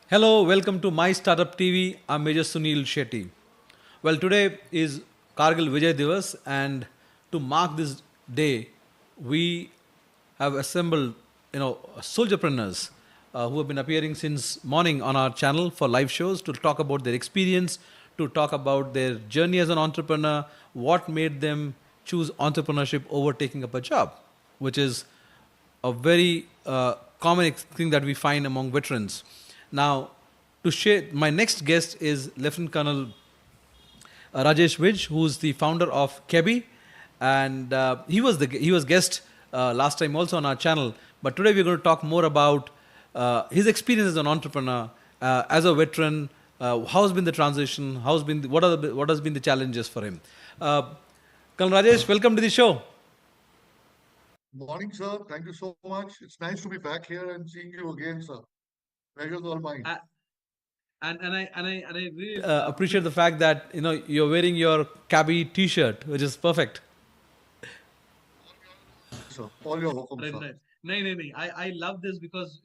Hello, welcome to My Startup TV. I'm MajorSunilShetty. Well, today is Kargil Vijay Divas, and to mark this day, we have assembled, soldierpreneurs who have been appearing since morning on our channel for live shows to talk about their experience, to talk about their journey as an entrepreneur, what made them choose entrepreneurship over taking up a job, which is a very common thing that we find among veterans. Now, to share, my next guest is Lieutenant Colonel Rajesh Vij, who's the founder of Kebi, and he was guest last time also on our channel. But today we're going to talk more about his experience as an entrepreneur, as a veteran. How's been the transition? What has been the challenges for him? Colonel Rajesh, welcome to the show. Morning, sir. Thank you so much. It's nice to be back here and seeing you again, sir. Pleasure's all mine. And I really appreciate the fact that you're wearing your cabby T-shirt, which is perfect. Sir, all your welcome, Right, sir. right. No, no, no. I love this because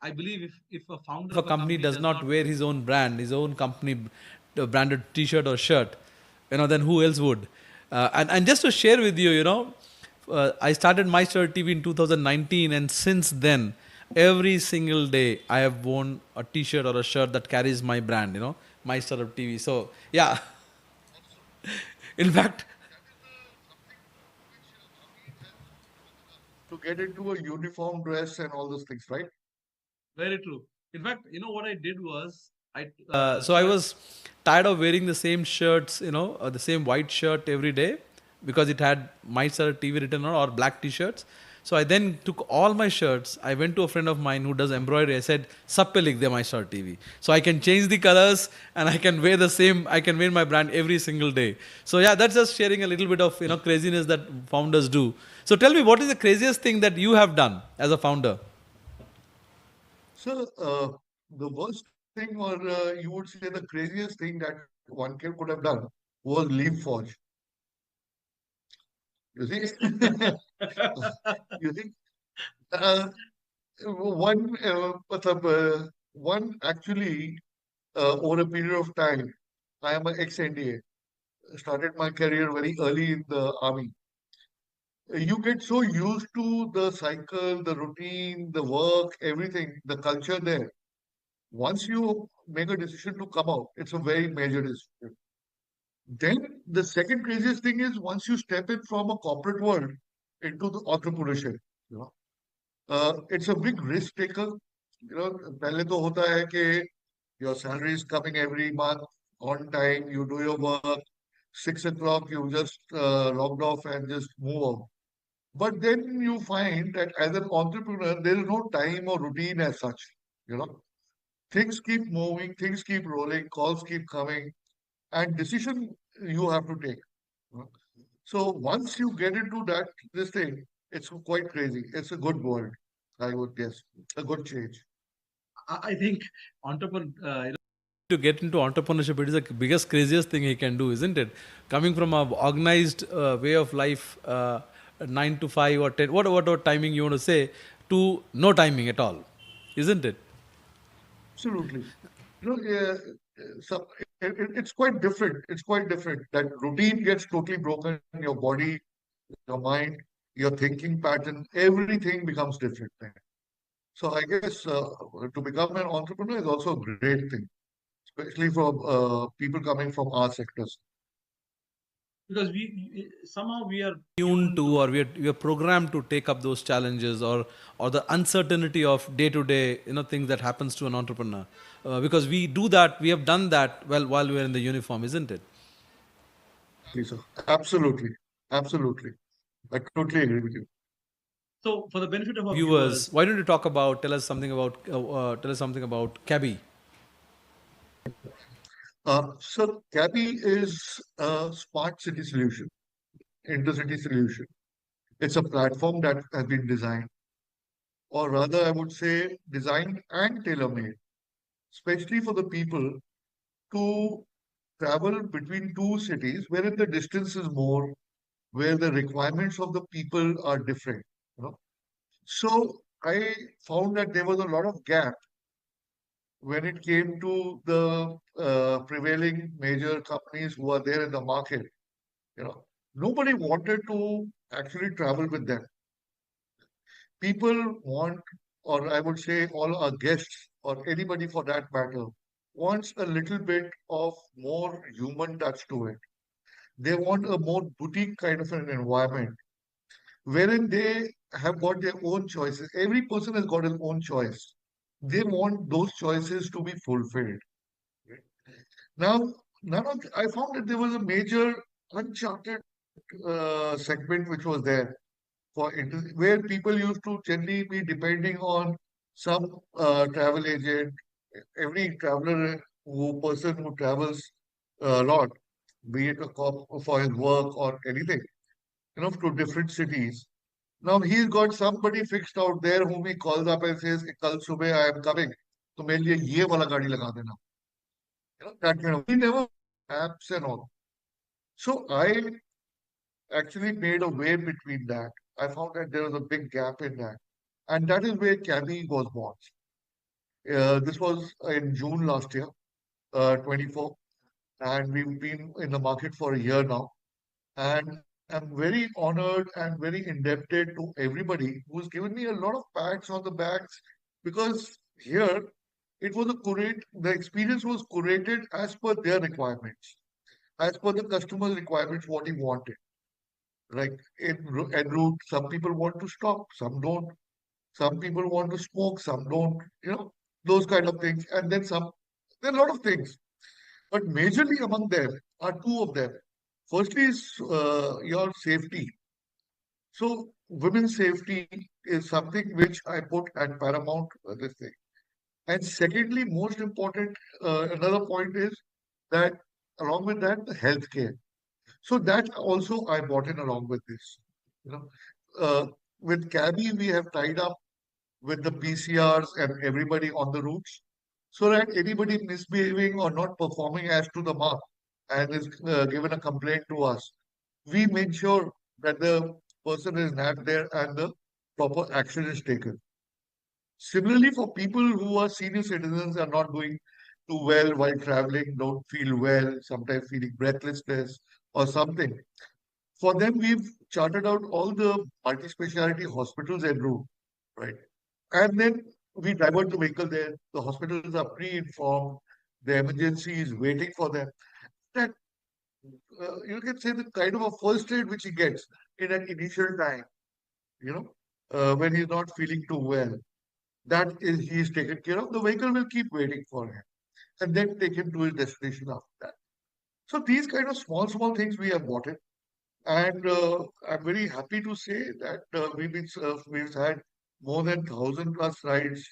I believe if a founder of a company does not wear his own brand, his own company branded T-shirt or shirt, then who else would? And just to share with you, I started My Star TV in 2019, and since then, every single day I have worn a T-shirt or a shirt that carries my brand, My Star TV. So yeah, in fact, That is something which Naveen has spoken to get into a uniform dress and all those things, right? very true. In fact, what I did was so I was tired of wearing the same shirts, the same white shirt every day because it had My Star TV written on or black T-shirts. So I then took all my shirts. I went to a friend of mine who does embroidery. I said, "Sab pe likh de My Star TV." So I can change the colors and I can wear the same. I can wear my brand every single day. So yeah, that's just sharing a little bit of craziness that founders do. So tell me, what is the craziest thing that you have done as a founder? Sir, the worst thing, or you would say the craziest thing that one kid could have done was leave Forge. You see? You think? Uh, one actually, over a period of time, I am an ex-NDA. Started my career very early in the army. You get so used to the cycle, the routine, the work, everything, the culture there. Once you make a decision to come out, it's a very major decision. Then the second craziest thing is once you step in from a corporate world into the entrepreneurship, you know, it's a big risk taker. पहले तो होता है कि your salary is coming every month on time, you do your work, 6 o'clock, you just logged off and just move on. But then you find that as an entrepreneur, there is no time or routine as such. You know, things keep moving, things keep rolling, calls keep coming, and decision you have to take. you know. So once you get into this thing, it's quite crazy. It's a good world, I would guess. A good change. I think entrepreneur to get into entrepreneurship, it is the biggest craziest thing he can do, isn't it? Coming from a organized way of life, 9 to 5 or 10, whatever timing you want to say, to no timing at all, isn't it? Absolutely. It's quite different. It's quite different. That routine gets totally broken. Your body, your mind, your thinking pattern, everything becomes different then. So I guess to become an entrepreneur is also a great thing, especially for people coming from our sectors. Because somehow we are tuned to, or we are programmed to take up those challenges, or the uncertainty of day to day things that happens to an entrepreneur, because we do that, we have done that well while we are in the uniform, isn't it? Exactly, sir. Absolutely. Absolutely. I totally agree with you. So, for the benefit of our viewers, why don't you talk about tell us something about Cabby? So CABI is a smart city solution, intercity solution. It's a platform that has been designed, or rather, I would say, designed and tailor-made, especially for the people to travel between two cities wherein the distance is more, where the requirements of the people are different. You know, so I found that there was a lot of gap when it came to the prevailing major companies who are there in the market, you know, nobody wanted to actually travel with them. People want, or I would say all our guests, or anybody for that matter, wants a little bit of more human touch to it. They want a more boutique kind of an environment wherein they have got their own choices. Every person has got his own choice. They want those choices to be fulfilled. Now, I found that there was a major uncharted segment which was there where people used to generally be depending on some travel agent. Every traveler person who travels a lot, be it a cop for his work or anything, to different cities. Now he's got somebody fixed out there whom he calls up and says, "Kal subah I am coming. तो मेरे लिए ये वाला गाड़ी लगा देना." That kind of. We never apps and all. So I actually made a way between that. I found that there was a big gap in that. And that is where Cabby was born. This was in June last year, 24. And we've been in the market for a year now. And I'm very honored and very indebted to everybody who's given me a lot of pats on the backs because here the experience was curated as per their requirements, as per the customer's requirements, what he wanted. Like en route, some people want to stop, some don't. Some people want to smoke, some don't. Those kind of things. And then there are a lot of things. But majorly among them are two of them. Firstly is your safety. So women's safety is something which I put at paramount this thing. And secondly, most important, another point is that along with that, the healthcare. So that also I bought in along with this. You know, with Cabby, we have tied up with the PCRs and everybody on the routes, so that anybody misbehaving or not performing as to the mark and is given a complaint to us, we make sure that the person is nabbed there and the proper action is taken. Similarly, for people who are senior citizens are not doing too well while traveling, don't feel well, sometimes feeling breathlessness or something. For them, we've charted out all the multi-speciality hospitals en route, right? And then we divert the vehicle there. The hospitals are pre-informed. The emergency is waiting for them. That you can say the kind of a first aid which he gets in an initial time, you know, when he's not feeling too well. That is, he is taken care of. The vehicle will keep waiting for him and then take him to his destination after that. So these kind of small things we have bought it. And I'm very happy to say that we've had more than 1,000 plus rides.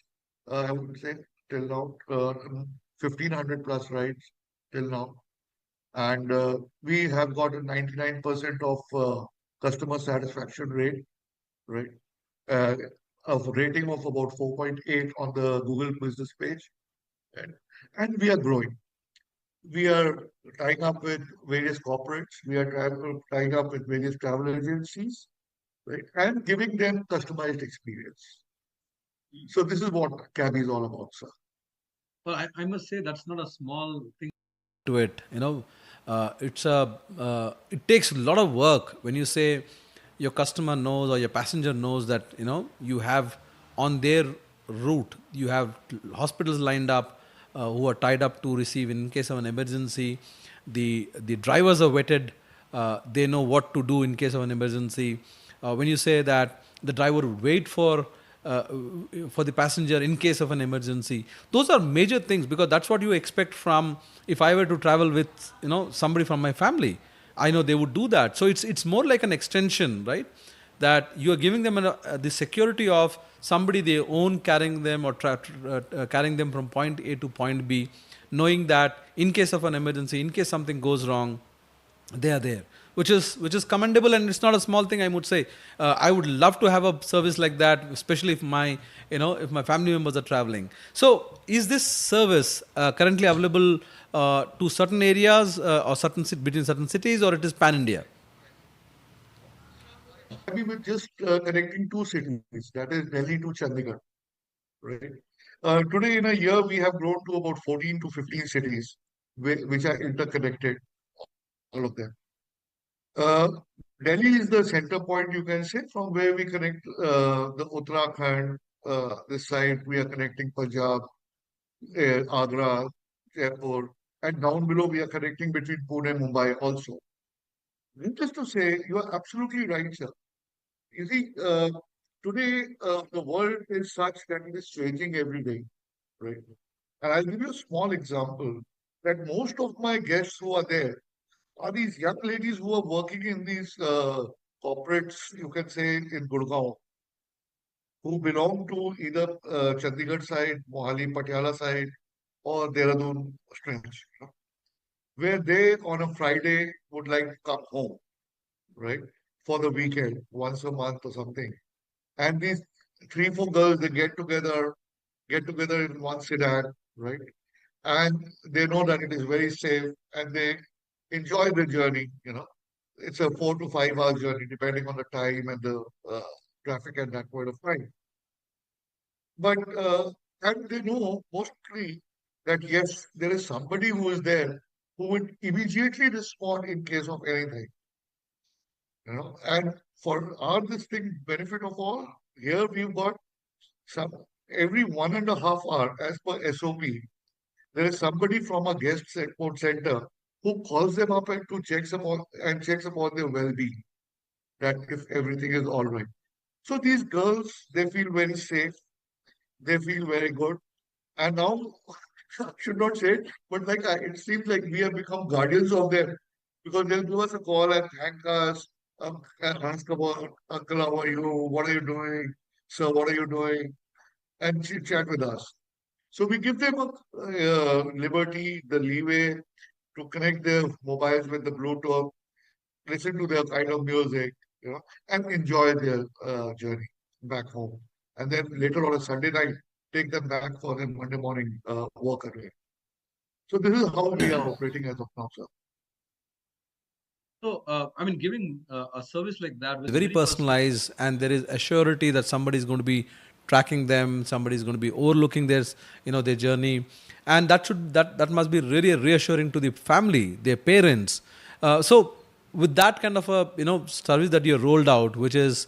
I would say till now, 1,500 plus rides till now, and we have got a 99% of customer satisfaction rate, right? Uh, of rating of about 4.8 on the Google Business page, and, and we are growing. We are tying up with various corporates. We are tying up with various travel agencies, right? And giving them customized experience. So this is what Cabby is all about, sir. Well, I must say that's not a small thing to it. It takes a lot of work when you say your customer knows or your passenger knows that you have on their route you have hospitals lined up who are tied up to receive in case of an emergency. The drivers are vetted. They know what to do in case of an emergency. When you say that the driver would wait uh, for the passenger in case of an emergency, those are major things because that's what you expect from if I were to travel with somebody from my family. I know they would do that. So it's more like an extension, right? That you are giving them the security of somebody they own carrying them or carrying them from point A to point B, knowing that in case of an emergency, in case something goes wrong, they are there, which is commendable, and it's not a small thing. I would say I would love to have a service like that, especially if my family members are traveling. So is this service currently available to certain areas or between certain cities, or it is pan India? Cabby with just connecting two cities, that is Delhi to Chandigarh, right? Today, in a year, we have grown to about 14 to 15 cities, which are interconnected, all of them. Uh, Delhi is the center point, you can say, from where we connect the Uttarakhand, this side, we are connecting Punjab, Agra, Jaipur, and down below, we are connecting between Pune and Mumbai also. Needless to say, you are absolutely right, sir. You see, today the world is such that it is changing every day, right? And I'll give you a small example that most of my guests who are there are these young ladies who are working in these corporates, you can say, in Gurgaon, who belong to either Chandigarh side, Mohali, Patiala side, or Dehradun stretch, where they on a Friday would like to come home, right, for the weekend, once a month or something. And these three, four girls, they get together in one sedan, right? And they know that it is very safe and they enjoy the journey. It's a 4 to 5 hour journey, depending on the time and the traffic at that point of time. But and they know mostly that yes, there is somebody who is there who would immediately respond in case of anything. And for our this thing benefit of all, here we've got some every 1.5 hour as per SOP. There is somebody from a guest support center who calls them up and checks upon their well-being, that if everything is all right. So these girls, they feel very safe, they feel very good. And now, I should not say it, but it seems like we have become guardians of them because they'll give us a call and thank us, and ask about, Uncle, how are you? What are you doing? Sir, what are you doing? And chit chat with us. So we give them a liberty, the leeway to connect their mobiles with the Bluetooth, listen to their kind of music, and enjoy their journey back home. And then later on a Sunday night, take them back for their Monday morning work again. So this is how we are operating as of now, sir. So, I mean, giving a service like that is very personalized, and there is a surety that somebody is going to be tracking them, somebody is going to be overlooking their journey, and that must be really reassuring to the family, their parents. So, with that kind of a service that you rolled out, which is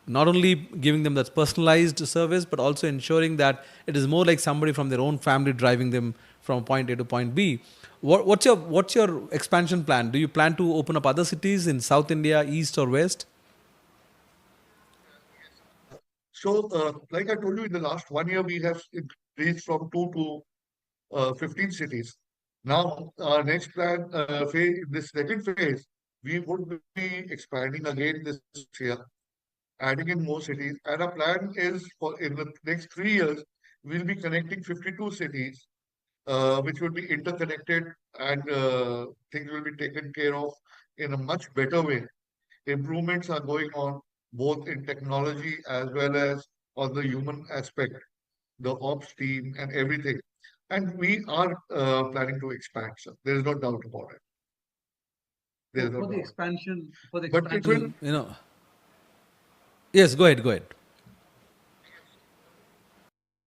not only giving them that personalized service, but also ensuring that it is more like somebody from their own family driving them from point A to point B. What's your expansion plan? Do you plan to open up other cities in South India, East or West? So, like I told you, in the last 1 year, we have increased from 2 to 15 cities. Now, our next plan, phase, this second phase, we would be expanding again this year, adding in more cities. And our plan is for in the next 3 years, we'll be connecting 52 cities, which will be interconnected and things will be taken care of in a much better way. Improvements are going on both in technology as well as on the human aspect, the ops team and everything. And we are planning to expand, sir. There is no doubt about it. There So is no for the doubt. expansion, for the But it will expansion, yes, go ahead, go ahead.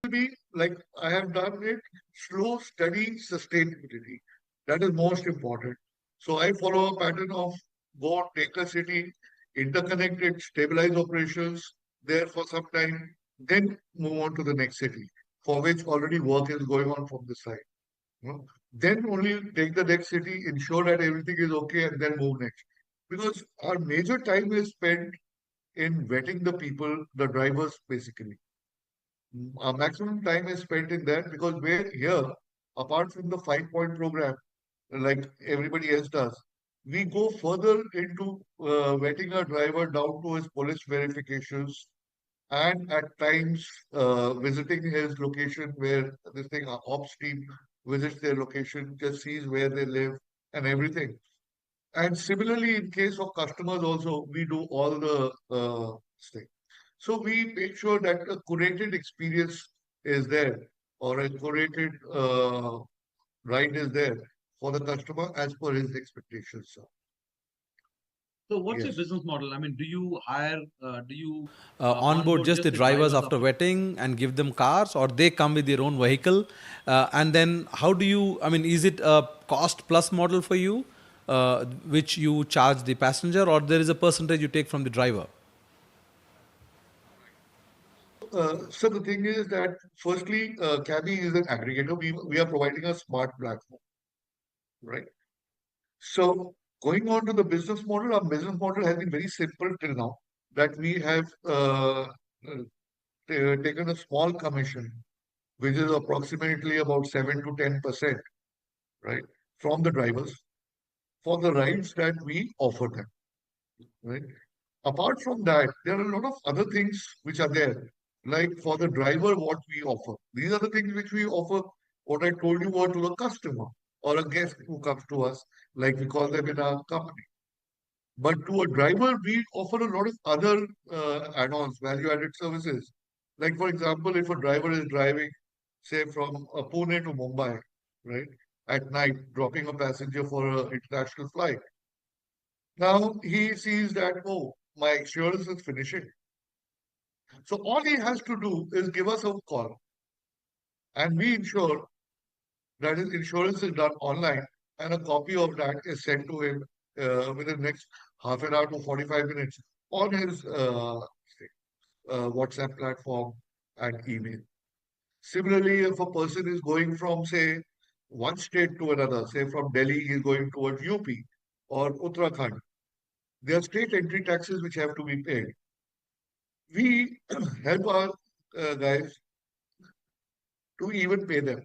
be like I have done it, slow, steady sustainability. That is most important. So I follow a pattern of go take a city, interconnect it, stabilize operations there for some time, then move on to the next city, for which already work is going on from this side. Then only take the next city, ensure that everything is okay, and then move next. Because our major time is spent in vetting the people, the drivers basically. Our maximum time is spent in that because we're here, apart from the 5 point program, like everybody else does, we go further into vetting a driver down to his police verifications and at times visiting his location where this thing, our ops team visits their location, just sees where they live and everything. And similarly, in case of customers also, we do all the thing. So we make sure that a curated experience is there or a curated ride is there for the customer as per his expectations. Sir. So what's your Yes. business model? I mean, do you hire, do you onboard just the drivers after vetting and give them cars, or they come with their own vehicle? And then how do you, I mean, is it a cost plus model for you, which you charge the passenger, or there is a percentage you take from the driver? So the thing is that firstly, Cabby is an aggregator. We are providing a smart platform, right? So going on to the business model, our business model has been very simple till now. That we have taken a small commission, which is approximately about 7 to 10%, right, from the drivers for the rides that we offer them, right? Apart from that, there are a lot of other things which are there. Like for the driver, what we offer. These are the things which we offer, what I told you were to the customer or a guest who comes to us, like we call them in our company. But to a driver, we offer a lot of other add-ons, value-added services. Like for example, if a driver is driving, say from Pune to Mumbai, right, at night, dropping a passenger for an international flight. Now he sees that, oh, my insurance is finishing. So all he has to do is give us a call, and we ensure that his insurance is done online, and a copy of that is sent to him within the next half an hour to 45 minutes on his WhatsApp platform and email. Similarly, if a person is going from, say, one state to another, say from Delhi, he is going towards UP or Uttarakhand, there are state entry taxes which have to be paid. We help our guys to even pay them,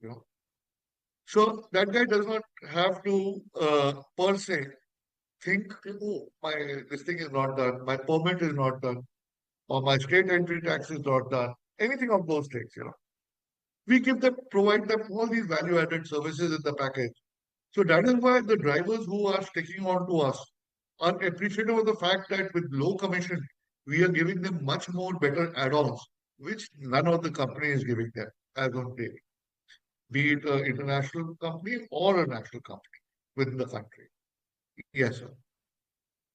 you know. So that guy does not have to per se think, oh, my this thing is not done, my permit is not done, or my state entry tax is not done, anything of those things, you know. We provide them all these value-added services in the package. So that is why the drivers who are sticking on to us are appreciative of the fact that with low commission, we are giving them much more better add-ons, which none of the company is giving them as on date, be it an international company or a national company within the country. Yes, sir.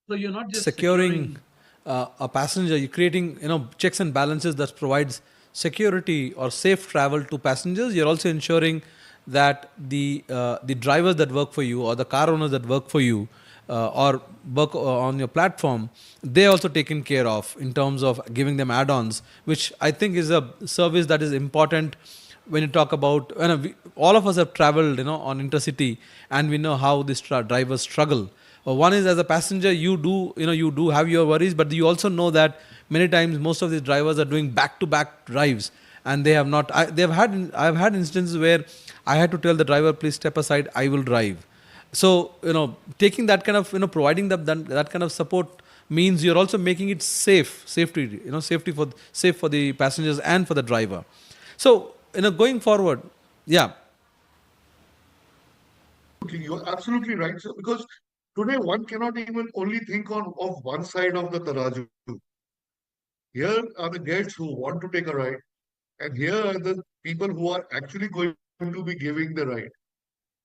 So you're not just Securing a passenger, you're creating, checks and balances that provides security or safe travel to passengers. You're also ensuring that the drivers that work for you or the car owners that work for you or work on your platform, they also taken care of in terms of giving them add-ons, which I think is a service that is important when you talk about, all of us have traveled, on intercity, and we know how these drivers struggle. One is, as a passenger, you do have your worries, but you also know that many times most of these drivers are doing back-to-back drives, and they have not. I've had instances where I had to tell the driver, please step aside, I will drive. So taking that kind of, providing that kind of support means you're also making it safety, safe for the passengers and for the driver. So going forward, yeah. You're absolutely right, sir. Because today one cannot even only think of one side of the taraju. Here are the guests who want to take a ride, and here are the people who are actually going to be giving the ride.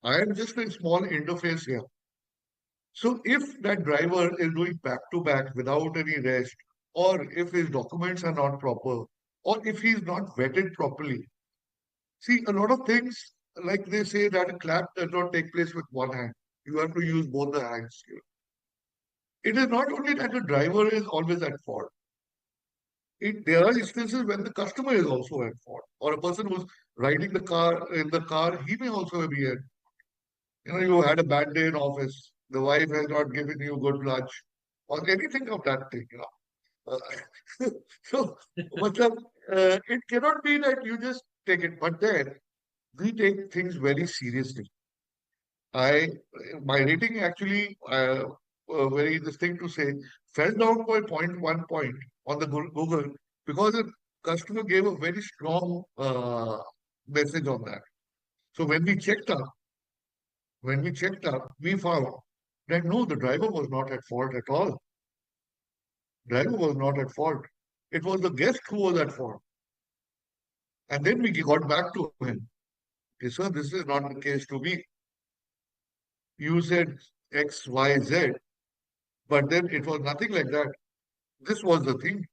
I am just a small interface here. So if that driver is doing back to back without any rest, or if his documents are not proper, or if he's not vetted properly, see, a lot of things, like they say that a clap does not take place with one hand. You have to use both the hands here. It is not only that the driver is always at fault. There are instances when the customer is also at fault, or a person who's riding the car in the car, he may also be at. You had a bad day in office. The wife has not given you good lunch, or anything of that thing. So, matlab, it cannot be that you just take it. But then we take things very seriously. My rating actually, very distinct to say, fell down by 0.1 point on the Google because the customer gave a very strong message on that. So when we checked up, we found that no, the driver was not at fault at all. Driver was not at fault. It was the guest who was at fault. And then we got back to him. Okay, sir, this is not the case to be. You said X, Y, Z. But then it was nothing like that. This was the thing.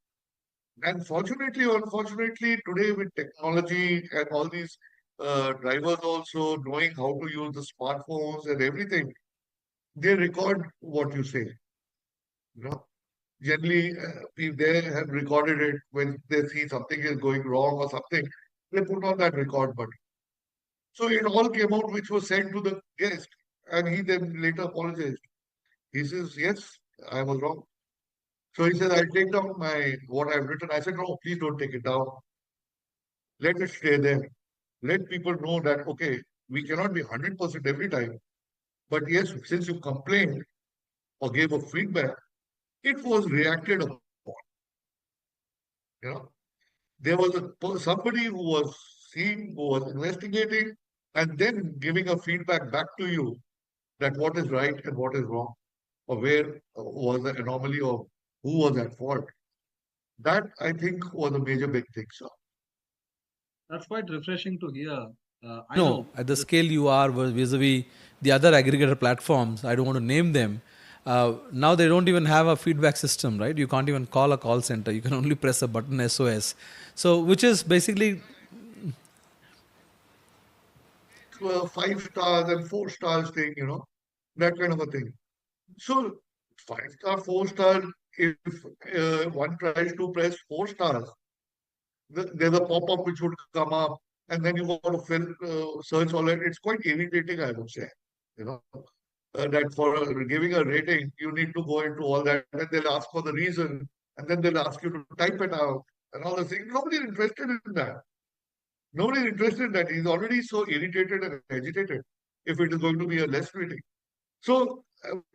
And fortunately or unfortunately, today with technology and all these drivers also knowing how to use the smartphones and everything, they record what you say. You know, generally, if they have recorded it when they see something is going wrong or something, they put on that record button. So it all came out, which was sent to the guest, and he then later apologized. He says, "Yes, I was wrong." So he said, "I'll take down my what I've written." I said, "No, please don't take it down. Let it stay there. Let people know that okay, we cannot be 100% every time, but yes, since you complained or gave a feedback, it was reacted upon. You know, there was somebody who was seeing, who was investigating, and then giving a feedback back to you that what is right and what is wrong, or where was the anomaly, or who was at fault. That I think was a major big thing, sir. That's quite refreshing to hear. I No, know. at the scale you are vis-a-vis the other aggregator platforms, I don't want to name them. Now they don't even have a feedback system, right? You can't even call a call center. You can only press a button SOS. So, which is basically 5 stars and 4 stars thing, that kind of a thing. So 5 star, 4 star, if one tries to press 4 stars, there's a pop-up which would come up, and then you got to search all that. It's quite irritating, I would say. You know, that for giving a rating, you need to go into all that, and they'll ask for the reason, and then they'll ask you to type it out, and all the things. Nobody's interested in that. Nobody's interested in that. He's already so irritated and agitated if it is going to be a less rating. So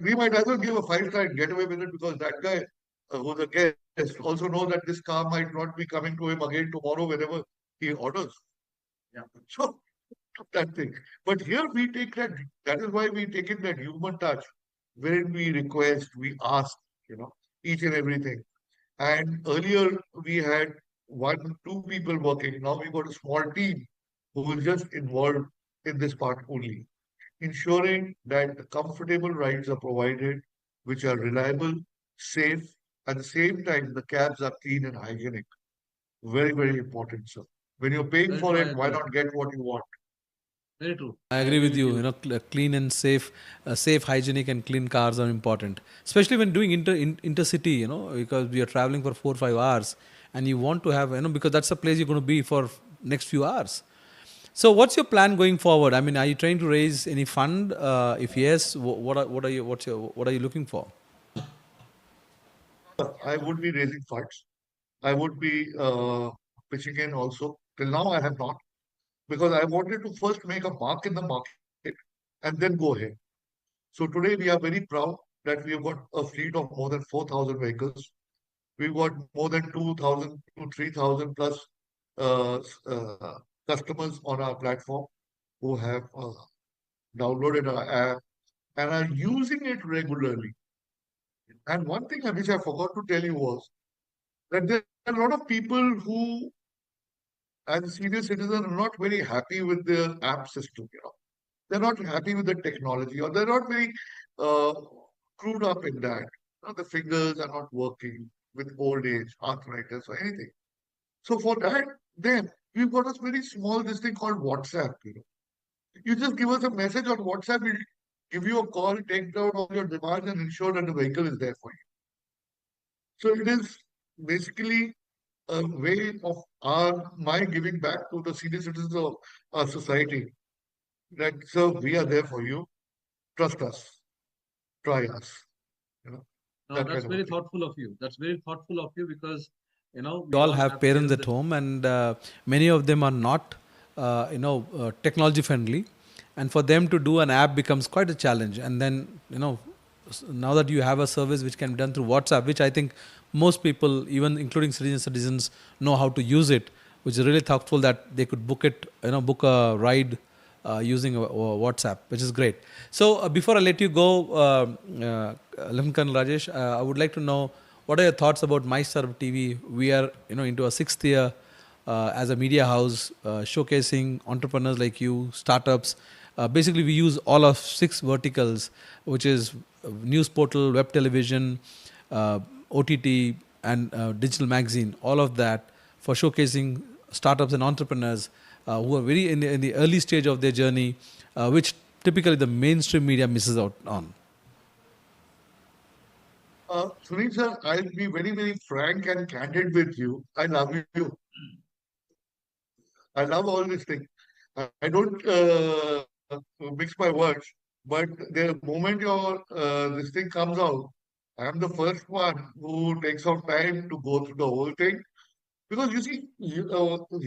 we might as well give a 5 star and get away with it because that guy who's a guest also knows that this car might not be coming to him again tomorrow whenever he orders. Yeah. So that thing. But here we take that, that is why we take it that human touch, wherein we request, we ask, each and everything. And earlier we had 1, 2 people working. Now we got a small team who is just involved in this part only, ensuring that the comfortable rides are provided, which are reliable, safe. At the same time, the cabs are clean and hygienic. Very, very important, sir. When you're paying Very for true. I it, why agree. not get what you want? Very true. I agree with you. Clean and safe, safe, hygienic, and clean cars are important, especially when doing intercity. Because we are traveling for 4 or 5 hours, and you want to have because that's the place you're going to be for next few hours. So, what's your plan going forward? I mean, are you trying to raise any fund? If yes, what are you looking for? I would be raising funds. I would be pitching in also. Till now, I have not, because I wanted to first make a mark in the market and then go ahead. So today we are very proud that we have got a fleet of more than 4,000 vehicles. We've got more than 2,000 to 3,000 plus customers on our platform who have downloaded our app and are using it regularly. And one thing which I forgot to tell you was that there are a lot of people who, as a senior citizen, are not very happy with the app system. They're not happy with the technology, or they're not very uh, screwed up in that. The fingers are not working with old age, arthritis, or anything. So for that, then we've got a very small this thing called WhatsApp. You just give us a message on WhatsApp, we'll give you a call, take down all your demands, and ensure that the vehicle is there for you. So it is basically a way of my giving back to the senior citizens of our society. That sir, we are there for you. Trust us. Try us. You know No, that that's kind of a very thing. thoughtful of you. That's very thoughtful of you because We all have parents at home, and many of them are not, technology friendly, and for them to do an app becomes quite a challenge. And then, now that you have a service which can be done through WhatsApp, which I think most people, even including senior citizens, know how to use it, which is really thoughtful that they could book a ride using WhatsApp, which is great. So before I let you go, Lieutenant Colonel Rajesh, I would like to know what are your thoughts about My Startup TV? We are into a 6th year as a media house, showcasing entrepreneurs like you, startups, Basically, we use all of 6 verticals, which is news portal, web television, uh, OTT, and digital magazine. All of that for showcasing startups and entrepreneurs who are very in the early stage of their journey, which typically the mainstream media misses out on. Sunil sir, I'll be very, very frank and candid with you. I love you. I love all these things. I don't mix my words, but the moment your this thing comes out, I am the first one who takes out time to go through the whole thing. Because you see,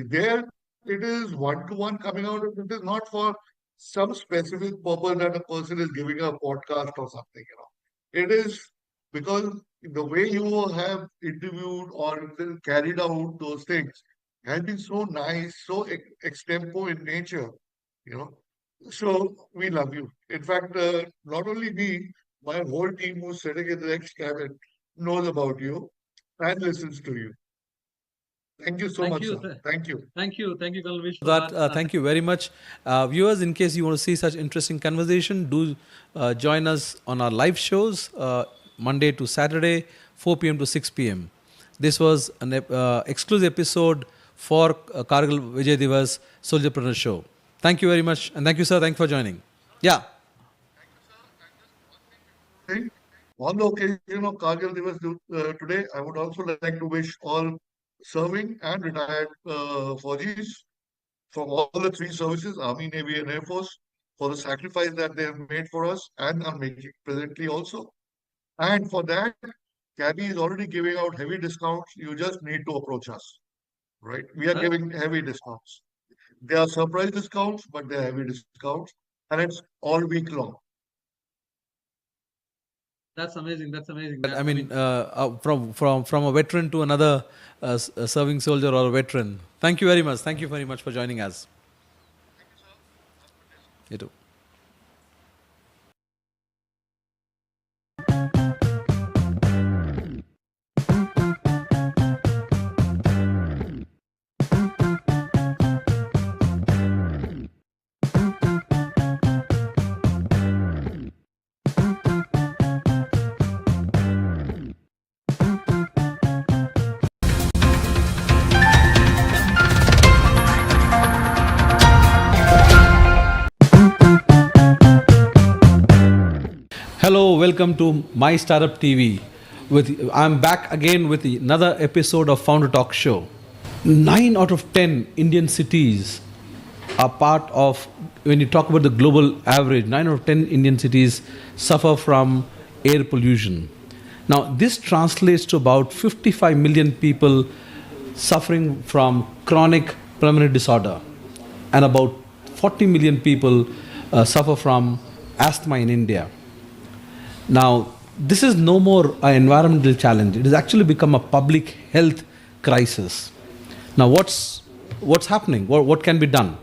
there it is one to one coming out. It is not for some specific purpose that a person is giving a podcast or something. It is because the way you have interviewed or carried out those things has been so nice, so extempo in nature. You know, so we love you. In fact, not only me, my whole team who's sitting in the next cabin knows about you and listens to you. Thank you so Thank much, you. sir. Thank you. Thank you, Kalvish, for That that. thank you very much, viewers. In case you want to see such interesting conversation, do join us on our live shows Monday to Saturday, 4 p.m. to 6 p.m. This was an exclusive episode for Kargil Vijay Divas Soldierpreneur Show. Thank you very much, and thank you, sir. Thank you for joining. Yeah. Thing. On the occasion of Kargil Divas today, I would also like to wish all serving and retired Faujis from all the three services, Army, Navy, and Air Force, for the sacrifice that they have made for us and are making presently also. And for that, Cabby is already giving out heavy discounts. You just need to approach us, right? We are That, giving heavy discounts. They are surprise discounts, but they are heavy discounts, and it's all week long. that's amazing. That's amazing. But That I I mean, mean, from a veteran to another serving soldier or a veteran. Thank you very much. Thank you very much for joining us. You too. Hello, welcome to My Startup TV. I'm back again with another episode of Founder Talk Show. 9 out of 10 Indian cities are part of, when you talk about the global average, 9 out of 10 Indian cities suffer from air pollution. Now, this translates to about 55 million people suffering from chronic pulmonary disorder, and about 40 million people suffer from asthma in India. Now, this is no more an environmental challenge. It has actually become a public health crisis. Now, what's happening? What can be done?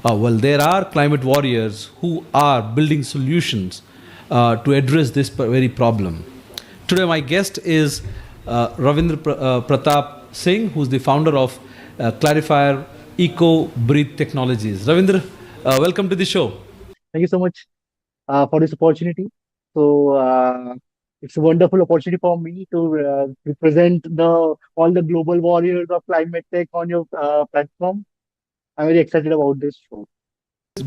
Well, there are climate warriors who are building solutions to address this very problem. Today, my guest is Pratap Singh, who's the founder of Clarifier Eco Breathe Technologies. Ravindra, welcome to the show. Thank you so much for this opportunity. So it's a wonderful opportunity for me to represent the all the global warriors of climate tech on your platform. I'm very excited about this show.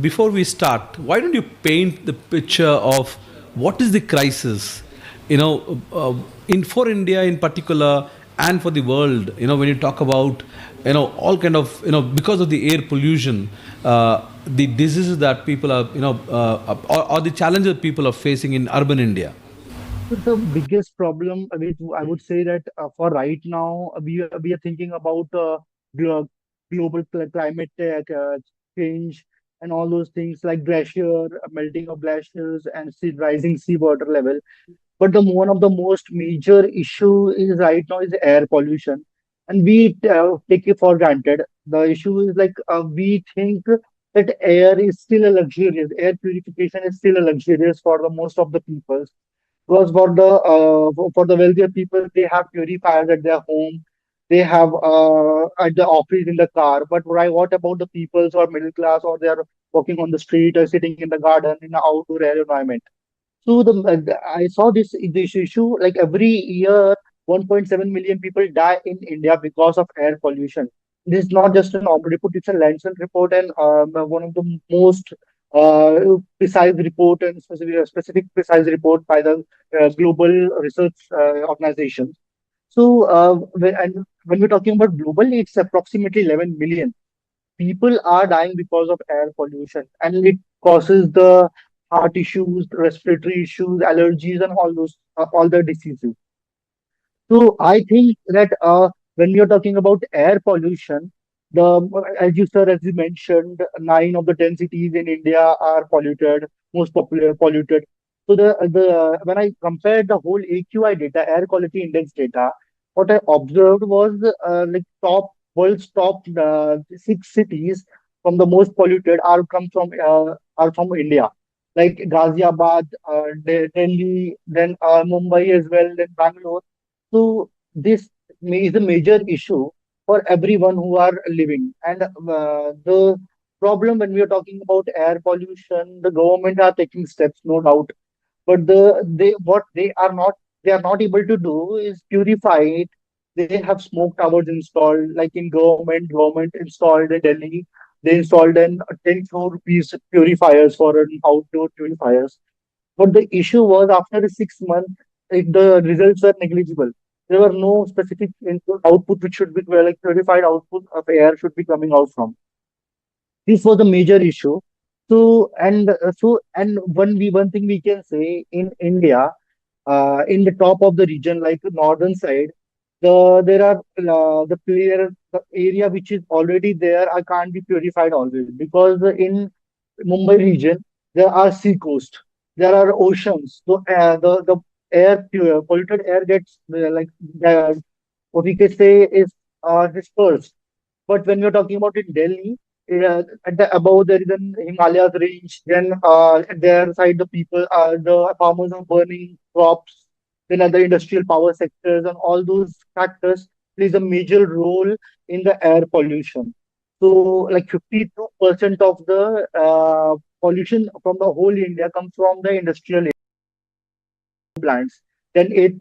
Before we start, why don't you paint the picture of what is the crisis, in for India in particular and for the world? When you talk about, all kind of, because of the air pollution, the diseases that people are, or the challenges people are facing in urban India. So the biggest problem, I would say that for right now, we are thinking about glo global climate change and all those things like glacier, melting of glaciers, and rising sea water level. But the one of the most major issue is right now is air pollution, and we take it for granted. The issue is like we think that air is still a luxurious, air purification is still a luxurious for the most of the people. Because for the wealthier people, they have purifiers at their home. they have at the office in the car. But what about the people who are middle class, or they are walking on the street or sitting in the garden in an outdoor air environment? So I saw this issue like every year, 1.7 million people die in India because of air pollution. This is not just an Omni report; it's a Lancet report, and one of the most precise report and specific precise report by the global research organizations. So when we're talking about globally, it's approximately 11 million people are dying because of air pollution, and it causes the heart issues, respiratory issues, allergies, and all the diseases. So I think that when we are talking about air pollution, the as you mentioned, 9 of the 10 cities in India are polluted, most popular polluted. So the when I compared the whole AQI data, air quality index data, what I observed was like world's top 6 cities from the most polluted are from India, like Ghaziabad, Delhi, then Mumbai as well, then Bangalore. So this is a major issue for everyone who are living. And the problem when we are talking about air pollution, the government are taking steps, no doubt. But they are not able to do is purify it. They have smoke towers installed, like in government installed in Delhi. They installed an 10 crore rupees purifiers for an outdoor purifiers. But the issue was after 6 months, the results were negligible. There were no specific input output which should be like purified output of air should be coming out from. This was a major issue. One thing we can say in India, in the top of the region, like the northern side, there are the area which is already there. I can't be purified always because in Mumbai region there are sea coast, there are oceans. So the polluted air gets what we can say is dispersed. But when we're talking about in Delhi, at the above there is an Himalayas range. Then at their side, the farmers are burning crops. Then other industrial power sectors and all those factors plays a major role in the air pollution. So, like 52% of the pollution from the whole India comes from the industrial plants. Then it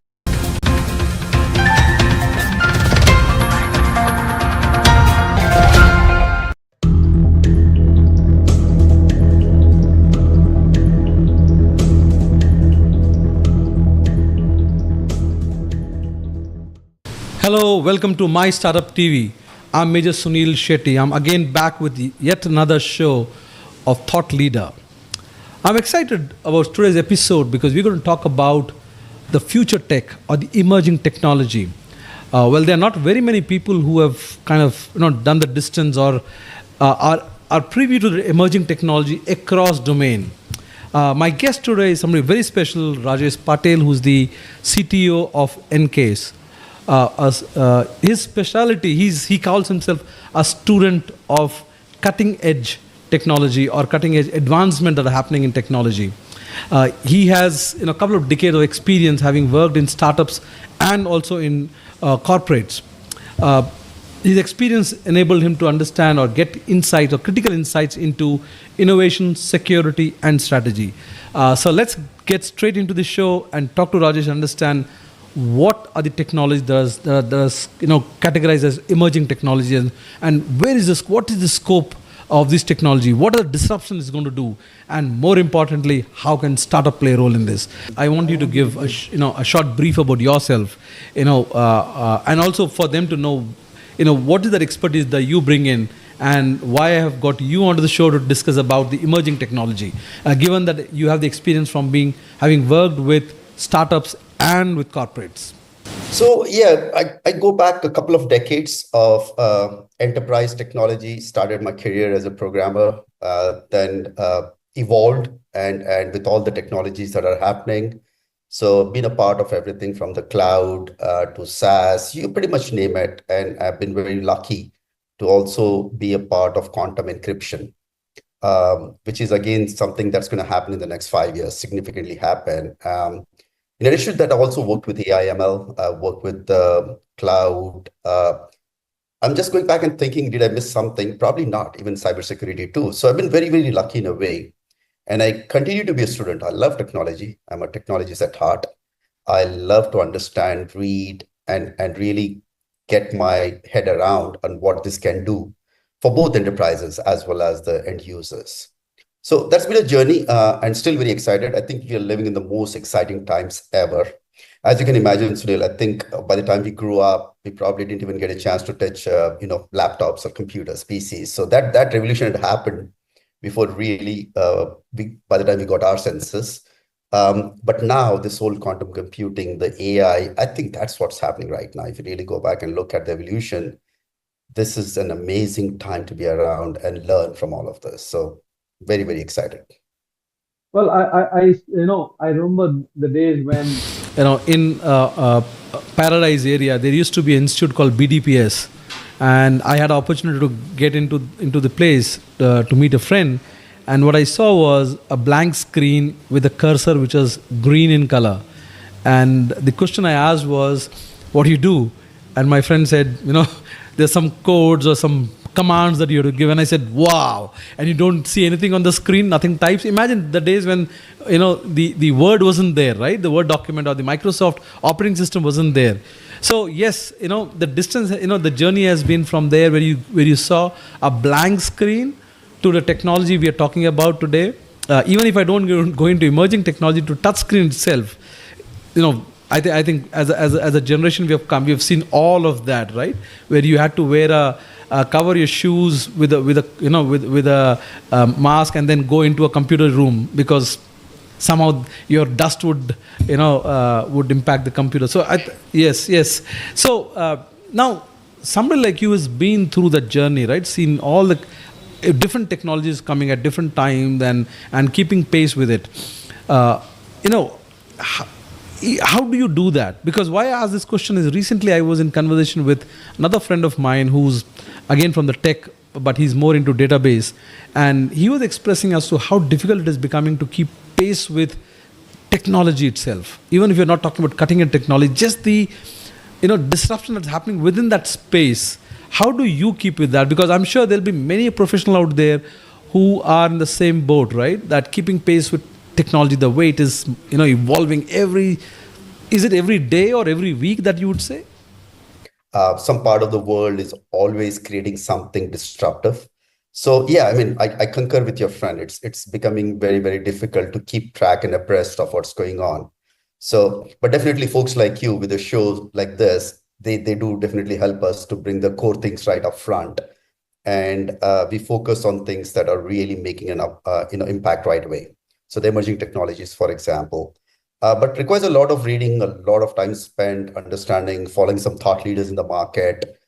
Hello, welcome to My Startup TV. I'm Major Sunil Shetty. I'm again back with yet another show of Thought Leader. I'm excited about today's episode because we're going to talk about the future tech or the emerging technology. Well, there are not very many people who have kind of done the distance or are privy to the emerging technology across domain. My guest today is somebody very special, Rajesh Patel, who's the CTO of Ncase. His specialty, he calls himself a student of cutting edge technology or cutting edge advancement that are happening in technology. He has a couple of decades of experience having worked in startups and also in corporates. His experience enabled him to understand or get insights or critical insights into innovation, security, and strategy. So let's get straight into the show and talk to Rajesh and understand what are the technologies that are categorized as emerging technologies, and what is the scope of this technology, what are the disruptions it's going to do, and more importantly, how can startup play a role in this? I want you to give a short brief about yourself, and also for them to know, what is that expertise that you bring in, and why I have got you onto the show to discuss about the emerging technology, given that you have the experience from having worked with startups and with corporates. So yeah, I go back a couple of decades of enterprise technology, started my career as a programmer, then evolved and with all the technologies that are happening. So been a part of everything from the cloud to SaaS, you pretty much name it. And I've been very lucky to also be a part of quantum encryption, which is again something that's going to happen in the next 5 years, significantly happen. In addition to that, I also worked with AI ML, worked with cloud. I'm just going back and thinking, did I miss something? Probably not, even cybersecurity too. So I've been very, very lucky in a way. And I continue to be a student. I love technology. I'm a technologist at heart. I love to understand, read, and really get my head around on what this can do for both enterprises as well as the end users. So that's been a journey, and still very excited. I think we are living in the most exciting times ever. As you can imagine, Sunil, I think by the time we grew up, we probably didn't even get a chance to touch, laptops or computers, PCs. So that revolution had happened before really, by the time we got our senses. But now this whole quantum computing, the AI, I think that's what's happening right now. If you really go back and look at the evolution, this is an amazing time to be around and learn from all of this. So very, very excited. Well, I remember the days when, in Paradise area, there used to be an institute called BDPS, and I had an opportunity to get into the place to meet a friend, and what I saw was a blank screen with a cursor which was green in color, and the question I asked was, "What do you do?" And my friend said, there's some codes or some commands that you have to give. And I said, wow. And you don't see anything on the screen, nothing types. Imagine the days when, the Word wasn't there, right? The Word document or the Microsoft operating system wasn't there. So yes, the distance, the journey has been from there where you saw a blank screen to the technology we are talking about today. Even if I don't go into emerging technology, to touch screen itself, I think as a generation we have seen all of that, right? Where you had to wear cover your shoes with a mask and then go into a computer room because somehow your dust would impact the computer. So yes. So now somebody like you has been through that journey, right? Seen all the different technologies coming at different times and keeping pace with it. How do you do that? Because why I ask this question is recently I was in conversation with another friend of mine who's again from the tech, but he's more into database, and he was expressing as to how difficult it is becoming to keep pace with technology itself. Even if you're not talking about cutting edge technology, just the disruption that's happening within that space. How do you keep with that? Because I'm sure there'll be many professionals out there who are in the same boat, right? That keeping pace with technology, the way it is, evolving is it every day or every week that you would say? Some part of the world is always creating something disruptive. So yeah, I concur with your friend. It's becoming very, very difficult to keep track and abreast of what's going on. So, but definitely folks like you with a show like this, they do definitely help us to bring the core things right up front. And we focus on things that are really making an impact right away. So the emerging technologies, for example, but requires a lot of reading, a lot of time spent understanding, following some thought leaders in the market,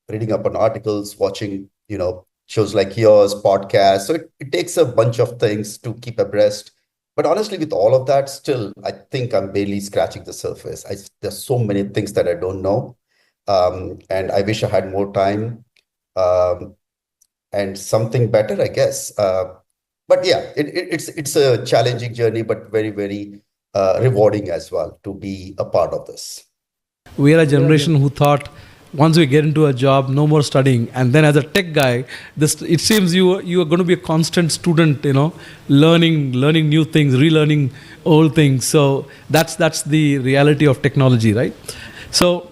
reading up on articles, watching, shows like yours, podcasts. So it takes a bunch of things to keep abreast. But honestly, with all of that, still, I think I'm barely scratching the surface. There's so many things that I don't know. And I wish I had more time and something better, I guess. But yeah, it's a challenging journey, but very, very rewarding as well to be a part of this. We are a generation who thought once we get into a job, no more studying. And then as a tech guy, it seems you are going to be a constant student, learning new things, relearning old things. So that's the reality of technology, right? So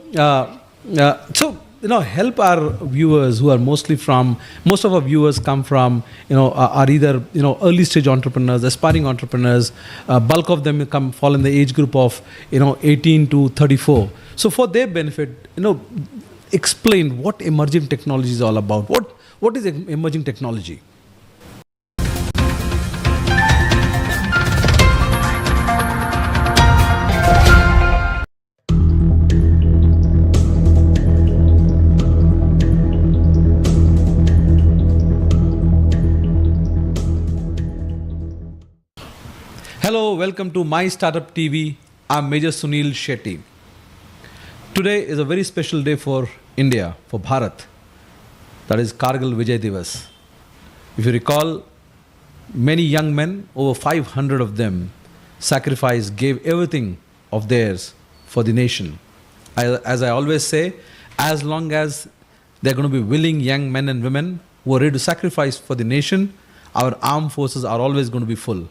help our viewers who are most of our viewers come from, are either, early stage entrepreneurs, aspiring entrepreneurs. Bulk of them fall in the age group of, 18 to 34. So for their benefit, explain what emerging technology is all about. What is emerging technology? Hello, welcome to My Startup TV. I'm MajorSunilShetty. Today is a very special day for India, for Bharat. That is Kargil Vijay Divas. If you recall, many young men, over 500 of them, sacrificed, gave everything of theirs for the nation. As I always say, as long as they're going to be willing young men and women who are ready to sacrifice for the nation, our armed forces are always going to be full.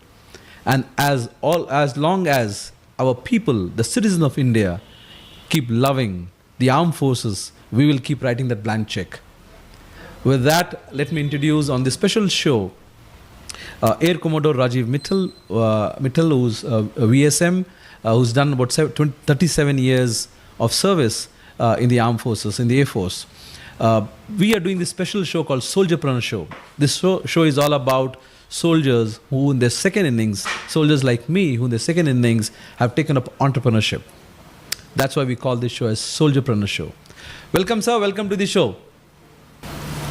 And as long as our people, the citizens of India, keep loving the armed forces, we will keep writing that blank check. With that, let me introduce on this special show Air Commodore Rajiv Mittal, who's a VSM, who's done about 37 years of service in the armed forces, in the Air Force. We are doing this special show called Soldierpreneur Show. This show is all about soldiers who in their second innings, soldiers like me who in their second innings have taken up entrepreneurship. That's why we call this show as Soldierpreneur Show. Welcome, sir. Welcome to the show.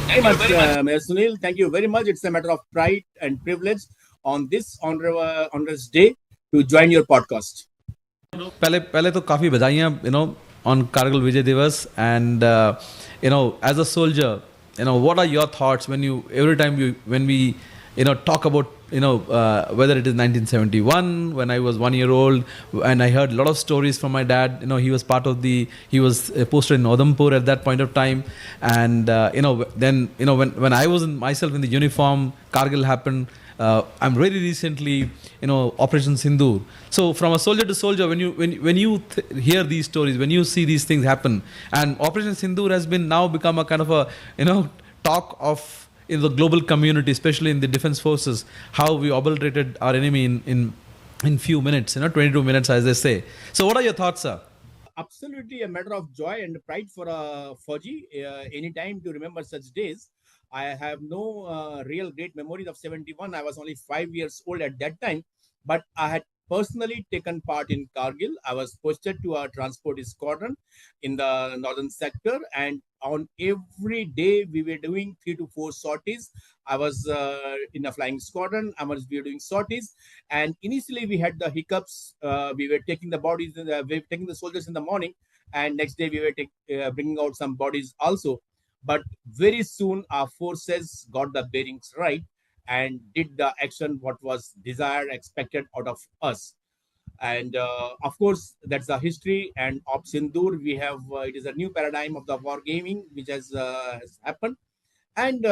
Very much, Sunil. Thank you very much. It's a matter of pride and privilege on this honorous day to join your podcast. पहले तो काफी बधाइयाँ on Kargil Vijay Divas, and as a soldier, what are your thoughts when we talk about whether it is 1971 when I was 1 year old, and I heard a lot of stories from my dad. He was posted in Udhampur at that point of time, and then when I was myself in the uniform, Kargil happened. I'm very recently, Operation Sindoor. So from a soldier to soldier, when you hear these stories, when you see these things happen, and Operation Sindoor has now become a kind of a talk of in the global community, especially in the defense forces, how we obliterated our enemy in few minutes, 22 minutes as they say. So what are your thoughts, sir? Absolutely a matter of joy and pride for a Fauji. Any time to remember such days. I have no real great memories of 71. I was only 5 years old at that time, but I had personally taken part in Kargil. I was posted to a transport squadron in the northern sector, and on every day we were doing 3 to 4 sorties. I was in a flying squadron. We were doing sorties, and initially we had the hiccups. We were taking the bodies, we were taking the soldiers in the morning, and next day we were bringing out some bodies also. But very soon our forces got the bearings right and did the action what was desired, expected out of us. And of course, that's the history. And of Sindoor, we have it is a new paradigm of the war gaming which has happened. And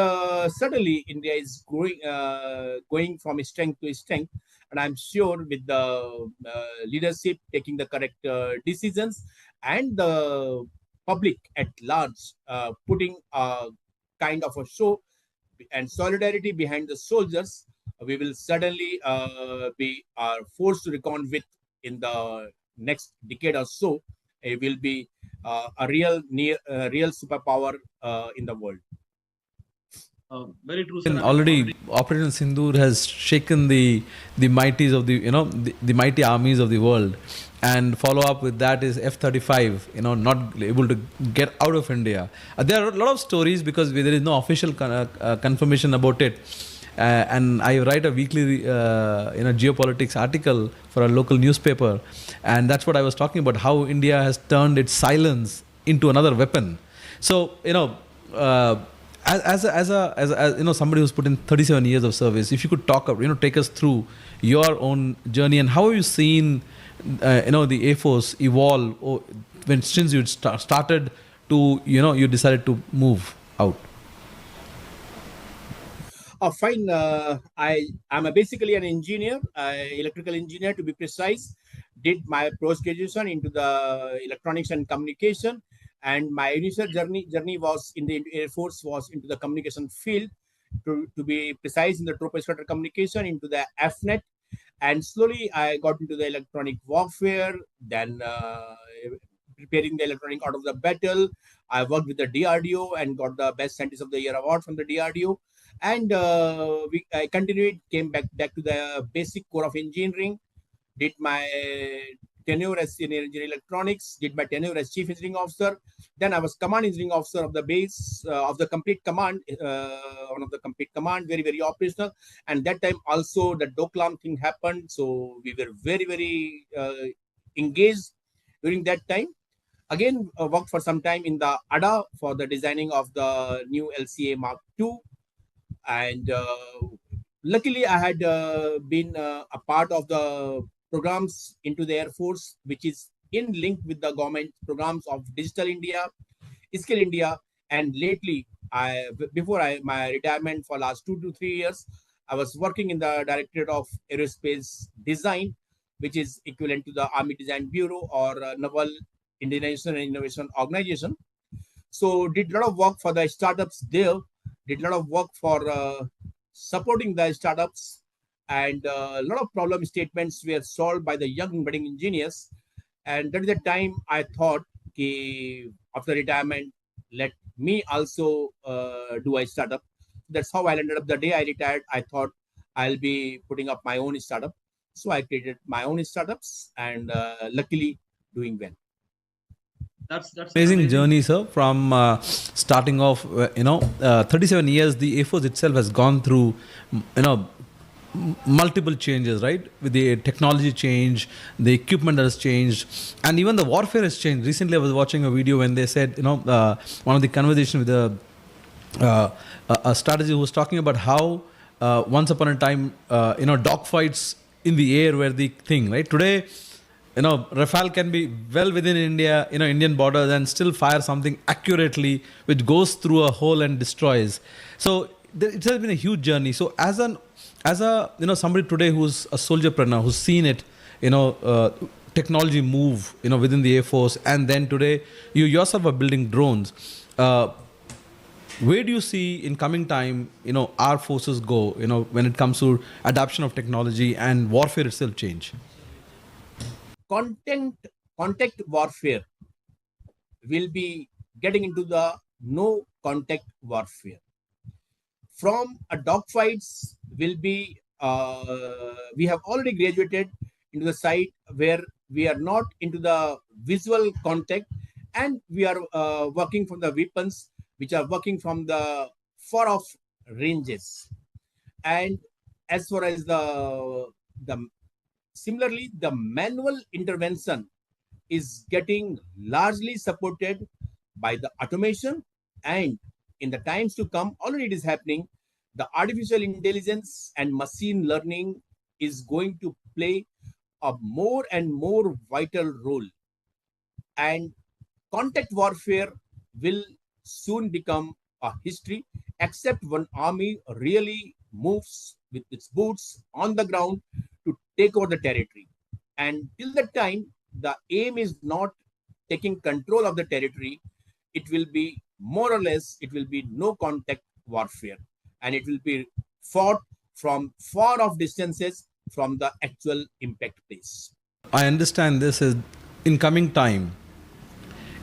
certainly, India is going from strength to strength. And I'm sure with the leadership taking the correct decisions and the public at large putting a kind of a show and solidarity behind the soldiers, we will suddenly be forced to reckon with in the next decade or so. It will be a real superpower in the world. Very true, And sir. already Operation Sindoor has shaken the mighties of the mighty armies of the world, and follow up with that is F-35 not able to get out of India. There are a lot of stories because there is no official confirmation about it, and I write a weekly geopolitics article for a local newspaper, and that's what I was talking about, how India has turned its silence into another weapon. So as somebody who's put in 37 years of service, if you could take us through your own journey, and how have you seen the Air Force evolve since you started to you decided to move out? Fine. I'm basically an engineer, electrical engineer to be precise. Did my post-graduation into the electronics and communication, and my initial journey was in the Air Force was into the communication field, to be precise in the troposphere communication into the FNet, and slowly I got into the electronic warfare, then preparing the electronic out of the battle. I worked with the DRDO and got the Best Scientist of the Year award from the DRDO. And I continued, came back to the basic core of engineering, did my tenure as senior engineer electronics, did my tenure as chief engineering officer. Then I was command engineering officer of the base of the complete command, one of the complete command, very, very operational. And that time also the Doklam thing happened. So we were very, very engaged during that time. Again, worked for some time in the ADA for the designing of the new LCA Mark II. And luckily, I had been a part of the programs into the Air Force, which is in link with the government programs of Digital India, Skill India, and lately, my retirement for last 2 to 3 years, I was working in the Directorate of Aerospace Design, which is equivalent to the Army Design Bureau or Naval International Innovation Organization. So did a lot of work for the startups there, did a lot of work for supporting the startups, and a lot of problem statements were solved by the young budding engineers. And that is the time I thought, after retirement, let me also do a startup. That's how I ended up. The day I retired, I thought I'll be putting up my own startup. So I created my own startups, and luckily doing well. That's Amazing journey, sir. From starting off, 37 years, the Air Force itself has gone through, multiple changes, right? With the technology change, the equipment has changed, and even the warfare has changed. Recently, I was watching a video when they said, one of the conversation with a strategy who was talking about how once upon a time, dogfights in the air were the thing, right? Today, Rafale can be well within India, Indian borders, and still fire something accurately, which goes through a hole and destroys. So it has been a huge journey. So as a somebody today who's a soldierpreneur, who's seen it, technology move, within the Air Force, and then today you yourself are building drones. Where do you see in coming time, our forces go, when it comes to adoption of technology and warfare itself change? Contact warfare will be getting into the no contact warfare. From a dogfights will be, we have already graduated into the site where we are not into the visual contact, and we are working from the weapons which are working from the far off ranges. And as far as similarly, the manual intervention is getting largely supported by the automation, and in the times to come, already it is happening. The artificial intelligence and machine learning is going to play a more and more vital role, and contact warfare will soon become a history, except when army really moves with its boots on the ground to take over the territory. And till that time, the aim is not taking control of the territory. It will be more or less, it will be no contact warfare, and it will be fought from far off distances from the actual impact place. I understand this is in coming time.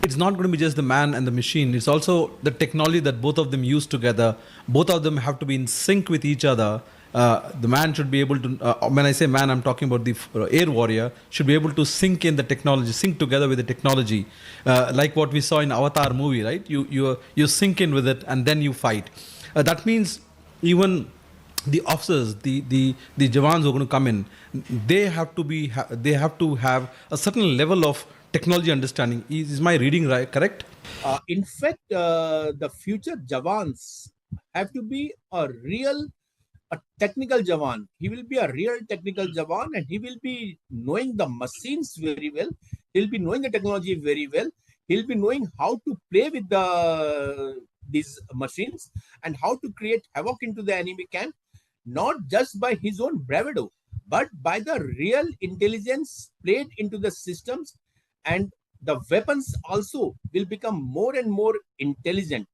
It's not going to be just the man and the machine. It's also the technology that both of them use together. Both of them have to be in sync with each other. The man should be able to, when I say man, I'm talking about the air warrior, should be able to sync in the technology, sync together with the technology. Like what we saw in Avatar movie, right? You sync in with it and then you fight. That means even the officers, the Jawans who are going to come in, they have to have a certain level of technology understanding. Is my reading right? Correct? In fact, the future Javans have to be a technical Javan. He will be a real technical Javan, and he will be knowing the machines very well. He'll be knowing the technology very well. He'll be knowing how to play with these machines and how to create havoc into the enemy camp, not just by his own bravado, but by the real intelligence played into the systems, and the weapons also will become more and more intelligent.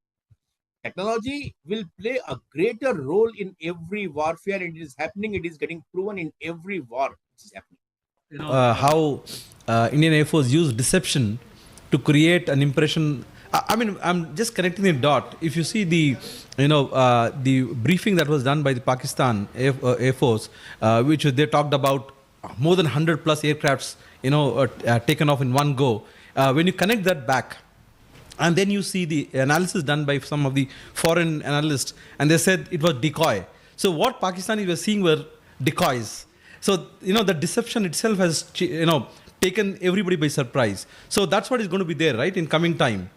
Technology will play a greater role in every warfare. It is happening. It is getting proven in every war. It is happening. How Indian Air Force used deception to create an impression. I mean, I'm just connecting the dot. If you see the briefing that was done by the Pakistan Air Force, which they talked about more than 100 plus aircrafts, taken off in one go. When you connect that back, and then you see the analysis done by some of the foreign analysts, and they said it was decoy. So what Pakistanis were seeing were decoys. So, the deception itself has, taken everybody by surprise. So that's what is going to be there, right, in coming time.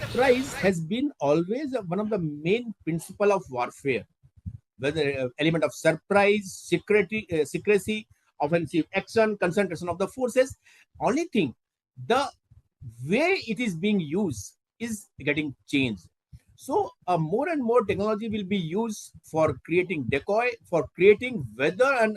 Surprise has been always one of the main principle of warfare. whether element of surprise, secrecy, offensive action, concentration of the forces. Only thing, the way it is being used is getting changed. So more and more technology will be used for creating decoy, for creating whether an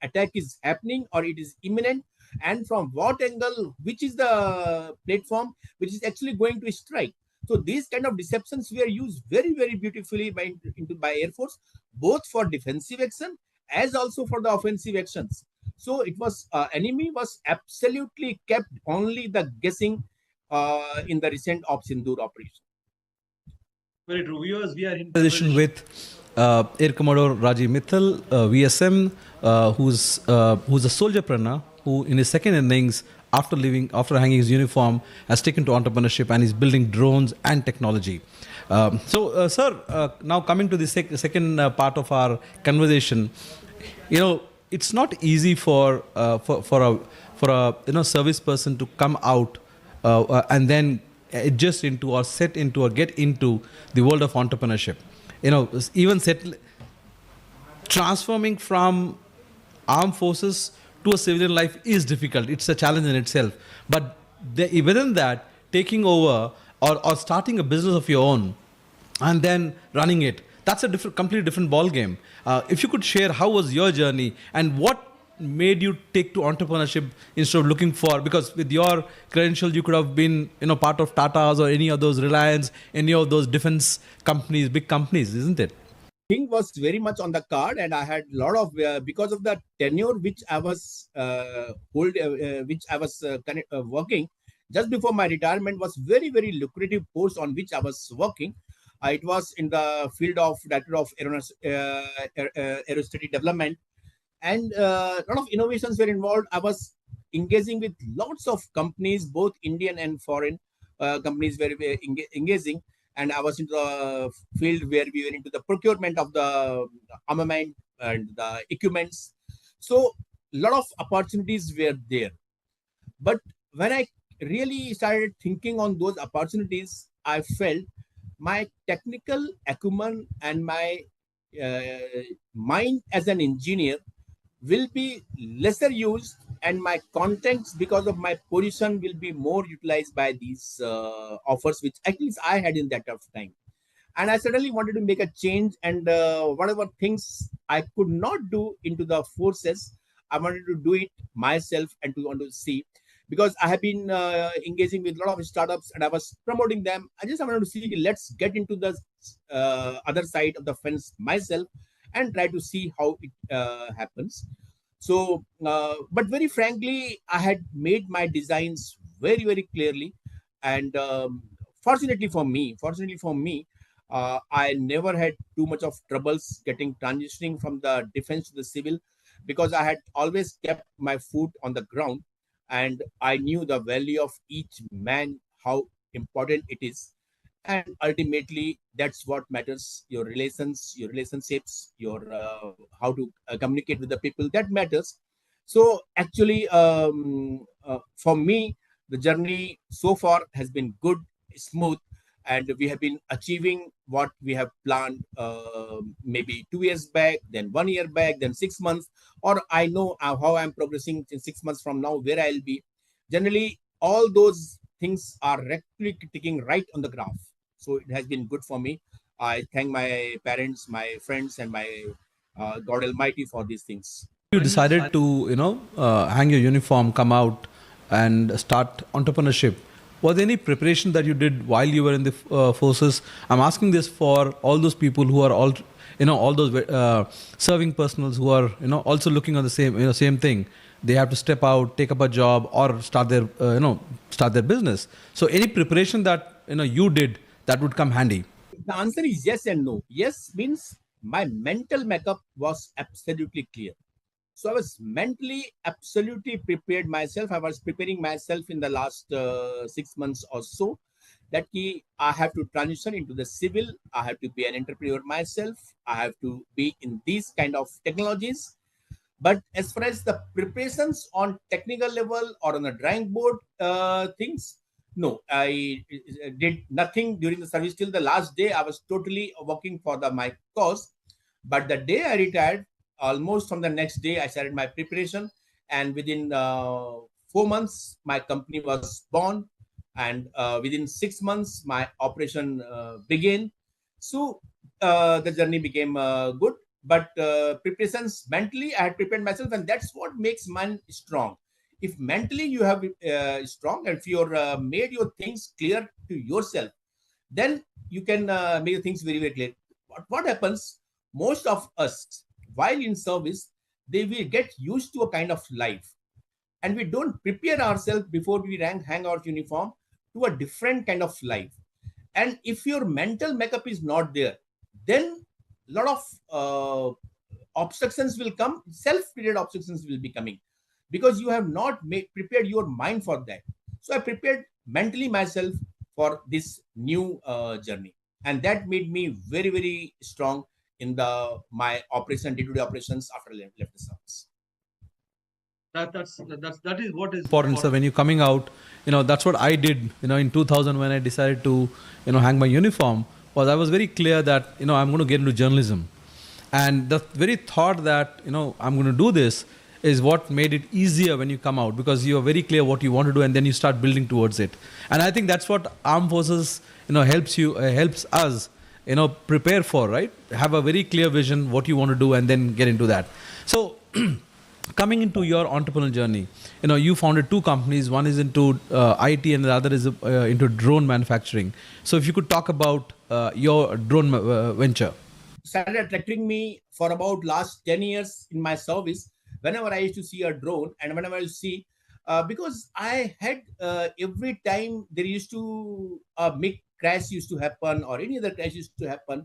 attack is happening or it is imminent, and from what angle, which is the platform which is actually going to strike. So these kind of deceptions were used very, very beautifully by Air Force, both for defensive action as also for the offensive actions. So it was enemy was absolutely kept only the guessing in the recent Op Sindoor operation. Very true. Viewers, we are in Conversation with Air Commodore Rajiv Mittal, VSM, who's a soldierpreneur who, in his second innings, after hanging his uniform, has taken to entrepreneurship and is building drones and technology. Sir, now coming to the second part of our conversation, it's not easy for a service person to come out and then adjust into or set into or get into the world of entrepreneurship. Even transforming from armed forces to a civilian life is difficult. It's a challenge in itself. But within that, taking over or starting a business of your own and then running it, that's a completely different ball game. If you could share, how was your journey and what made you take to entrepreneurship instead of looking for, because with your credentials you could have been part of Tata's or any of those Reliance, any of those defense companies, big companies, isn't it? Thing was very much on the card, and I had a lot of because of the tenure which I was working just before my retirement was very, very lucrative post on which I was working. It was in the field of Director of Aerospace Development, and a lot of innovations were involved. I was engaging with lots of companies, both Indian and foreign companies were engaging. And I was into the field where we were into the procurement of the armament and the equipments. So a lot of opportunities were there. But when I really started thinking on those opportunities, I felt my technical acumen and my mind as an engineer will be lesser used, and my contents, because of my position, will be more utilized by these offers, which at least I had in that of time. And I suddenly wanted to make a change, and whatever things I could not do into the forces, I wanted to do it myself and to want to see, because I have been engaging with a lot of startups and I was promoting them. I just wanted to see, let's get into the other side of the fence myself and try to see how it happens. So, but very frankly, I had made my designs very, very clearly. And fortunately for me, I never had too much of troubles transitioning from the defense to the civil, because I had always kept my foot on the ground and I knew the value of each man, how important it is. And ultimately, that's what matters. Your relations, your relationships, your how to communicate with the people, that matters. So actually, for me, the journey so far has been good, smooth, and we have been achieving what we have planned maybe 2 years back, then 1 year back, then 6 months, or I know how I'm progressing in 6 months from now, where I'll be. Generally, all those things are actually ticking right on the graph. So it has been good for me. I thank my parents, my friends, and my God Almighty for these things. You decided to, hang your uniform, come out and start entrepreneurship. Was there any preparation that you did while you were in the forces? I'm asking this for all those people who are all those serving personals who are, also looking on the same thing. They have to step out, take up a job, or start their business. So any preparation that you did that would come handy? The answer is yes and no. Yes means my mental makeup was absolutely clear. So I was mentally absolutely prepared myself. I was preparing myself in the last 6 months or so, that I have to transition into the civil. I have to be an entrepreneur myself. I have to be in these kind of technologies. But as far as the preparations on technical level or on the drawing board things, no, I did nothing during the service till the last day. I was totally working for my cause. But the day I retired, almost from the next day, I started my preparation. And within 4 months, my company was born. And within 6 months, my operation began. So the journey became good. But preparations mentally, I had prepared myself, and that's what makes man strong. If mentally you have strong, and if you're made your things clear to yourself, then you can make things very, very clear. What happens? Most of us, while in service, they will get used to a kind of life, and we don't prepare ourselves before we hang our uniform to a different kind of life. And if your mental makeup is not there, then a lot of obstructions will come. Self-created obstructions will be coming because you have not prepared your mind for that. So I prepared mentally myself for this new journey, and that made me very, very strong in my day-to-day operations after I left the service. That is what is Important. So when you're coming out, that's what I did. In 2000 when I decided to, hang my uniform, was I was very clear that I'm going to get into journalism, and the very thought that I'm going to do this is what made it easier when you come out, because you are very clear what you want to do, and then you start building towards it. And I think that's what armed forces helps us prepare for, right? Have a very clear vision what you want to do, and then get into that. So coming into your entrepreneurial journey, you founded two companies. One is into IT, and the other is into drone manufacturing. So if you could talk about your drone venture. Started attracting me for about last 10 years in my service. Whenever I used to see a drone, and whenever I see, because I had every time there used to a big crash used to happen, or any other crash used to happen,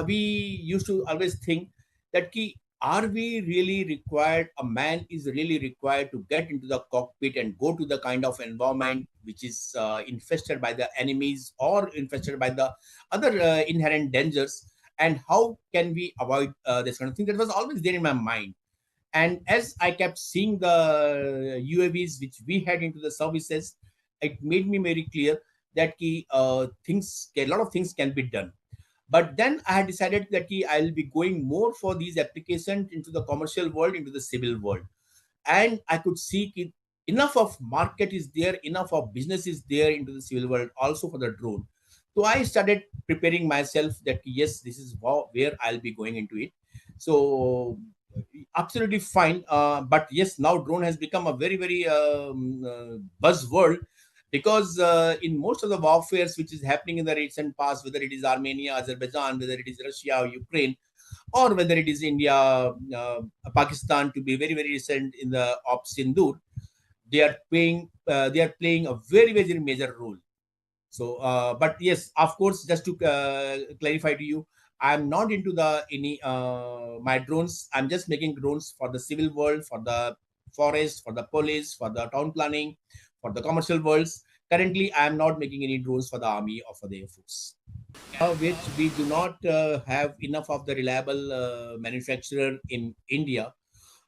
we used to always think that are we really required, a man is really required to get into the cockpit and go to the kind of environment which is infested by the enemies or infested by the other inherent dangers, and how can we avoid this kind of thing? That was always there in my mind. And as I kept seeing the UAVs which we had into the services, it made me very clear that a lot of things can be done. But then I had decided that I'll be going more for these applications into the commercial world, into the civil world. And I could see enough of market is there, enough of business is there into the civil world, also for the drone. So I started preparing myself that yes, this is where I'll be going into it. So absolutely fine. But yes, now drone has become a very, very buzzword, because in most of the warfares which is happening in the recent past, whether it is Armenia, Azerbaijan, whether it is Russia or Ukraine, or whether it is India, Pakistan, to be very, very recent in the Op Sindoor, they are playing a very, very major role. So, but yes, of course, just to clarify to you, I'm not into my drones. I'm just making drones for the civil world, for the forest, for the police, for the town planning, for the commercial worlds. Currently, I'm not making any drones for the army or for the air force, which we do not have enough of the reliable manufacturer in India.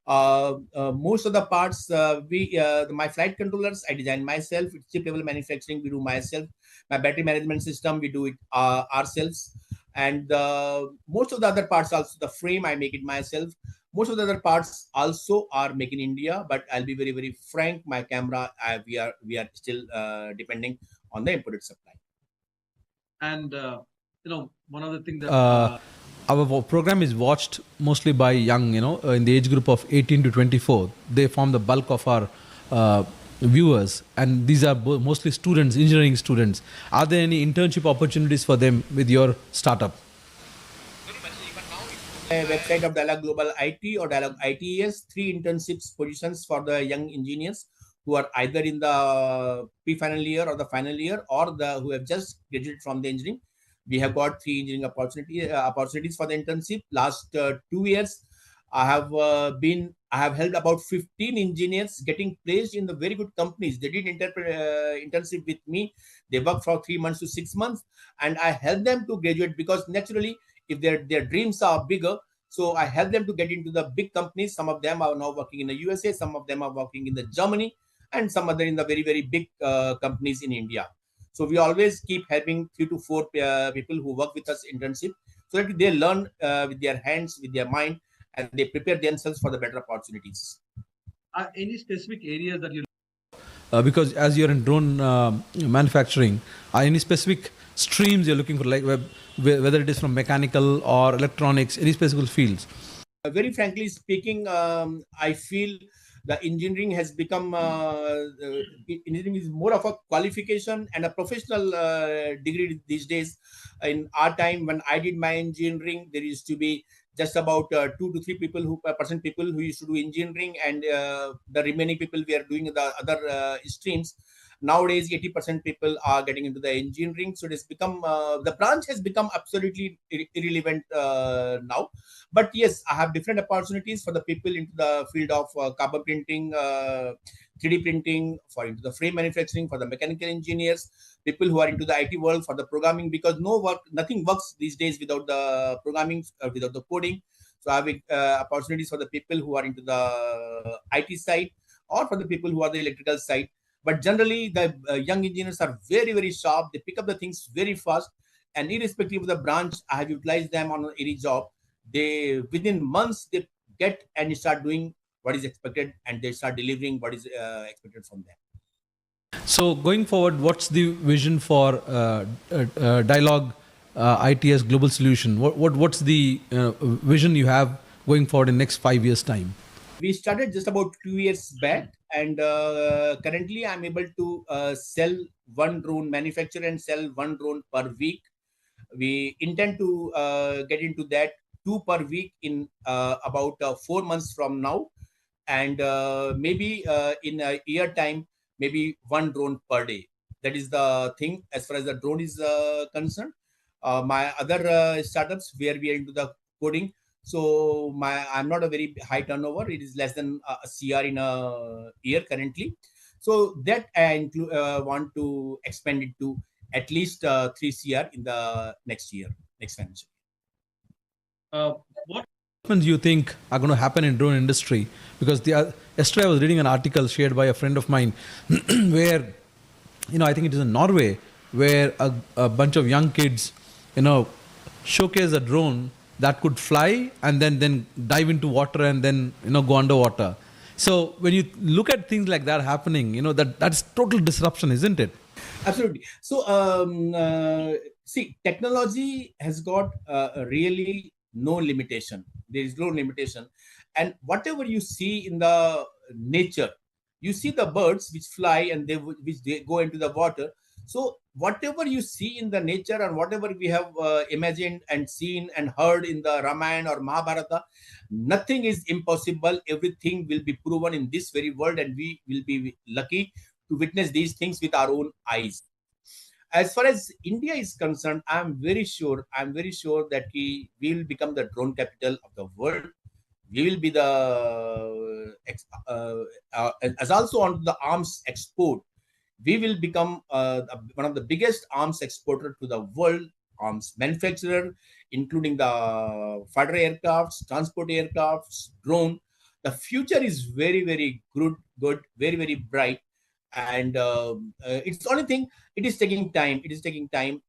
Most of the parts, my flight controllers, I design myself. It's chip level manufacturing, we do myself. My battery management system, we do it ourselves. And most of the other parts, also the frame, I make it myself. Most of the other parts also are made in India, but I'll be very, very frank. My camera, we are still depending on the imported supply. And one of the things that our program is watched mostly by young, in the age group of 18 to 24. They form the bulk of our viewers, and these are mostly students, engineering students. Are there any internship opportunities for them with your startup? Website of Dialog Global IT or Dialog ITES, 3 internships positions for the young engineers who are either in the pre-final year or the final year, or who have just graduated from the engineering. We have got 3 engineering opportunities for the internship. Last 2 years, I have helped about 15 engineers getting placed in the very good companies. They did internship with me. They worked for 3 months to 6 months, and I helped them to graduate, because naturally, if their dreams are bigger, so I help them to get into the big companies. Some of them are now working in the USA, some of them are working in the Germany, and some other in the very, very big companies in India. So we always keep helping 3 to 4 people who work with us internship so that they learn with their hands, with their mind, and they prepare themselves for the better opportunities. Any specific areas that you because as you're in drone manufacturing, are any specific streams you're looking for, like whether it is from mechanical or electronics, any specific fields? Very frankly speaking, I feel the engineering has become engineering is more of a qualification and a professional degree these days. In our time, when I did my engineering, there used to be just about 2 to 3 percent people who used to do engineering, and the remaining people we are doing the other streams. Nowadays, 80% people are getting into the engineering, so it has become the branch has become absolutely irrelevant now. But yes, I have different opportunities for the people into the field of carbon printing, 3D printing, for into the frame manufacturing, for the mechanical engineers, people who are into the IT world, for the programming, because nothing works these days without the programming, without the coding. So I have opportunities for the people who are into the IT side, or for the people who are the electrical side. But generally, the young engineers are very, very sharp. They pick up the things very fast, and irrespective of the branch, I have utilized them on any job. They within months they get and start doing what is expected, and they start delivering what is expected from them. So going forward, what's the vision for Dialogue ITS Global Solution? What's the vision you have going forward in next 5 years time? We started just about 2 years back, and currently I'm able to sell one drone, manufacture and sell one drone per week. We intend to get into that 2 per week in about 4 months from now, and maybe in a year time, maybe one drone per day. That is the thing as far as the drone is concerned. My other startups where we are into the coding, so I'm not a very high turnover. It is less than a CR in a year currently. So that I want to expand it to at least 3 CR in the next year, next financial year. what Developments you think are going to happen in drone industry? Because yesterday I was reading an article shared by a friend of mine where, I think it is in Norway, where a bunch of young kids, showcase a drone that could fly and then dive into water and then, go underwater. So when you look at things like that happening, that's total disruption, isn't it? Absolutely. So, see, technology has got really no limitation. There is no limitation. And whatever you see in the nature, you see the birds which fly and which they go into the water. So whatever you see in the nature and whatever we have imagined and seen and heard in the Ramayana or Mahabharata, nothing is impossible. Everything will be proven in this very world, and we will be lucky to witness these things with our own eyes. As far as India is concerned, I'm very sure that we will become the drone capital of the world. We will be as also on the arms export. We will become one of the biggest arms exporter to the world, arms manufacturer, including the fighter aircrafts, transport aircrafts, drone. The future is very, very good, very, very bright. And it's only thing, it is taking time.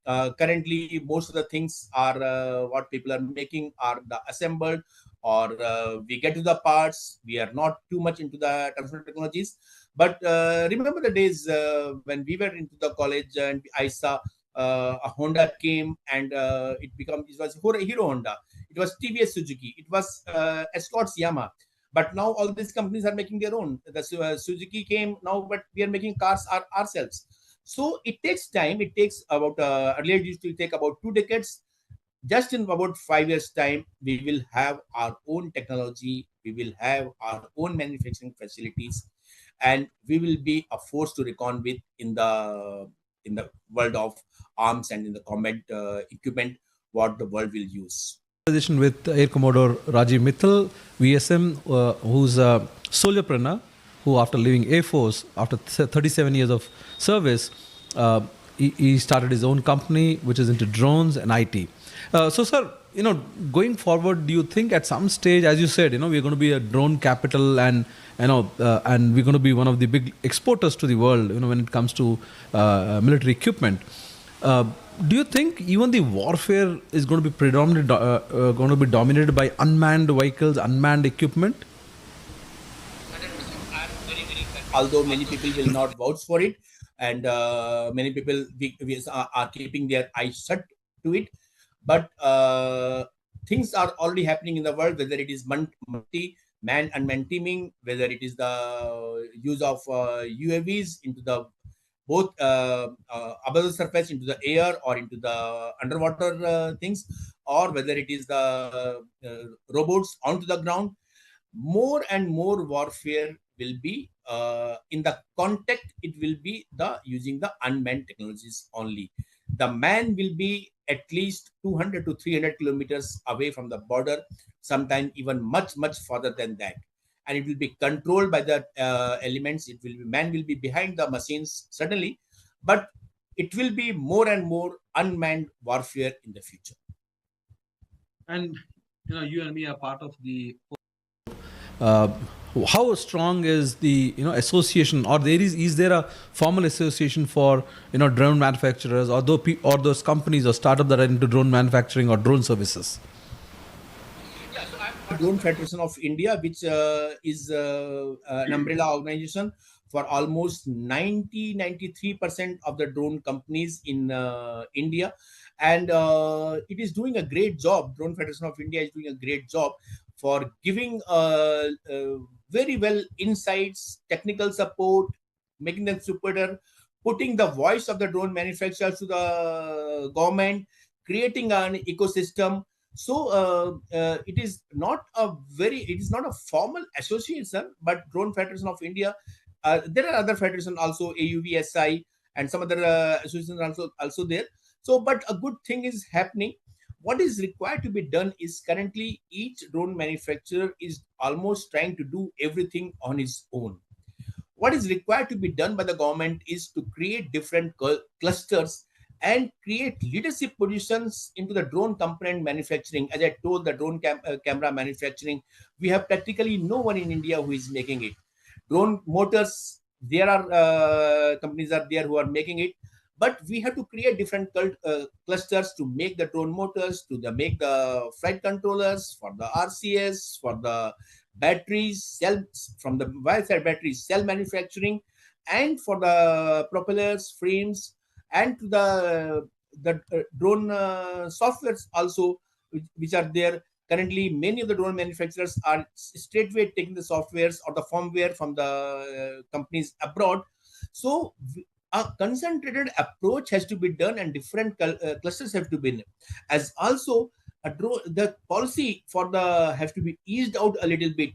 Currently, most of the things are what people are making are the assembled, or we get to the parts. We are not too much into the transfer technologies. But remember the days when we were into the college and I saw a Honda came, and it was Hero Honda. It was TVS Suzuki. It was Escorts Yamaha. But now all these companies are making their own. The Suzuki came now, but we are making cars ourselves. So it takes time. It takes about, earlier it used to take about 2 decades. Just in about 5 years' time, we will have our own technology. We will have our own manufacturing facilities, and we will be a force to reckon with in the world of arms and in the combat equipment what the world will use. With Air Commodore Rajiv Mittal, VSM, who's a solopreneur, who after leaving Air Force, after 37 years of service, he started his own company, which is into drones and IT. So, sir, going forward, do you think at some stage, as you said, we're going to be a drone capital, and and we're going to be one of the big exporters to the world, when it comes to military equipment. Uh, do you think even the warfare is going to be going to be dominated by unmanned vehicles, unmanned equipment? 100%. I'm very, very convinced. Although many people will not vouch for it, and many people are keeping their eyes shut to it, but things are already happening in the world, whether it is multi man unmanned teaming, whether it is the use of UAVs into the both above the surface into the air or into the underwater things, or whether it is the robots onto the ground. More and more warfare will be in the contact. It will be the using the unmanned technologies only. The man will be at least 200 to 300 kilometers away from the border, sometimes even much further than that, and it will be controlled by the elements. It will be, man will be behind the machines certainly, but it will be more and more unmanned warfare in the future. And you and me are part of the Uh, how strong is the association, or is there a formal association for drone manufacturers, or those companies or startups that are into drone manufacturing or drone services? Yeah, so I'm Drone Federation of India, which is an umbrella organization for almost 93% of the drone companies in India. And it is doing a great job. Drone Federation of India is doing a great job for giving very well insights, technical support, making them supporter, putting the voice of the drone manufacturers to the government, creating an ecosystem. So it is not a formal association, but Drone Federation of India. There are other federations also, AUVSI and some other associations also there. So, but a good thing is happening. What is required to be done is currently each drone manufacturer is almost trying to do everything on his own. What is required to be done by the government is to create different clusters and create leadership positions into the drone component manufacturing. As I told, the drone camera manufacturing, we have practically no one in India who is making it. Drone motors, there are companies are there who are making it, but we have to create different clusters to make the drone motors, make the flight controllers, for the RCS, for the batteries, cells, from the wire batteries, cell manufacturing, and for the propellers, frames, and to the drone softwares also, which are there. Currently, many of the drone manufacturers are straightway taking the softwares or the firmware from the companies abroad. So a concentrated approach has to be done, and different clusters have to be. As also, the policy for the have to be eased out a little bit.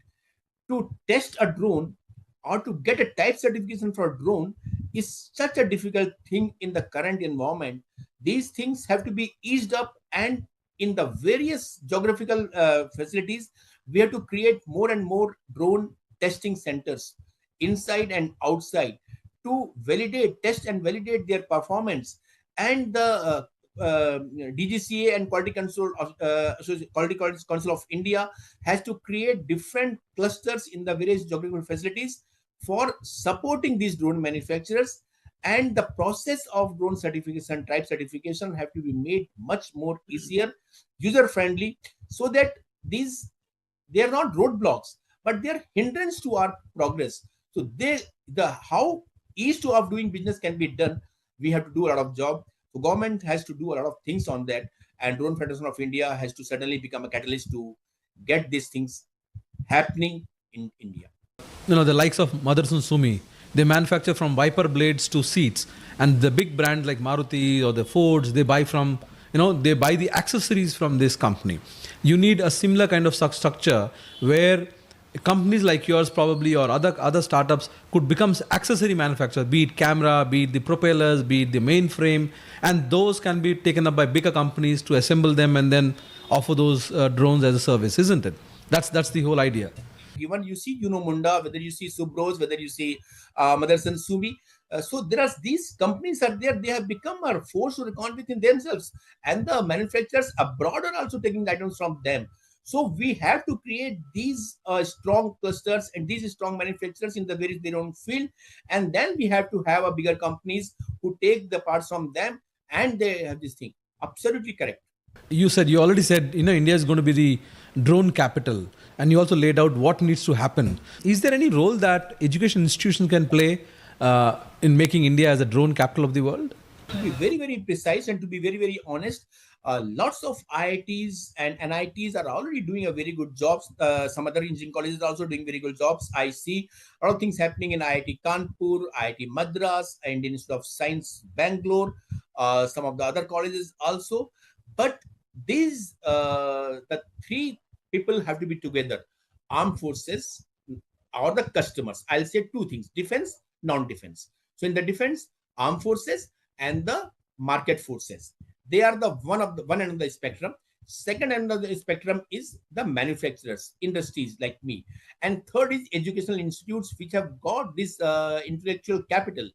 To test a drone or to get a type certification for a drone is such a difficult thing in the current environment. These things have to be eased up, and in the various geographical facilities, we have to create more and more drone testing centers inside and outside to test and validate their performance. And the DGCA and Quality Council of India has to create different clusters in the various geographical facilities for supporting these drone manufacturers. And the process of drone certification, type certification, have to be made much more easier, user friendly, so that they are not roadblocks, but they are hindrance to our progress. So how ease to of doing business can be done, we have to do a lot of job. The government has to do a lot of things on that, and Drone Federation of India has to certainly become a catalyst to get these things happening in India. The likes of Motherson Sumi, they manufacture from wiper blades to seats, and the big brands like Maruti or the Fords, they buy from they buy the accessories from this company. You need a similar kind of structure where companies like yours probably, or other startups, could become accessory manufacturers, be it camera, be it the propellers, be it the mainframe, and those can be taken up by bigger companies to assemble them and then offer those drones as a service, isn't it? That's the whole idea. Even you see, Munda, whether you see Subros, whether you see Motherson Sumi, so there are these companies are there. They have become a force to reckon with in themselves, and the manufacturers abroad are also taking items from them. So we have to create these strong clusters and these strong manufacturers in their own field, and then we have to have a bigger companies who take the parts from them and they have this thing. Absolutely correct. You already said, India is going to be the drone capital, and you also laid out what needs to happen. Is there any role that education institutions can play in making India as a drone capital of the world? To be very, very precise and to be very, very honest, lots of IITs and NITs are already doing a very good jobs. Some other engineering colleges are also doing very good jobs. I see a lot of things happening in IIT Kanpur, IIT Madras, Indian Institute of Science, Bangalore, some of the other colleges also. But these, the three people have to be together: armed forces or the customers. I'll say two things: defense, non-defense. So in the defense, armed forces and the market forces, they are the one end of the spectrum. Second end of the spectrum is the manufacturers, industries like me, and third is educational institutes which have got this intellectual capital.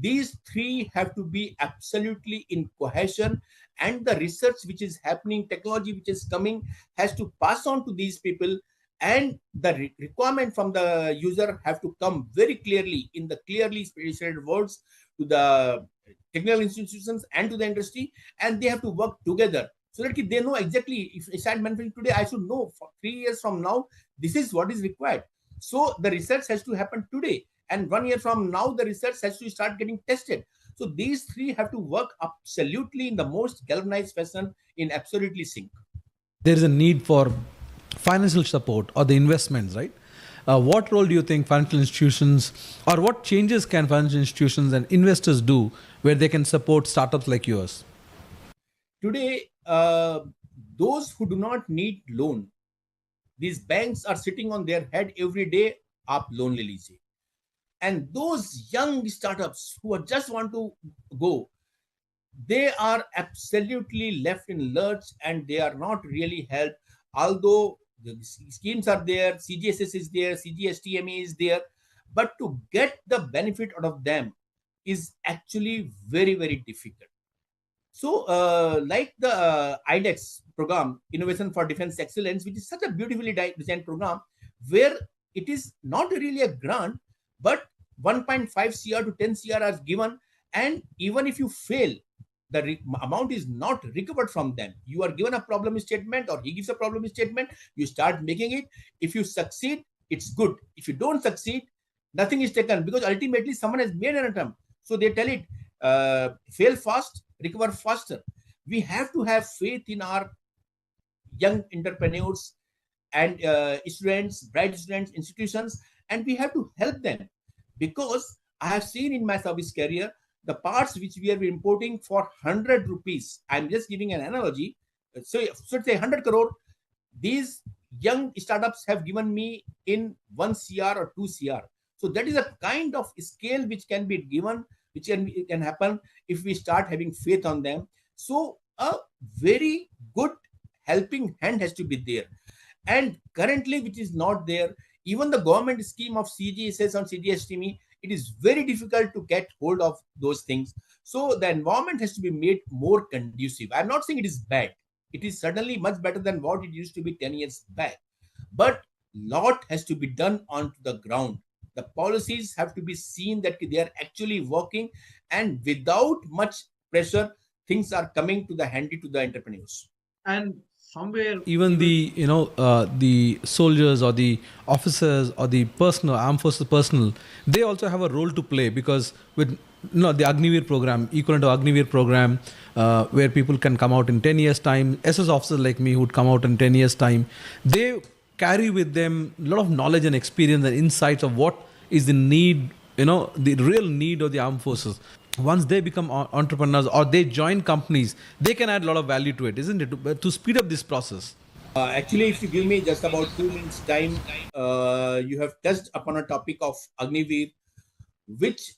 These three have to be absolutely in cohesion, and the research which is happening, technology which is coming, has to pass on to these people, and the requirement from the user have to come very clearly in the clearly specified words to the technical institutions and to the industry, and they have to work together so that they know exactly, if I start manufacturing today, I should know for 3 years from now this is what is required. So the research has to happen today, and 1 year from now the research has to start getting tested. So these three have to work absolutely in the most galvanized fashion, in absolutely sync. There is a need for financial support or the investments, right? What role do you think financial institutions, or what changes can financial institutions and investors do where they can support startups like yours? Today, those who do not need loan, these banks are sitting on their head every day, up lonely लीजिए. And those young startups who just want to go, they are absolutely left in lurch, and they are not really helped. Although the schemes are there, CGSS is there, CGSTME is there, but to get the benefit out of them is actually very, very difficult. So, like the IDEX program, Innovation for Defense Excellence, which is such a beautifully designed program, where it is not really a grant, but 1.5 CR to 10 CR are given, and even if you fail, the amount is not recovered from them. You are given a problem statement, or he gives a problem statement, you start making it. If you succeed, it's good. If you don't succeed, nothing is taken, because ultimately someone has made an attempt. So they tell it, fail fast, recover faster. We have to have faith in our young entrepreneurs and students, bright students, institutions, and we have to help them, because I have seen in my service career the parts which we are importing for 100 rupees. I'm just giving an analogy. So, let's say 100 crore, these young startups have given me in 1 CR or 2 CR. So that is a kind of scale which can be given, which can happen if we start having faith on them. So a very good helping hand has to be there. And currently, which is not there, even the government scheme of CGSS and CGSTME, it is very difficult to get hold of those things. So the environment has to be made more conducive. I'm not saying it is bad. It is certainly much better than what it used to be 10 years back. But lot has to be done onto the ground. The policies have to be seen that they are actually working, and without much pressure, things are coming to the handy to the entrepreneurs. And somewhere Even the soldiers or the officers or the personnel, armed forces personnel, they also have a role to play, because with the Agniveer program, equivalent to Agniveer program, where people can come out in 10 years time, SS officers like me who would come out in 10 years time, they carry with them a lot of knowledge and experience and insights of what is the need, the real need of the armed forces. Once they become entrepreneurs or they join companies, they can add a lot of value to it, isn't it, to speed up this process? Actually, if you give me just about 2 minutes time, you have touched upon a topic of Agniveer, which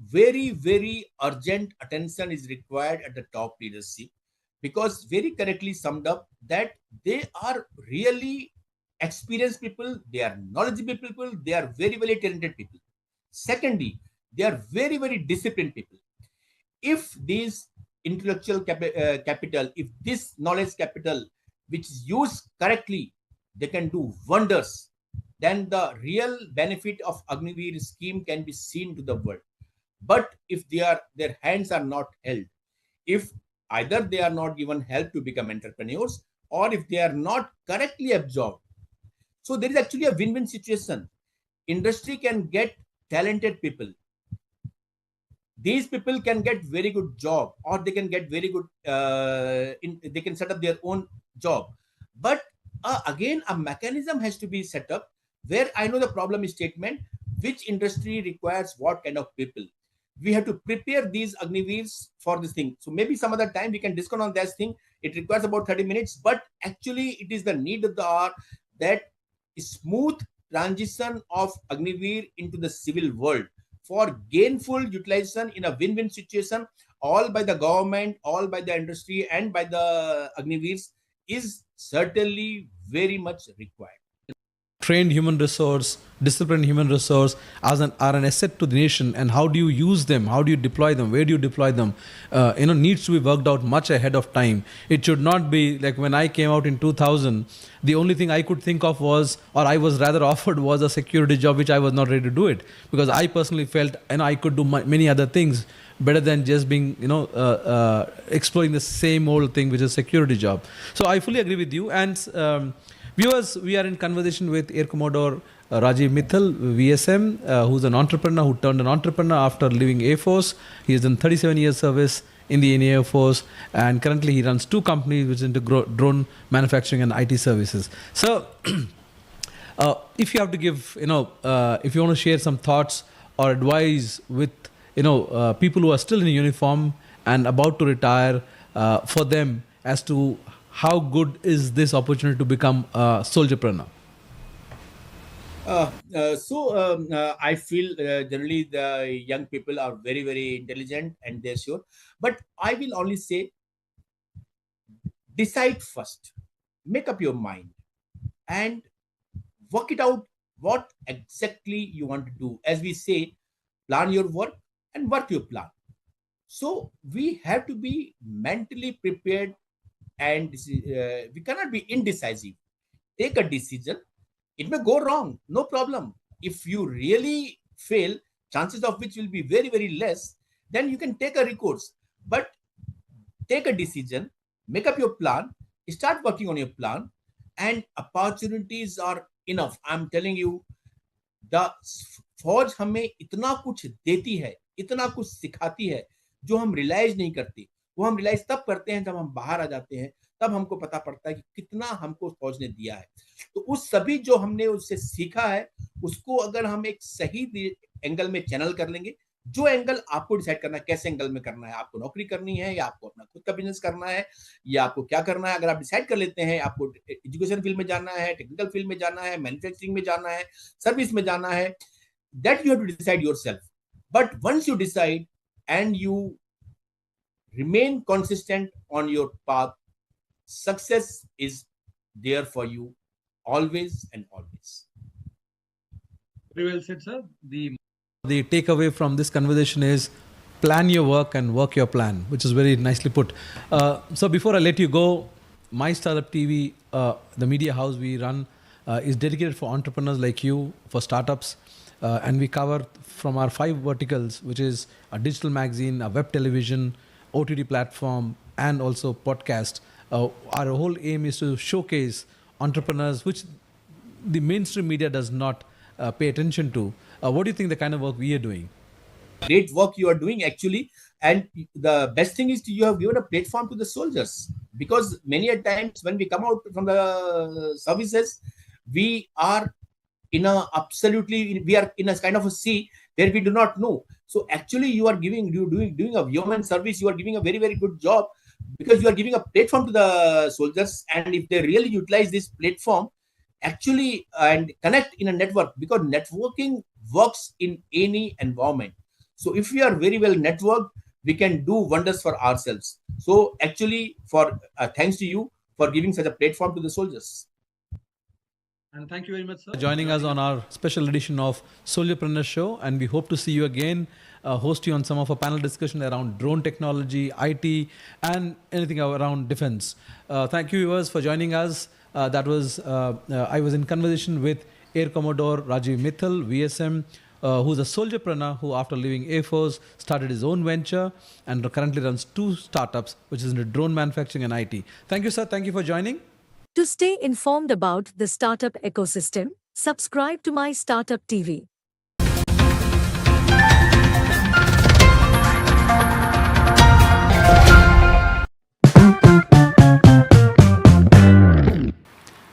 very, very urgent attention is required at the top leadership, because very correctly summed up that they are really experienced people, they are knowledgeable people, they are very, very talented people. Secondly, they are very, very disciplined people. If this intellectual capital, if this knowledge capital, which is used correctly, they can do wonders, then the real benefit of Agniveer scheme can be seen to the world. But if their hands are not held, if either they are not given help to become entrepreneurs, or if they are not correctly absorbed. So there is actually a win-win situation. Industry can get talented people. These people can get very good job, or they can get very good, they can set up their own job. But again, a mechanism has to be set up where I know the problem statement, which industry requires what kind of people. We have to prepare these Agniveers for this thing. So maybe some other time we can discuss on that thing. It requires about 30 minutes, but actually it is the need of the hour, that smooth transition of Agniveer into the civil world for gainful utilization in a win-win situation, all by the government, all by the industry, and by the Agniveers, is certainly very much required. Trained human resource, disciplined human resource are an asset to the nation, and how do you use them, how do you deploy them, where do you deploy them, needs to be worked out much ahead of time. It should not be like when I came out in 2000, the only thing I could think of was, or I was rather offered, was a security job, which I was not ready to do it, because I personally felt I could do many other things better than just being exploring the same old thing, which is security job. So I fully agree with you. And viewers, we are in conversation with Air Commodore Rajiv Mittal, VSM, who's an entrepreneur who turned an entrepreneur after leaving Air Force. He has done 37 years service in the Indian Air Force, and currently he runs 2 companies which into drone manufacturing and IT services. So, if you have to give, if you want to share some thoughts or advice with, people who are still in uniform and about to retire, for them as to how good is this opportunity to become a soldierpreneur? I feel generally the young people are very, very intelligent and they're sure. But I will only say, decide first, make up your mind, and work it out what exactly you want to do. As we say, plan your work and work your plan. So we have to be mentally prepared, and we cannot be indecisive. Take a decision. It may go wrong, no problem. If you really fail, chances of which will be very, very less, then you can take a recourse. But take a decision, make up your plan, start working on your plan, and opportunities are enough. I'm telling you, the फौज हमें इतना कुछ देती है, इतना कुछ सिखाती है, जो हम रियलाइज नहीं करते. वो हम रियलाइज तब करते हैं जब हम बाहर आ जाते हैं, तब हमको पता पड़ता है कि कितना हमको फौज ने दिया है. तो उस सभी जो हमने उससे सीखा है, उसको अगर हम एक सही एंगल में चैनल कर लेंगे, जो एंगल आपको डिसाइड करना है, कैसे एंगल में करना है, आपको नौकरी करनी है या आपको अपना खुद का बिजनेस करना है, या आपको क्या करना है, अगर आप डिसाइड कर लेते हैं, आपको एजुकेशन फील्ड में जाना है, टेक्निकल फील्ड में जाना है, मैन्युफैक्चरिंग में जाना है, सर्विस में जाना है, that you have to decide yourself. But once you decide and you remain consistent on your path, success is there for you always and always. Very well said, sir. The takeaway from this conversation is plan your work and work your plan, which is very nicely put. So before I let you go, My Startup TV, the media house we run, is dedicated for entrepreneurs like you, for startups. And we cover from our 5 verticals, which is a digital magazine, a web television, OTT platform, and also podcast. Our whole aim is to showcase entrepreneurs, which the mainstream media does not pay attention to. What do you think the kind of work we are doing? Great work you are doing, actually. And the best thing is you have given a platform to the soldiers, because many a times when we come out from the services, we are in a kind of a sea where we do not know. So actually you are doing a human service. You are giving a very, very good job, because you are giving a platform to the soldiers. And if they really utilize this platform actually and connect in a network, because networking works in any environment. So if we are very well networked, we can do wonders for ourselves. So actually, for thanks to you for giving such a platform to the soldiers. And thank you very much, sir. Joining us on our special edition of Soldierpreneur Show, and we hope to see you again, host you on some of our panel discussion around drone technology, IT, and anything around defense. Thank you, viewers, for joining us. I was in conversation with Air Commodore Rajiv Mittal, VSM, who's a soldierpreneur who, after leaving Air Force, started his own venture and currently runs 2 startups, which is in drone manufacturing and IT. Thank you, sir. Thank you for joining. To stay informed about the startup ecosystem, subscribe to My Startup TV.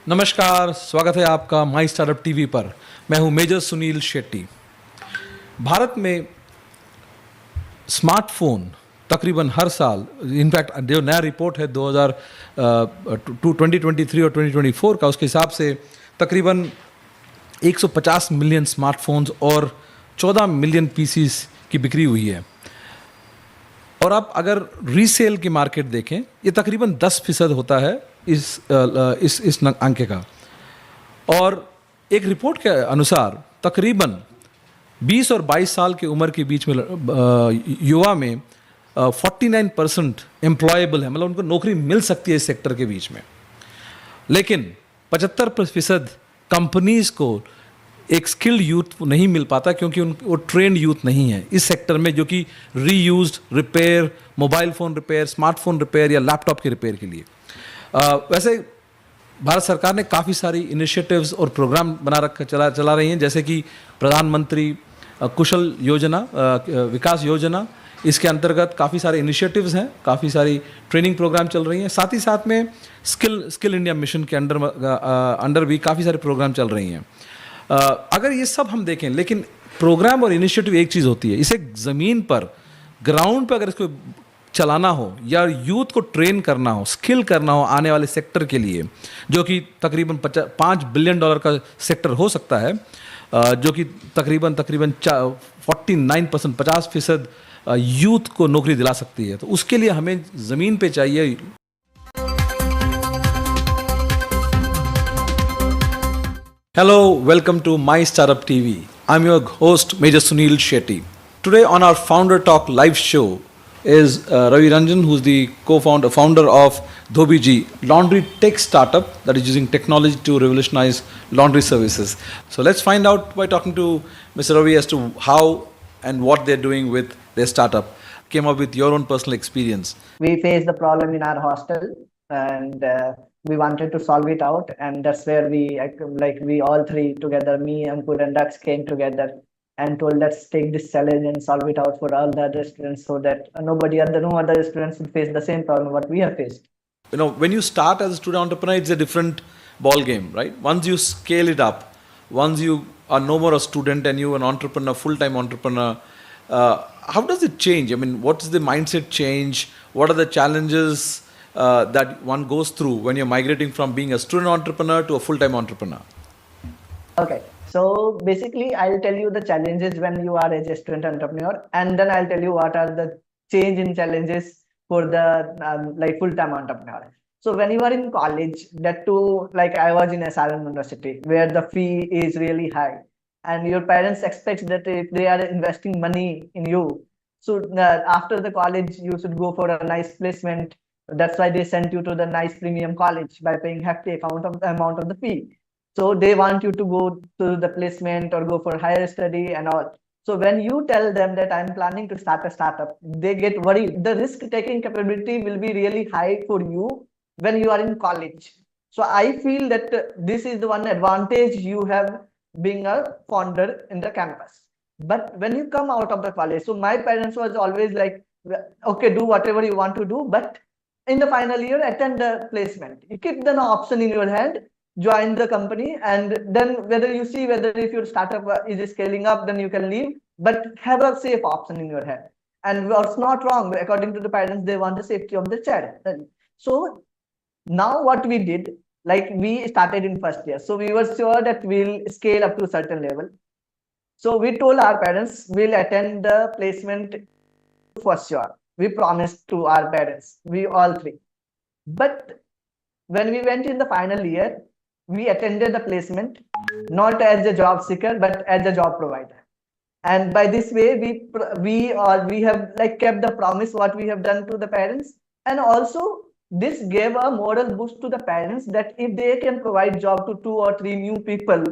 नमस्कार, स्वागत है आपका my startup TV पर। मैं हूं major Sunil Shetty. Bharat में smartphone तकरीबन हर साल, इनफैक्ट जो नया रिपोर्ट है 2023 और 2024 का, उसके हिसाब से तकरीबन 150 मिलियन स्मार्टफोन्स और 14 मिलियन पीसीस की बिक्री हुई है। और आप अगर रीसेल की मार्केट देखें, ये तकरीबन 10% होता है इस अंक का। और एक रिपोर्ट के अनुसार तकरीबन 20 और 22 साल की उम्र के बीच में युवा में 49% एम्प्लॉयबल है, मतलब उनको नौकरी मिल सकती है इस सेक्टर के बीच में। लेकिन 75% कंपनीज को एक स्किल्ड यूथ नहीं मिल पाता, क्योंकि वो ट्रेंड यूथ नहीं है इस सेक्टर में, जो कि reused repair, mobile phone repair, smartphone repair या लैपटॉप के रिपेयर के लिए। वैसे भारत सरकार ने काफ़ी सारी इनिशिएटिव्स और प्रोग्राम चला रही हैं, जैसे कि प्रधानमंत्री कुशल योजना, विकास योजना। इसके अंतर्गत काफ़ी सारे इनिशिएटिव्स हैं, काफ़ी सारी ट्रेनिंग प्रोग्राम चल रही हैं। साथ ही साथ में स्किल इंडिया मिशन के अंडर भी काफ़ी सारे प्रोग्राम चल रही हैं। अगर ये सब हम देखें, लेकिन प्रोग्राम और इनिशिएटिव एक चीज़ होती है, इसे ज़मीन पर, ग्राउंड पर अगर इसको चलाना हो या यूथ को ट्रेन करना हो, स्किल करना हो आने वाले सेक्टर के लिए, जो कि तकरीबन $5 बिलियन का सेक्टर हो सकता है, जो कि तकरीबन 49%, 50% यूथ को नौकरी दिला सकती है। तो उसके लिए हमें ज़मीन पे चाहिए। Hello, welcome to My Startup TV. I'm your host, Major Sunil Shetty. Today on our Founder Talk live show is Ravi Ranjan, who's the founder of Dhobiji, laundry tech startup that is using technology to revolutionize laundry services. So let's find out by talking to Mr. Ravi as to how and what they're doing with their startup. Came up with your own personal experience. We faced the problem in our hostel, and we wanted to solve it out, and that's where we all three together, me, Ankur and Dax, came together and told, let's take this challenge and solve it out for all the other students, so that no other students would face the same problem what we have faced. You know, when you start as a student entrepreneur, it's a different ball game, right? Once you scale it up, once you are no more a student and you're an entrepreneur, full-time entrepreneur, how does it change? I mean, what's the mindset change? What are the challenges that one goes through when you're migrating from being a student entrepreneur to a full-time entrepreneur? Okay, so basically I'll tell you the challenges when you are as a student entrepreneur, and then I'll tell you what are the change in challenges for the full-time entrepreneur. So when you are in college, that too, like I was in SRM University, where the fee is really high, and your parents expect that if they are investing money in you, so after the college you should go for a nice placement. That's why they sent you to the nice premium college by paying hefty amount of the fee. So they want you to go to the placement or go for higher study and all. So when you tell them that I'm planning to start a startup, they get worried. The risk-taking capability will be really high for you when you are in college. So I feel that this is the one advantage you have being a founder in the campus. But when you come out of the college, so my parents was always like, okay, do whatever you want to do, but in the final year, attend the placement. You keep the option in your hand, join the company, and then whether if your startup is scaling up, then you can leave, but have a safe option in your hand. And what's not wrong, according to the parents, they want the safety of the child. So now what we did, like we started in first year. So we were sure that we'll scale up to a certain level. So we told our parents, we'll attend the placement for sure. We promised to our parents, we all three. But when we went in the final year, we attended the placement, not as a job seeker, but as a job provider. And by this way, we have like kept the promise what we have done to the parents. And also this gave a moral boost to the parents that if they can provide job to 2 or 3 new people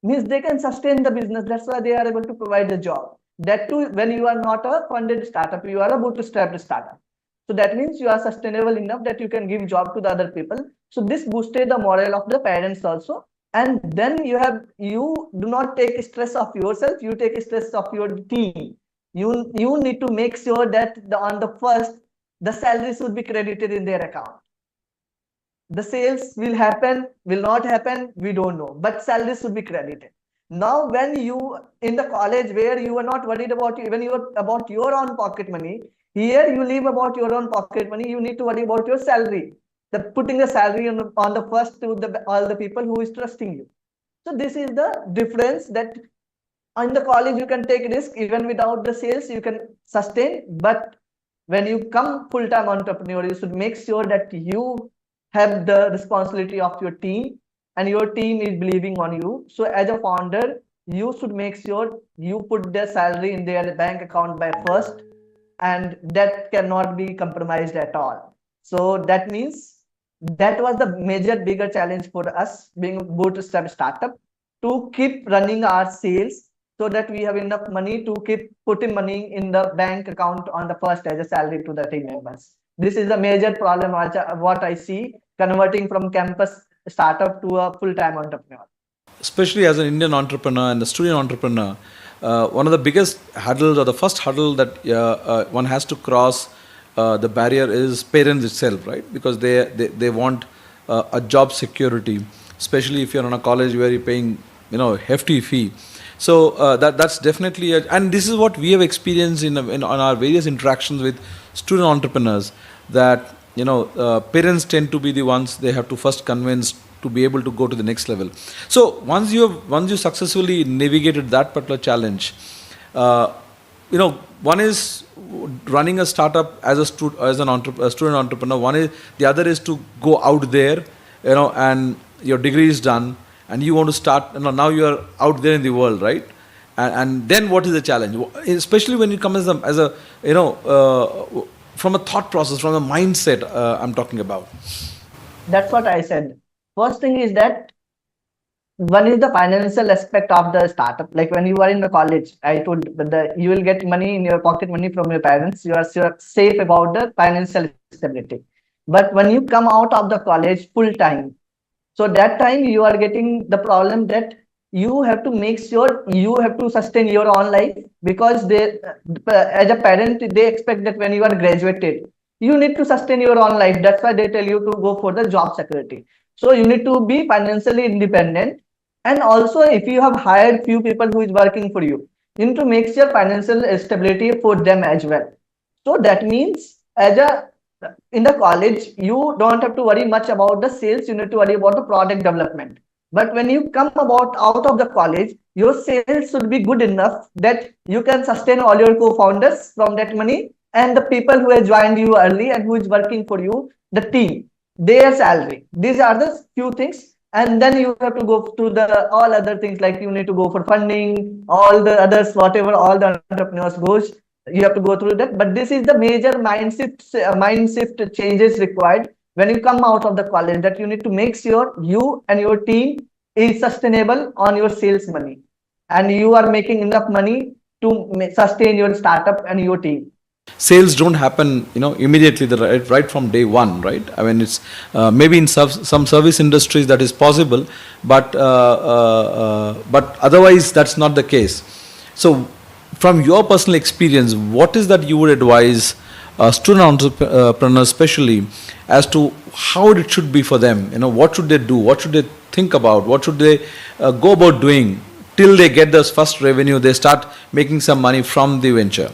means they can sustain the business. That's why they are able to provide the job. That too, when you are not a funded startup, you are a bootstrapped startup. So that means you are sustainable enough that you can give job to the other people. So this boosted the morale of the parents also. And then you do not take stress of yourself, you take stress of your team. You need to make sure that on the first, the salary should be credited in their account. The sales will happen, will not happen, we don't know, but salary should be credited. Now, when you in the college where you are not worried about even about your own pocket money, here you live about your own pocket money, you need to worry about your salary. The putting the salary on the first to all the people who is trusting you. So this is the difference, that in the college you can take risk even without the sales, you can sustain, but when you come full-time entrepreneur, you should make sure that you have the responsibility of your team and your team is believing on you. So as a founder, you should make sure you put their salary in their bank account by first, and that cannot be compromised at all. So that means that was the major bigger challenge for us being a bootstrap startup, to keep running our sales so that we have enough money to keep putting money in the bank account on the first as a salary to the team members. This is the major problem what I see converting from campus startup to a full-time entrepreneur. Especially as an Indian entrepreneur and a student entrepreneur, one of the biggest hurdles, or the first hurdle that one has to cross the barrier, is parents itself, right? Because they want a job security, especially if you're in a college where you're paying hefty fee. So that's definitely and this is what we have experienced on our various interactions with student entrepreneurs, that parents tend to be the ones they have to first convince to be able to go to the next level. So once you successfully navigated that particular challenge, one is running a startup as a student entrepreneur. The other is to go out there, and your degree is done, and you want to start. Now you are out there in the world, right? And then what is the challenge, especially when you come as a from a thought process, from a mindset, I'm talking about. That's what I said. First thing is that one is the financial aspect of the startup. Like when you are in the college, I told you will get money in your pocket money from your parents. You are safe about the financial stability. But when you come out of the college full time, so that time you are getting the problem that you have to make sure you have to sustain your own life, because they, as a parent, they expect that when you are graduated, you need to sustain your own life. That's why they tell you to go for the job security. So you need to be financially independent. And also, if you have hired few people who is working for you, you need to make sure financial stability for them as well. So that means in the college, you don't have to worry much about the sales. You need to worry about the product development. But when you come out of the college, your sales should be good enough that you can sustain all your co-founders from that money, and the people who have joined you early and who is working for you, the team, their salary. These are the few things. And then you have to go to the all other things, like you need to go for funding, all the others, whatever all the entrepreneurs goes, you have to go through that. But this is the major mind shift changes required when you come out of the college, that you need to make sure you and your team is sustainable on your sales money, and you are making enough money to sustain your startup and your team. Sales don't happen immediately, right from day one, right? I mean, it's maybe in some service industries that is possible, but otherwise that's not the case. So from your personal experience, what is that you would advise student entrepreneurs especially as to how it should be for them? What should they do? What should they think about? What should they go about doing till they get this first revenue, they start making some money from the venture?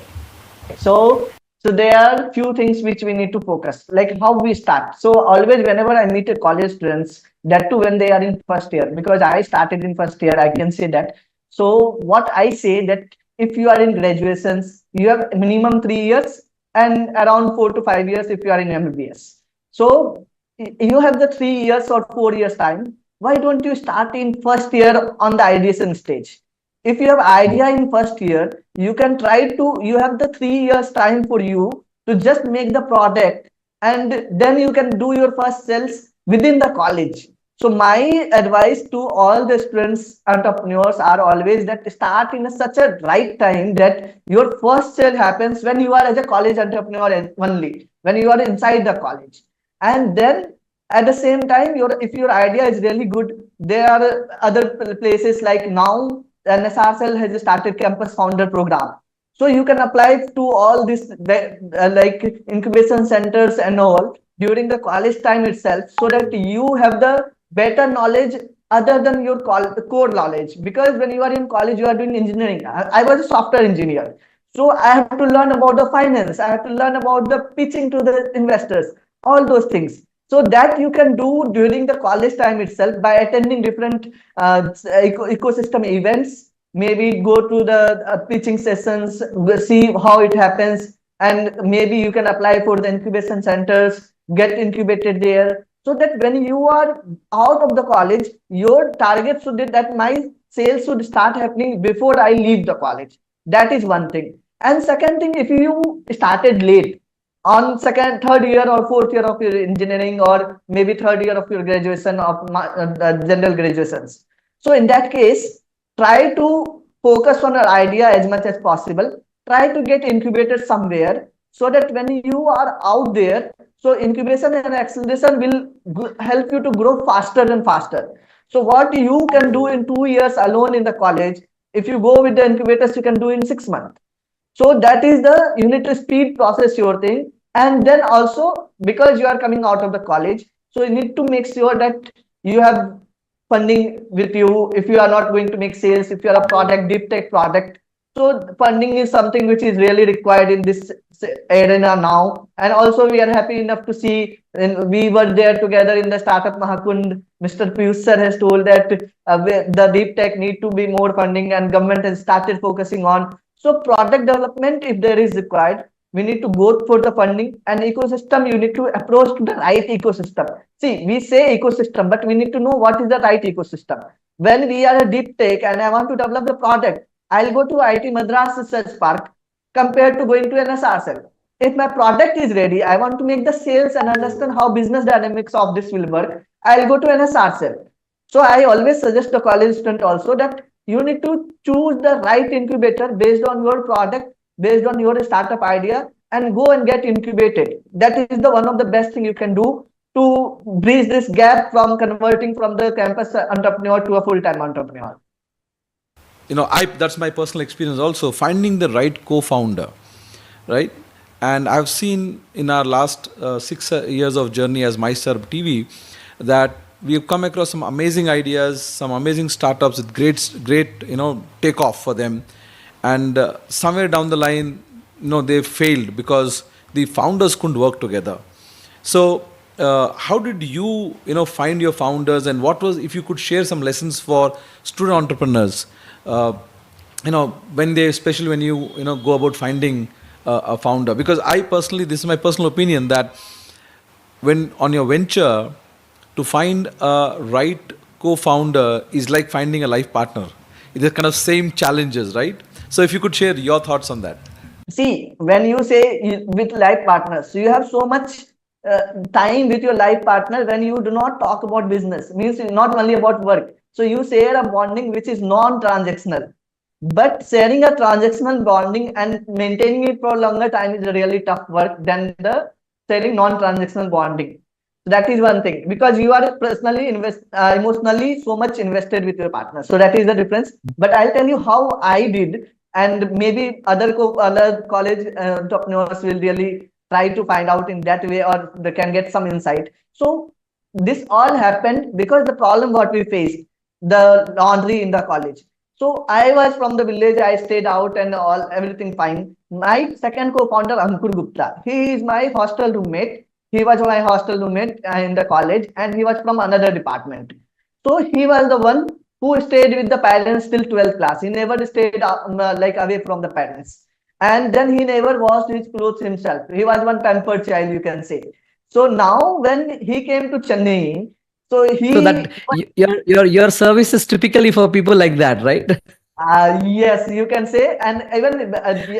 So there are few things which we need to focus, like how we start. So always whenever I meet a college students, that too when they are in first year, because I started in first year, I can say that. So what I say, that if you are in graduations, you have minimum 3 years and around 4 to 5 years if you are in MBBS. So you have the 3 years or 4 years time. Why don't you start in first year on the ideation stage? If you have idea in first year, you can try to, you have the 3 years time for you to just make the product, and then you can do your first sales within the college. So my advice to all the students, entrepreneurs are always that start in such a right time that your first sale happens when you are as a college entrepreneur only, when you are inside the college. And then at the same time, if your idea is really good, there are other places like now NSRCL has started campus founder program. So you can apply to all this like incubation centers and all during the college time itself, so that you have the better knowledge other than your core knowledge. Because when you are in college, you are doing engineering. I was a software engineer, so I have to learn about the finance, I have to learn about the pitching to the investors, all those things. So that you can do during the college time itself by attending different ecosystem events, maybe go to the pitching sessions, see how it happens, and maybe you can apply for the incubation centers, get incubated there, so that when you are out of the college, your target should be that my sales should start happening before I leave the college. That is one thing. And second thing, if you started late on second, third year or fourth year of your engineering, or maybe third year of your graduation of general graduations, so in that case, try to focus on your idea as much as possible. Try to get incubated somewhere, so that when you are out there, so incubation and acceleration will help you to grow faster and faster. So what you can do in 2 years alone in the college, if you go with the incubators, you can do in 6 months. So that is the you need to speed process your thing. And then also, because you are coming out of the college, so you need to make sure that you have funding with you. If you are not going to make sales, if you are a product, deep tech product, so funding is something which is really required in this arena now. And also we are happy enough to see, and we were there together in the startup Mahakund. Mr. Piyush sir has told that the deep tech need to be more funding, and government has started focusing on. So product development, if there is required, we need to go for the funding. And ecosystem, you need to approach to the right ecosystem. See, we say ecosystem, but we need to know what is the right ecosystem. When we are a deep tech and I want to develop the product, I'll go to IT Madras Research Park compared to going to NSRCL. If my product is ready, I want to make the sales and understand how business dynamics of this will work, I'll go to NSRCL. So I always suggest the college student also that you need to choose the right incubator based on your product, based on your startup idea, and go and get incubated. That is the one of the best thing you can do to bridge this gap from converting from the campus entrepreneur to a full-time entrepreneur. That's my personal experience also, finding the right co-founder, right? And I've seen in our last 6 years of journey as MyStartup TV that we've come across some amazing ideas, some amazing startups with great takeoff for them, and somewhere down the line, they failed because the founders couldn't work together. So how did you find your founders, and what was, if you could share some lessons for student entrepreneurs, when they, especially when you go about finding a founder? Because I personally, this is my personal opinion, that when on your venture, to find a right co-founder is like finding a life partner. It is kind of same challenges, right? So if you could share your thoughts on that. See, when you say with life partners, so you have so much time with your life partner when you do not talk about business, means not only about work. So you share a bonding which is non-transactional. But sharing a transactional bonding and maintaining it for a longer time is a really tough work than the sharing non-transactional bonding. So that is one thing, because you are personally emotionally so much invested with your partner. So that is the difference. But I'll tell you how I did, and maybe other college entrepreneurs will really try to find out in that way, or they can get some insight. So this all happened because the problem what we faced, the laundry in the college. So I was from the village, I stayed out and everything fine. My second co-founder, Ankur Gupta, he is my hostel roommate. He was my hostel roommate in the college, and he was from another department. So he was the one who stayed with the parents till 12th class. He never stayed away from the parents. And then he never washed his clothes himself. He was one pampered child, you can say. So now when he came to Chennai, so that your service is typically for people like that, right? Yes, you can say. And even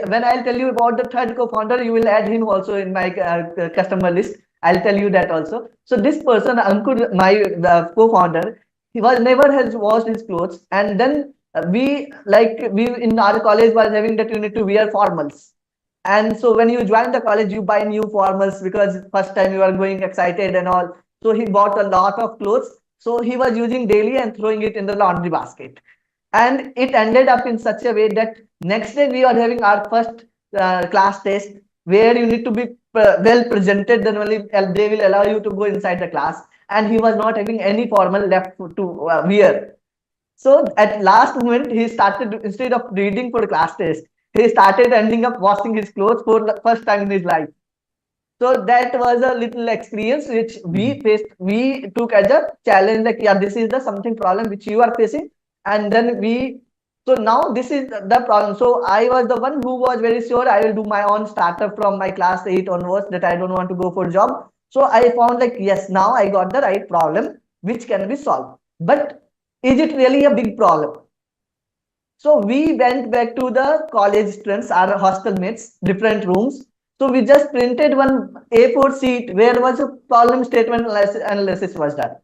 when I'll tell you about the third co-founder, you will add him also in my customer list. I'll tell you that also. So this person, Ankur, my co-founder, he was never has washed his clothes, and then we in our college was having that you need to wear formals. And so when you join the college, you buy new formals because first time you are going excited and all. So he bought a lot of clothes. So he was using daily and throwing it in the laundry basket. And it ended up in such a way that next day we are having our first class test where you need to be well presented. Then only they will allow you to go inside the class. And he was not having any formal left to wear. So at last moment, he started, instead of reading for the class test, he started ending up washing his clothes for the first time in his life. So that was a little experience which we faced. We took as a challenge, like, yeah, this is the something problem which you are facing. And then so now this is the problem. So I was the one who was very sure I will do my own startup from my class 8 onwards, that I don't want to go for job. So I found like, yes, now I got the right problem which can be solved. But is it really a big problem? So we went back to the college students, our hostel mates, different rooms. So we just printed one A4 sheet where was a problem statement analysis was done.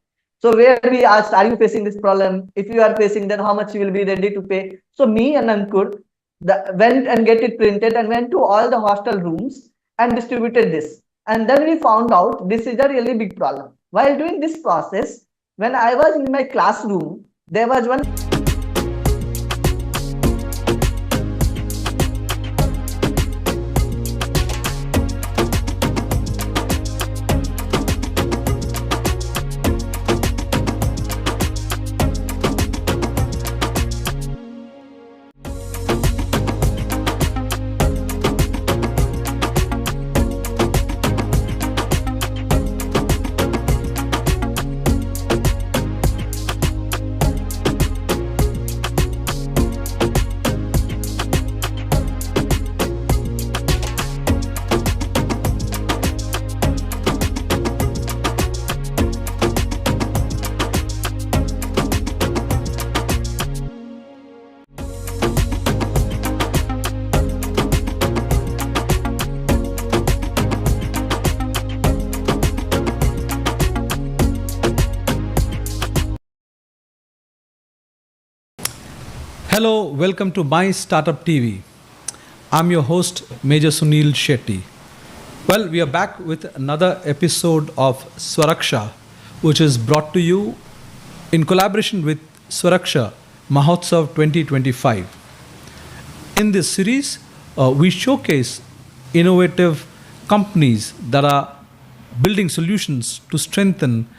So where we asked, are you facing this problem? If you are facing, then how much you will be ready to pay? So me and Ankur went and get it printed and went to all the hostel rooms and distributed this. And then we found out this is a really big problem. While doing this process, when I was in my classroom, there was one. Hello, welcome to My Startup TV. I'm your host, MajorSunilShetty. Well, we are back with another episode of Swaraksha, which is brought to you in collaboration with Swaraksha Mahotsav 2025. In this series, we showcase innovative companies that are building solutions to strengthen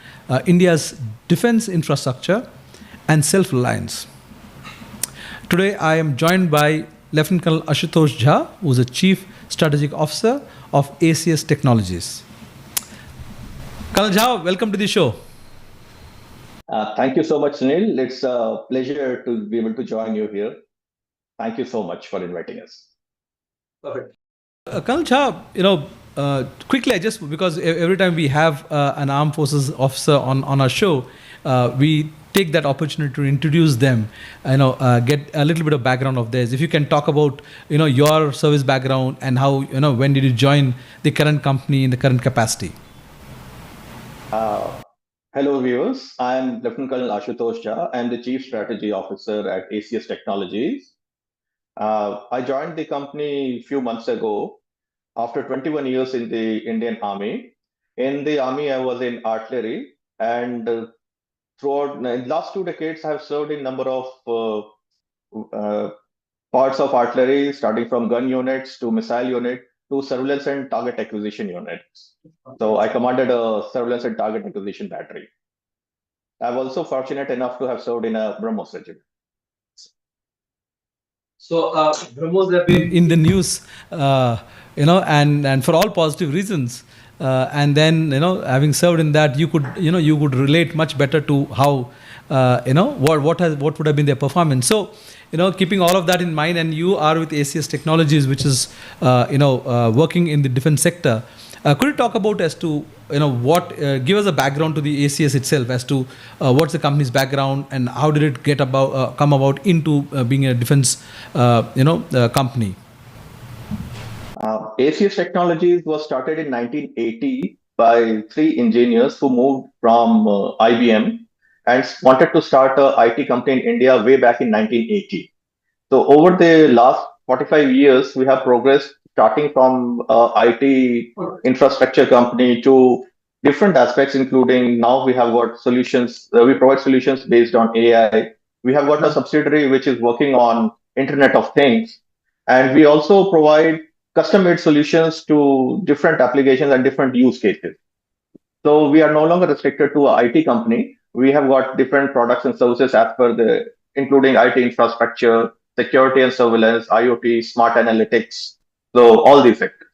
India's defense infrastructure and self-reliance. Today, I am joined by Lieutenant Colonel Ashutosh Jha, who is the Chief Strategic Officer of ACS Technologies. Colonel Jha, welcome to the show. Thank you so much, Sunil. It's a pleasure to be able to join you here. Thank you so much for inviting us. Perfect. Colonel Jha, quickly, because every time we have an armed forces officer on our show, we take that opportunity to introduce them, get a little bit of background of theirs. If you can talk about, your service background and how, when did you join the current company in the current capacity? Hello, viewers. I'm Lieutenant Colonel Ashutosh Jha. I'm the Chief Strategy Officer at ACS Technologies. I joined the company a few months ago after 21 years in the Indian Army. In the Army, I was in artillery, and throughout the last 2 decades, I have served in number of parts of artillery, starting from gun units to missile unit to surveillance and target acquisition units. So I commanded a surveillance and target acquisition battery. I'm also fortunate enough to have served in a BrahMos regiment. So BrahMos have been in the news, and for all positive reasons. And then, having served in that, you could relate much better to how, what would have been their performance. So, keeping all of that in mind, and you are with ACS Technologies, which is, working in the defense sector. Could you talk about as to, give us a background to the ACS itself as to what's the company's background and how did it come about into being a defense, company? ACS Technologies was started in 1980 by three engineers who moved from IBM and wanted to start a IT company in India way back in 1980. So over the last 45 years, we have progressed starting from IT infrastructure company to different aspects, including now we have got solutions, we provide solutions based on AI. We have got a subsidiary which is working on Internet of Things. And we also provide custom-made solutions to different applications and different use cases. So we are no longer restricted to a IT company. We have got different products and services as per the, including IT infrastructure, security and surveillance, IoT, smart analytics. So all these sectors.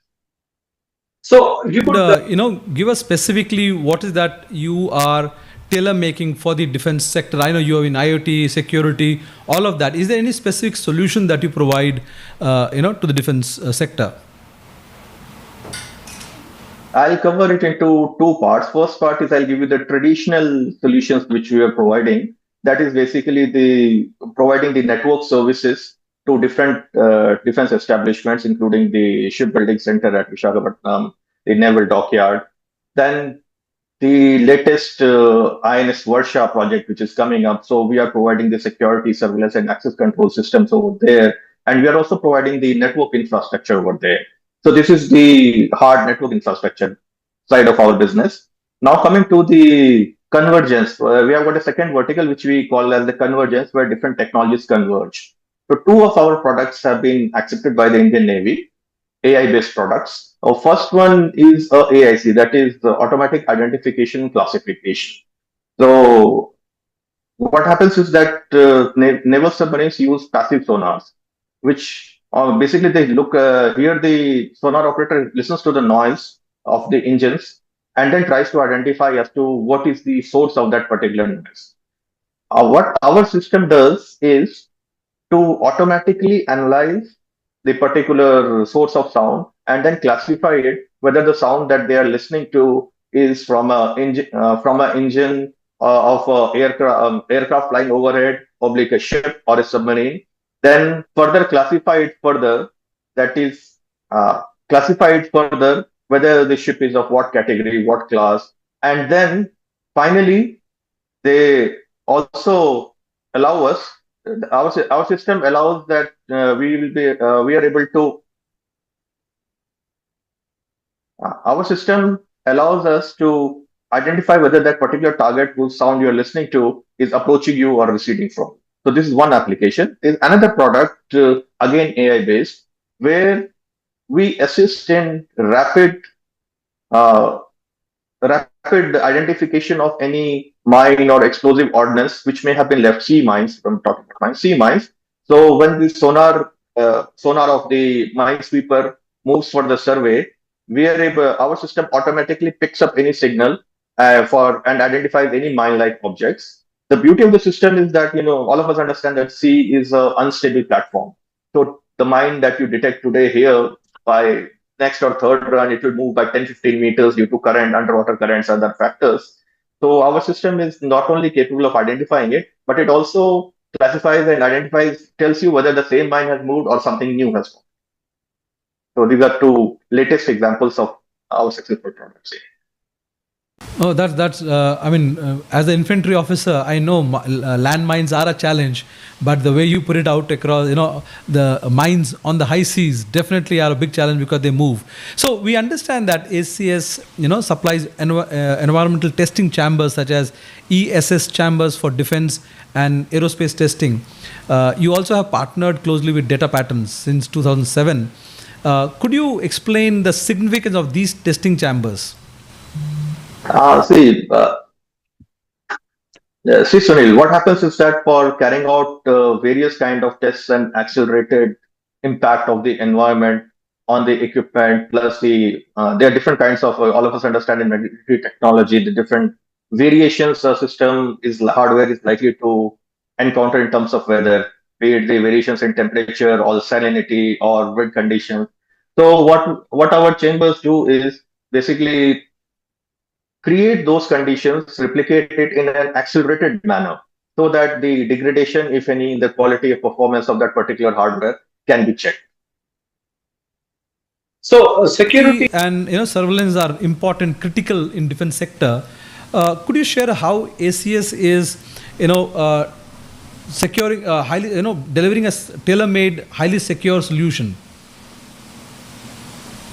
So you could, Give us specifically what is that you are tailor making for the defense sector. I know you are in IoT, security, all of that. Is there any specific solution that you provide, to the defense sector? I'll cover it into two parts. First part is I'll give you the traditional solutions which we are providing. That is basically the providing the network services to different defense establishments, including the shipbuilding center at Visakhapatnam, the naval dockyard. Then the latest INS Varsha project, which is coming up. So we are providing the security, surveillance, and access control systems over there. And we are also providing the network infrastructure over there. So this is the hard network infrastructure side of our business. Now coming to the convergence, we have got a second vertical which we call as the convergence, where different technologies converge. So two of our products have been accepted by the Indian Navy, AI-based products. Our first one is AIC, that is the automatic identification classification. So what happens is that naval submarines use passive sonars, which basically they look here the sonar operator listens to the noise of the engines and then tries to identify as to what is the source of that particular noise. What our system does is to automatically analyze the particular source of sound and then classify it whether the sound that they are listening to is from a engine of a aircraft flying overhead, oblique a ship or a submarine. Then further classify it further. That is classify it further whether the ship is of what category, what class, and then finally they also allow us our system allows that we are able to our system allows us to identify whether that particular target whose sound you're listening to is approaching you or receding from. So this is one application. There's another product, again AI based, where we assist in uh, rapid identification of any mine or explosive ordnance which may have been left, sea mines, from talking about mines, sea mines. So when the sonar of the minesweeper moves for the survey, we are able, our system automatically picks up any signal for and identifies any mine-like objects. The beauty of the system is that all of us understand that sea is an unstable platform. So the mine that you detect today here, by next or third run, it will move by 10-15 meters due to current, underwater currents, other factors. So our system is not only capable of identifying it, but it also classifies and identifies, tells you whether the same mine has moved or something new has moved. So these are two latest examples of our successful products. Oh, that's. As an infantry officer, I know landmines are a challenge, but the way you put it out across, the mines on the high seas definitely are a big challenge because they move. So we understand that ACS, supplies environmental testing chambers such as ESS chambers for defense and aerospace testing. You also have partnered closely with Data Patterns since 2007. Could you explain the significance of these testing chambers? Sunil, what happens is that for carrying out various kind of tests and accelerated impact of the environment on the equipment, plus there are different kinds of, all of us understand in military technology, the different variations a system hardware is likely to encounter in terms of weather, be it the variations in temperature or salinity or wind conditions. So what our chambers do is basically create those conditions, replicate it in an accelerated manner so that the degradation, if any, in the quality of performance of that particular hardware can be checked. So security And surveillance are important, critical in defense sector. Could you share how ACS is securing highly delivering a tailor-made, highly secure solution?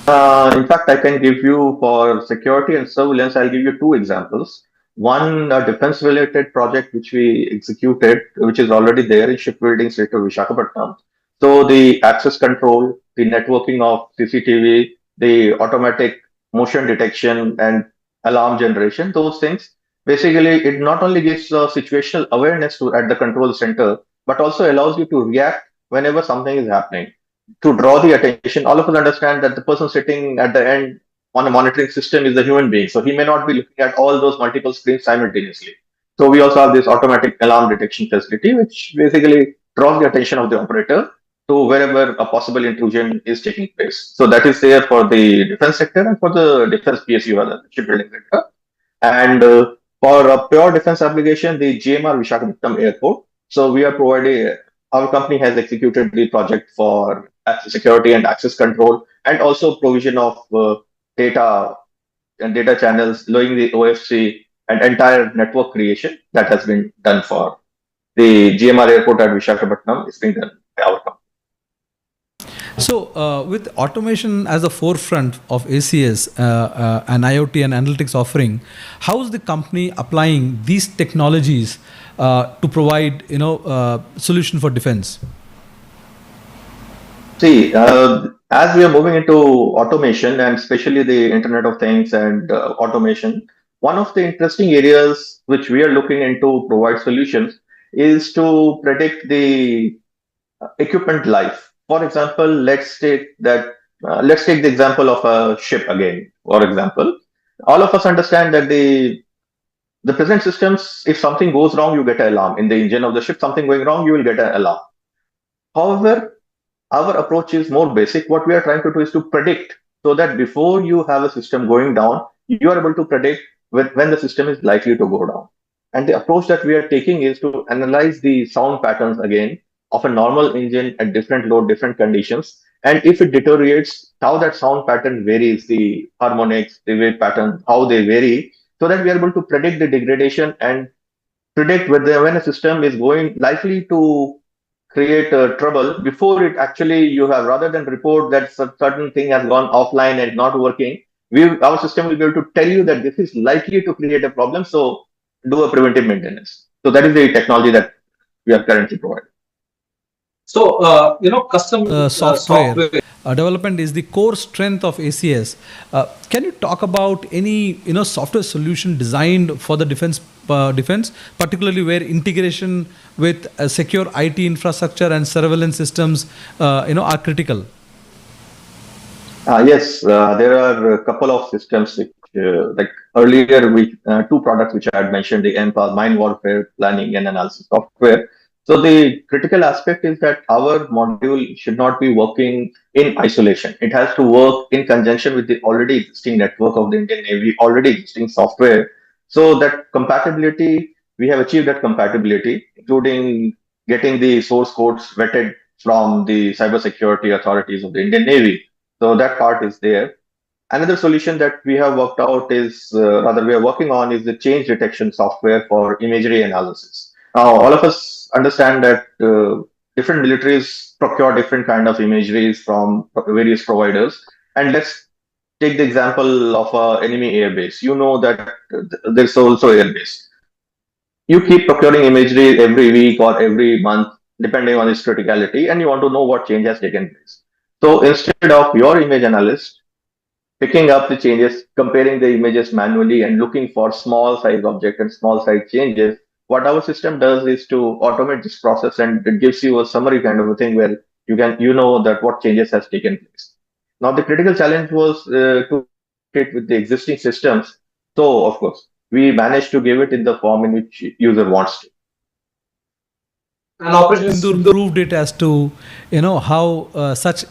In fact, I can give you for security and surveillance, I'll give you two examples. One, a defense related project which we executed, which is already there in shipbuilding state of Visakhapatnam. So the access control, the networking of CCTV, the automatic motion detection and alarm generation, those things. Basically, it not only gives situational awareness at the control center, but also allows you to react whenever something is happening to draw the attention. All of us understand that the person sitting at the end on a monitoring system is a human being. So he may not be looking at all those multiple screens simultaneously. So we also have this automatic alarm detection facility, which basically draws the attention of the operator to wherever a possible intrusion is taking place. So that is there for the defense sector and for the defense PSU, or the shipbuilding sector. And for a pure defense application, the GMR Visakhapatnam Airport. So we are providing, our company has executed the project for access security and access control, and also provision of data and data channels, knowing the OFC and entire network creation that has been done for the GMR Airport at Visakhapatnam is being done by our company. So, with automation as a forefront of ACS and IoT and analytics offering, how is the company applying these technologies to provide, solution for defense? See, as we are moving into automation and especially the Internet of Things and automation, one of the interesting areas which we are looking into provide solutions is to predict the equipment life. For example, let's take the example of a ship again. For example, all of us understand that the present systems, if something goes wrong, you get an alarm. In the engine of the ship, something going wrong, you will get an alarm. However, our approach is more basic. What we are trying to do is to predict, so that before you have a system going down, you are able to predict when the system is likely to go down. And the approach that we are taking is to analyze the sound patterns again of a normal engine at different load, different conditions. And if it deteriorates, how that sound pattern varies, the harmonics, the wave pattern, how they vary, so that we are able to predict the degradation and predict whether when a system is going likely to create trouble before it actually you have, rather than report that certain thing has gone offline and not working, our system will be able to tell you that this is likely to create a problem, so do a preventive maintenance. So that is the technology that we are currently providing. So, custom software development is the core strength of ACS. Can you talk about any software solution designed for the defense, particularly where integration with a secure IT infrastructure and surveillance systems, are critical? Yes, there are a couple of systems which, like earlier, two products which I had mentioned, the MPAS, mine warfare planning and analysis software. So the critical aspect is that our module should not be working in isolation. It has to work in conjunction with the already existing network of the Indian Navy, already existing software. So that compatibility, we have achieved that compatibility, including getting the source codes vetted from the cybersecurity authorities of the Indian Navy. So that part is there. Another solution that we have worked out is, rather we are working on, is the change detection software for imagery analysis. Now, all of us understand that different militaries procure different kind of imageries from various providers. And let's take the example of an enemy airbase. You know that there's also airbase. You keep procuring imagery every week or every month, depending on its criticality, and you want to know what change has taken place. So instead of your image analyst picking up the changes, comparing the images manually and looking for small size object and small size changes, what our system does is to automate this process, and it gives you a summary kind of a thing where you know that what changes has taken place. Now the critical challenge was to it with the existing systems. So of course we managed to give it in the form in which user wants to. And operations Sindur proved it as to how such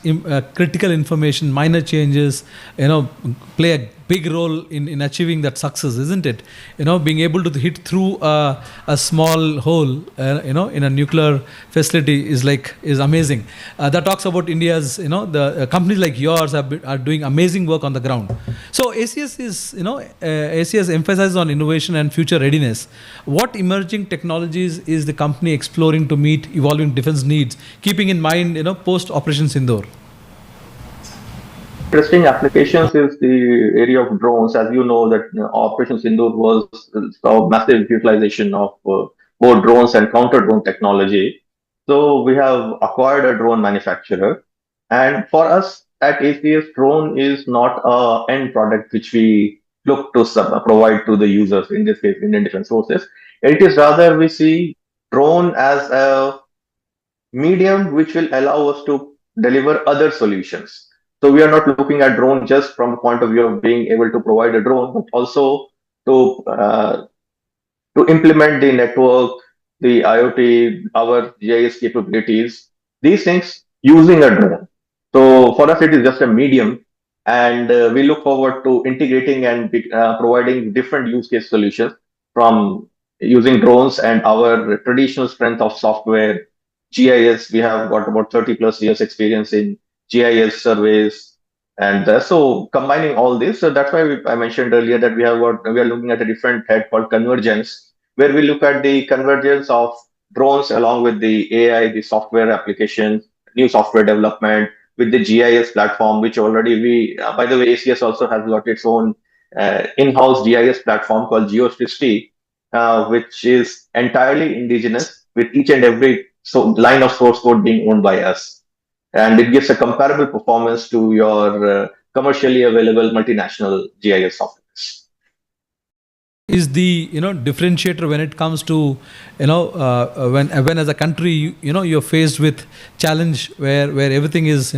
critical information, minor changes, play a big role in achieving that success, isn't it? Being able to hit through a small hole, in a nuclear facility is amazing. That talks about India's, the companies like yours are doing amazing work on the ground. So ACS is, ACS emphasizes on innovation and future readiness. What emerging technologies is the company exploring to meet evolving defense needs, keeping in mind, post Operation Sindoor? Interesting applications is the area of drones. As you know, that Operation Sindoor was a massive utilization of both drones and counter drone technology. So we have acquired a drone manufacturer, and for us at ACS, drone is not a end product which we look to provide to the users. In this case, Indian Defense Forces, it is rather we see drone as a medium which will allow us to deliver other solutions. So we are not looking at drone just from the point of view of being able to provide a drone, but also to implement the network, the IoT, our GIS capabilities, these things using a drone. So for us, it is just a medium, and we look forward to integrating and providing different use case solutions from using drones and our traditional strength of software, GIS. We have got about 30 plus years experience in GIS surveys, and so combining all this. So that's why I mentioned earlier that we are looking at a different head called convergence, where we look at the convergence of drones along with the AI, the software applications, new software development with the GIS platform, which already by the way, ACS also has got its own in-house GIS platform called GeoStricity, which is entirely indigenous with each and every line of source code being owned by us. And it gives a comparable performance to your commercially available multinational GIS softwares. Is the differentiator when it comes to when as a country you're faced with challenge where everything is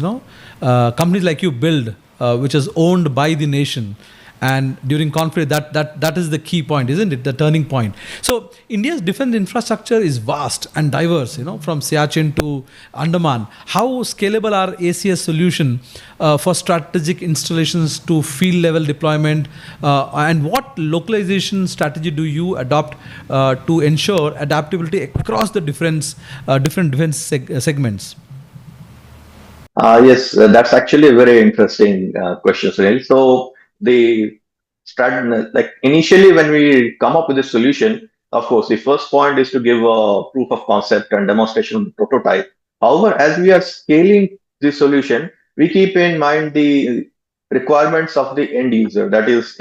companies like you build which is owned by the nation, and during conflict that is the key point, isn't it, the turning point? So India's defense infrastructure is vast and diverse, from Siachen to Andaman. How scalable are ACS solution for strategic installations to field level deployment, and what localization strategy do you adopt to ensure adaptability across the different defense segments? Yes, that's actually a very interesting question, Sunil. So the strategy, like initially when we come up with a solution, of course, the first point is to give a proof of concept and demonstration prototype. However, as we are scaling the solution, we keep in mind the requirements of the end user. That is,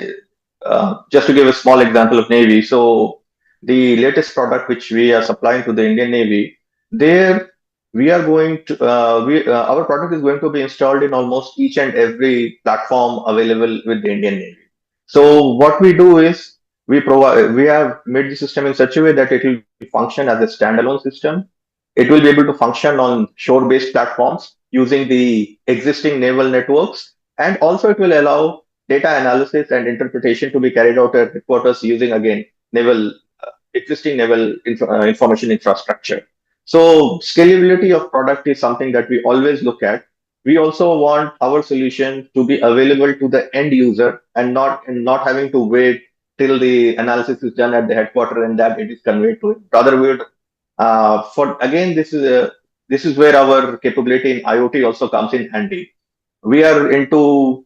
just to give a small example of Navy. So the latest product which we are supplying to the Indian Navy, there we are going to our product is going to be installed in almost each and every platform available with the Indian Navy. So what we do is we have made the system in such a way that it will function as a standalone system. It will be able to function on shore-based platforms using the existing naval networks, and also it will allow data analysis and interpretation to be carried out at headquarters using again existing naval information infrastructure. So scalability of product is something that we always look at. We also want our solution to be available to the end user and not having to wait till the analysis is done at the headquarters and that it is conveyed to it. Rather, this is where our capability in IoT also comes in handy. We are into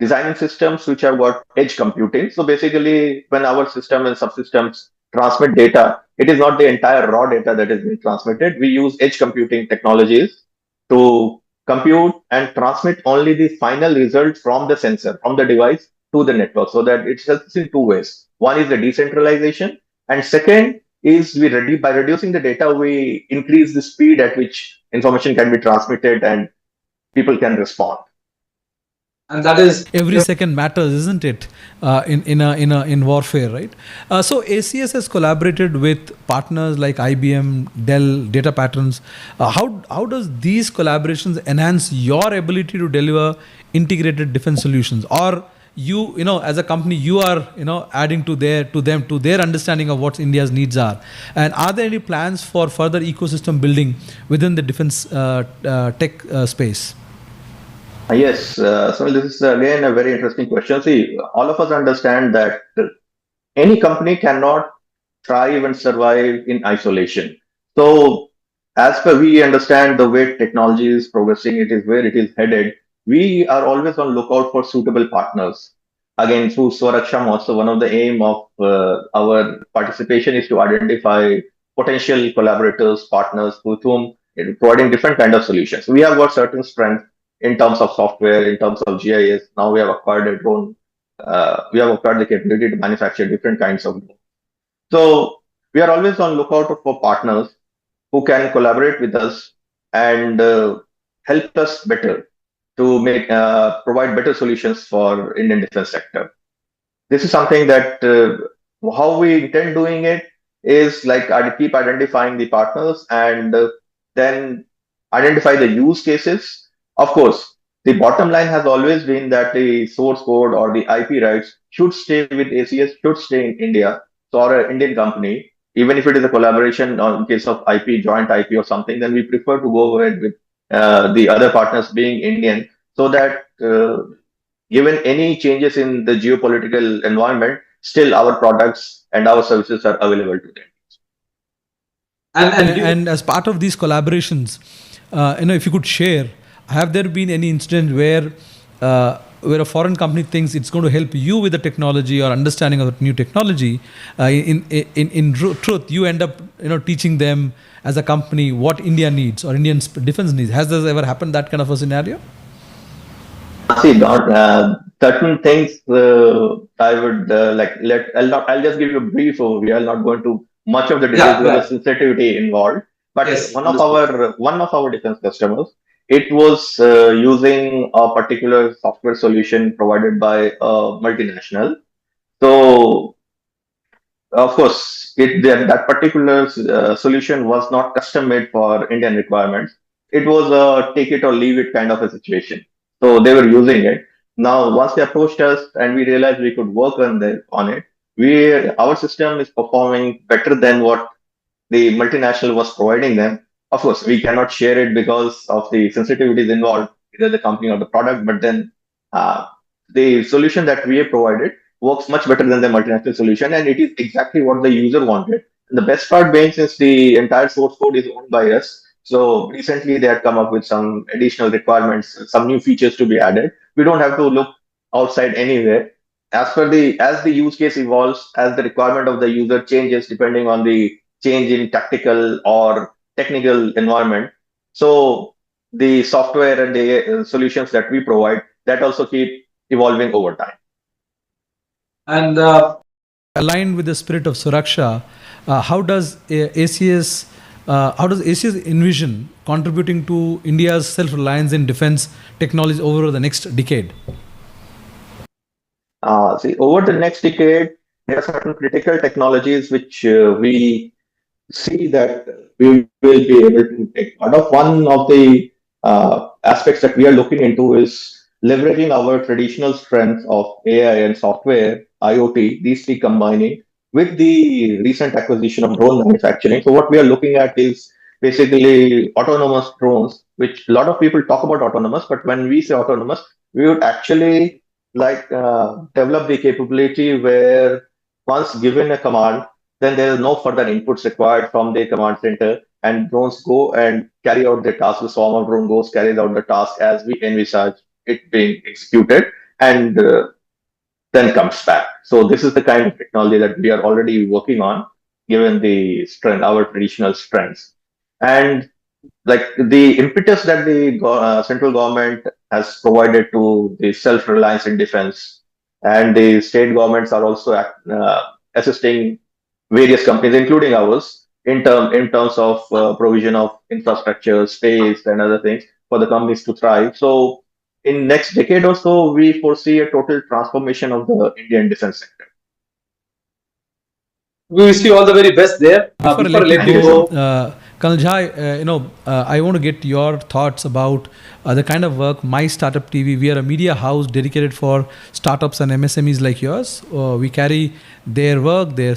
designing systems which have got edge computing. So basically, when our system and subsystems transmit data, it is not the entire raw data that is being transmitted. We use edge computing technologies to compute and transmit only the final result from the sensor, from the device to the network, so that it helps in two ways. One is the decentralization, and second is by reducing the data, we increase the speed at which information can be transmitted and people can respond. And that is every second matters, isn't it? In warfare, right? So ACS has collaborated with partners like IBM, Dell, Data Patterns. How does these collaborations enhance your ability to deliver integrated defense solutions? Or you as a company, you are adding to their understanding of what India's needs are. And are there any plans for further ecosystem building within the defense tech space? Yes, so this is again a very interesting question. See, all of us understand that any company cannot thrive and survive in isolation. So, as per we understand the way technology is progressing, it is where it is headed. We are always on lookout for suitable partners. Again, through Swaraksham, also one of the aim of our participation is to identify potential collaborators, partners with whom providing different kind of solutions. We have got certain strength in terms of software, in terms of GIS. Now we have acquired a drone. We have acquired the capability to manufacture different kinds of drones. So we are always on lookout for partners who can collaborate with us and help us better to make provide better solutions for Indian defense sector. This is something that how we intend doing it is like I keep identifying the partners and then identify the use cases. Of course, the bottom line has always been that the source code or the IP rights should stay with ACS, should stay in India, so or an Indian company. Even if it is a collaboration or in case of IP, joint IP or something, then we prefer to go ahead with the other partners being Indian, so that given any changes in the geopolitical environment, still our products and our services are available to them. And as part of these collaborations, if you could share, have there been any incident where a foreign company thinks it's going to help you with the technology or understanding of the new technology, in truth, you end up teaching them as a company what India needs or Indian defense needs? Has this ever happened, that kind of a scenario? See, not certain things. I would let. I'll just give you a brief overview. I'll not go into much of the details because of sensitivity involved. But Yes, one of our defense customers, it was using a particular software solution provided by a multinational. So of course, that particular solution was not custom made for Indian requirements. It was a take it or leave it kind of a situation. So they were using it. Now, once they approached us and we realized we could work on it, our system is performing better than what the multinational was providing them. Of course, we cannot share it because of the sensitivities involved, either the company or the product, but then uh, the solution that we have provided works much better than the multinational solution, and it is exactly what the user wanted. And the best part being, since the entire source code is owned by us, so recently they had come up with some additional requirements, some new features to be added. We don't have to look outside anywhere. As the use case evolves, as the requirement of the user changes depending on the change in tactical or technical environment. So the software and the solutions that we provide that also keep evolving over time. And aligned with the spirit of Suraksha, how does ACS envision contributing to India's self-reliance in defense technology over the next decade? See, over the next decade, there are certain critical technologies which we see that we will be able to take part of. One of the aspects that we are looking into is leveraging our traditional strengths of AI and software, IoT, these three combining with the recent acquisition of drone manufacturing. So what we are looking at is basically autonomous drones, which a lot of people talk about autonomous, but when we say autonomous, we would actually develop the capability where once given a command, then there is no further inputs required from the command center, and drones go and carry out the task. The swarm of drone goes, carries out the task as we envisage it being executed, and then comes back. So this is the kind of technology that we are already working on, given the strength, our traditional strengths. And like the impetus that the central government has provided to the self-reliance in defense, and the state governments are also assisting various companies, including ours, in terms of provision of infrastructure, space, and other things for the companies to thrive. So, in next decade or so, we foresee a total transformation of the Indian defense sector. we wish you all the very best there. Before I let you go, Colonel Jha, I want to get your thoughts about the kind of work My Startup TV. We are a media house dedicated for startups and MSMEs like yours. We carry their work, their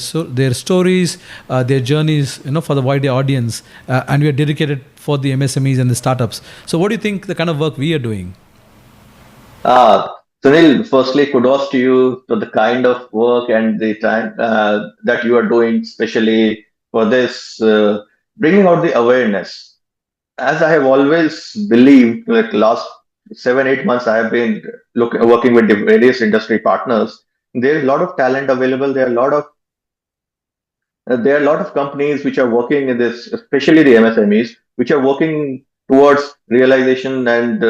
stories, their journeys, for the wider audience, and we are dedicated for the MSMEs and the startups. So, what do you think the kind of work we are doing? Uh, Sunil, firstly, kudos to you for the kind of work and the time that you are doing, especially for this, bringing out the awareness. As I have always believed, like last 7, 8 months, I have been working with the various industry partners. There is a lot of talent available. There are a lot of companies which are working in this, especially the MSMEs, which are working towards realization and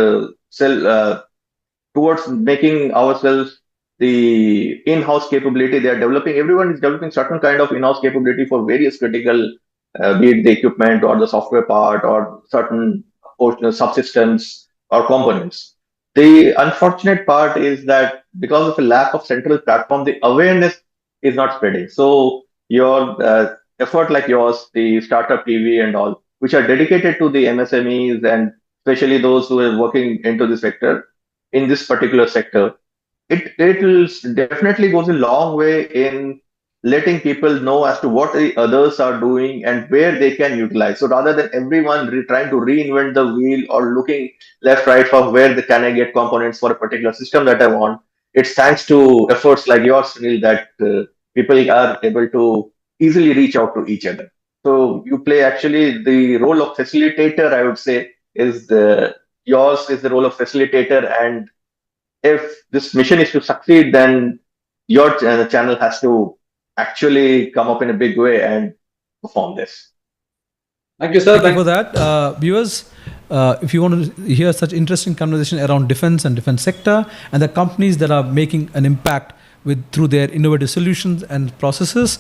towards making ourselves the in-house capability. They are developing. Everyone is developing certain kind of in-house capability for various critical, be it the equipment or the software part or certain portion subsystems or components. The unfortunate part is that because of a lack of central platform, the awareness is not spreading. So your effort like yours, the startup TV and all, which are dedicated to the MSMEs and especially those who are working into the sector, in this particular sector, it will definitely goes a long way in letting people know as to what the others are doing and where they can utilize. So rather than everyone trying to reinvent the wheel or looking left right for where the can I get components for a particular system that I want, it's thanks to efforts like yours, Sunil, that people are able to easily reach out to each other. So you play actually the role of facilitator, I would say, is the yours is the role of facilitator. And if this mission is to succeed, then your channel has to actually come up in a big way and perform this. Thank you, sir. Thank you for that. Viewers, if you want to hear such interesting conversation around defense and defense sector and the companies that are making an impact through their innovative solutions and processes,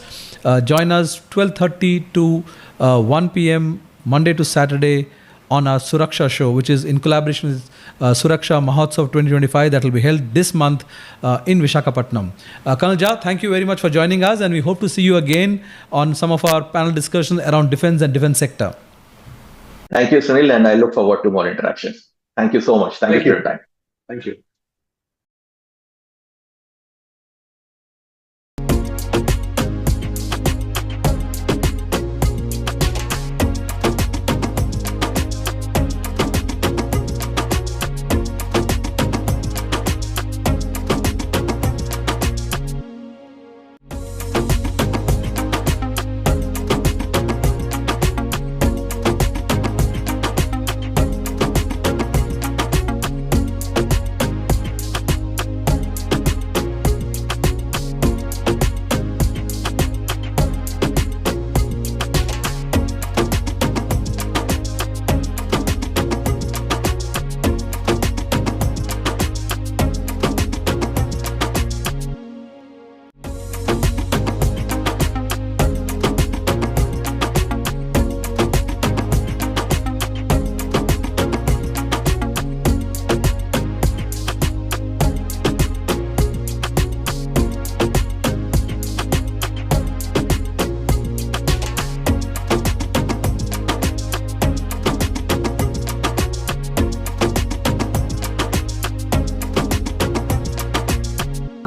join us 12:30 to 1 p.m. Monday to Saturday on our Suraksha show, which is in collaboration with Suraksha Mahotsav 2025 that will be held this month in Vishakhapatnam. Colonel Jha, thank you very much for joining us, and we hope to see you again on some of our panel discussions around defense and defense sector. Thank you, Sunil, and I look forward to more interactions. Thank you so much. Thank you for your time. Thank you.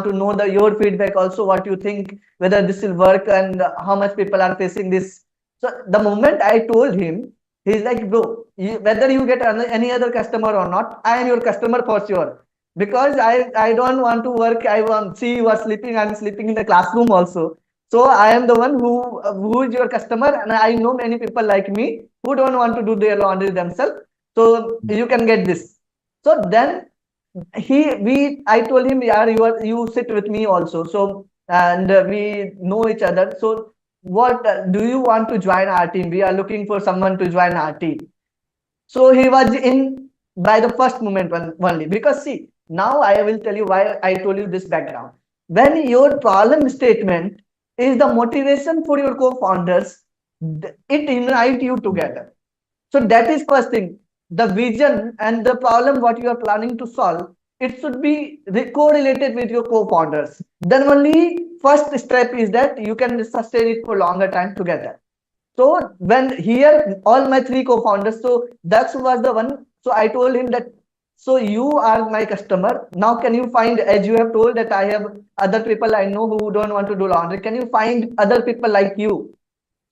To know your feedback also, what you think, whether this will work and how much people are facing this. So the moment I told him, he's like, bro, whether you get any other customer or not, I am your customer for sure. Because I don't want to work. I want see you are sleeping. I'm sleeping in the classroom also. So I am the one who is your customer, and I know many people like me who don't want to do their laundry themselves. So you can get this. So then I told him, yeah, you sit with me also. So and we know each other. So what do you want to join our team? We are looking for someone to join our team. So he was in by the first moment only, because see, now I will tell you why I told you this background. When your problem statement is the motivation for your co-founders, it unites you together. So that is first thing. The vision and the problem what you are planning to solve, it should be correlated with your co-founders. Then only first step is that you can sustain it for longer time together. So when here all my three co-founders, so that was the one. So I told him that, so you are my customer. Now can you find, as you have told that I have other people I know who don't want to do laundry. Can you find other people like you?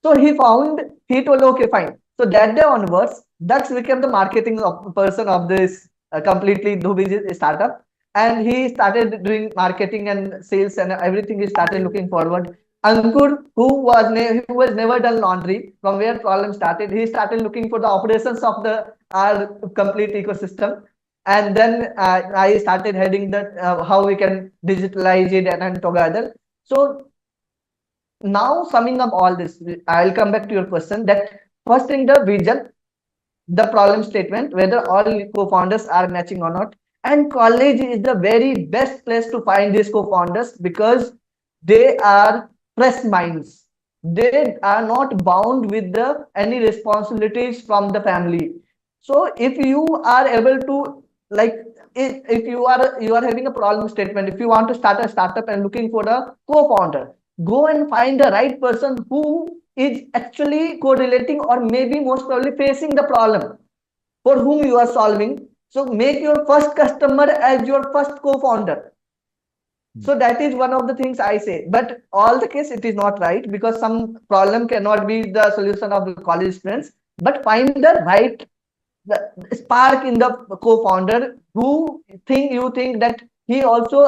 So he told, okay, fine. So that day onwards, Dax became the marketing person of this completely Dhubi startup. and he started doing marketing and sales and everything. He started looking forward. Ankur, who was never done laundry, from where problem started, he started looking for the operations of the our complete ecosystem. And then I started heading that how we can digitalize it and together. So now summing up all this, I'll come back to your question that first thing, the vision, the problem statement, whether all co-founders are matching or not. And college is the very best place to find these co-founders because they are fresh minds. They are not bound with the any responsibilities from the family. So if you are able to, like, if you are having a problem statement, if you want to start a startup and looking for a co-founder, go and find the right person who is actually correlating or maybe most probably facing the problem for whom you are solving. So make your first customer as your first co-founder. So that is one of the things I say. But all the case it is not right because some problem cannot be the solution of the college students. But find the right spark in the co-founder who you think that he also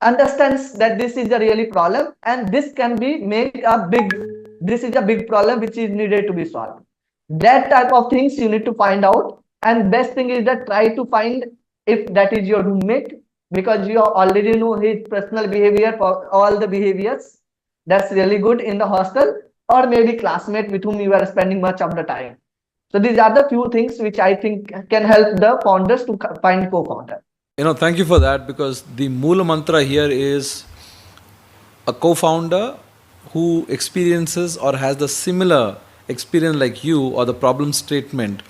understands that this is a really problem and this can be made a big, this is a big problem which is needed to be solved. That type of things you need to find out. And best thing is that try to find if that is your roommate because you already know his personal behavior for all the behaviors. That's really good in the hostel or maybe classmate with whom you are spending much of the time. So these are the few things which I think can help the founders to find co-founder. Thank you for that because the Moola mantra here is a co-founder who experiences or has the similar experience like you or the problem statement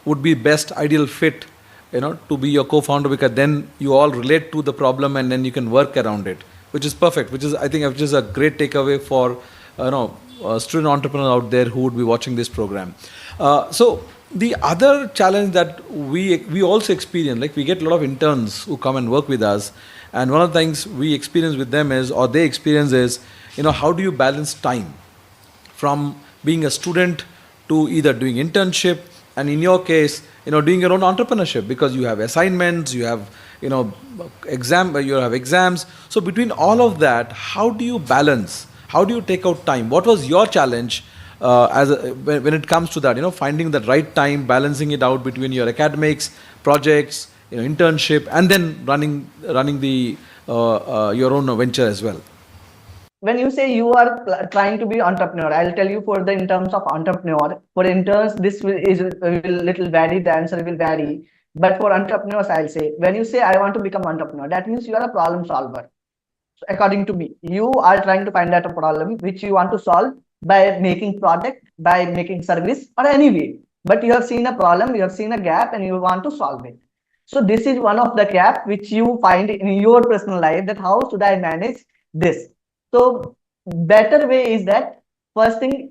would be best ideal fit, to be your co-founder because then you all relate to the problem and then you can work around it, which is perfect, which is a great takeaway for, student entrepreneurs out there who would be watching this program. So the other challenge that we also experience, like we get a lot of interns who come and work with us, and one of the things we experience with them is, or they experience is, how do you balance time from being a student to either doing internship, and in your case, doing your own entrepreneurship because you have assignments, you have, you have exams. So between all of that, how do you balance? How do you take out time? What was your challenge? When it comes to that, finding the right time, balancing it out between your academics, projects, internship, and then running the your own venture as well. When you say you are trying to be entrepreneur, I'll tell you in terms of entrepreneur, for interns, this will little vary, the answer will vary. But for entrepreneurs, I'll say, when you say I want to become entrepreneur, that means you are a problem solver. So according to me, you are trying to find out a problem which you want to solve by making product, by making service or any way. But you have seen a problem, you have seen a gap and you want to solve it. So this is one of the gap which you find in your personal life, that how should I manage this? So better way is that first thing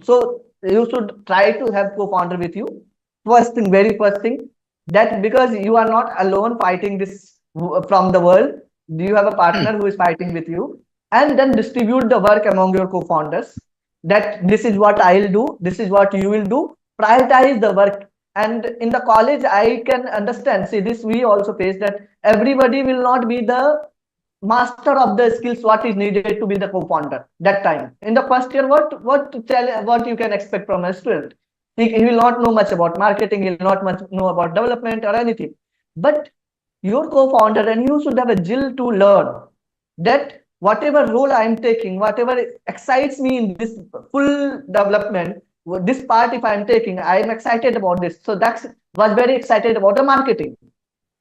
so you should try to have co-founder with you. Very first thing, that because you are not alone fighting this from the world, you have a partner who is fighting with you, and then distribute the work among your co-founders, that this is what I'll do, this is what you will do, prioritize the work. And in the college, I can understand, see this we also face, that everybody will not be the master of the skills what is needed to be the co-founder that time. In the first year, what you can expect from a student? He will not know much about marketing, he will not much know about development or anything. But your co-founder and you should have a zeal to learn that whatever role I am taking, whatever excites me in this full development, this part if I am taking, I am excited about this. So that was very excited about the marketing.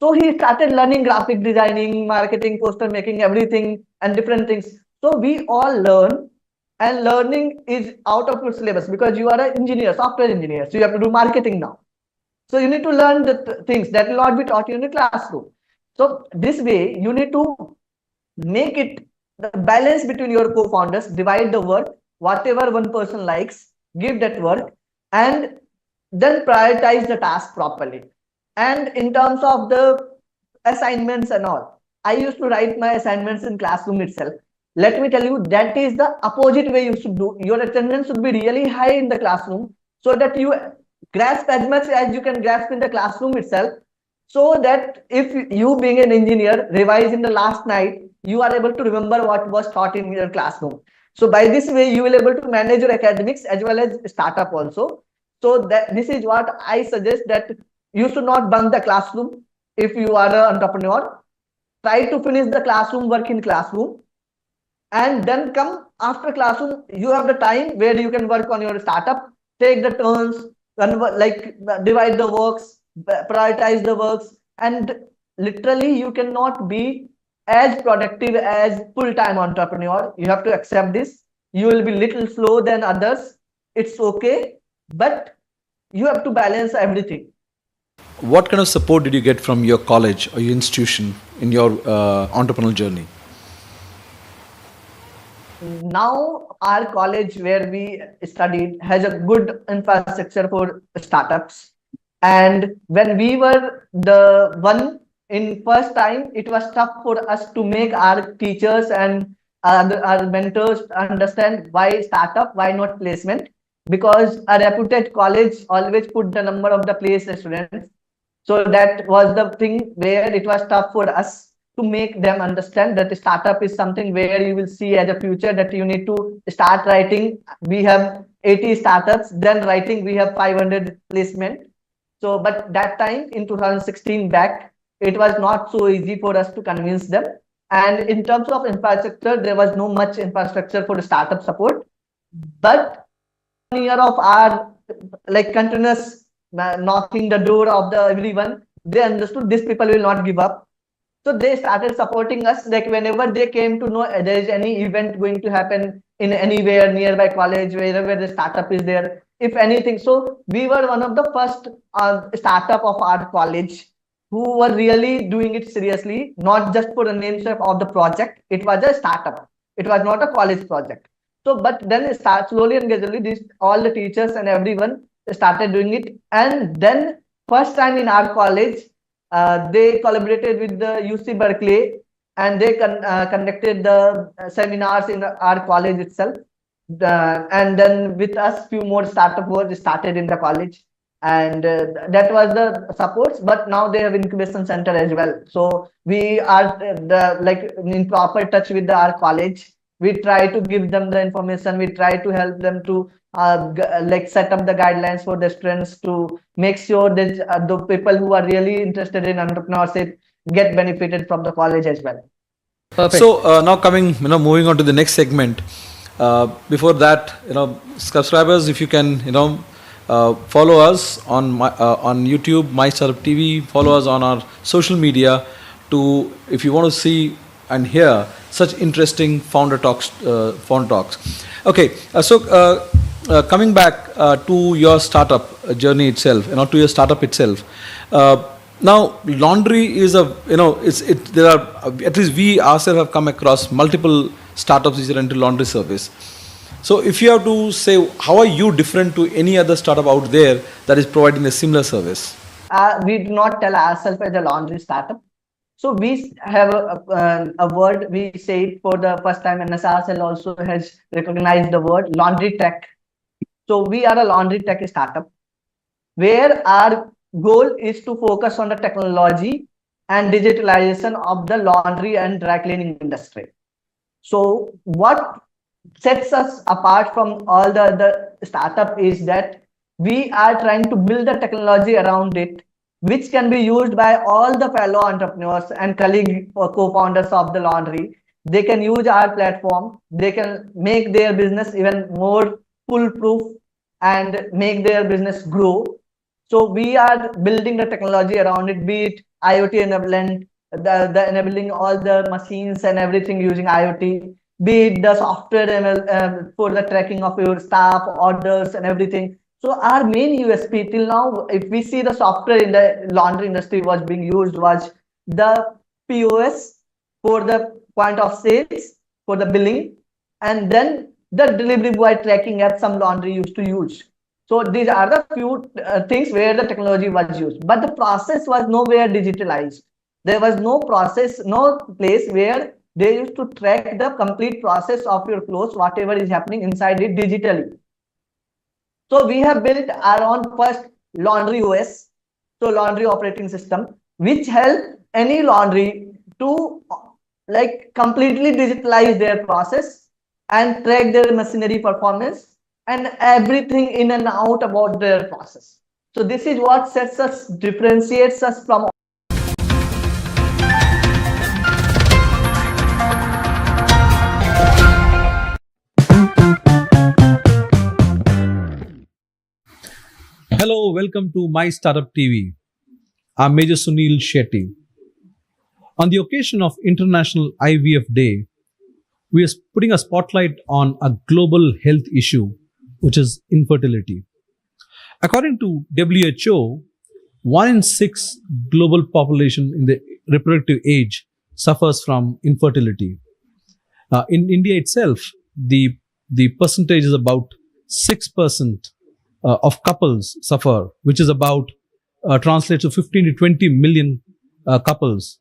So he started learning graphic designing, marketing, poster making, everything and different things. So we all learn, and learning is out of your syllabus because you are an engineer, software engineer. So you have to do marketing now. So you need to learn the things that will not be taught you in the classroom. So this way you need to make it the balance between your co-founders, divide the work, whatever one person likes, give that work, and then prioritize the task properly. And in terms of the assignments and all, I used to write my assignments in classroom itself. Let me tell you, that is the opposite way you should do. Your attendance should be really high in the classroom so that you grasp as much as you can grasp in the classroom itself. so that if you being an engineer revise in the last night, you are able to remember what was taught in your classroom. So by this way, you will able to manage your academics as well as startup also. So that this is what I suggest, that you should not bunk the classroom if you are an entrepreneur. Try to finish the classroom work in classroom, and then come after classroom. You have the time where you can work on your startup, take the turns, like divide the works, prioritize the works, and literally you cannot be as productive as full-time entrepreneur. You have to accept this. You will be little slow than others. It's okay, but you have to balance everything. What kind of support did you get from your college or your institution in your entrepreneurial journey? Now our college where we studied has a good infrastructure for startups, and when we were the one in first time, it was tough for us to make our teachers and our mentors understand why startup, why not placement, because a reputed college always put the number of the placed students. So that was the thing where it was tough for us to make them understand that the startup is something where you will see as a future, that you need to start writing. We have 80 startups, then writing we have 500 placement. So, but that time in 2016 back, it was not so easy for us to convince them. And in terms of infrastructure, there was no much infrastructure for the startup support. But 1 year of our like continuous knocking the door of the everyone, they understood these people will not give up. So they started supporting us. Like whenever they came to know there is any event going to happen in anywhere nearby college, wherever the startup is there, if anything. So we were one of the first startup of our college who were really doing it seriously, not just for the namesake of the project. It was a startup. It was not a college project. So, but then start slowly and gradually, this all the teachers and everyone started doing it. And then first time in our college, they collaborated with the UC Berkeley, and they conducted the seminars in our college itself. And then with us, few more startup was started in the college, and that was the supports. But now they have incubation center as well. So we are like in proper touch with our college. We try to give them the information. We try to help them to like set up the guidelines for the students to make sure that the people who are really interested in entrepreneurship get benefited from the college as well. Perfect. So now coming, moving on to the next segment. Before that, subscribers, if you can, follow us on on YouTube, My Startup TV. Follow us on our social media if you want to see and hear such interesting founder talks. Okay, coming back to your startup journey itself, to your startup itself. Now, laundry is there are, at least we ourselves have come across multiple startups which are into laundry service. So if you have to say, how are you different to any other startup out there that is providing a similar service? We do not tell ourselves as a laundry startup. So we have a word, we say it for the first time, and NSRCL also has recognized the word laundry tech. So we are a laundry tech startup where our goal is to focus on the technology and digitalization of the laundry and dry cleaning industry. So what sets us apart from all the other startup is that we are trying to build the technology around it, which can be used by all the fellow entrepreneurs and colleague or co-founders of the laundry. They can use our platform. They can make their business even more foolproof and make their business grow. So we are building the technology around it, be it IoT enablement, the enabling all the machines and everything using IoT, be it the software for the tracking of your staff, orders and everything. So our main USP till now, if we see the software in the laundry industry was being used, was the POS for the point of sales, for the billing, and then the delivery boy tracking app some laundry used to use. So these are the few things where the technology was used, but the process was nowhere digitalized. There was no process, no place where they used to track the complete process of your clothes, whatever is happening inside it digitally. So we have built our own first laundry OS, so laundry operating system, which help any laundry to like completely digitalize their process and track their machinery performance and everything in and out about their process. So this is what sets us, differentiates us from. Hello, welcome to My Startup TV. I'm MajorSunilShetty. On the occasion of International IVF Day, we are putting a spotlight on a global health issue, which is infertility. According to WHO, 1 in 6 global population in the reproductive age suffers from infertility. In India itself, the percentage is about 6% of couples suffer, which is about translates to 15 to 20 million couples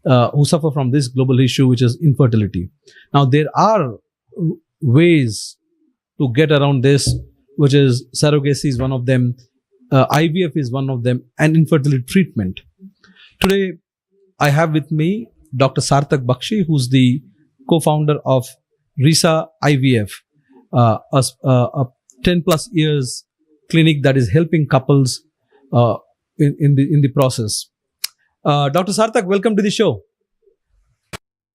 who suffer from this global issue, which is infertility. Now, there are ways to get around this, which is surrogacy is one of them, IVF is one of them, and infertility treatment. Today, I have with me Dr. Sarthak Bakshi, who's the co-founder of RISA IVF, a 10 plus years clinic that is helping couples in the process. Dr. Sarthak, welcome to the show.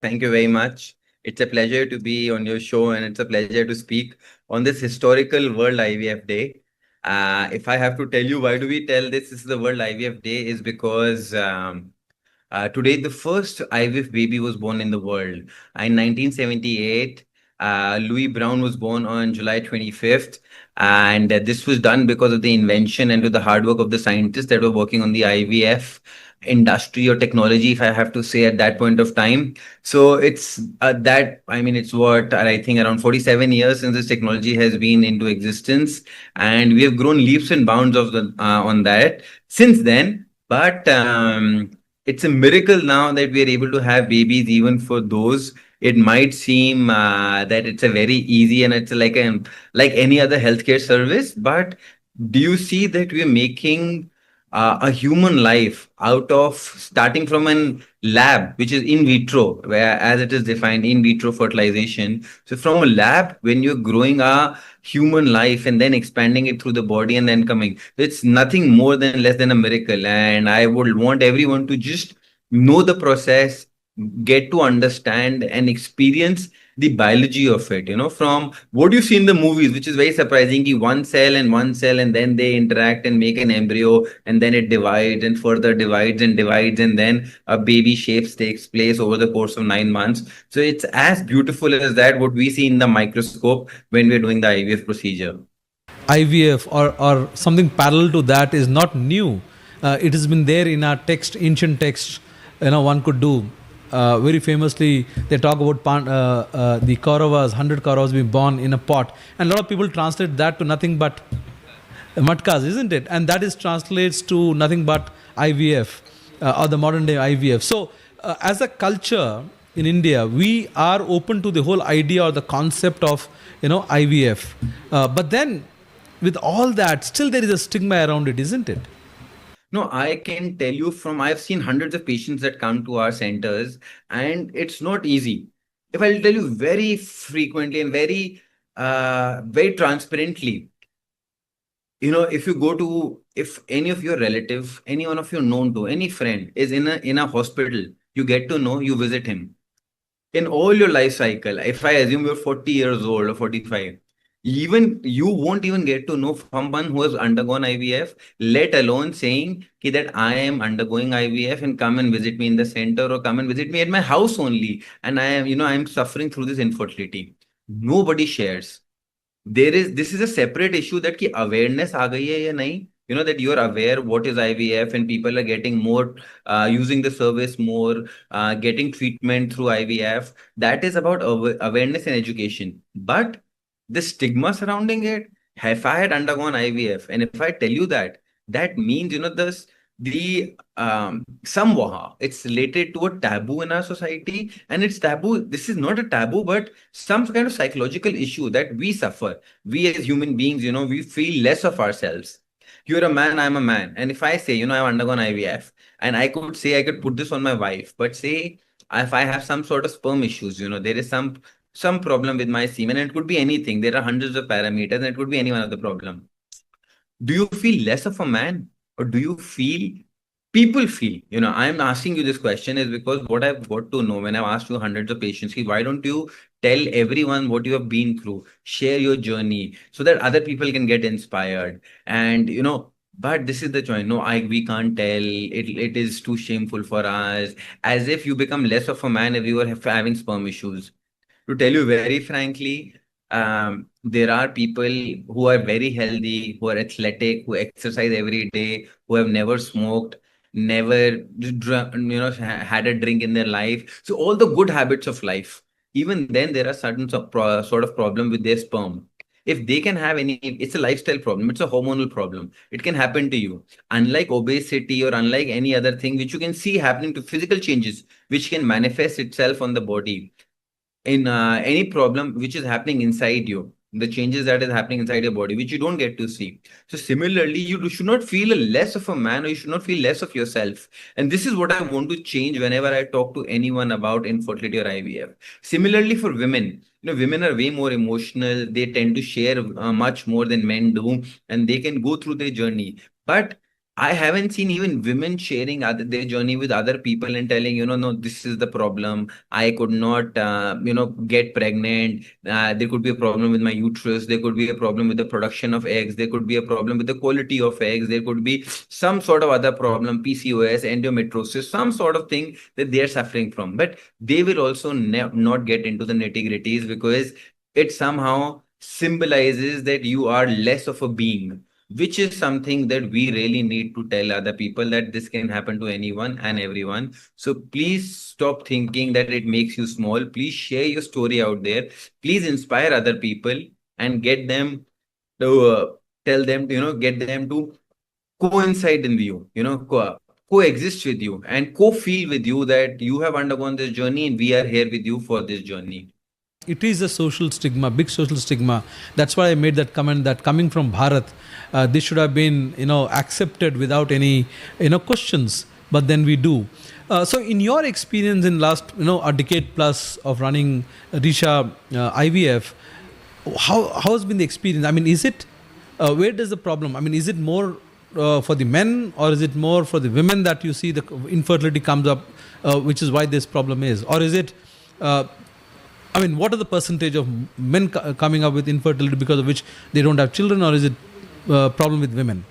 Thank you very much. It's a pleasure to be on your show, and it's a pleasure to speak on this historical World IVF Day. If I have to tell you why do we tell this is the World IVF Day is because today the first IVF baby was born in the world. In 1978, Louis Brown was born on July 25th. And this was done because of the invention and with the hard work of the scientists that were working on the IVF industry or technology, if I have to say, at that point of time. So it's it's what I think around 47 years since this technology has been into existence, and we have grown leaps and bounds of on that since then. But it's a miracle now that we are able to have babies, even for those. It might seem that it's a very easy and it's like any other healthcare service, but do you see that we are making a human life out of starting from an lab, which is in vitro, where as it is defined, in vitro fertilization. So from a lab, when you're growing a human life and then expanding it through the body and then coming, it's nothing more than less than a miracle. And I would want everyone to just know the process, get to understand and experience the biology of it, from what you see in the movies, which is very surprising. One cell and then they interact and make an embryo, and then it divides and further divides, and then a baby shape takes place over the course of 9 months. So it's as beautiful as that, what we see in the microscope when we're doing the IVF procedure. IVF or something parallel to that is not new. It has been there in our ancient text. One could do. Very famously, they talk about the Kauravas, 100 Kauravas being born in a pot. And a lot of people translate that to nothing but matkas, isn't it? And that translates to nothing but IVF or the modern day IVF. So as a culture in India, we are open to the whole idea or the concept of, IVF. But then with all that, still there is a stigma around it, isn't it? No, I can tell you I've seen hundreds of patients that come to our centers, and it's not easy. If I'll tell you very frequently and very transparently, if any of your relative, any one of your known to, any friend is in a hospital, you get to know, you visit him. In all your life cycle, if I assume you're 40 years old or 45, even you won't even get to know someone who has undergone IVF, let alone saying that I am undergoing IVF and come and visit me in the center or come and visit me at my house only. And I'm suffering through this infertility. Nobody shares. This is a separate issue that ki awareness aa gayi hai ya nahi. That you're aware what is IVF and people are getting more, using the service more, getting treatment through IVF. That is about awareness and education. But the stigma surrounding it, if I had undergone IVF, and if I tell you that means, somehow it's related to a taboo in our society, and it's taboo. This is not a taboo, but some kind of psychological issue that we suffer. We as human beings, we feel less of ourselves. You're a man, I'm a man. And if I say, I've undergone IVF, and I could say I could put this on my wife, but say if I have some sort of sperm issues, there is some problem with my semen, and it could be anything. There are hundreds of parameters, and it could be any one of the problem. Do you feel less of a man, or do you feel people feel? I'm asking you this question is because what I've got to know when I've asked you hundreds of patients, why don't you tell everyone what you have been through, share your journey so that other people can get inspired. And but this is the joy. No, we can't tell. It is too shameful for us. As if you become less of a man if you are having sperm issues. To tell you very frankly, there are people who are very healthy, who are athletic, who exercise every day, who have never smoked, never had a drink in their life. So all the good habits of life. Even then, there are certain sort of problem with their sperm. If they can have any, it's a lifestyle problem. It's a hormonal problem. It can happen to you. Unlike obesity or unlike any other thing, which you can see happening to physical changes, which can manifest itself on the body in any problem which is happening inside you, the changes that is happening inside your body, which you don't get to see. So similarly, you should not feel less of a man, or you should not feel less of yourself. And this is what I want to change whenever I talk to anyone about infertility or IVF. Similarly, for women, women are way more emotional. They tend to share much more than men do, and they can go through their journey. But I haven't seen even women sharing their journey with other people and telling, no, this is the problem. I could not, get pregnant. There could be a problem with my uterus. There could be a problem with the production of eggs. There could be a problem with the quality of eggs. There could be some sort of other problem, PCOS, endometriosis, some sort of thing that they are suffering from. But they will also not get into the nitty-gritties because it somehow symbolizes that you are less of a being, which is something that we really need to tell other people, that this can happen to anyone and everyone. So please stop thinking that it makes you small. Please share your story out there. Please inspire other people and get them to tell them, get them to coincide in you, coexist with you and co-feel with you that you have undergone this journey and we are here with you for this journey. It is a social stigma, big social stigma. That's why I made that comment that coming from Bharat, this should have been, accepted without any, questions. But then we do. So, in your experience in last, a decade plus of running Risha IVF, how has been the experience? I mean, is it where does the problem? I mean, is it more for the men, or is it more for the women that you see the infertility comes up, which is why this problem is, or is it? What are the percentage of men coming up with infertility because of which they don't have children, or is it a problem with women?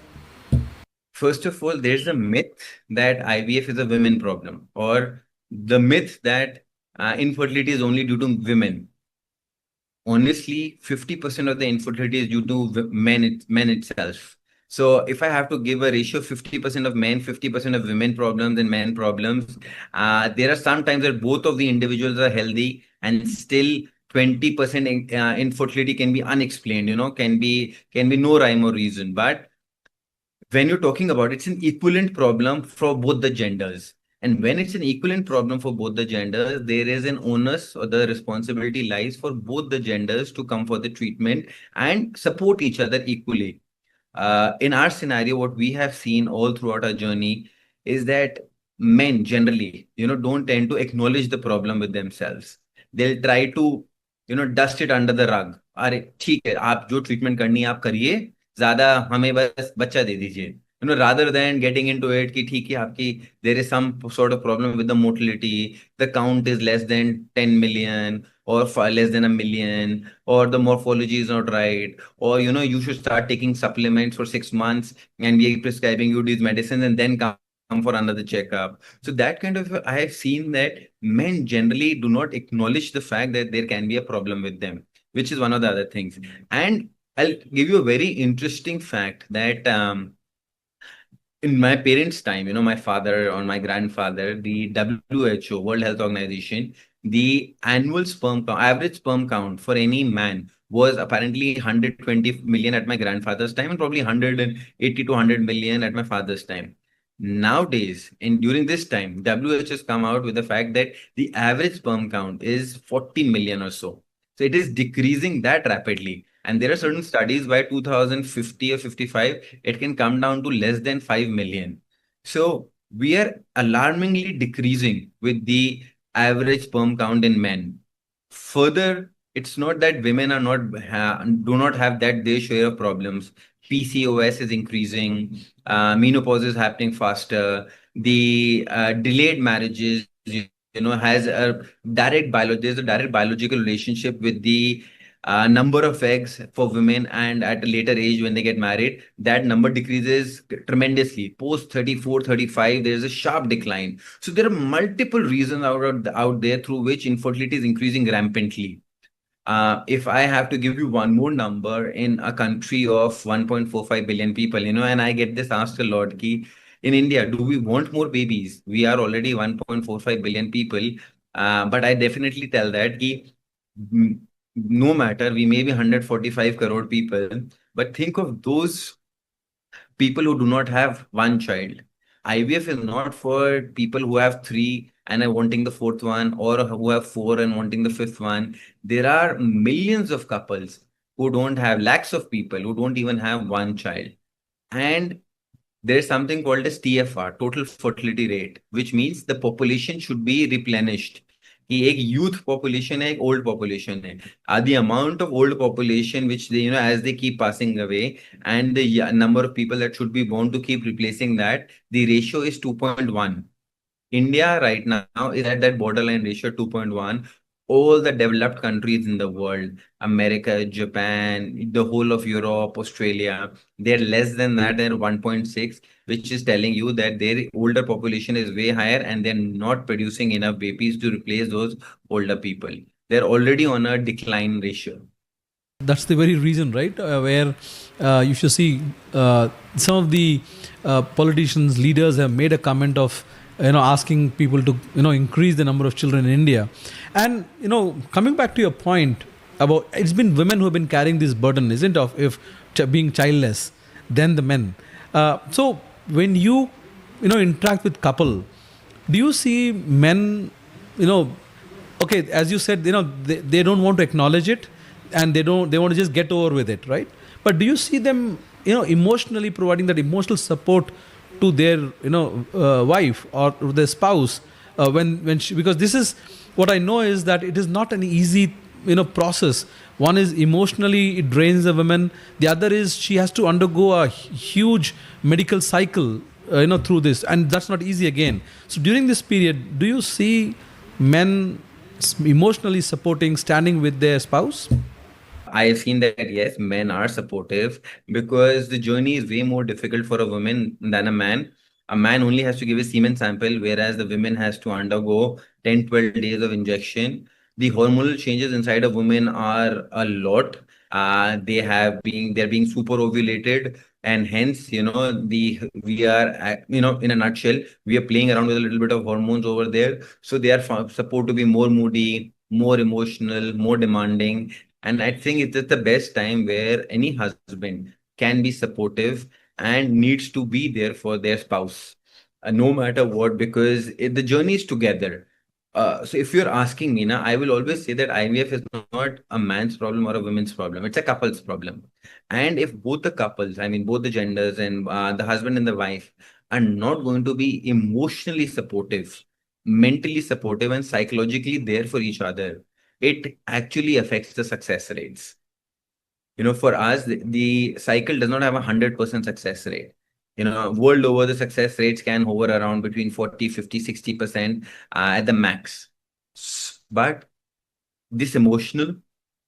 First of all, there's a myth that IVF is a women problem, or the myth that infertility is only due to women. Honestly, 50% of the infertility is due to men itself. So if I have to give a ratio, 50% of men, 50% of women problems and men problems, there are some times that both of the individuals are healthy and still 20% infertility can be unexplained, can be no rhyme or reason. But when you're talking about it's an equivalent problem for both the genders. And when it's an equivalent problem for both the genders, there is an onus, or the responsibility lies for both the genders to come for the treatment and support each other equally. In our scenario, what we have seen all throughout our journey is that men generally, don't tend to acknowledge the problem with themselves. They'll try to, dust it under the rug. अरे ठीक है, आप जो treatment करनी है आप करिए, ज्यादा हमें बस बच्चा दे दीजिए. Rather than getting into it, कि ठीक है आपकी there is some sort of problem with the motility, the count is less than 10 million or less than 1 million, or the morphology is not right, or you should start taking supplements for 6 months and we are prescribing you these medicines and then come for another checkup. So that kind of, I have seen that men generally do not acknowledge the fact that there can be a problem with them, which is one of the other things. And I'll give you a very interesting fact that in my parents' time, my father or my grandfather, the WHO, World Health Organization, the annual average sperm count for any man was apparently 120 million at my grandfather's time and probably 180 to 100 million at my father's time. Nowadays, during this time, WHO has come out with the fact that the average sperm count is 40 million or so. So it is decreasing that rapidly. And there are certain studies by 2050 or 55, it can come down to less than 5 million. So we are alarmingly decreasing with the average sperm count in men. Further, it's not that women are do not have that their share of problems. PCOS is increasing, menopause is happening faster, the delayed marriages, has a there's a direct biological relationship with the number of eggs for women, and at a later age when they get married, that number decreases tremendously. Post 34, 35, there's a sharp decline. So there are multiple reasons out there through which infertility is increasing rampantly. If I have to give you one more number, in a country of 1.45 billion people, and I get this asked a lot, ki, in India, do we want more babies? We are already 1.45 billion people. But I definitely tell that ki, no matter, we may be 145 crore people, but think of those people who do not have one child. IVF is not for people who have three and are wanting the fourth one, or who have four and wanting the fifth one. There are millions of couples who don't have, lakhs of people who don't even have one child. And there's something called as TFR, total fertility rate, which means the population should be replenished. कि एक youth population है, एक old population है. The amount of old population which they, as they keep passing away, and the number of people that should be born to keep replacing that, the ratio is 2.1. India right now is at that borderline ratio 2.1. All the developed countries in the world, America, Japan, the whole of Europe, Australia, they're less than that. They're 1.6, which is telling you that their older population is way higher and they're not producing enough babies to replace those older people. They're already on a decline ratio. That's the very reason, right? Where you should see some of the politicians, leaders have made a comment of asking people to increase the number of children in India. And coming back to your point about, it's been women who have been carrying this burden, isn't it, of being childless than the men. So when you interact with couple, do you see men, okay, as you said, they don't want to acknowledge it, and they want to just get over with it, right? But do you see them emotionally providing that emotional support to their wife or their spouse when she, because this is what I know is that it is not an easy process. One is emotionally it drains the woman, the other is she has to undergo a huge medical cycle through this, and that's not easy again. So during this period, do you see men emotionally supporting, standing with their spouse? I have seen that, yes, men are supportive, because the journey is way more difficult for a woman than a man. A man only has to give a semen sample, whereas the woman has to undergo 10, 12 days of injection. The hormonal changes inside a woman are a lot. They're being super ovulated, and hence, we are, in a nutshell, we are playing around with a little bit of hormones over there. So they are supposed to be more moody, more emotional, more demanding. And I think it's the best time where any husband can be supportive and needs to be there for their spouse, no matter what, because the journey is together. So if you're asking me, I will always say that IVF is not a man's problem or a woman's problem. It's a couple's problem. And if both the couples, both the genders and the husband and the wife are not going to be emotionally supportive, mentally supportive, and psychologically there for each other, it actually affects the success rates. For us, the cycle does not have 100% success rate. World over, the success rates can hover around between 40, 50, 60% at the max. But this emotional,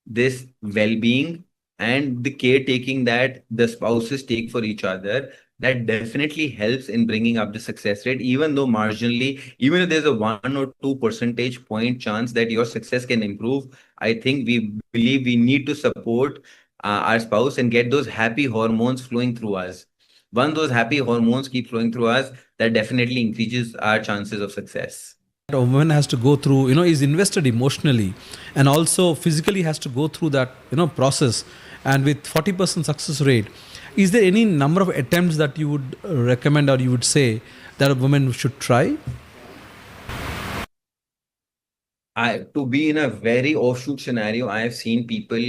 this well-being, and the caretaking that the spouses take for each other, that definitely helps in bringing up the success rate, even though marginally, even if there's a 1 or 2 percentage point chance that your success can improve, I think we believe we need to support our spouse and get those happy hormones flowing through us. Once those happy hormones keep flowing through us, that definitely increases our chances of success. A woman has to go through, is invested emotionally and also physically has to go through that, process. And with 40% success rate, is there any number of attempts that you would recommend or you would say that a woman should try? To be in a very offshoot scenario, I have seen people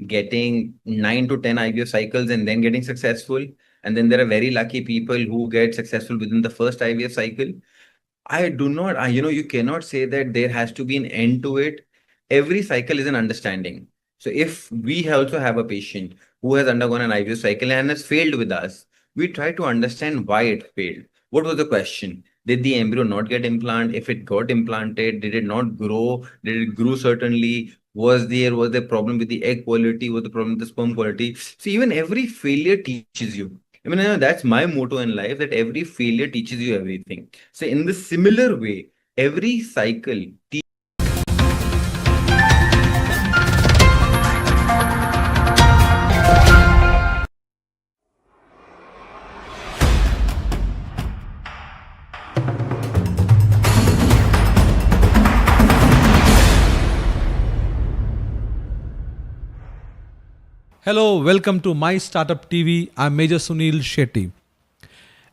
getting 9 to 10 IVF cycles and then getting successful. And then there are very lucky people who get successful within the first IVF cycle. I do not, you cannot say that there has to be an end to it. Every cycle is an understanding. So if we also have a patient who has undergone an IVF cycle and has failed with us, we try to understand why it failed. What was the question? Did the embryo not get implanted? If it got implanted, did it not grow? Did it grow certainly? Was there problem with the egg quality? Was the problem with the sperm quality? So even every failure teaches you. I mean, that's my motto in life, that every failure teaches you everything. So in the similar way, every cycle Hello, welcome to My Startup TV. I'm MajorSunilShetty.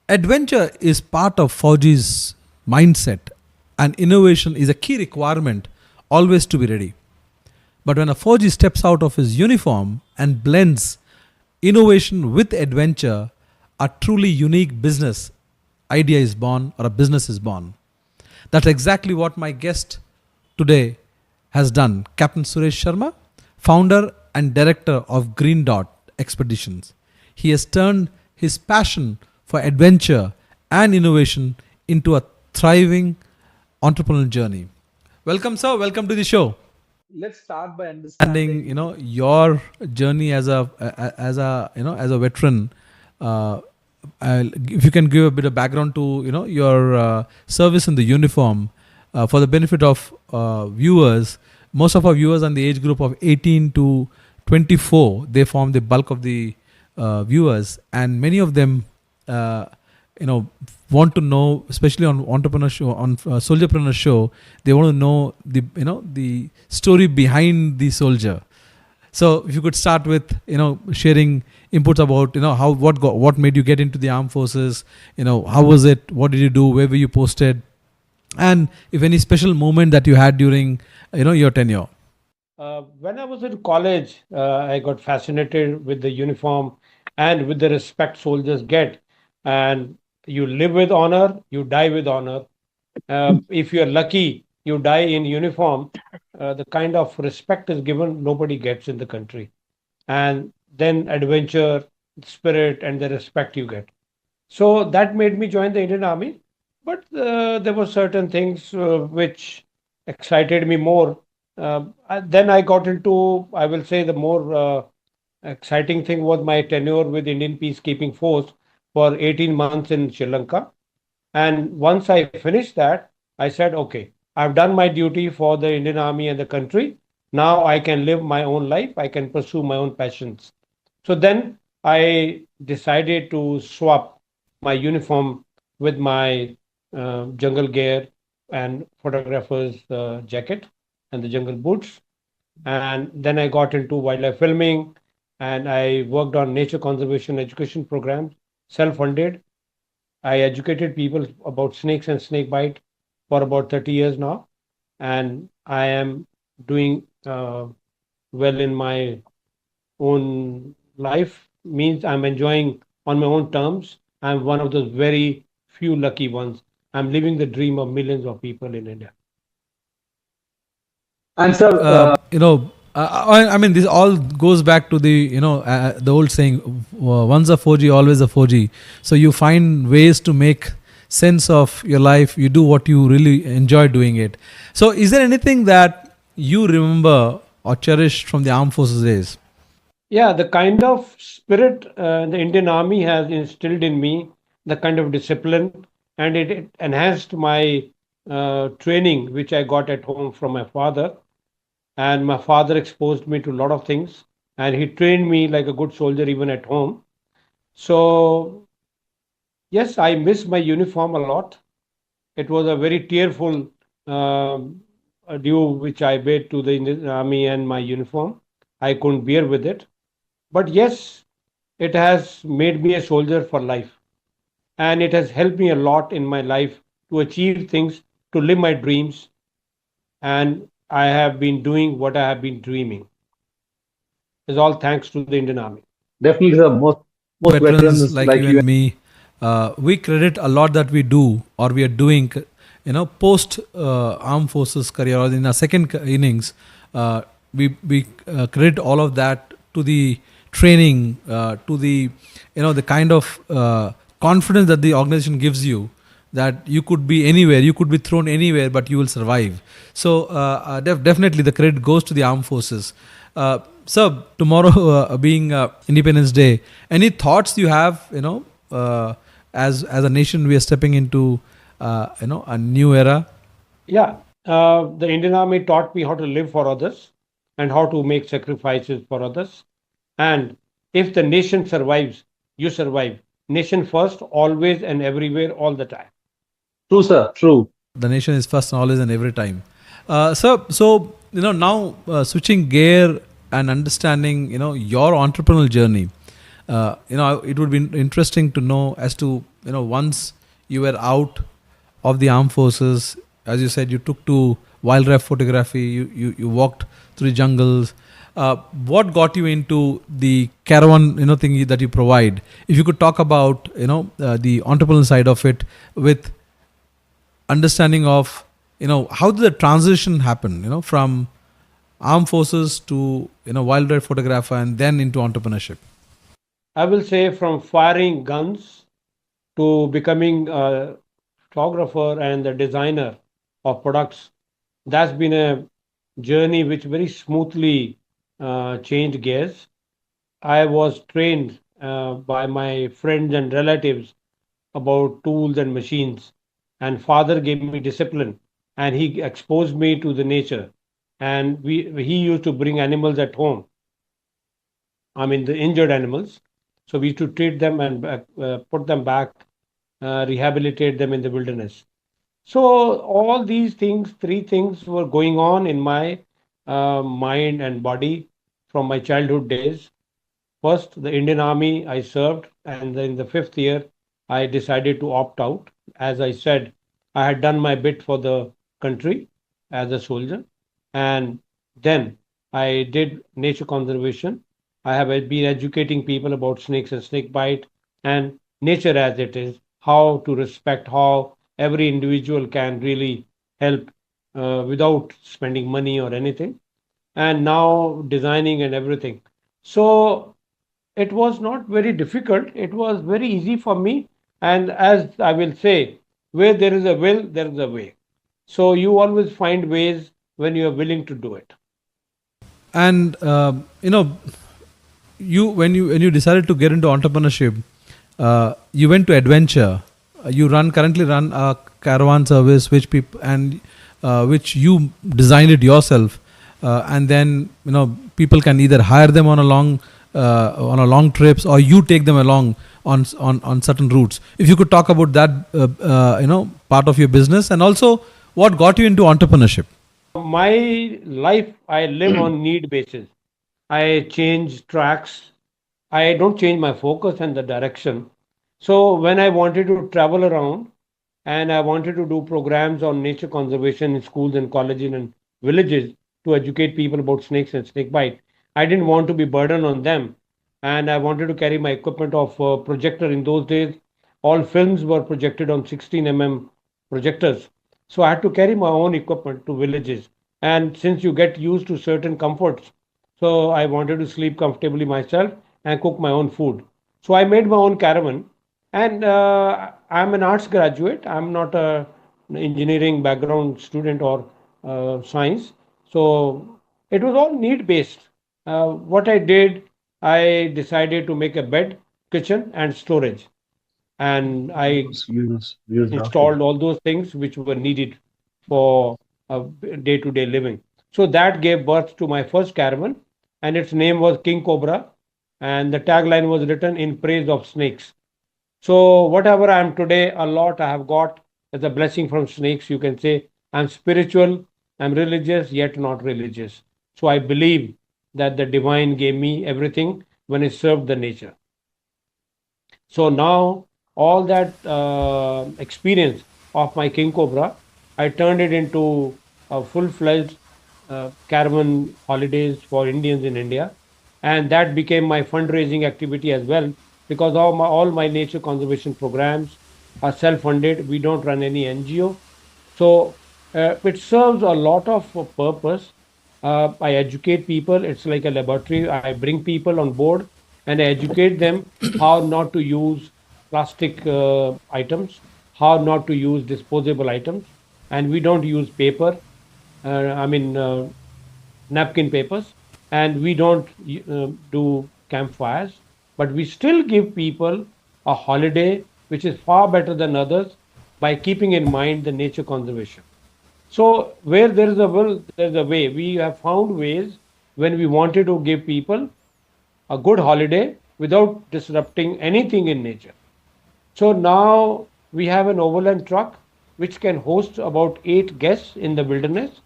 Adventure is part of Fauji's mindset, and innovation is a key requirement always to be ready. But when a Fauji steps out of his uniform and blends innovation with adventure, a truly unique business idea is born, or a business is born. That's exactly what my guest today has done. Captain Suresh Sharma, founder and director of Green Dot Expeditions. He has turned his passion for adventure and innovation into a thriving entrepreneurial journey. Welcome, sir. Welcome to the show. Let's start by understanding, Your journey as a veteran. If you can give a bit of background to your service in the uniform, for the benefit of viewers. Most of our viewers are in the age group of 18 to 24. They form the bulk of the viewers, and many of them want to know, especially on entrepreneur show, on soldierpreneur show, they want to know the story behind the soldier. So if you could start with sharing inputs about how what made you get into the armed forces, how was it, what did you do, where were you posted, and if any special moment that you had during your tenure. When I was in college, I got fascinated with the uniform and with the respect soldiers get. And you live with honor, you die with honor. If you're lucky, you die in uniform. The kind of respect is given, nobody gets in the country. And then adventure, spirit, and the respect you get. So that made me join the Indian Army. But there were certain things which excited me more. Then I got into, I will say, the more exciting thing was my tenure with Indian Peacekeeping Force for 18 months in Sri Lanka. And once I finished that, I said, okay, I've done my duty for the Indian Army and the country. Now I can live my own life. I can pursue my own passions. So then I decided to swap my uniform with my jungle gear and photographer's jacket and the jungle boots. And then I got into wildlife filming, and I worked on nature conservation education programs, self-funded. I educated people about snakes and snake bite for about 30 years now. And I am doing well in my own life, means I'm enjoying on my own terms. I'm one of those very few lucky ones. I'm living the dream of millions of people in India. And sir, I mean, this all goes back to the the old saying, "Once a 4G, always a 4G." So you find ways to make sense of your life. You do what you really enjoy doing it. So, is there anything that you remember or cherish from the armed forces days? Yeah, the kind of spirit the Indian Army has instilled in me, the kind of discipline, and it enhanced my training, which I got at home from my father. And my father exposed me to a lot of things, and he trained me like a good soldier even at home. So, yes, I miss my uniform a lot. It was a very tearful due which I paid to the Indian Army and my uniform. I couldn't bear with it. But yes, it has made me a soldier for life. And it has helped me a lot in my life to achieve things, to live my dreams. And I have been doing what I have been dreaming. It's all thanks to the Indian Army. Definitely, the most Veterans veterans like like you you. and me, we credit a lot that we do or we are doing, post armed forces career or in our second innings. We credit all of that to the training, to the the kind of confidence that the organization gives you, that you could be anywhere, you could be thrown anywhere, but you will survive. So definitely the credit goes to the armed forces. Sir, tomorrow being Independence Day, any thoughts you have? As a nation, we are stepping into a new era. Yeah, the Indian Army taught me how to live for others and how to make sacrifices for others. And if the nation survives, you survive. Nation first, always and everywhere, all the time. True, sir. True. The nation is first, always, and every time. So now switching gear and understanding your entrepreneurial journey. It would be interesting to know as to once you were out of the armed forces, as you said, you took to wildlife photography. You walked through the jungles. What got you into the caravan thing that you provide? If you could talk about the entrepreneurial side of it with understanding of how did the transition happen from armed forces to wildlife photographer and then into entrepreneurship. I will say from firing guns to becoming a photographer and the designer of products. That's been a journey which very smoothly changed gears. I was trained by my friends and relatives about tools and machines, and father gave me discipline, and he exposed me to the nature. And he used to bring animals at home. I mean the injured animals. So we used to treat them and put them back, rehabilitate them in the wilderness. So all these things, three things were going on in my mind and body from my childhood days. First, the Indian Army I served, and then in the fifth year, I decided to opt out. As I said, I had done my bit for the country as a soldier, and then I did nature conservation. I have been educating people about snakes and snake bite and nature as it is, how to respect, how every individual can really help without spending money or anything, and now designing and everything. So it was not very difficult. It was very easy for me. And as I will say, where there is a will, there is a way. So you always find ways when you are willing to do it. And you when you decided to get into entrepreneurship, you went to adventure. You currently run a caravan service which people and which you designed it yourself, and then people can either hire them on a long trips, or you take them along on certain routes. If you could talk about that part of your business, and also what got you into entrepreneurship. My life, I live on need basis. I change tracks. I don't change my focus and the direction. So when I wanted to travel around and I wanted to do programs on nature conservation in schools and colleges and villages to educate people about snakes and snake bite, I didn't want to be burden on them. And I wanted to carry my equipment of projector. In those days, all films were projected on 16 projectors. So I had to carry my own equipment to villages. And since you get used to certain comforts, so I wanted to sleep comfortably myself and cook my own food. So I made my own caravan, and I'm an arts graduate. I'm not an engineering background student or science. So it was all need based. What I did, I decided to make a bed, kitchen, and storage. And I installed all those things which were needed for day to day living. So that gave birth to my first caravan, and its name was King Cobra. And the tagline was written in praise of snakes. So whatever I am today, a lot I have got as a blessing from snakes. You can say I'm spiritual, I'm religious, yet not religious. So I believe that the divine gave me everything when it served the nature. So now all that experience of my King Cobra, I turned it into a full-fledged caravan holidays for Indians in India, and that became my fundraising activity as well because all my nature conservation programs are self-funded. We don't run any NGO, so it serves a lot of purpose. I educate people. It's like a laboratory. I bring people on board and I educate them how not to use plastic items, how not to use disposable items, and we don't use paper. I mean, napkin papers, and we don't do campfires, but we still give people a holiday which is far better than others by keeping in mind the nature conservation. So where there is a will, there is a way. We have found ways when we wanted to give people a good holiday without disrupting anything in nature. So now we have an overland truck which can host about 8 guests in the wilderness,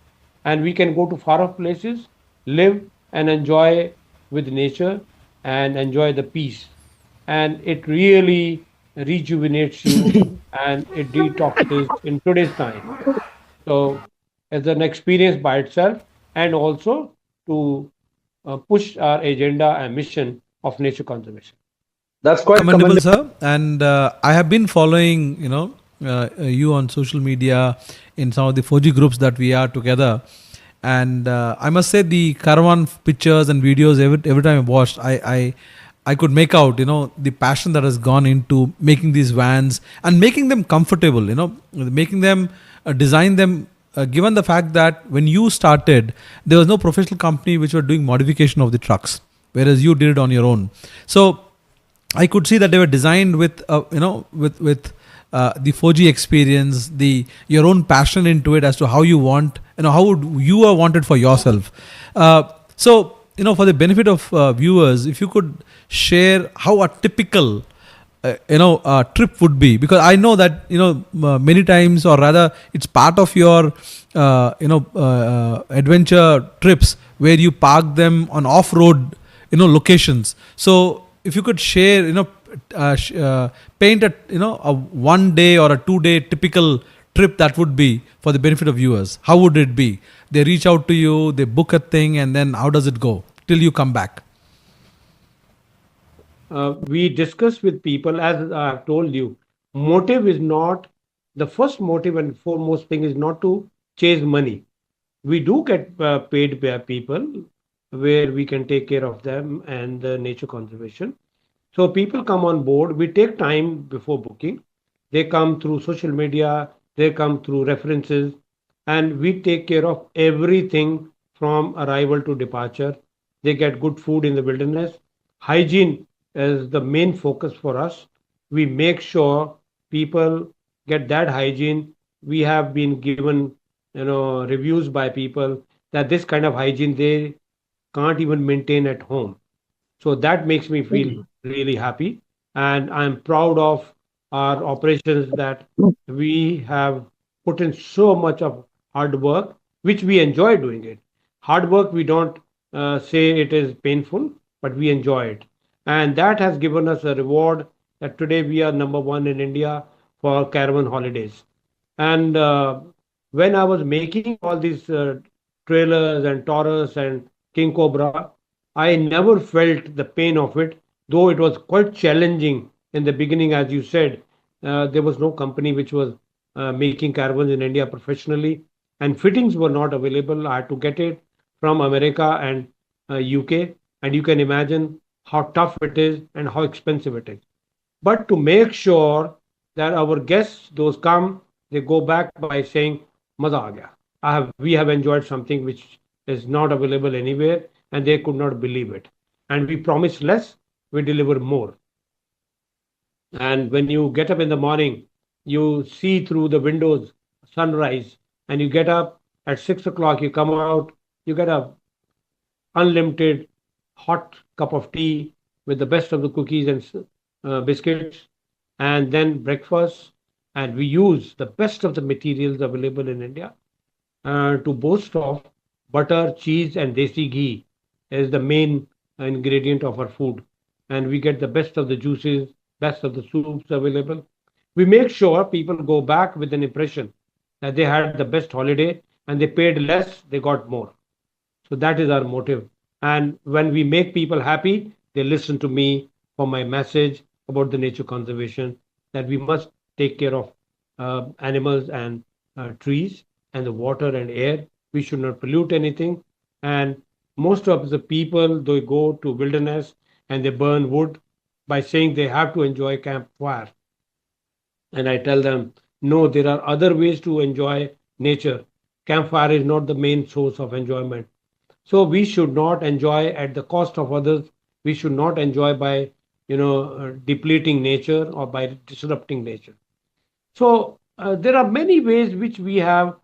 and we can go to far off places, live and enjoy with nature and enjoy the peace. And it really rejuvenates you and it detoxes in today's time. So it's an experience by itself, and also to push our agenda and mission of nature conservation. That's quite Commendable, sir. And I have been following, you on social media in some of the 4G groups that we are together. And I must say the caravan pictures and videos, every time I watched, I could make out, the passion that has gone into making these vans and making them comfortable, making them, design them, given the fact that when you started, there was no professional company which were doing modification of the trucks, whereas you did it on your own. So I could see that they were designed with, with the 4G experience, your own passion into it as to how you want, how would you want it for yourself. So, for the benefit of viewers, if you could share how a typical, trip would be, because I know that many times, or rather, it's part of your, adventure trips where you park them on off-road, locations. So if you could share, paint a 1 day or a 2 day typical trip that would be for the benefit of viewers. How would it be? They reach out to you, they book a thing, and then how does it go till you come back? We discuss with people, as I have told you, motive is not the first motive, and foremost thing is not to chase money. We do get paid by people where we can take care of them and the nature conservation. So people come on board. We take time before booking. They come through social media, they come through references, and we take care of everything from arrival to departure. They get good food in the wilderness. Hygiene is the main focus for us. We make sure people get that hygiene. We have been given, reviews by people that this kind of hygiene they can't even maintain at home. So that makes me feel really happy. And I'm proud of our operations that we have put in so much of hard work, which we enjoy doing it. Hard work, we don't say it is painful, but we enjoy it. And that has given us a reward that today we are number one in India for caravan holidays. And when I was making all these trailers and Taurus and King Cobra, I never felt the pain of it, though it was quite challenging in the beginning. As you said, there was no company which was making caravans in India professionally, and fittings were not available. I had to get it from America and UK, and you can imagine how tough it is and how expensive it is. But to make sure that our guests, those come, they go back by saying, "Maza aa gaya." We have enjoyed something which is not available anywhere, and they could not believe it. And we promise less, we deliver more. And when you get up in the morning, you see through the windows sunrise, and you get up at 6 o'clock, you come out, you get a unlimited hot cup of tea with the best of the cookies and biscuits, and then breakfast. And we use the best of the materials available in India to boast of. Butter, cheese, and desi ghee is the main ingredient of our food. And we get the best of the juices, best of the soups available. We make sure people go back with an impression that they had the best holiday and they paid less, they got more. So that is our motive. And when we make people happy, they listen to me for my message about the nature conservation, that we must take care of animals and trees and the water and air. We should not pollute anything. And most of the people, they go to wilderness and they burn wood by saying they have to enjoy campfire. And I tell them, no, there are other ways to enjoy nature. Campfire is not the main source of enjoyment. So we should not enjoy at the cost of others. We should not enjoy by, depleting nature or by disrupting nature. So there are many ways which we have,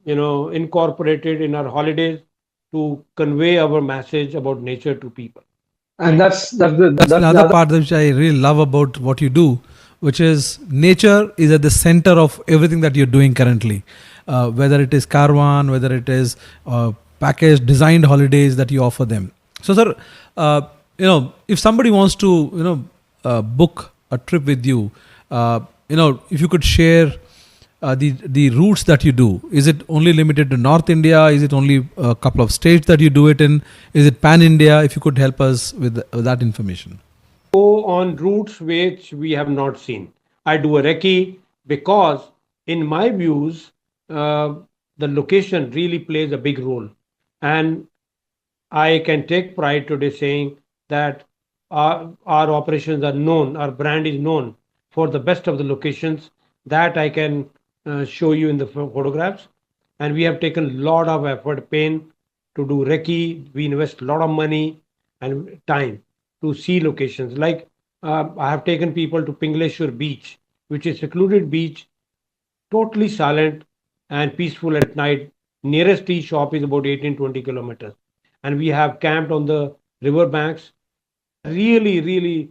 incorporated in our holidays to convey our message about nature to people. And that's That's the other part which I really love about what you do, which is nature is at the center of everything that you're doing currently. Whether it is caravan, whether it is packaged, designed holidays that you offer them. So, sir, if somebody wants to, book a trip with you, if you could share the routes that you do. Is it only limited to North India? Is it only a couple of states that you do it in? Is it pan India? If you could help us with that information. Go on routes which we have not seen. I do a recce because, in my views, the location really plays a big role. And I can take pride today saying that our operations are known, our brand is known for the best of the locations that I can show you in the photographs. And we have taken a lot of effort, pain to do recce. We invest a lot of money and time to see locations. Like I have taken people to Pingleshwar Beach, which is secluded beach, totally silent and peaceful at night. Nearest tea shop is about 18-20 kilometers. And we have camped on the river banks. Really, really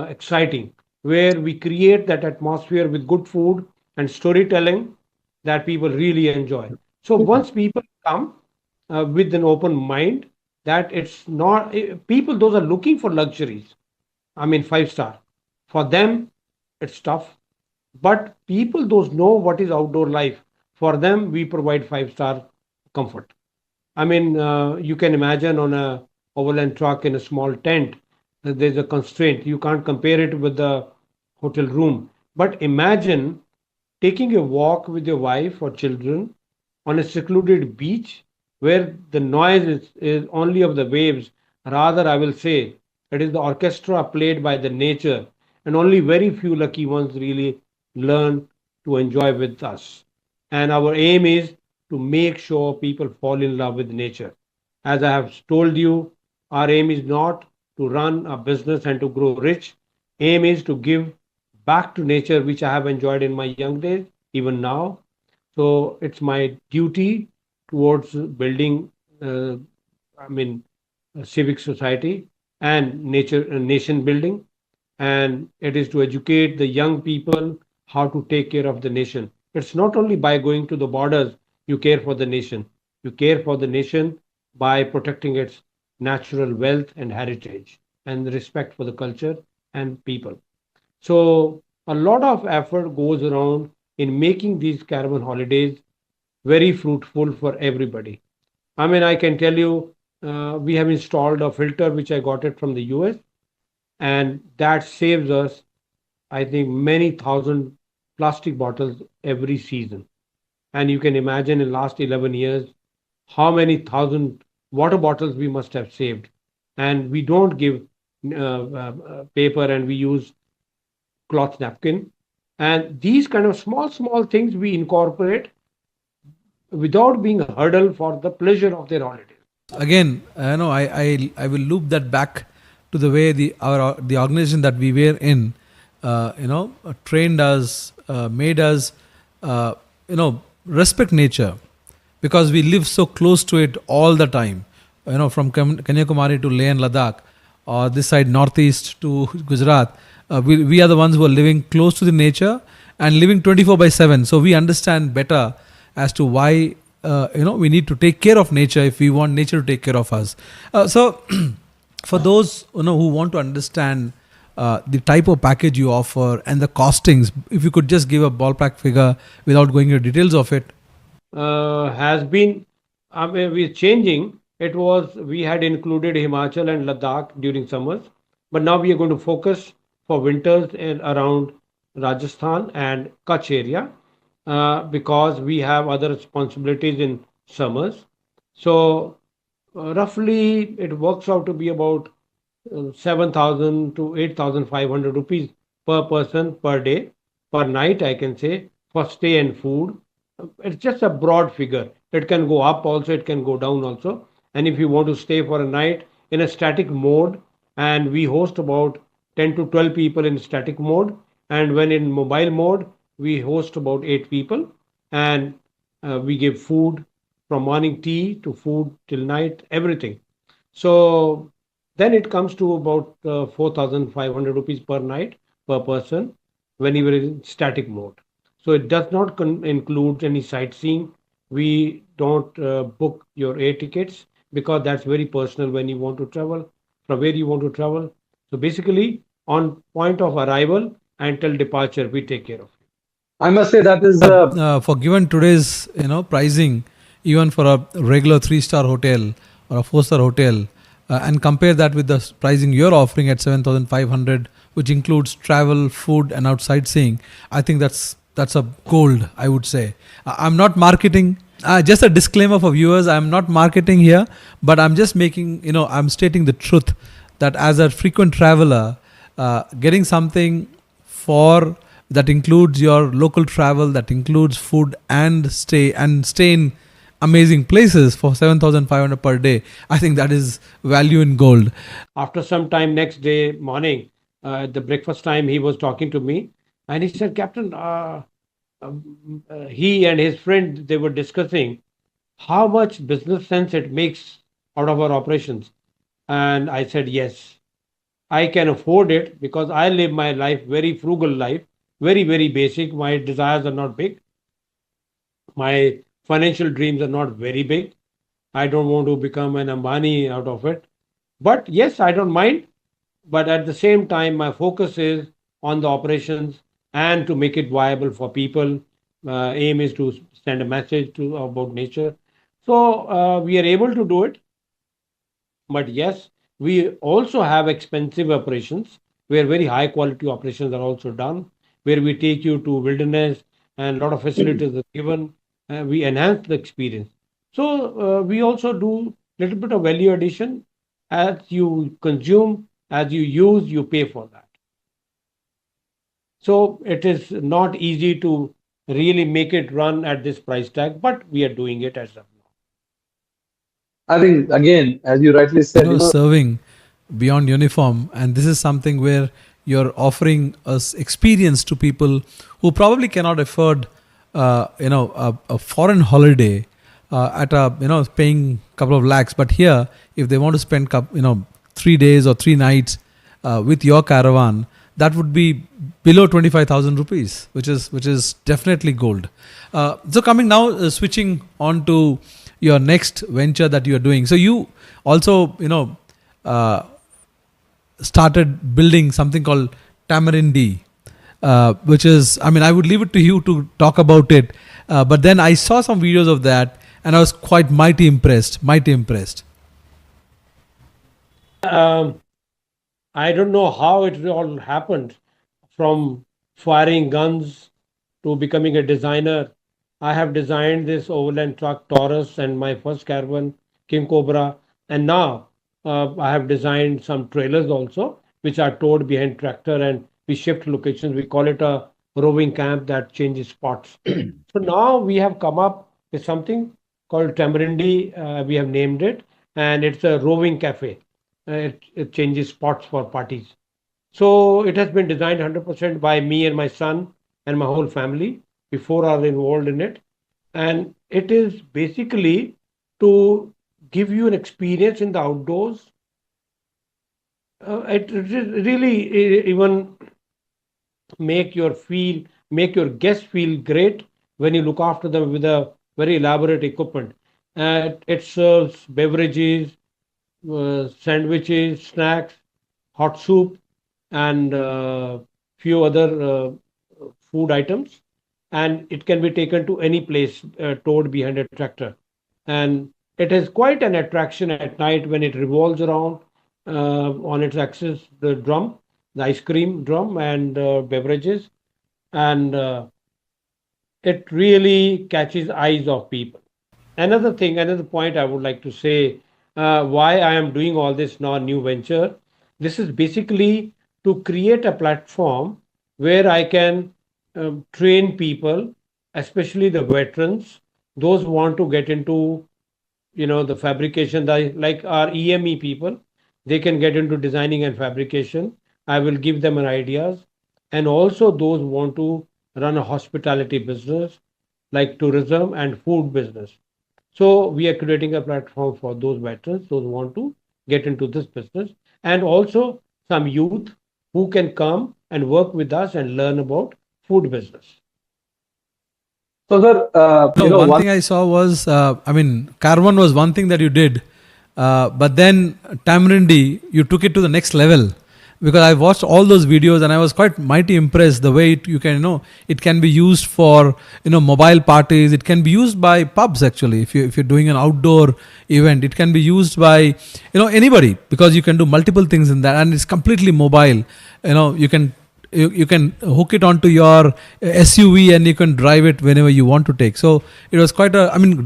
exciting, where we create that atmosphere with good food and storytelling that people really enjoy. So once people come with an open mind, that it's not people, those are looking for luxuries. I mean, 5-star. For them, it's tough. But people, those know what is outdoor life. For them, we provide 5-star comfort. I mean, you can imagine on a overland truck in a small tent, there's a constraint. You can't compare it with the hotel room. But imagine taking a walk with your wife or children on a secluded beach where the noise is only of the waves. Rather, I will say, it is the orchestra played by the nature, and only very few lucky ones really learn to enjoy with us. And our aim is to make sure people fall in love with nature. As I have told you, our aim is not to run a business and to grow rich. Aim is to give back to nature, which I have enjoyed in my young days, even now. So it's my duty towards building, civic society and nation building. And it is to educate the young people how to take care of the nation. It's not only by going to the borders you care for the nation. You care for the nation by protecting its natural wealth and heritage and respect for the culture and people. So a lot of effort goes around in making these caravan holidays very fruitful for everybody. I mean, I can tell you, we have installed a filter which I got it from the US, and that saves us, I think, many thousand plastic bottles every season. And you can imagine in last 11 years, how many thousand water bottles we must have saved. And we don't give paper, and we use cloth napkin. And these kind of small things we incorporate without being a hurdle for the pleasure of their holidays. Again, I will loop that back to the way the organization that we were in, trained us, made us, respect nature, because we live so close to it all the time. From Kanyakumari to Leh and Ladakh, or this side northeast to Gujarat, we are the ones who are living close to the nature and living 24/7. So we understand better as to why we need to take care of nature if we want nature to take care of us. So for those who want to understand the type of package you offer and the costings, if you could just give a ballpark figure without going into details of it. Has been we're changing. It was we had included Himachal and Ladakh during summers, but now we are going to focus for winters in around Rajasthan and Kutch area because we have other responsibilities in summers. So roughly it works out to be about 7,000 to 8,500 rupees per person per day, per night, I can say, for stay and food. It's just a broad figure. It can go up also, it can go down also. And if you want to stay for a night in a static mode, and we host about 10 to 12 people in static mode, and when in mobile mode, we host about 8 people, and we give food from morning tea to food till night, everything. So then it comes to about 4,500 rupees per night per person when you are in static mode. So it does not include any sightseeing. We don't book your air tickets because that's very personal when you want to travel, from where you want to travel. So basically, on point of arrival until departure, we take care of it. I must say that is For given today's pricing, even for a regular 3-star hotel or a 4-star hotel, and compare that with the pricing you're offering at 7,500, which includes travel, food, and outside seeing, I think that's a gold, I would say. I'm not marketing. Just a disclaimer for viewers: I'm not marketing here, but I'm just making I'm stating the truth that as a frequent traveler, getting something for that includes your local travel, that includes food and stay in amazing places for 7,500 per day, I think that is value in gold. After some time, next day morning, at the breakfast time, he was talking to me, and he said, Captain, he and his friend, they were discussing how much business sense it makes out of our operations. And I said, yes, I can afford it because I live my life, very frugal life, very, very basic. My desires are not big. My financial dreams are not very big. I don't want to become an Ambani out of it. But yes, I don't mind. But at the same time, my focus is on the operations and to make it viable for people. Aim is to send a message to about nature. So we are able to do it. But yes, we also have expensive operations where very high quality operations are also done, where we take you to wilderness and a lot of facilities are given. We enhance the experience. So we also do little bit of value addition. As you consume, as you use, you pay for that. So it is not easy to really make it run at this price tag, but we are doing it as of now. I think again, as you rightly said, serving beyond uniform, and this is something where you're offering us experience to people who probably cannot afford a foreign holiday at a paying couple of lakhs, but here if they want to spend 3 days or 3 nights with your caravan, that would be below 25,000 rupees, which is definitely gold. So coming now, switching on to your next venture that you are doing. So you also started building something called Tamarindi, which is, I would leave it to you to talk about it. But then I saw some videos of that and I was quite mighty impressed. I don't know how it all happened, from firing guns to becoming a designer. I have designed this overland truck Taurus and my first caravan King Cobra, and now I have designed some trailers also, which are towed behind tractor, and we shift locations. We call it a roving camp that changes spots. So now we have come up with something called Tamarindi. We have named it, and it's a roving cafe. It changes spots for parties. So it has been designed 100% by me and my son and my whole family. Before are involved in it, and it is basically to give you an experience in the outdoors. It really even make your guests feel great when you look after them with a very elaborate equipment. It serves beverages, sandwiches, snacks, hot soup, and few other food items, and it can be taken to any place towed behind a tractor. And It is quite an attraction at night when it revolves around on its axis, the drum, the ice cream drum, and beverages, and it really catches eyes of people. Another thing, another point I would like to say, why I am doing all this now new venture. This is basically to create a platform where I can train people, especially the veterans, those who want to get into, the fabrication, like our EME people, they can get into designing and fabrication. I will give them an ideas, and also those who want to run a hospitality business, like tourism and food business. So we are creating a platform for those veterans, those who want to get into this business, and also some youth who can come and work with us and learn about food business. So, sir, No, one thing I saw was, Caravan was one thing that you did, but then Tamarindi, you took it to the next level. Because I watched all those videos and I was quite mighty impressed the way you can, it can be used for, mobile parties. It can be used by pubs actually. If you're doing an outdoor event, it can be used by, anybody, because you can do multiple things in that, and it's completely mobile. You can hook it onto your SUV and you can drive it whenever you want to take. So it was quite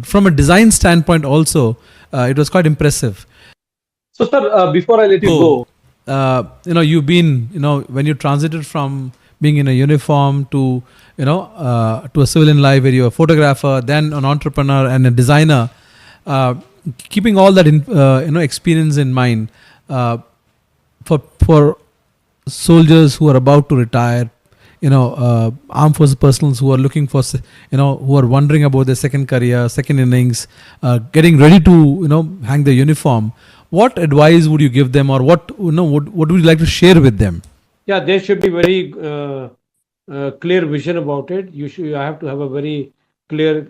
from a design standpoint also, it was quite impressive. So, sir, before I let you go, you've been, when you transited from being in a uniform to, to a civilian life where you're a photographer, then an entrepreneur and a designer, keeping all that experience in mind, for soldiers who are about to retire, armed forces personnel who are looking for, who are wondering about their second career, second innings, getting ready to, hang the uniform. What advice would you give them, or what would you like to share with them? Yeah, there should be very clear vision about it. You have to have a very clear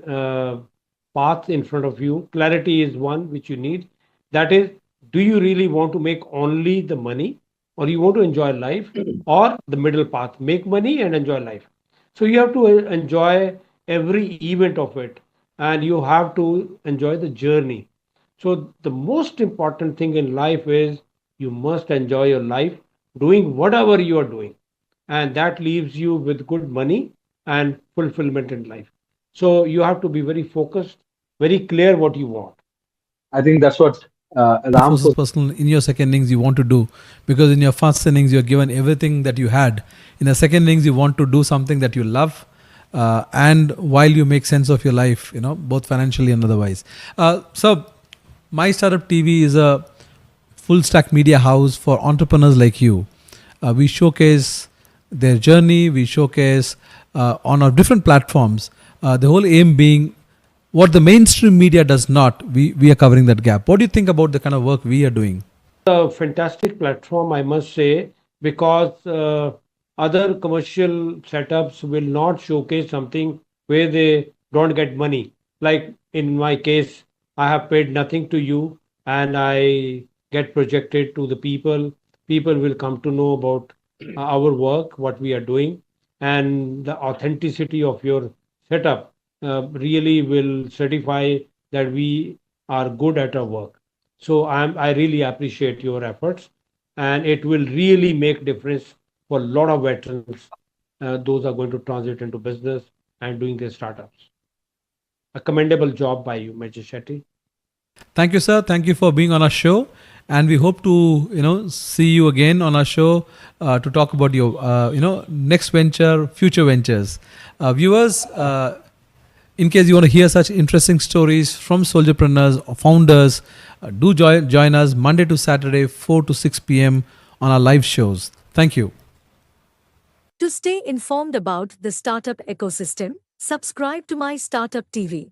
path in front of you. Clarity is one which you need. That is, do you really want to make only the money, or you want to enjoy life, or the middle path, make money and enjoy life? So you have to enjoy every event of it, and you have to enjoy the journey. So the most important thing in life is you must enjoy your life doing whatever you are doing, and that leaves you with good money and fulfillment in life. So you have to be very focused, very clear what you want. I think that's what Ram Forces personnel in your second innings you want to do, because in your first innings you're given everything that you had. In the second innings you want to do something that you love, and while you make sense of your life, both financially and otherwise. So My Startup TV is a full stack media house for entrepreneurs like you. We showcase their journey, we showcase on our different platforms. The whole aim being what the mainstream media does not, we are covering that gap. What do you think about the kind of work we are doing? A fantastic platform, I must say, because other commercial setups will not showcase something where they don't get money. Like in my case, I have paid nothing to you and I get projected to the people. People will come to know about our work, what we are doing, and the authenticity of your setup really will certify that we are good at our work. So I really appreciate your efforts, and it will really make difference for a lot of veterans. Those are going to transit into business and doing their startups. A commendable job by you, MajorSunilShetty. Thank you, sir. Thank you for being on our show, and we hope to see you again on our show to talk about your next venture, future ventures. Viewers, in case you want to hear such interesting stories from soldierpreneurs or founders, do join us Monday to Saturday, 4 to 6 p.m. on our live shows. Thank you. To stay informed about the startup ecosystem, subscribe to My Startup TV.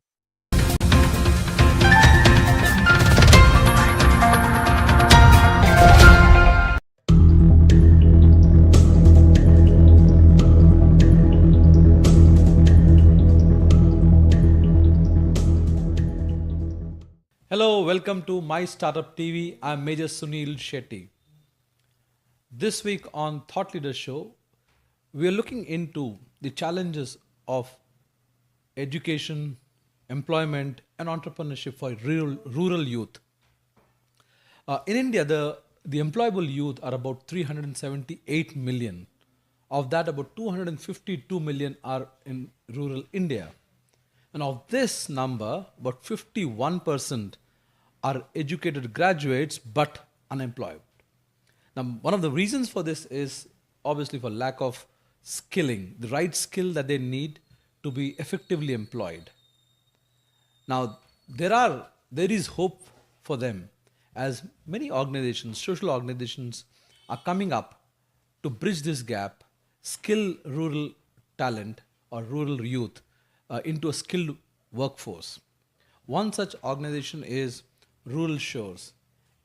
Hello, welcome to My Startup TV. I'm MajorSunilShetty. This week on Thought Leader Show, we are looking into the challenges of education, employment, and entrepreneurship for rural youth. In India, the employable youth are about 378 million. Of that, about 252 million are in rural India. And of this number, about 51% are educated graduates but unemployed. Now, one of the reasons for this is obviously for lack of skilling, the right skill that they need to be effectively employed. Now, there is hope for them as many organizations, social organizations are coming up to bridge this gap, skill rural talent or rural youth into a skilled workforce. One such organization is Rural Shores.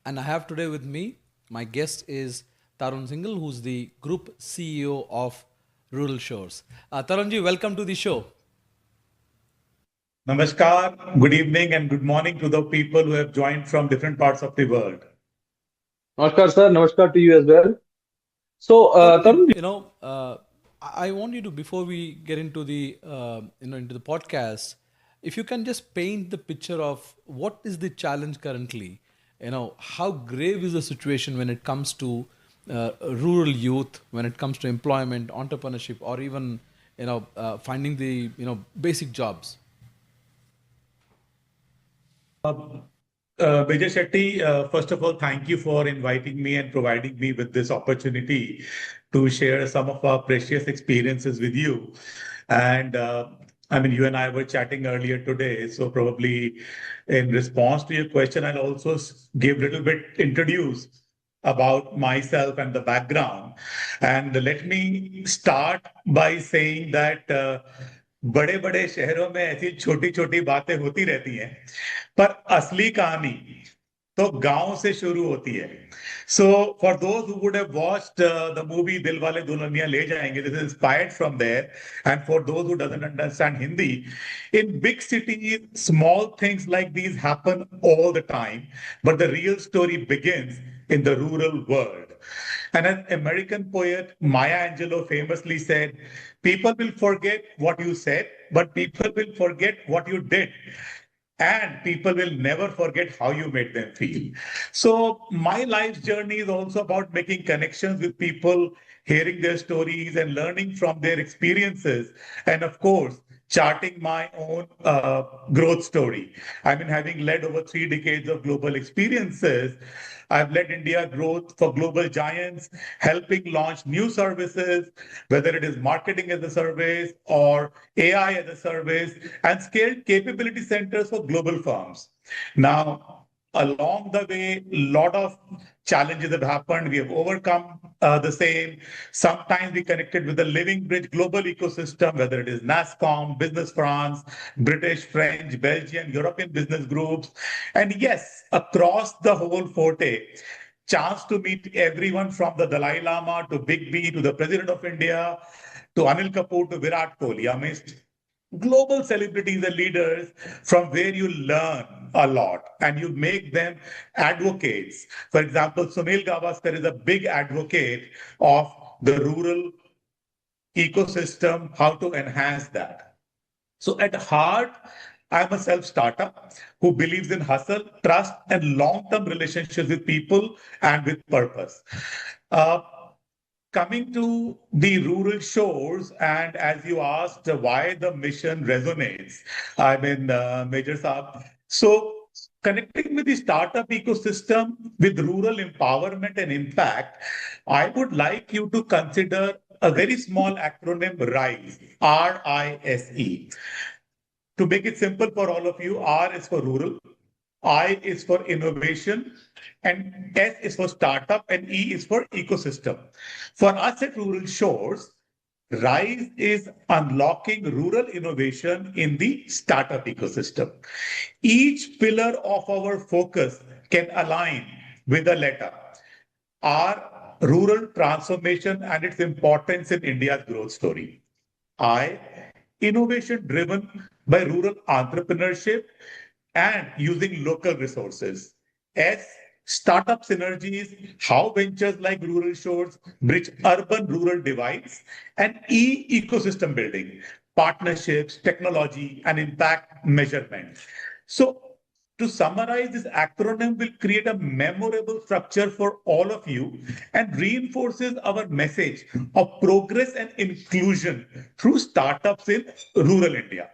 And I have today with me, my guest is Tarun Singhal, who's the Group CEO of Rural Shores. Tarunji, welcome to the show. Namaskar, good evening and good morning to the people who have joined from different parts of the world. Namaskar, sir. Namaskar to you as well. So, Tarun, I want you to, before we get into the into the podcast, if you can just paint the picture of what is the challenge currently. How grave is the situation when it comes to rural youth, when it comes to employment, entrepreneurship, or even finding the basic jobs. MajorSunilShetty, first of all, thank you for inviting me and providing me with this opportunity to share some of our precious experiences with you. And you and I were chatting earlier today, so probably in response to your question, I'll also give a little bit introduce about myself and the background. And let me start by saying that बड़े बड़े शहरों में ऐसी छोटी छोटी बातें होती रहती हैं, पर असली कहानी तो गांव से शुरू होती है. So for those who would have watched the movie Dil Wale Dulhaniya Le Jayenge, this is inspired from there. And for those who doesn't understand Hindi, in big cities, small things like these happen all the time, but the real story begins in the rural world. And an American poet, Maya Angelou, famously said, people will forget what you said, but people will forget what you did. And people will never forget how you made them feel. So my life's journey is also about making connections with people, hearing their stories and learning from their experiences. And of course, charting my own growth story. Having led over 3 decades of global experiences, I've led India growth for global giants, helping launch new services, whether it is marketing as a service or AI as a service, and scaled capability centers for global firms. Now, along the way, a lot of challenges have happened. We have overcome the same. Sometimes we connected with the Living Bridge global ecosystem, whether it is NASCOM, Business France, British, French, Belgian, European business groups. And yes, across the whole forte, chance to meet everyone from the Dalai Lama to Big B to the President of India to Anil Kapoor to Virat Kohli. Global celebrities and leaders from where you learn a lot and you make them advocates. For example, Sunil Gavaskar is a big advocate of the rural ecosystem, how to enhance that. So at heart, I'm a self-startup who believes in hustle, trust, and long-term relationships with people and with purpose. Coming to the Rural Shores, and as you asked why the mission resonates, Major Saab. So connecting with the startup ecosystem with rural empowerment and impact, I would like you to consider a very small acronym RISE, R-I-S-E. To make it simple for all of you, R is for rural, I is for innovation, and S is for startup, and E is for ecosystem. For us at Rural Shores, RISE is unlocking rural innovation in the startup ecosystem. Each pillar of our focus can align with a letter. R, rural transformation and its importance in India's growth story. I, innovation driven by rural entrepreneurship and using local resources. S, startup synergies, how ventures like Rural Shores bridge urban-rural divides. And E, ecosystem building, partnerships, technology, and impact measurement. So to summarize, this acronym will create a memorable structure for all of you and reinforces our message of progress and inclusion through startups in rural India.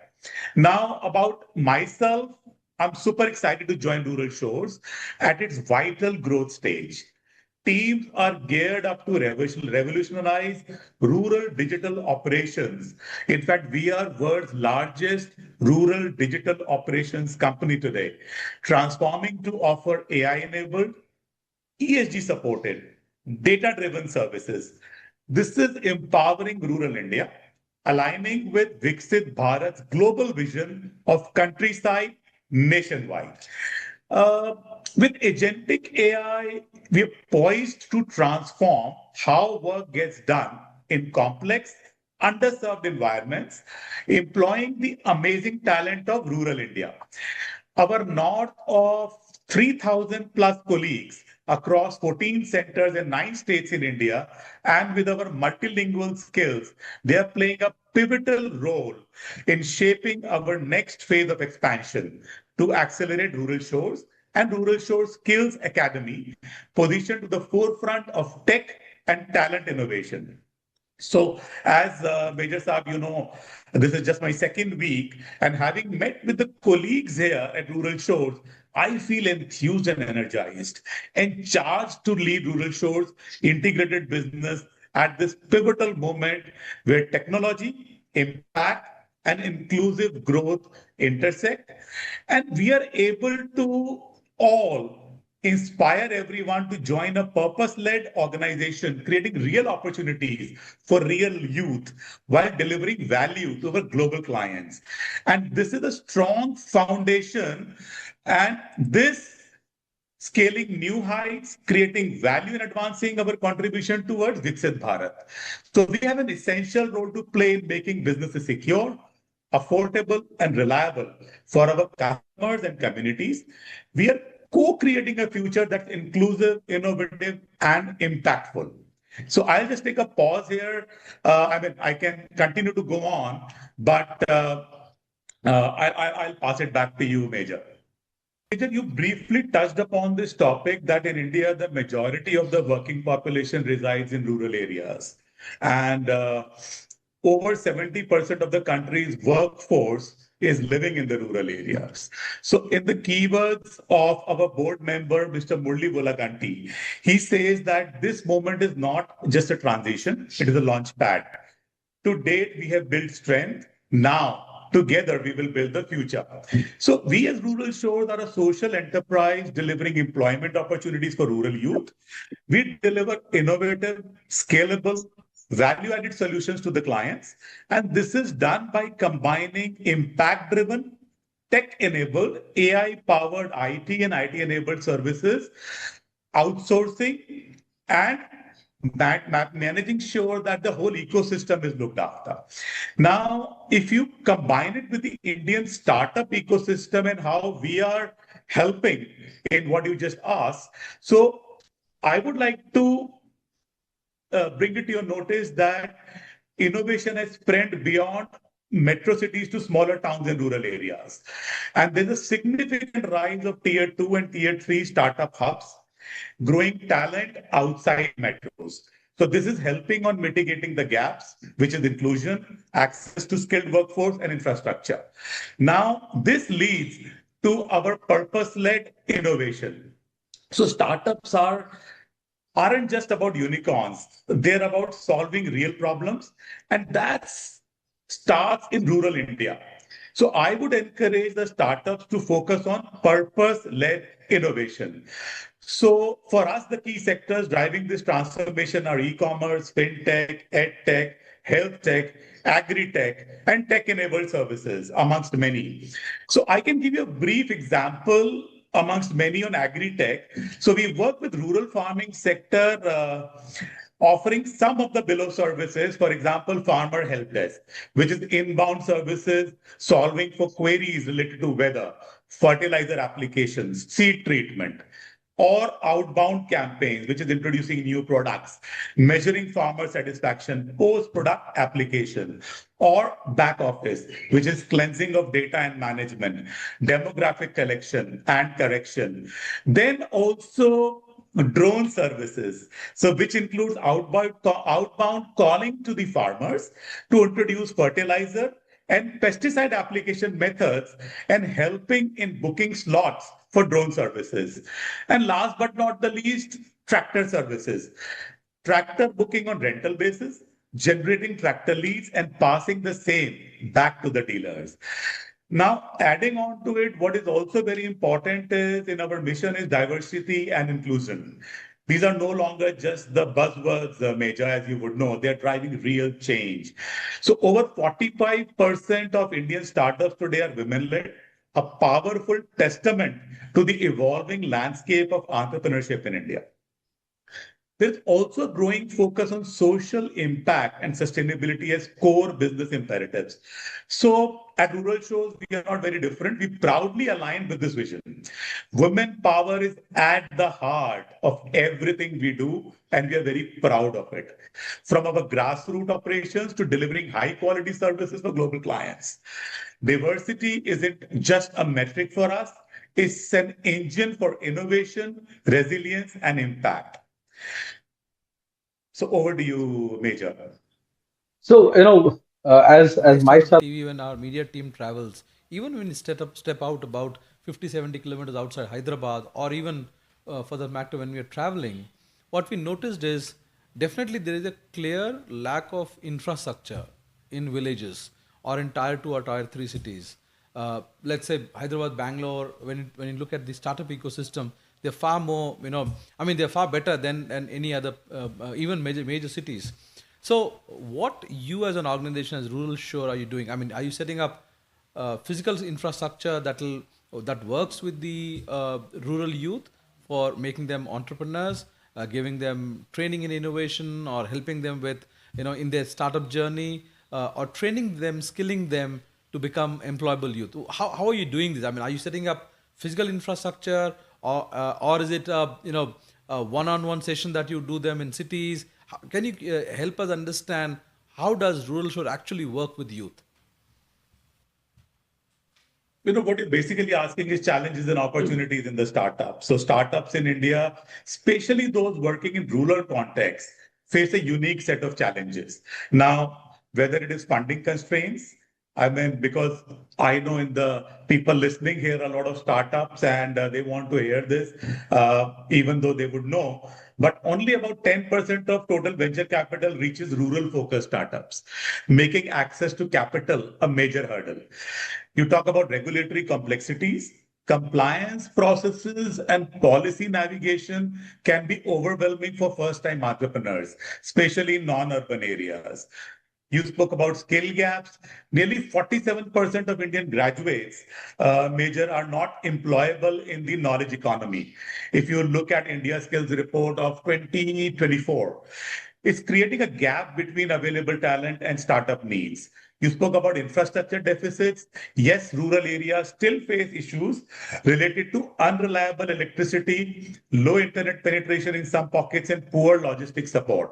Now, about myself, I'm super excited to join Rural Shores at its vital growth stage. Teams are geared up to revolutionize rural digital operations. In fact, we are world's largest rural digital operations company today, transforming to offer AI-enabled, ESG supported, data-driven services. This is empowering rural India, aligning with Viksit Bharat's global vision of countryside nationwide. Uh, with agentic AI, we are poised to transform how work gets done in complex, underserved environments, employing the amazing talent of rural India. Our north of 3,000 plus colleagues across 14 centers in 9 states in India, and with our multilingual skills, they are playing a pivotal role in shaping our next phase of expansion to accelerate Rural Shores and Rural Shores Skills Academy, positioned to the forefront of tech and talent innovation. So, as Major Saab, this is just my second week, and having met with the colleagues here at Rural Shores, I feel enthused and energized and charged to lead Rural Shores integrated business at this pivotal moment where technology, impact, and inclusive growth intersect. And we are able to all inspire everyone to join a purpose-led organization, creating real opportunities for real youth while delivering value to our global clients. And this is a strong foundation, and this scaling new heights, creating value and advancing our contribution towards Viksit Bharat. So we have an essential role to play in making businesses secure, affordable, and reliable for our customers and communities. We are co-creating a future that's inclusive, innovative, and impactful. So I'll just take a pause here. I can continue to go on, but I'll pass it back to you, Major. Major, you briefly touched upon this topic that in India, the majority of the working population resides in rural areas. And over 70% of the country's workforce is living in the rural areas. So in the keywords of our board member, Mr. Murli Volaganti, he says that this moment is not just a transition, it is a launch pad. To date, we have built strength. Now, together, we will build the future. So we as Rural Shores are a social enterprise delivering employment opportunities for rural youth. We deliver innovative, scalable, value-added solutions to the clients. And this is done by combining impact-driven, tech-enabled, AI-powered IT and IT-enabled services, outsourcing, and managing sure that the whole ecosystem is looked after. Now, if you combine it with the Indian startup ecosystem and how we are helping in what you just asked, so I would like to bring it to your notice that innovation has spread beyond metro cities to smaller towns and rural areas. And there's a significant rise of tier 2 and tier 3 startup hubs, growing talent outside metros. So this is helping on mitigating the gaps, which is inclusion, access to skilled workforce, and infrastructure. Now, this leads to our purpose-led innovation. So startups aren't just about unicorns. They're about solving real problems. And that starts in rural India. So I would encourage the startups to focus on purpose-led innovation. So for us, the key sectors driving this transformation are e-commerce, fintech, edtech, health tech, agri-tech, and tech-enabled services, amongst many. So I can give you a brief example amongst many on agri-tech. So we work with rural farming sector, offering some of the below services, for example, farmer help desk, which is inbound services, solving for queries related to weather, fertilizer applications, seed treatment, or outbound campaigns, which is introducing new products, measuring farmer satisfaction, post-product application, or back office, which is cleansing of data and management, demographic collection and correction. Then also drone services, so which includes outbound calling to the farmers to introduce fertilizer and pesticide application methods and helping in booking slots for drone services. And last but not the least, tractor services. Tractor booking on rental basis, generating tractor leads and passing the same back to the dealers. Now, adding on to it, what is also very important is in our mission is diversity and inclusion. These are no longer just the buzzwords, Major, as you would know, they're driving real change. So over 45% of Indian startups today are women-led, a powerful testament to the evolving landscape of entrepreneurship in India. There's also a growing focus on social impact and sustainability as core business imperatives. So at Rural Shows, we are not very different. We proudly align with this vision. Women power is at the heart of everything we do, and we are very proud of it. From our grassroots operations to delivering high quality services for global clients. Diversity isn't just a metric for us, it's an engine for innovation, resilience, and impact. So over to you, Major. So, as my Startup startup. TV, when our media team travels, even when we step out about 50, 70 kilometers outside Hyderabad, or even for the matter when we are traveling, what we noticed is definitely there is a clear lack of infrastructure in villages or in tier 2 or tier 3 cities. Let's say Hyderabad, Bangalore, when you look at the startup ecosystem, they're far more, they're far better than any other, even major cities. So what you as an organization, as Rural Shore, are you doing? I mean, are you setting up physical infrastructure that works with the rural youth for making them entrepreneurs, giving them training in innovation, or helping them with, in their startup journey, or training them, skilling them to become employable youth? How are you doing this? I mean, are you setting up physical infrastructure, or is it a one-on-one session that you do them in cities? Can you help us understand how does Rural Shore actually work with youth? What you're basically asking is challenges and opportunities in the startups. So startups in India, especially those working in rural contexts, face a unique set of challenges. Now, whether it is funding constraints, because I know in the people listening here, a lot of startups and they want to hear this, even though they would know, but only about 10% of total venture capital reaches rural focused startups, making access to capital a major hurdle. You talk about regulatory complexities, compliance processes and policy navigation can be overwhelming for first-time entrepreneurs, especially in non-urban areas. You spoke about skill gaps. Nearly 47% of Indian graduates, Major, are not employable in the knowledge economy. If you look at India Skills Report of 2024, it's creating a gap between available talent and startup needs. You spoke about infrastructure deficits. Yes, rural areas still face issues related to unreliable electricity, low internet penetration in some pockets, and poor logistic support.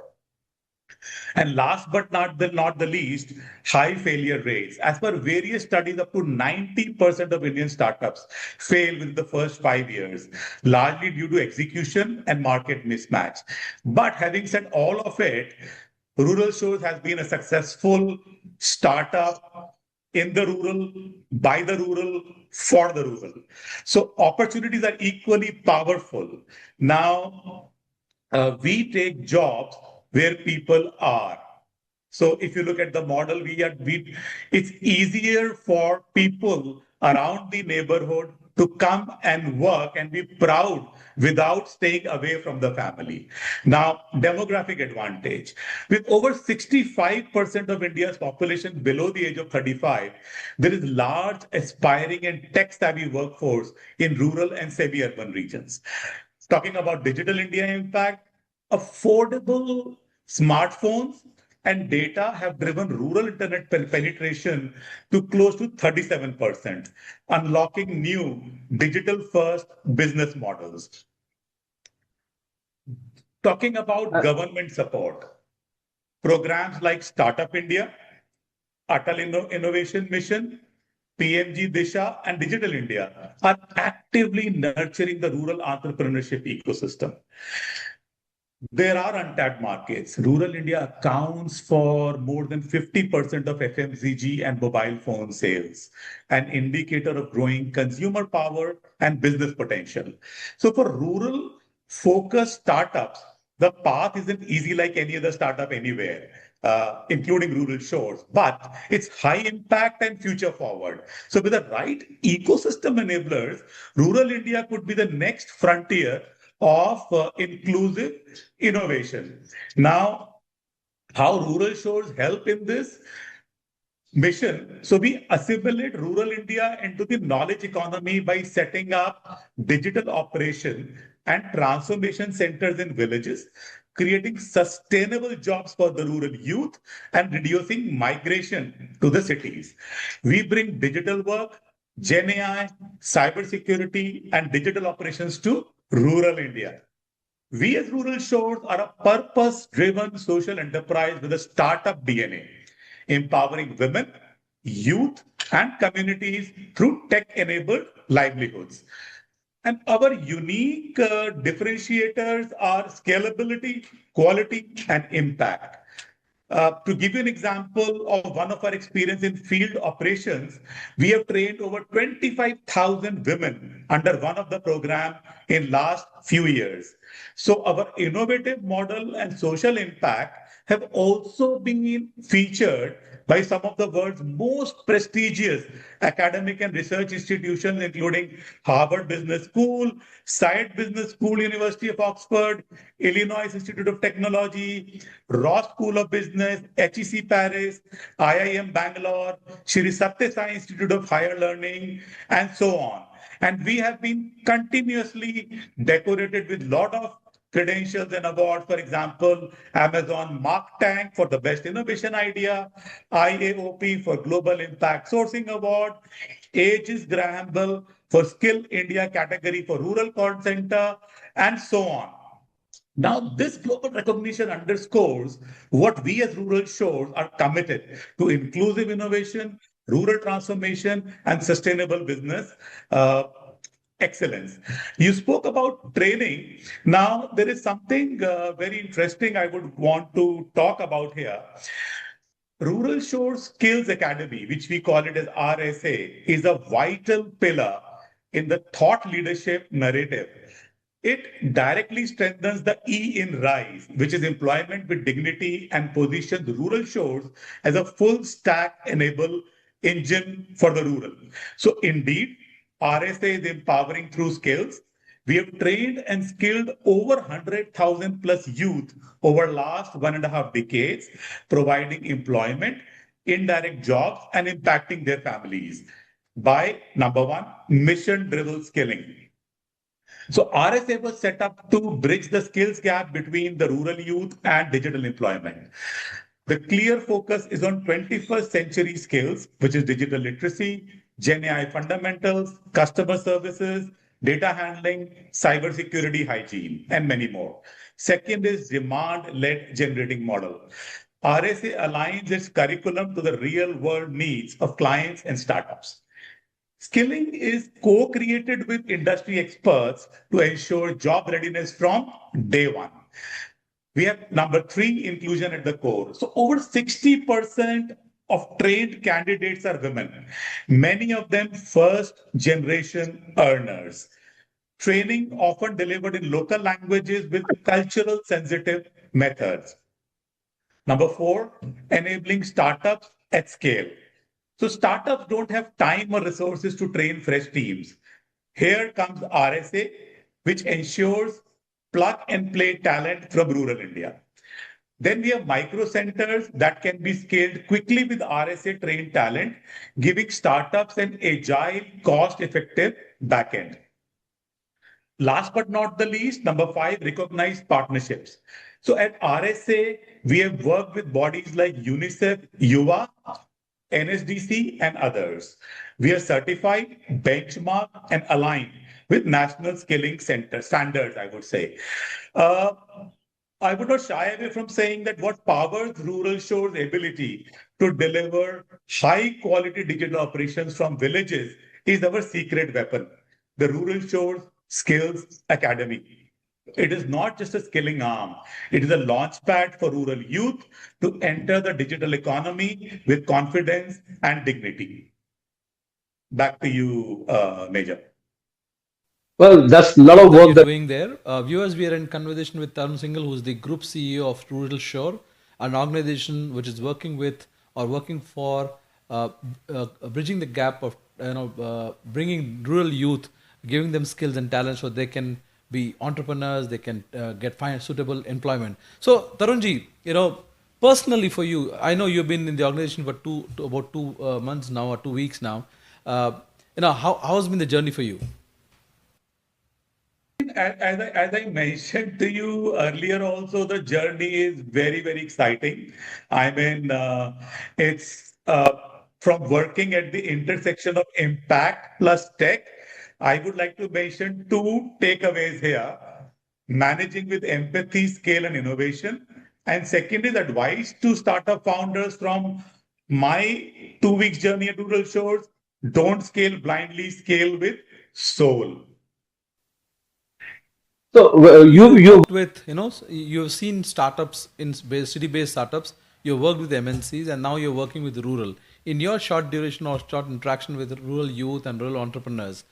And last but not the least, high failure rates. As per various studies, up to 90% of Indian startups fail within the first 5 years, largely due to execution and market mismatch. But having said all of it, Rural Shores has been a successful startup in the rural, by the rural, for the rural. So opportunities are equally powerful. Now, we take jobs where people are. So if you look at the model, it's easier for people around the neighborhood to come and work and be proud without staying away from the family. Now, demographic advantage. With over 65% of India's population below the age of 35, there is large aspiring and tech-savvy workforce in rural and semi-urban regions. Talking about digital India impact, affordable smartphones and data have driven rural internet penetration to close to 37%, unlocking new digital-first business models. Talking about government support, programs like Startup India, Atal Innovation Mission, PMG Disha, and Digital India are actively nurturing the rural entrepreneurship ecosystem. There are untapped markets. Rural India accounts for more than 50% of FMCG and mobile phone sales, an indicator of growing consumer power and business potential. So for rural focused startups, the path isn't easy like any other startup anywhere, including rural shores, but it's high impact and future forward. So with the right ecosystem enablers, rural India could be the next frontier of inclusive innovation. Now, how rural shores help in this mission? So we assimilate rural India into the knowledge economy by setting up digital operation and transformation centers in villages, creating sustainable jobs for the rural youth and reducing migration to the cities. We bring digital work, Gen AI, cybersecurity, and digital operations to rural India. We as Rural Shores are a purpose-driven social enterprise with a startup DNA, empowering women, youth, and communities through tech-enabled livelihoods. And our unique differentiators are scalability, quality, and impact. To give you an example of one of our experience in field operations, we have trained over 25,000 women under one of the program in last few years. So our innovative model and social impact have also been featured by some of the world's most prestigious academic and research institutions, including Harvard Business School, Said Business School, University of Oxford, Illinois Institute of Technology, Ross School of Business, HEC Paris, IIM Bangalore, Shri Satya Sai Institute of Higher Learning, and so on. And we have been continuously decorated with a lot of credentials and awards. For example, Amazon Mark Tank for the best innovation idea, IAOP for Global Impact Sourcing Award, Aegis Graham Bell for Skill India category for Rural Call Center, and so on. Now, this global recognition underscores what we as Rural Shores are committed to: inclusive innovation, rural transformation, and sustainable business excellence. You spoke about training. Now, there is something very interesting I would want to talk about here. Rural Shores Skills Academy, which we call it as RSA, is a vital pillar in the thought leadership narrative. It directly strengthens the E in RISE, which is employment with dignity, and positions Rural Shores as a full stack enable engine for the rural. So indeed, RSA is empowering through skills. We have trained and skilled over 100,000 plus youth over last 1.5 decades, providing employment, indirect jobs, and impacting their families by, number one, mission-driven skilling. So RSA was set up to bridge the skills gap between the rural youth and digital employment. The clear focus is on 21st century skills, which is digital literacy, Gen AI fundamentals, customer services, data handling, cybersecurity, hygiene, and many more. Second is demand-led generating model. RSA aligns its curriculum to the real-world needs of clients and startups. Skilling is co-created with industry experts to ensure job readiness from day one. We have number three, inclusion at the core. So over 60% of trained candidates are women, many of them first generation earners. Training often delivered in local languages with cultural sensitive methods. Number four, enabling startups at scale. So startups don't have time or resources to train fresh teams. Here comes RSA, which ensures plug and play talent from rural India. Then we have micro centers that can be scaled quickly with RSA trained talent, giving startups an agile, cost-effective backend. Last but not the least, number five, recognized partnerships. So at RSA, we have worked with bodies like UNICEF, UVA, NSDC, and others. We are certified, benchmarked, and aligned with national skilling center standards, I would say. Uh, I would not shy away from saying that what powers rural shores' ability to deliver high quality digital operations from villages is our secret weapon, the Rural Shores Skills Academy. It is not just a skilling arm, it is a launchpad for rural youth to enter the digital economy with confidence and dignity. Back to you, Major. Well, that's a lot of That work you're that. doing there. Viewers, we are in conversation with Tarun Singhal, who's the Group CEO of Rural Shore, an organization which is working with or working for bridging the gap of bringing rural youth, giving them skills and talents so they can be entrepreneurs, they can find suitable employment. So Tarunji, personally for you, I know you've been in the organization for about 2 months now or 2 weeks now. How's been the journey for you? As I mentioned to you earlier, also the journey is very, very exciting. I mean, it's from working at the intersection of impact plus tech. I would like to mention two takeaways here: managing with empathy, scale, and innovation. And second is advice to startup founders from my 2 weeks journey at Rural Shores. Don't scale blindly, scale with soul. So You worked with, you've seen startups in city-based startups. You worked with MNCs, and now you're working with rural. In your short duration or short interaction with rural youth and rural entrepreneurs,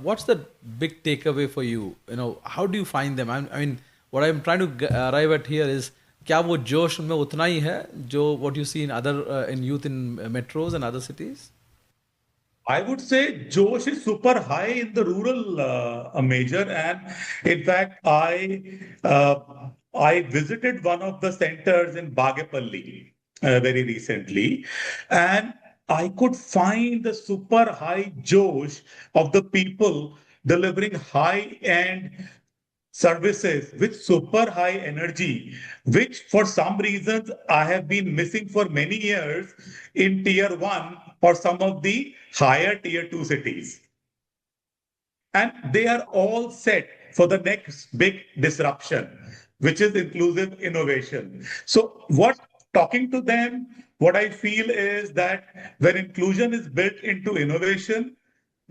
what's the big takeaway for you? How do you find them? I mean, what I'm trying to arrive at here is, क्या वो जोश उनमें उतना ही है जो what you see in other in youth in metros and other cities? I would say Josh is super high in the rural major, and in fact, I visited one of the centers in Bagepalli very recently, and I could find the super high Josh of the people delivering high end services with super high energy, which for some reasons I have been missing for many years in tier one or some of the higher tier two cities. And they are all set for the next big disruption, which is inclusive innovation. So, talking to them, what I feel is that when inclusion is built into innovation,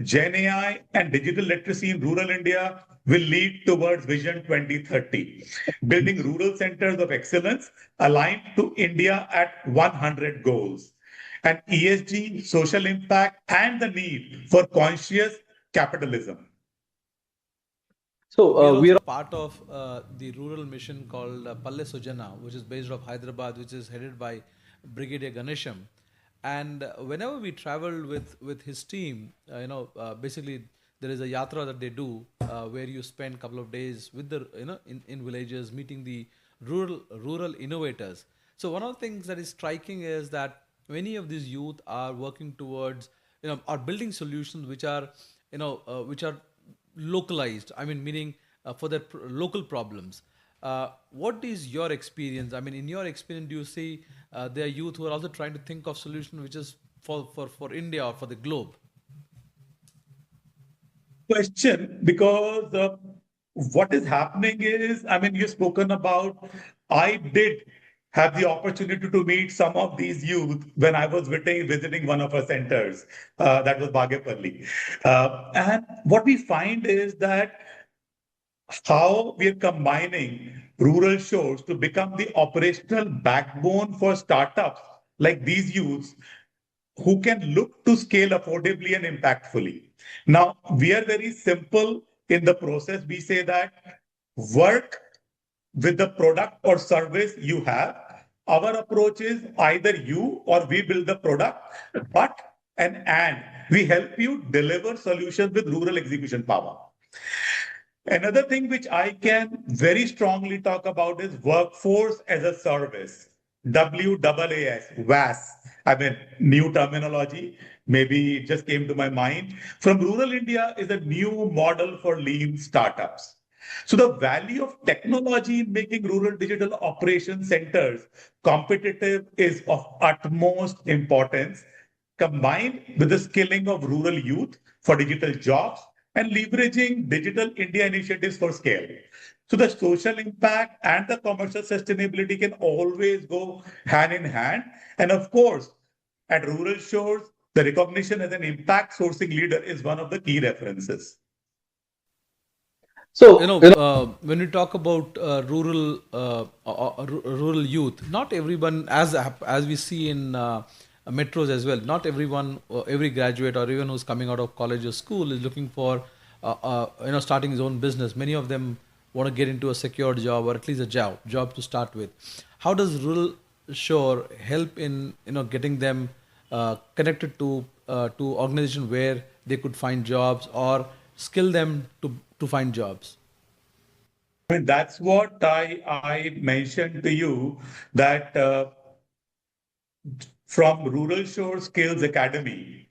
Gen AI and digital literacy in rural India will lead towards Vision 2030, building rural centers of excellence aligned to India at 100 goals, and ESG, social impact, and the need for conscious capitalism. We are we also are. part of the rural mission called Palle Sujana, which is based off Hyderabad, which is headed by Brigadier Ganesham. And whenever we travel with his team, basically there is a yatra that they do where you spend a couple of days with the in villages meeting the rural innovators. So one of the things that is striking is that many of these youth are working towards are building solutions which are which are localized. I mean, meaning for their local problems. What is your experience? I mean, in your experience, do you see there are youth who are also trying to think of solution which is for India or for the globe? Question, because what is happening is, I mean, you've spoken about, I did have the opportunity to meet some of these youth when I was visiting one of our centers, that was Bagepalli. And what we find is that how we are combining rural shores to become the operational backbone for startups like these youths who can look to scale affordably and impactfully. Now, we are very simple in the process. We say that work with the product or service you have. Our approach is either you or we build the product, but and we help you deliver solutions with rural execution power. Another thing which I can very strongly talk about is workforce as a service. WAAS, WAS. I mean, new terminology. Maybe it just came to my mind. From rural India is a new model for lean startups. So the value of technology in making rural digital operation centers competitive is of utmost importance, combined with the skilling of rural youth for digital jobs and leveraging digital India initiatives for scale. So the social impact and the commercial sustainability can always go hand in hand. And of course, at Rural Shores, the recognition as an impact sourcing leader is one of the key references. So, When we talk about rural youth, not everyone, as we see in metros as well, not everyone, every graduate or even who's coming out of college or school is looking for starting his own business. Many of them want to get into a secured job or at least a job to start with. How does Rural Shore help in getting them connected to organization where they could find jobs or skill them to find jobs? I mean, that's what I mentioned to you, that from Rural Shore Skills Academy,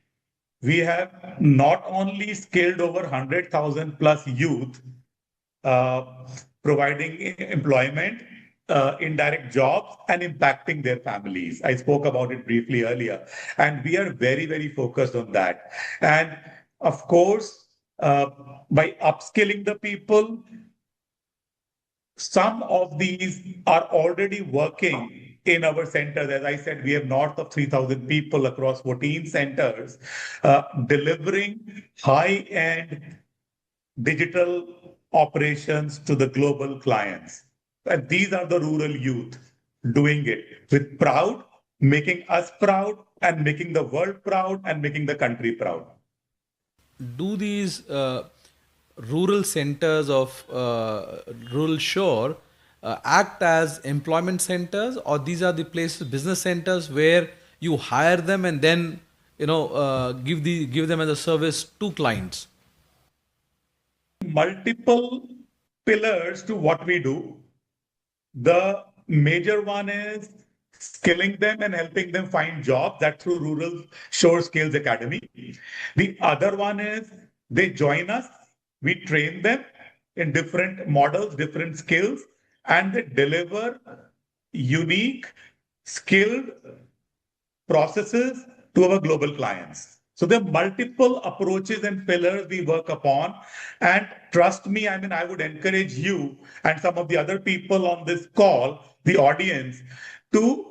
we have not only skilled over 100,000 plus youth, providing employment, indirect jobs, and impacting their families. I spoke about it briefly earlier, and we are very, very focused on that. And of course, by upskilling the people, some of these are already working in our centers. As I said, we have north of 3,000 people across 14 centers, delivering high-end digital operations to the global clients. And these are the rural youth doing it with proud, making us proud, and making the world proud, and making the country proud. Do these rural centers of Rural Shore act as employment centers, or these are the places, business centers, where you hire them and then give them as a service to clients? Multiple pillars to what we do. The major one is skilling them and helping them find jobs. That's through Rural Shore Skills Academy. The other one is they join us, we train them in different models, different skills, and they deliver unique, skilled processes to our global clients. So there are multiple approaches and pillars we work upon. And trust me, I mean, I would encourage you and some of the other people on this call, the audience, to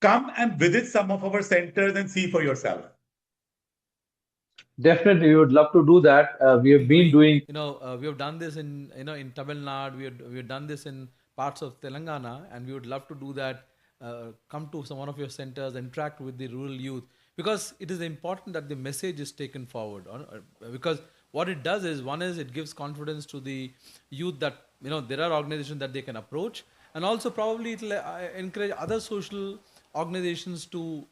come and visit some of our centers and see for yourself. Definitely, we would love to do that. We have been doing. We have done this in Tamil Nadu. We have done this in parts of Telangana, and we would love to do that. Come to one of your centers, interact with the rural youth, because it is important that the message is taken forward. Because what it does is, one is it gives confidence to the youth that there are organizations that they can approach, and also probably it will encourage other social organizations to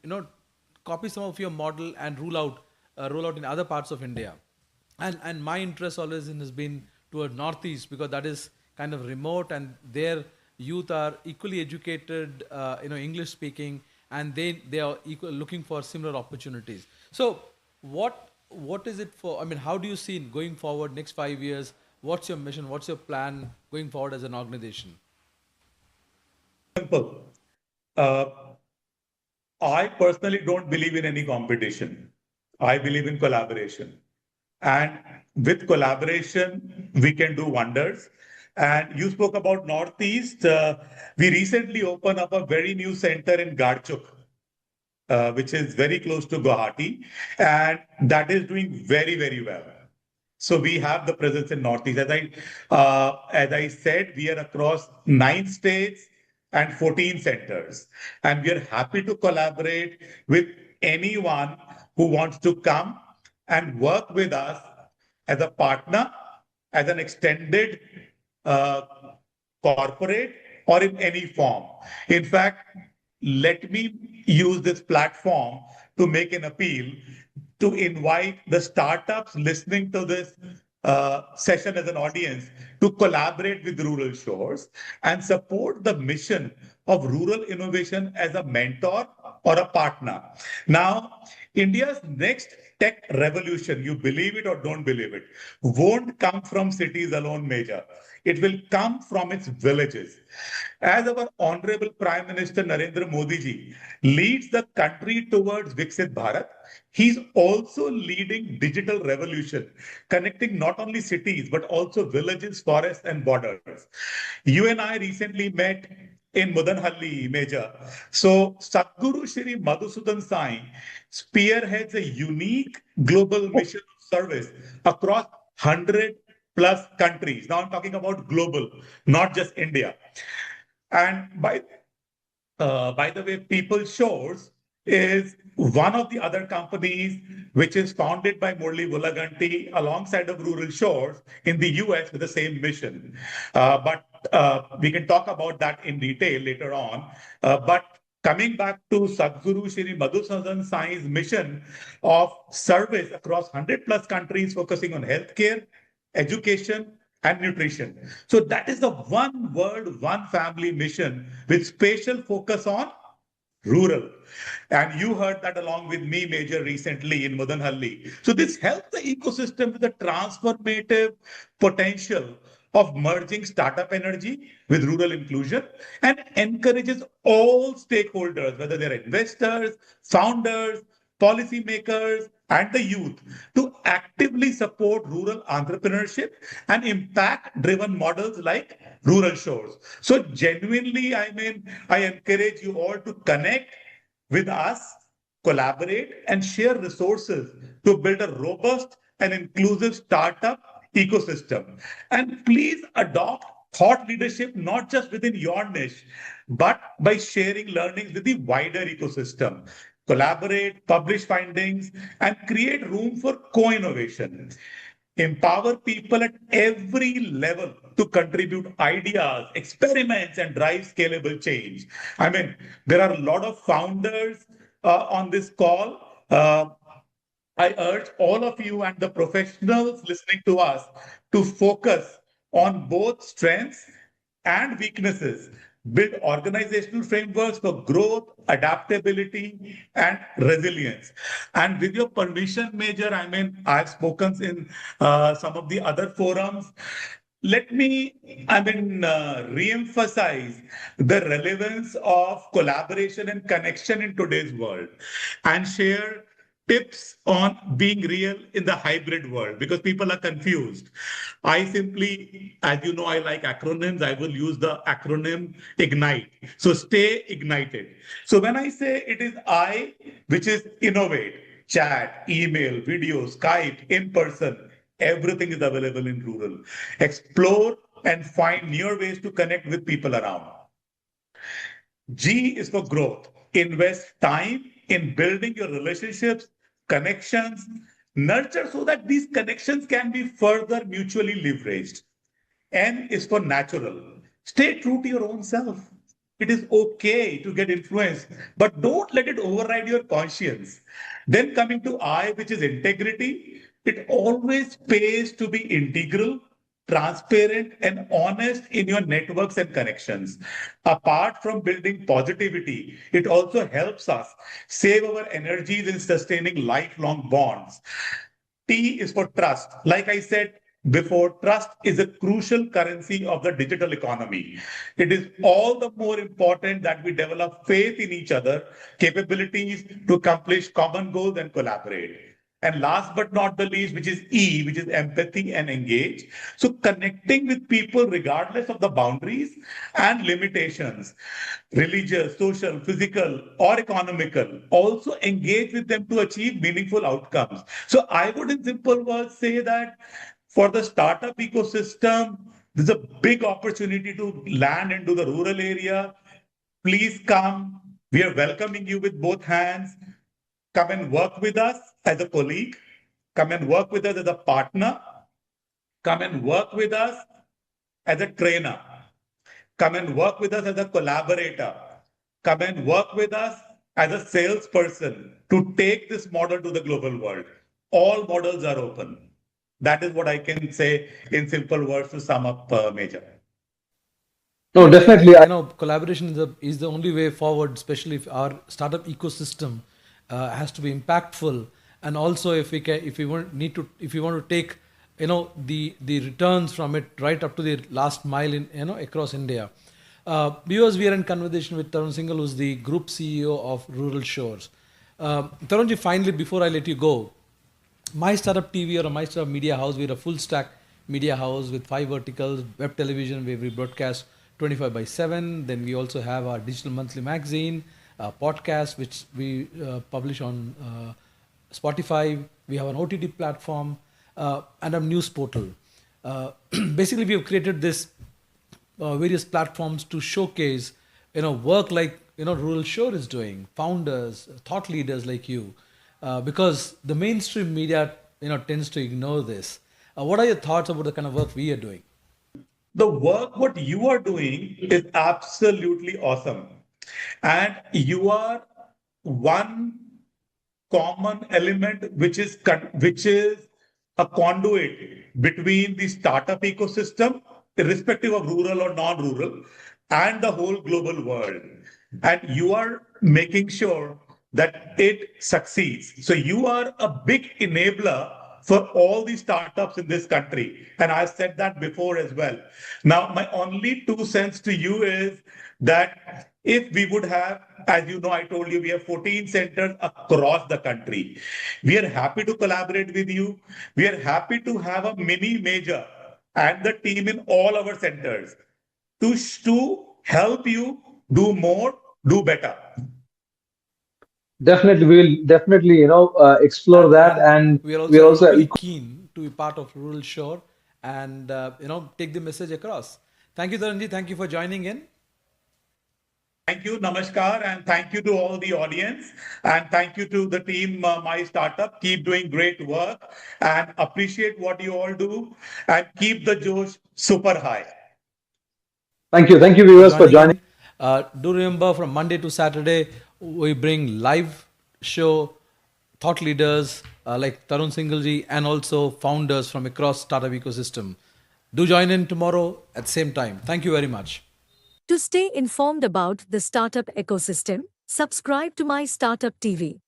copy some of your model and roll out in other parts of India. And my interest always has been toward Northeast, because that is kind of remote, and their youth are equally educated, English speaking, and they are looking for similar opportunities. So what is it for? I mean, how do you see it going forward next 5 years? What's your mission? What's your plan going forward as an organization? Simple. I personally don't believe in any competition. I believe in collaboration. And with collaboration, we can do wonders. And you spoke about Northeast. We recently opened up a very new center in Garchuk, which is very close to Guwahati. And that is doing very, very well. So we have the presence in Northeast. As I said, we are across 9 states and 14 centers. And we are happy to collaborate with anyone who wants to come and work with us as a partner, as an extended corporate, or in any form. In fact, let me use this platform to make an appeal to invite the startups listening to this session as an audience to collaborate with Rural Shores and support the mission of rural innovation as a mentor or a partner. Now, India's next tech revolution, you believe it or don't believe it, won't come from cities alone, Major. it will come from its villages. As our Honorable Prime Minister Narendra Modi ji leads the country towards Viksit Bharat, he's also leading digital revolution, connecting not only cities, but also villages, forests, and borders. You and I recently met in Mudanhalli, Major. So Sadhguru Shri Madhusudan Sai spearheads a unique global mission of service across 100 plus countries. Now I'm talking about global, not just India. And by the way, People Shores is one of the other companies which is founded by Murli Vulaganti alongside of Rural Shores in the US with the same mission. But we can talk about that in detail later on. But coming back to Sadhguru Shri Madhusudan Sai's mission of service across 100 plus countries focusing on healthcare, education, and nutrition. So that is the one world, one family mission with special focus on rural. And you heard that along with me, Major, recently in Mudanhalli. So this helps the ecosystem with the transformative potential of merging startup energy with rural inclusion and encourages all stakeholders, whether they're investors, founders, policymakers, and the youth, to actively support rural entrepreneurship and impact-driven models like Rural Shores. So genuinely, I encourage you all to connect with us, collaborate, and share resources to build a robust and inclusive startup ecosystem. And please adopt thought leadership, not just within your niche, but by sharing learnings with the wider ecosystem. Collaborate, publish findings, and create room for co-innovation. Empower people at every level to contribute ideas, experiments, and drive scalable change. There are a lot of founders on this call. I urge all of you and the professionals listening to us to focus on both strengths and weaknesses, build organizational frameworks for growth, adaptability, and resilience. And with your permission, Major, I've spoken in some of the other forums. Let me, re-emphasize the relevance of collaboration and connection in today's world and share tips on being real in the hybrid world because people are confused. I simply, as you know, I like acronyms. I will use the acronym IGNITE. So stay ignited. So when I say it is I, which is innovate, chat, email, video, Skype, in person, everything is available in rural. Explore and find newer ways to connect with people around. G is for growth. Invest time in building your relationships, connections, nurture so that these connections can be further mutually leveraged. N is for natural. Stay true to your own self. It is okay to get influenced, but don't let it override your conscience. Then coming to I, which is integrity, it always pays to be integral, transparent, and honest in your networks and connections. Apart from building positivity, it also helps us save our energies in sustaining lifelong bonds. T is for trust. Like I said before, trust is a crucial currency of the digital economy. It is all the more important that we develop faith in each other, capabilities to accomplish common goals and collaborate. And last but not the least, which is E, which is empathy and engage. So connecting with people regardless of the boundaries and limitations, religious, social, physical, or economical, also engage with them to achieve meaningful outcomes. So I would in simple words say that for the startup ecosystem, there's a big opportunity to land into the rural area. Please come. We are welcoming you with both hands. Come and work with us as a colleague. Come and work with us as a partner. Come and work with us as a trainer. Come and work with us as a collaborator. Come and work with us as a salesperson to take this model to the global world. All models are open. That is what I can say in simple words to sum up, Major. No, definitely. Collaboration is the only way forward, especially if our startup ecosystem has to be impactful, and also if we want to take the returns from it right up to the last mile in across India. Viewers, we are in conversation with Tarun Singhal, who's the Group CEO of Rural Shores. Tarunji, finally, before I let you go, My Startup TV or a My Startup Media House, we're a full stack media house with 5 verticals, web television, where we broadcast 25/7. Then we also have our digital monthly magazine, podcast, which we publish on Spotify. We have an OTT platform and a news portal. Basically, we have created this various platforms to showcase work like Rural Shore is doing, founders, thought leaders like you, because the mainstream media tends to ignore this. What are your thoughts about the kind of work we are doing? The work what you are doing is absolutely awesome, and you are one common element which is a conduit between the startup ecosystem, irrespective of rural or non-rural, and the whole global world. And you are making sure that it succeeds. So you are a big enabler for all the startups in this country. And I've said that before as well. Now, my only 2 cents to you is that if we would have, as you know, I told you, we have 14 centers across the country. We are happy to collaborate with you. We are happy to have a mini major and the team in all our centers to help you do more, do better. Definitely, we will definitely, explore that, and we are we are also also equally keen to be part of Rural Shore and take the message across. Thank you, Taranji. Thank you for joining in. Thank you, Namaskar, and thank you to all the audience, and thank you to the team, My Startup. Keep doing great work and appreciate what you all do, and keep the Josh super high. Thank you viewers for joining. Do remember, from Monday to Saturday, we bring live show thought leaders like Tarun Singhalji and also founders from across startup ecosystem. Do join in tomorrow at the same time. Thank you very much. To stay informed about the startup ecosystem, subscribe to My Startup TV.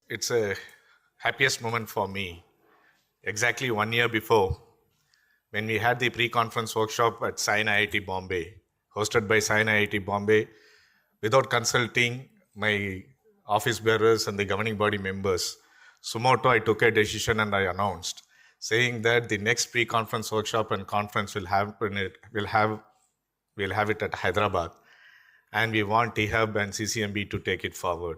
It's a happiest moment for me. Exactly 1 year before, when we had the pre-conference workshop at Science IIT Bombay, hosted by Science IIT Bombay, without consulting my office bearers and the governing body members, sumoto I took a decision and I announced, saying that the next pre-conference workshop and conference we'll have it at Hyderabad, and we want THUB and CCMB to take it forward.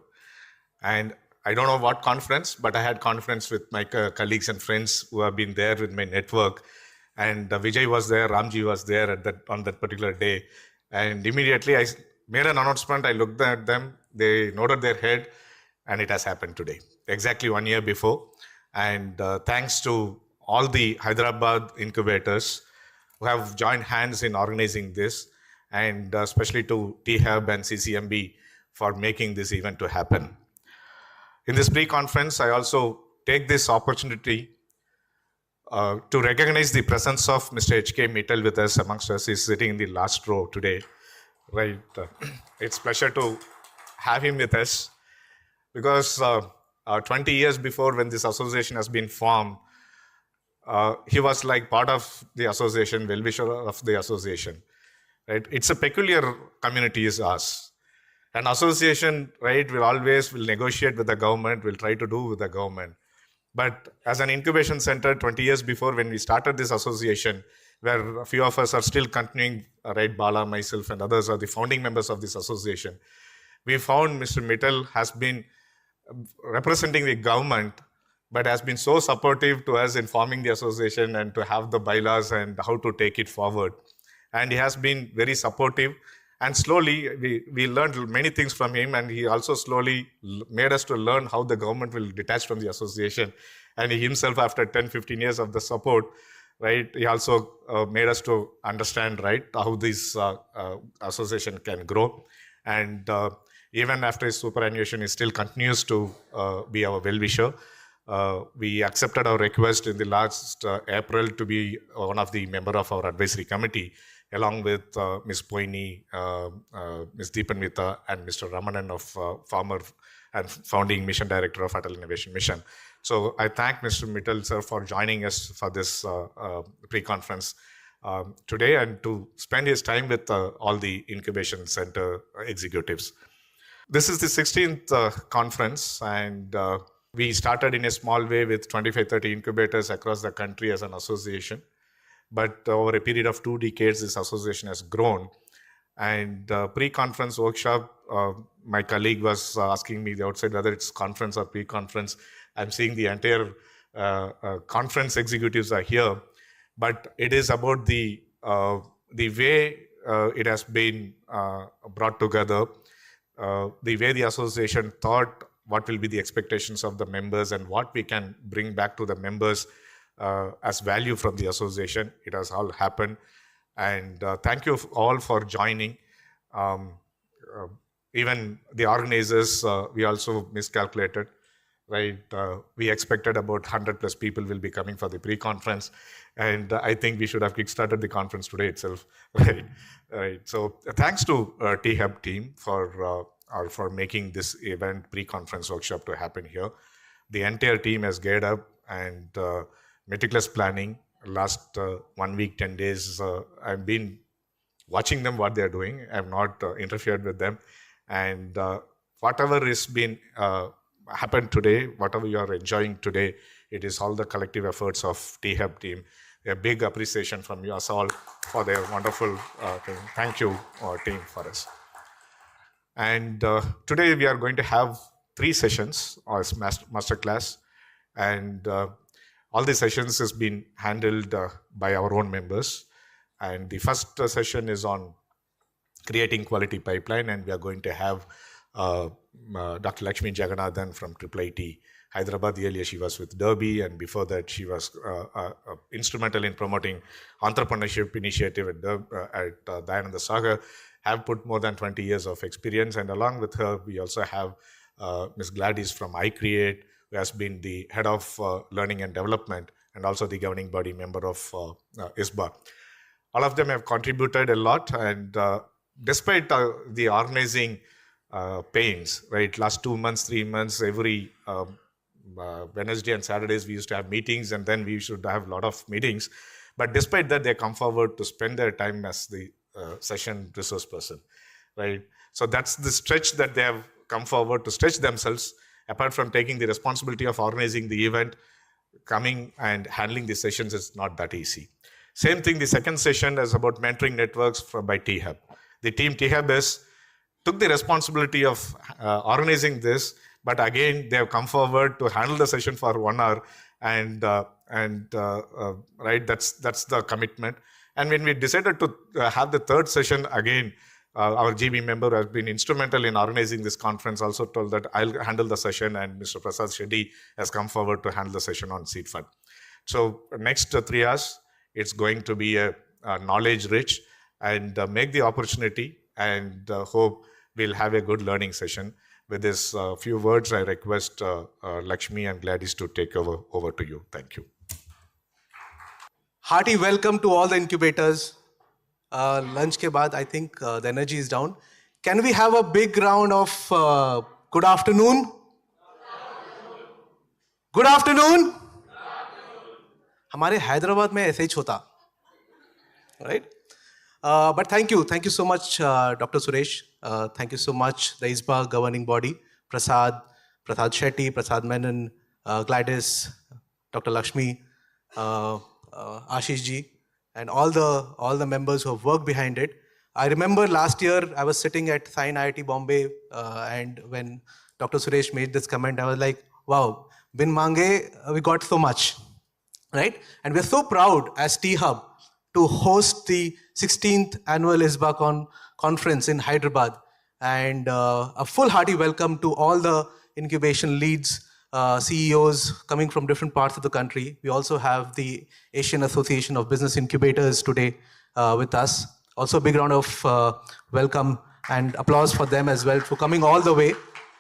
And I don't know what conference, but I had conference with my colleagues and friends who have been there with my network. And Vijay was there, Ramji was there on that particular day. And immediately I made an announcement. I looked at them, they nodded their head, and it has happened today, exactly 1 year before. And thanks to all the Hyderabad incubators who have joined hands in organizing this, and especially to THUB and CCMB for making this event to happen. In this pre-conference, I also take this opportunity to recognize the presence of Mr. H.K. Mittal with us amongst us. He's sitting in the last row today. Right. It's a pleasure to have him with us, because 20 years before, when this association has been formed, he was like part of the association, well-wisher of the association. Right? It's a peculiar community is ours. An association, right, will negotiate with the government, will try to do with the government. But as an incubation center, 20 years before, when we started this association, where a few of us are still continuing, right, Bala, myself, and others are the founding members of this association, we found Mr. Mittal has been representing the government, but has been so supportive to us in forming the association and to have the bylaws and how to take it forward. And he has been very supportive. And slowly, we learned many things from him, and he also slowly made us to learn how the government will detach from the association. And he himself, after 10, 15 years of the support, right? He also made us to understand, right, how this association can grow. And even after his superannuation, he still continues to be our well-wisher. We accepted our request in the last April to be one of the member of our advisory committee, along with Ms. Poini, Ms. Deepanvita, and Mr. Ramanan of former and founding mission director of Atal Innovation Mission. So I thank Mr. Mittal, sir, for joining us for this pre-conference today and to spend his time with all the incubation center executives. This is the 16th conference, and we started in a small way with 25-30 incubators across the country as an association. But over a period of 2 decades, this association has grown. And pre-conference workshop, my colleague was asking me the outside whether it's conference or pre-conference. I'm seeing the entire conference executives are here, but it is about the way it has been brought together, the way the association thought what will be the expectations of the members and what we can bring back to the members as value from the association. It has all happened. And thank you all for joining. Even the organizers, we also miscalculated, right? We expected about 100 plus people will be coming for the pre-conference. And I think we should have kickstarted the conference today itself, right? Right. So thanks to T-Hub team for making this event pre-conference workshop to happen here. The entire team has geared up and meticulous planning. Last 1 week, 10 days, I've been watching them, what they're doing. I've not interfered with them. And whatever is been happened today, whatever you are enjoying today, it is all the collective efforts of T-Hub team. A big appreciation from you all for their wonderful thing. Thank you, team, for us. And today we are going to have 3 sessions as masterclass, and all the sessions has been handled by our own members. And the first session is on creating quality pipeline, and we are going to have Dr. Lakshmi Jagannathan from IIIT Hyderabad. Earlier she was with Derby, and before that she was instrumental in promoting entrepreneurship initiative at Dayananda Sagar. Have put more than 20 years of experience, and along with her we also have Ms. Gladys from iCreate, who has been the head of learning and development and also the governing body member of ISBA. All of them have contributed a lot, and despite the organizing pains, right? Last 2 months, 3 months, every Wednesday and Saturdays we used to have meetings, and then we should have a lot of meetings. But despite that, they come forward to spend their time as the session resource person, right? So that's the stretch that they have come forward to stretch themselves. Apart from taking the responsibility of organizing the event, coming and handling the sessions is not that easy. Same thing, the second session is about mentoring networks by T-Hub. The team T-Hub took the responsibility of organizing this, but again, they have come forward to handle the session for 1 hour, and right, that's the commitment. And when we decided to have the third session, again, our GB member has been instrumental in organizing this conference, also told that I'll handle the session, and Mr. Prasad Shetty has come forward to handle the session on seed fund. So next 3 hours, it's going to be a knowledge rich, and make the opportunity, and hope we'll have a good learning session. With this few words, I request Lakshmi and Gladys to take over to you. Thank you. Hearty welcome to all the incubators. Lunch ke baad, I think the energy is down. Can we have a big round of good afternoon? Good afternoon. हमारे हैदराबाद में ऐसे ही होता, right? But thank you so much, Dr. Suresh. Thank you so much, the ISBA governing body, Prasad Shetty, Prasad Menon, Gladys, Dr. Lakshmi, Ashish ji, and all the members who have worked behind it. I remember last year I was sitting at Sain IIT Bombay, and when Dr. Suresh made this comment, I was like, wow, bin mange, we got so much, right? And we're so proud as T-Hub to host the 16th annual ISBA conference in Hyderabad. And a full hearty welcome to all the incubation leads CEOs coming from different parts of the country. We also have the Asian Association of Business Incubators today with us. Also a big round of welcome and applause for them as well for coming all the way.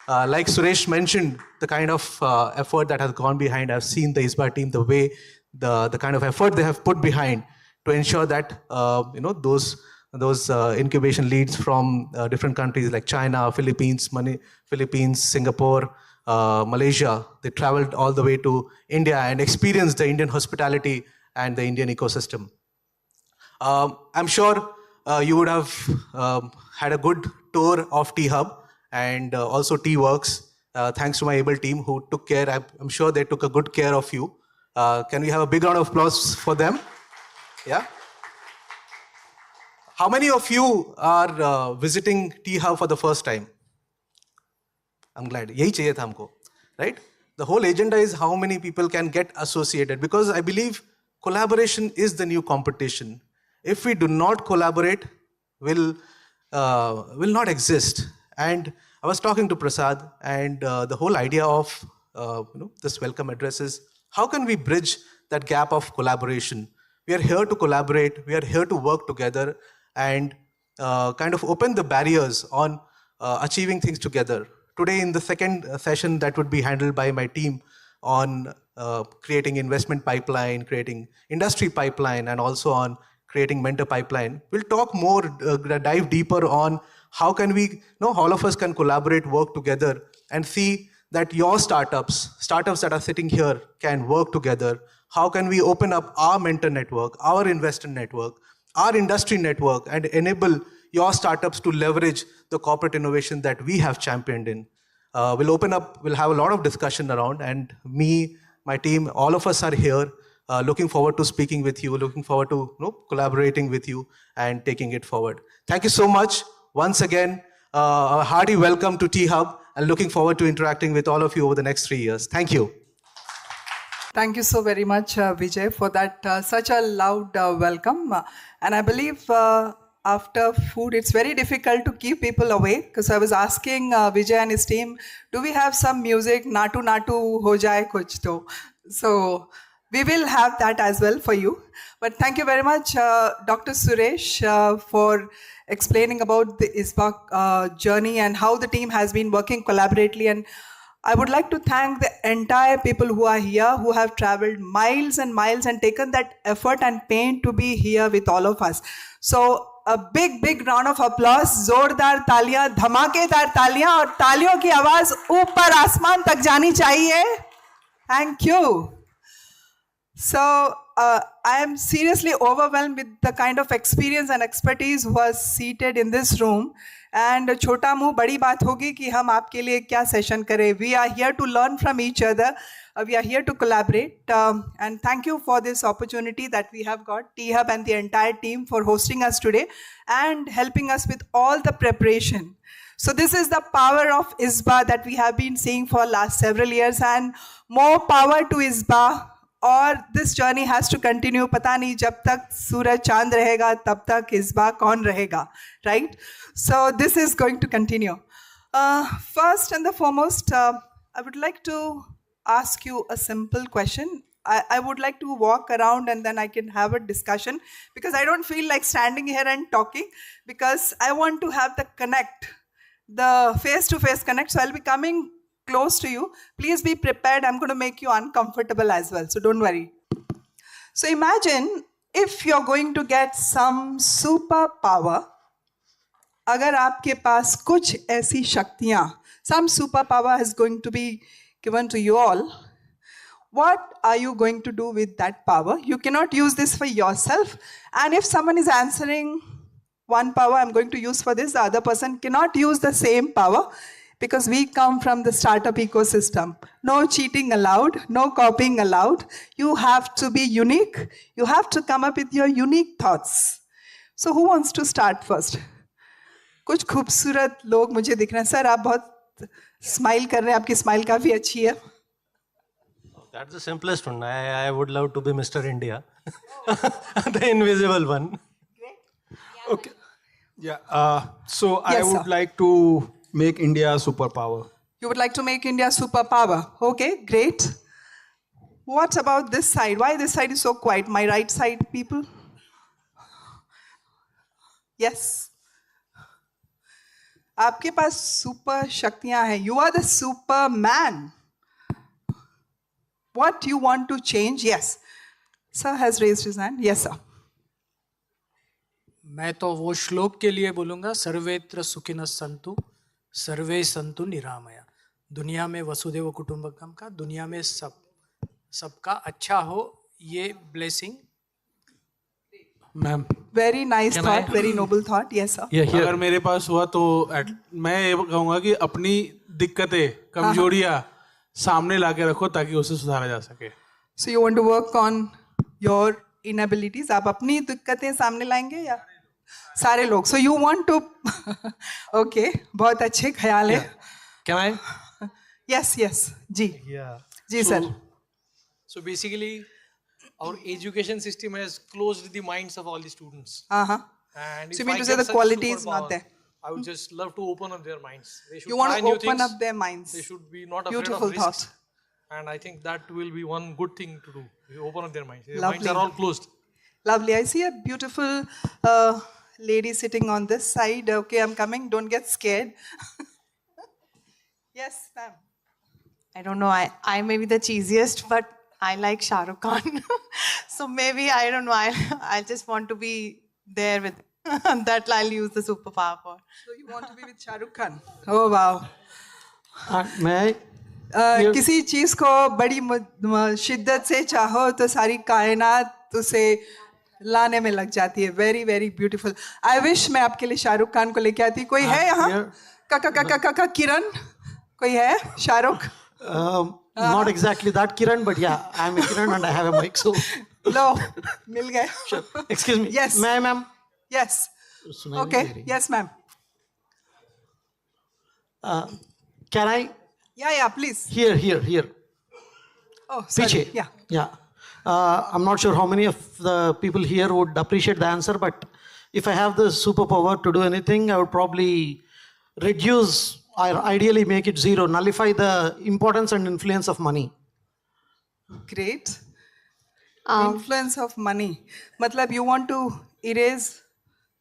Like Suresh mentioned, the kind of effort that has gone behind. I've seen the ISBA team, the way, the kind of effort they have put behind to ensure that those incubation leads from different countries like China, Philippines, Singapore, Malaysia, they traveled all the way to India and experienced the Indian hospitality and the Indian ecosystem. I'm sure you would have had a good tour of T-Hub and also T-Works, thanks to my able team who took care. I'm sure they took a good care of you. Can we have a big round of applause for them? Yeah. How many of you are visiting T-Hub for the first time? I'm glad. Yahi chahiye tha humko, right? The whole agenda is how many people can get associated, because I believe collaboration is the new competition. If we do not collaborate, will not exist. And I was talking to Prasad, and the whole idea of this welcome address is how can we bridge that gap of collaboration? We are here to collaborate. We are here to work together and kind of open the barriers on achieving things together. Today in the second session that would be handled by my team on creating investment pipeline, creating industry pipeline, and also on creating mentor pipeline. We'll talk more, dive deeper on how can we, all of us can collaborate, work together and see that your startups that are sitting here can work together. How can we open up our mentor network, our investor network, our industry network, and enable your startups to leverage the corporate innovation that we have championed in. We'll have a lot of discussion around, and me, my team, all of us are here, looking forward to speaking with you, looking forward to collaborating with you and taking it forward. Thank you so much. Once again, a hearty welcome to T-Hub, and looking forward to interacting with all of you over the next 3 years. Thank you. Thank you so very much, Vijay, for that such a loud welcome. And I believe after food, it's very difficult to keep people awake, because I was asking Vijay and his team, do we have some music, Natu Natu Ho Jaye Kuch To? So we will have that as well for you. But thank you very much, Dr. Suresh, for explaining about the ISBA journey and how the team has been working collaboratively. And I would like to thank the entire people who are here, who have traveled miles and miles and taken that effort and pain to be here with all of us. So a big, big round of applause, जोरदार तालियां, धमाकेदार तालियां, और तालियों की आवाज ऊपर आसमान तक जानी चाहिए. Thank you. So I am seriously overwhelmed with the kind of experience and expertise who are seated in this room. And छोटा मुंह बड़ी बात होगी कि हम आपके लिए क्या session करें. We are here to learn from each other. We are here to collaborate. And thank you for this opportunity that we have got, T-Hub and the entire team, for hosting us today and helping us with all the preparation. So this is the power of ISBA that we have been seeing for last several years, and more power to ISBA. और this journey has to continue. पता नहीं जब तक सूरज चांद रहेगा तब तक ISBA कौन रहेगा, right? So this is going to continue. First and the foremost, I would like to ask you a simple question. I would like to walk around and then I can have a discussion, because I don't feel like standing here and talking, because I want to have the connect, the face-to-face connect. So I'll be coming close to you. Please be prepared. I'm going to make you uncomfortable as well, so don't worry. So imagine if you're going to get some superpower. अगर आपके पास कुछ ऐसी शक्तियां, some superpower is going to be given to you all. What are you going to do with that power? You cannot use this for yourself. And if someone is answering one power I'm going to use for this, the other person cannot use the same power, because we come from the startup ecosystem. No cheating allowed, no copying allowed. You have to be unique. You have to come up with your unique thoughts. So who wants to start first? कुछ खूबसूरत लोग मुझे दिख रहे हैं. Sir, आप बहुत smile कर रहे हैं, आपकी स्माइल काफी अच्छी है. That's the simplest one. I would love to be Mr. India, the invisible one. Okay. Yeah. So I would like to make India a superpower. You would like to make India superpower. Okay, great. What about this side? Why this side is so quiet? My right side people? Yes. आपके पास super शक्तियां हैं. You are the Superman. What you want to change? Yes. Sir has raised his hand. Yes, sir. मैं तो वो श्लोक के लिए बोलूँगा, सर्वेत्र सुखिनः सन्तु सर्वे सन्तु निरामया. दुनिया में वसुदेव कुटुंबकम का, दुनिया में सबका अच्छा हो, ये blessing. Ma'am, Very nice thought, very noble thought. Yes, sir. अगर मेरे पास हुआ तो मैं ये कहूँगा कि अपनी दिक्कतें, कमजोरियाँ सामने लाके रखो ताकि उसे सुधारा जा सके. So you want to work on your inabilities? आप अपनी दिक्कतें सामने लाएंगे या सारे लोग? So you want to? Okay, बहुत अच्छे ख्याल है. Can I? Yes, yes. Ji. Yeah. Ji sir. So basically, our education system has closed the minds of all the students. And So you if mean I to say get the such quality is superpower, not there? I would just love to open up their minds. They should You want try to new open things. up their minds. They should be not afraid Beautiful of risks. thought. And I think that will be one good thing to do. You open up their minds. Their Lovely. minds are all closed. Lovely. I see a beautiful lady sitting on this side. Okay, I'm coming. Don't get scared. Yes, ma'am. I don't know. I may be the cheesiest, but I like Shah Rukh Khan. So maybe, I don't know, I just want to be there with that I'll use the superpower for. So you want to be with Shah Rukh Khan? Oh, wow. May किसी चीज को बड़ी शिद्दत से चाहो तो सारी कायनात उसे लाने में लग जाती है. Very, very beautiful. I wish मैं आपके लिए शाहरुख खान को लेके आती. कोई है यहाँ? काका किरण कोई है? Shahrukh? Not exactly that Kiran, but yeah, I'm a Kiran and I have a mic. So लो मिल गए. Sure. Excuse me. Yes. May I, ma'am? Yes. Okay. Yes, ma'am. Can I? Yeah, please. Here. Oh, sorry. Piche. Yeah. I'm not sure how many of the people here would appreciate the answer, but if I have the superpower to do anything, I would probably reduce or ideally make it zero, nullify the importance and influence of money. Great. Influence of money. Matlab you want to erase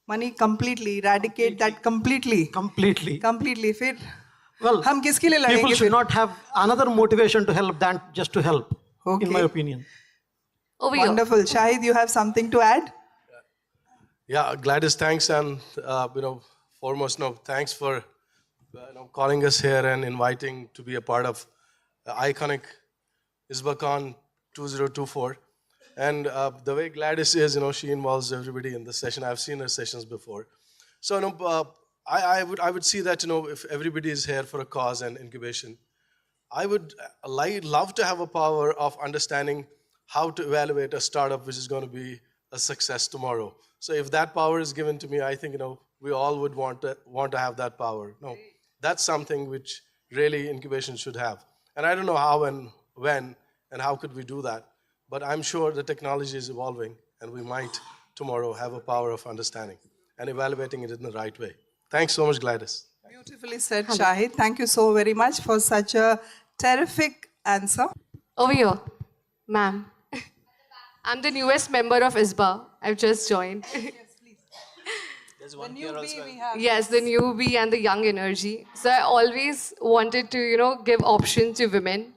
money completely, eradicate that completely. Completely. फिर Well, हम किसके लिए लड़ेंगे? People should not have another motivation to help than just to help, in my opinion. Wonderful. Shahid, you have something to add? Yeah, Gladys, thanks, and foremost, thanks for calling us here and inviting to be a part of the iconic ISBACon 2024. And the way Gladys is, she involves everybody in this session. I've seen her sessions before. So, I would see that, if everybody is here for a cause and incubation, I would love to have a power of understanding how to evaluate a startup which is going to be a success tomorrow. So if that power is given to me, I think, we all would want to have that power. No, that's something which really incubation should have. And I don't know how and when and how could we do that, but I'm sure the technology is evolving and we might tomorrow have a power of understanding and evaluating it in the right way. Thanks so much, Gladys. Beautifully said, Shahid. Thank you so very much for such a terrific answer. Over here, ma'am. I'm the newest member of ISBA. I've just joined. The newbie we have. Yes, the newbie and the young energy. So I always wanted to, give options to women.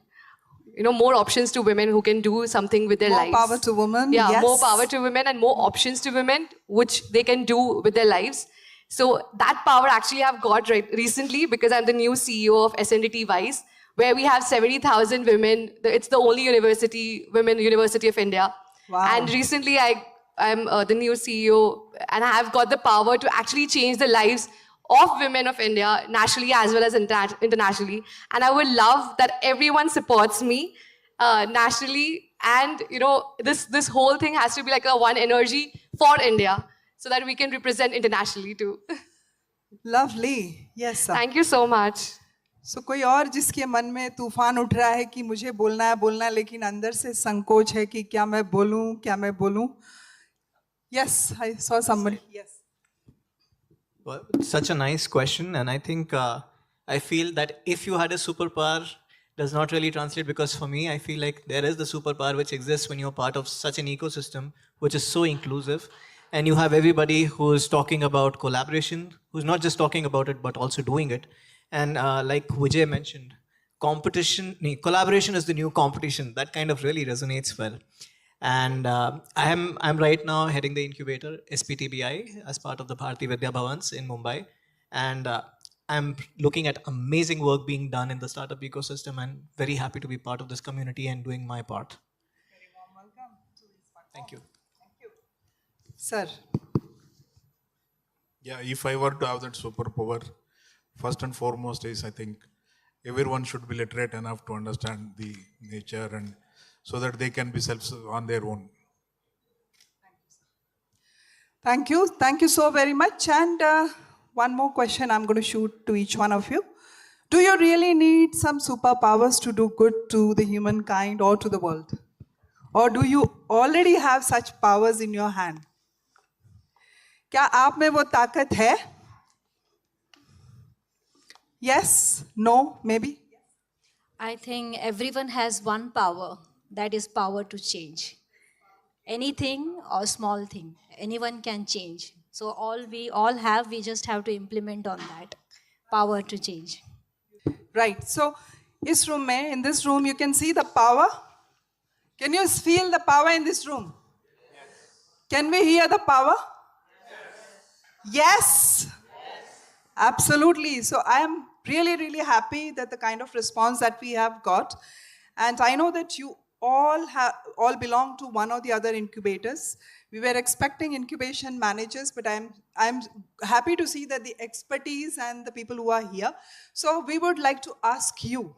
More options to women who can do something with their lives. More power to women. Yeah, yes. more power to women and more options to women, which they can do with their lives. So that power actually I've got recently because I'm the new CEO of SNDT Vice, where we have 70,000 women. It's the only women university of India. Wow. And recently I'm the new CEO and I have got the power to actually change the lives of women of India, nationally as well as internationally. And I would love that everyone supports me nationally. And, this whole thing has to be like a one energy for India so that we can represent internationally too. Lovely. Yes, sir. Thank you so much. So कोई और जिसके मन में तूफान उठ रहा है कि मुझे बोलना है लेकिन अंदर से संकोच है कि क्या मैं बोलूं? Yes, I saw somebody. Yes. Well, such a nice question, and I think I feel that if you had a superpower, does not really translate, because for me, I feel like there is the superpower which exists when you're part of such an ecosystem which is so inclusive, and you have everybody who's talking about collaboration, who's not just talking about it but also doing it. And like Vijay mentioned, collaboration is the new competition. That kind of really resonates well. And I'm right now heading the incubator SPTBI as part of the Bharati Vidya Bhavans in Mumbai, and I'm looking at amazing work being done in the startup ecosystem, and very happy to be part of this community and doing my part. Thank you. Sir. Yeah, if I were to have that superpower, first and foremost is I think everyone should be literate enough to understand the nature, and so that they can be self on their own. Thank you. Thank you so very much. And one more question I'm going to shoot to each one of you. Do you really need some superpowers to do good to the humankind or to the world? Or do you already have such powers in your hand? क्या आप में वो ताकत है? Yes, no, maybe? I think everyone has one power, that is power to change. Anything or small thing, anyone can change. So we all have, we just have to implement on that power to change. Right. So in this room, you can see the power. Can you feel the power in this room? Yes. Can we hear the power? Yes. Yes. Absolutely. So I am really, really happy that the kind of response that we have got. And I know that you all belong to one or the other incubators. We were expecting incubation managers, but I'm happy to see that the expertise and the people who are here. So we would like to ask you,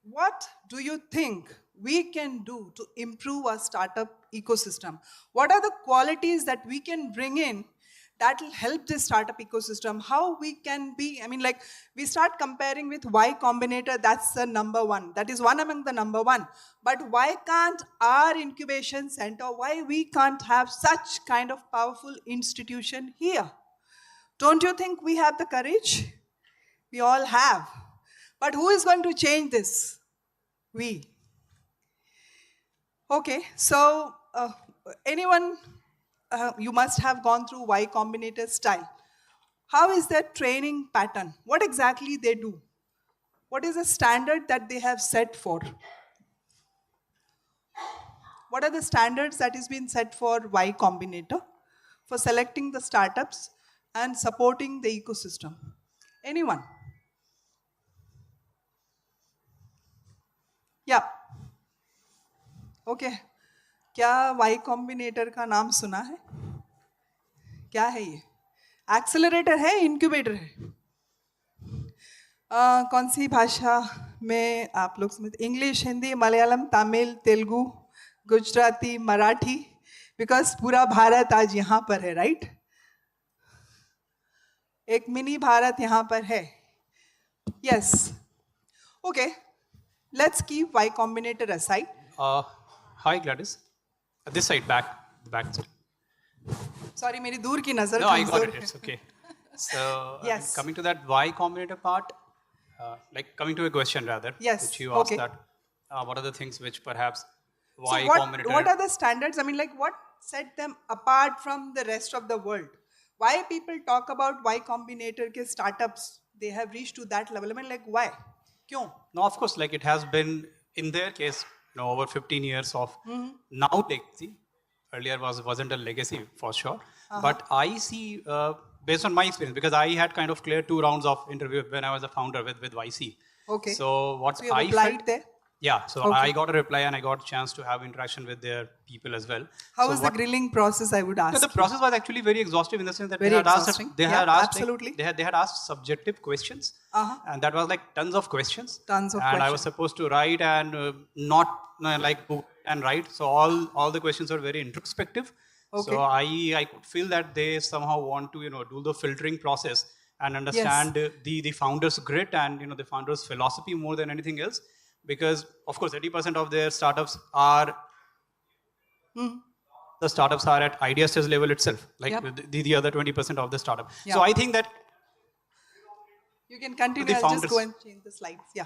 what do you think we can do to improve our startup ecosystem? What are the qualities that we can bring in that will help this startup ecosystem? How we can be, we start comparing with Y Combinator, that's the number one. That is one among the number one. But why can't our incubation center, why we can't have such kind of powerful institution here? Don't you think we have the courage? We all have. But who is going to change this? We. Okay, so anyone, you must have gone through Y Combinator style. How is their training pattern? What exactly they do? What is the standard that they have set for? What are the standards that has been set for Y Combinator for selecting the startups and supporting the ecosystem? Anyone? Yeah. Okay. क्या Y Combinator का नाम सुना है? क्या है ये? Accelerator है, incubator है? कौन सी भाषा में आप लोग समझते? इंग्लिश, हिंदी, मलयालम, तमिल, तेलुगु, गुजराती, मराठी? बिकॉज पूरा भारत आज यहाँ पर है, राइट? एक मिनी भारत यहाँ पर है. Yes. Okay. Let's keep Y Combinator aside. Hi, Gladys. This side, back side. Sorry, मेरी दूर की नजर. No, I got it. It's okay. So, yes. Coming to that Y Combinator part, coming to a question rather, yes. which you asked Okay. that, what are the things which perhaps So Y what Combinator... are the standards? What set them apart from the rest of the world? Why people talk about Y Combinator ke startups, they have reached to that level? Why? Kyun? No, of course, it has been, in their case, over 15 years of now legacy. Earlier wasn't a legacy for sure. But I see, based on my experience, because I had kind of cleared 2 rounds of interview when I was a founder with YC. Okay. So what you have applied there? Yeah, so Okay. I got a reply and I got a chance to have interaction with their people as well. How so was the grilling process, I would ask? Yeah, the process was actually very exhaustive in the sense that Very they had asked, exhausting. they Yeah, had asked, absolutely. they had asked subjective questions, and that was tons of questions. Tons of and questions. I was supposed to write and not and write. So all the questions were very introspective. Okay. So I could feel that they somehow want to do the filtering process and understand the founder's grit and the founder's philosophy more than anything else. Because of course 80% of their startups are the startups are at idea stage level itself, the other 20% of the startup. Yeah. So I think that You can continue. the I'll just go founders. and change the slides. Yeah.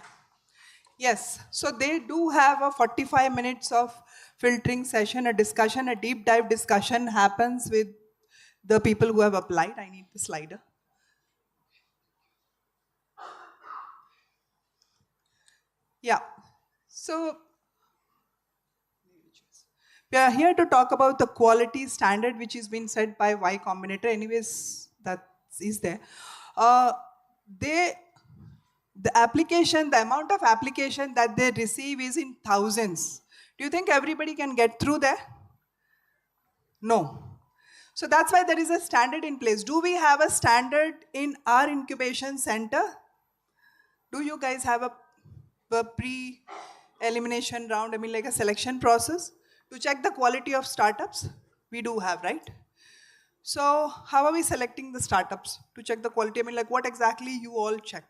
Yes. So they do have a 45 minutes of filtering session, a discussion, a deep dive discussion happens with the people who have applied. I need the slider. Yeah. So we are here to talk about the quality standard which is being set by Y Combinator. Anyways, that is there. The application, the amount of application that they receive is in thousands. Do you think everybody can get through there? No. So that's why there is a standard in place. Do we have a standard in our incubation center? Do you guys have a pre-elimination round, I mean like a selection process to check the quality of startups? We do have, right? So how are we selecting the startups to check the quality? I mean like what exactly you all check?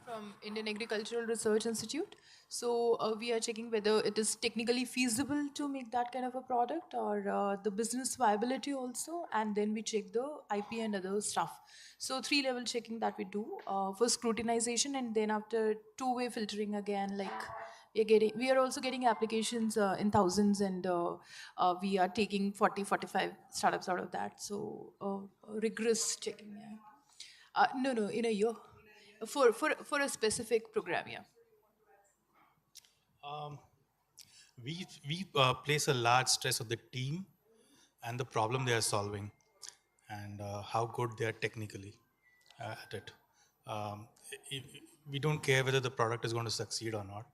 From Indian Agricultural Research Institute. So we are checking whether it is technically feasible to make that kind of a product or the business viability also, and then we check the IP and other stuff. So 3-level checking that we do for scrutinization, and then after 2-way filtering again, like we are also getting applications in thousands, and we are taking 40-45 startups out of that. So rigorous checking. Yeah. No, in a year. For a specific program, yeah. We place a large stress on the team and the problem they are solving, and how good they are technically at it. We don't care whether the product is going to succeed or not,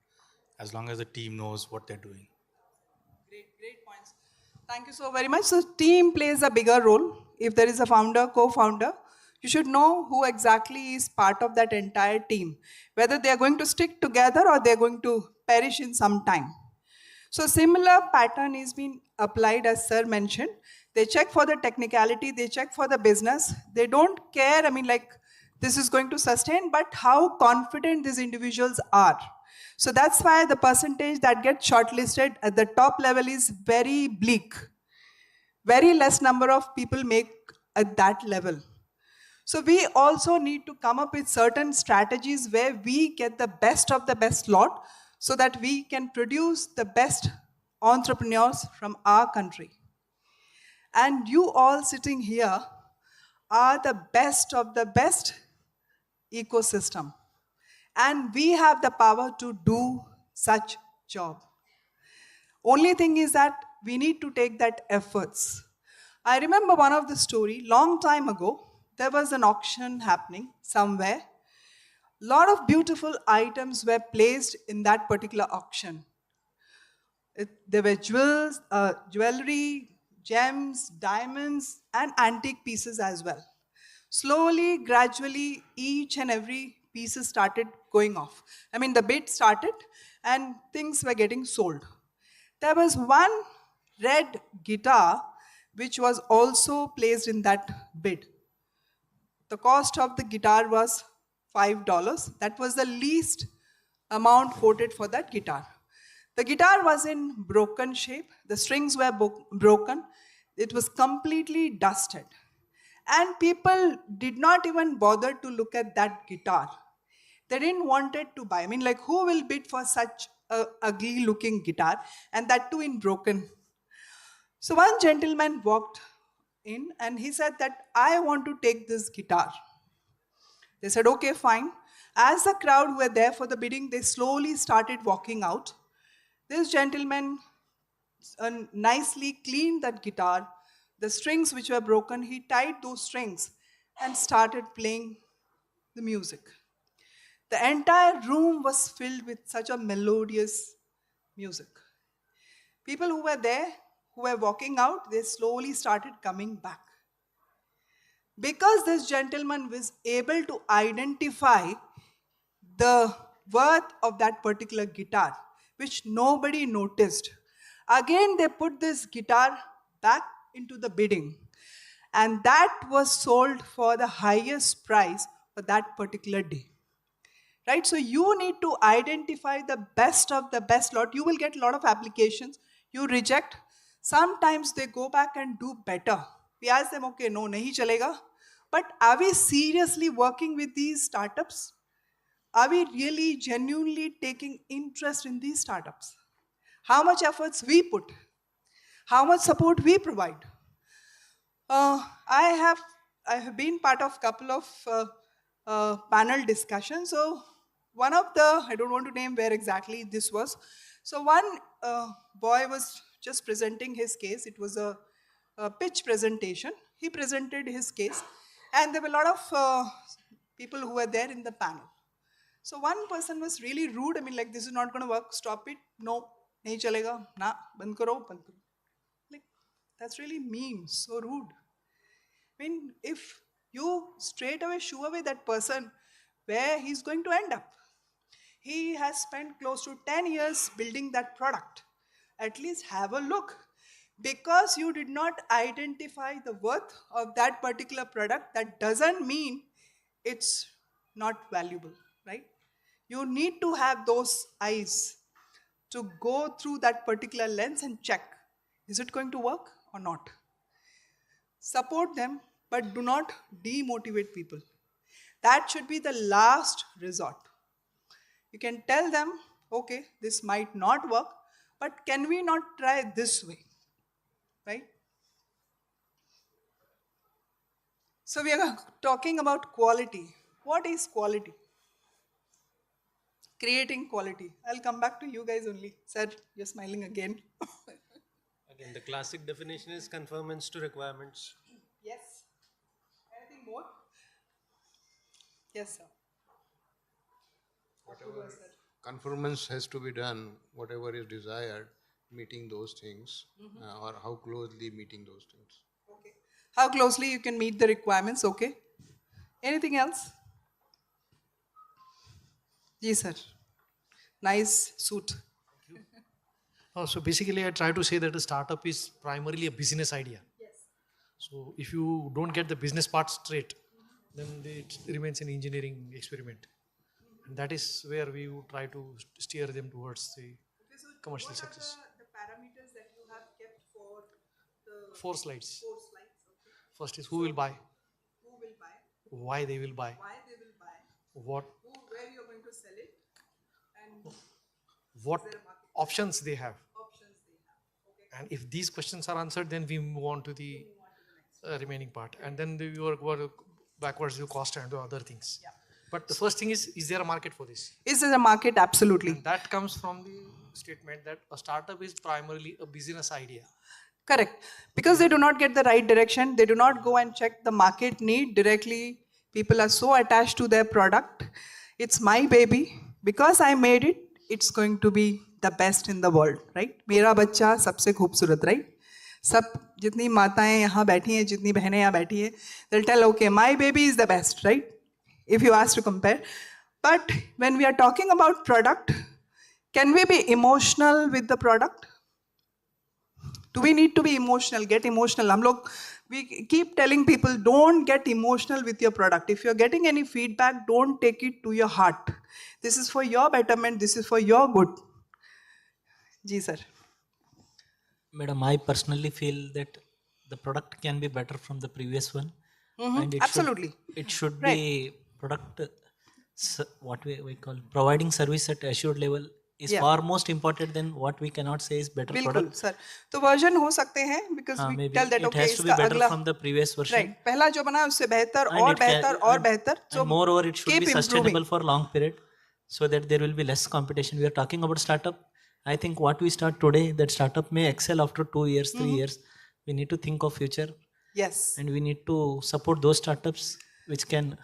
as long as the team knows what they're doing. Great points. Thank you so very much. So team plays a bigger role. If there is a founder, co-founder, you should know who exactly is part of that entire team, whether they are going to stick together or they are going to perish in some time. So similar pattern is being applied, as sir mentioned. They check for the technicality, they check for the business. They don't care, I mean like this is going to sustain, but how confident these individuals are. So that's why the percentage that gets shortlisted at the top level is very bleak. Very less number of people make at that level. So we also need to come up with certain strategies where we get the best of the best lot so that we can produce the best entrepreneurs from our country. And you all sitting here are the best of the best ecosystem. And we have the power to do such job. Only thing is that we need to take that efforts. I remember one of the story, long time ago, there was an auction happening somewhere. Lot of beautiful items were placed in that particular auction. There were jewels, jewelry, gems, diamonds, and antique pieces as well. Slowly, gradually, each and every pieces started going off. I mean, the bid started and things were getting sold. There was one red guitar which was also placed in that bid. The cost of the guitar was $5. That was the least amount quoted for that guitar. The guitar was in broken shape. The strings were broken. It was completely dusted. And people did not even bother to look at that guitar. They didn't want it to buy. I mean, like, who will bid for such a ugly looking guitar, and that too in broken? So one gentleman walked in and he said that I want to take this guitar. They said, okay, fine. As the crowd who were there for the bidding, they slowly started walking out. This gentleman nicely cleaned that guitar. The strings which were broken, he tied those strings and started playing the music. The entire room was filled with such a melodious music. People who were there, who were walking out, they slowly started coming back. Because this gentleman was able to identify the worth of that particular guitar, which nobody noticed. Again, they put this guitar back into the bidding, and that was sold for the highest price for that particular day. Right? So you need to identify the best of the best lot. You will get a lot of applications. You reject. Sometimes they go back and do better. We ask them, okay, no, nahi chalega. But are we seriously working with these startups? Are we really genuinely taking interest in these startups? How much efforts we put? How much support we provide? I have been part of couple of panel discussions. So one of the, I don't want to name where exactly this was. So one boy was just presenting his case. It was a pitch presentation. He presented his case, and there were a lot of people who were there in the panel. So one person was really rude. I mean, like, this is not going to work. Stop it. No, nahi chalega. Na, band karo, band karo. Like, that's really mean, so rude. I mean, if you straight away shoo away that person, where he's going to end up? He has spent close to 10 years building that product. At least have a look. Because you did not identify the worth of that particular product, that doesn't mean it's not valuable, right? You need to have those eyes to go through that particular lens and check, is it going to work or not? Support them, but do not demotivate people. That should be the last resort. You can tell them, okay, this might not work, but can we not try this way, right? So we are talking about quality. What is quality? Creating quality. I'll come back to you guys only. Sir, you're smiling again. Again, the classic definition is conformance to requirements. Yes. Anything more? Yes, sir. Whatever conformance has to be done, whatever is desired, meeting those things, or how closely meeting those things. Okay. How closely you can meet the requirements, okay. Anything else? Yes, sir. Nice suit. So basically, I try to say that a startup is primarily a business idea. Yes. So if you don't get the business part straight, then it remains an engineering experiment. And that is where we would try to steer them towards the commercial success. The parameters that you have kept for the 4 slides. 4 slides. Okay. First is who will buy, Who will buy? why they will buy, Why they will buy? what Where you're going to sell it? And what options they have. options they have. Okay. And if these questions are answered, then we move on to the remaining part. And then we work backwards to cost and to other things. Yeah. But the first thing is there a market for this? Is there a market? Absolutely. And that comes from the statement that a startup is primarily a business idea. Correct. Because they do not get the right direction. They do not go and check the market need directly. People are so attached to their product. It's my baby. Because I made it, it's going to be the best in the world, right? मेरा बच्चा सबसे खूबसूरत, right? सब जितनी माताएं यहाँ बैठी हैं, जितनी बहनें यहाँ बैठी हैं, they'll tell, okay, my baby is the best, right? If you ask to compare. But when we are talking about product, can we be emotional with the product? Do we need to be emotional? Get emotional. We keep telling people, don't get emotional with your product. If you're getting any feedback, don't take it to your heart. This is for your betterment. This is for your good. Ji, sir. Madam, I personally feel that the product can be better from the previous one. And it Absolutely. It should be product, what we call providing service at assured level is far most important than what we cannot say is better बिल्कुल product. Sir तो version हो सकते हैं because we Maybe tell that it okay has to be इसका better अगला from the previous version. right पहला जो बना उससे बेहतर And और it can- बेहतर और and- बेहतर so and moreover, it should keep be sustainable improving. for long period so that there will be less competition. We are talking about startup. I think what we start today, that startup may excel after 2 years, 3 years. We need to think of future. Yes. And we need to support those startups which can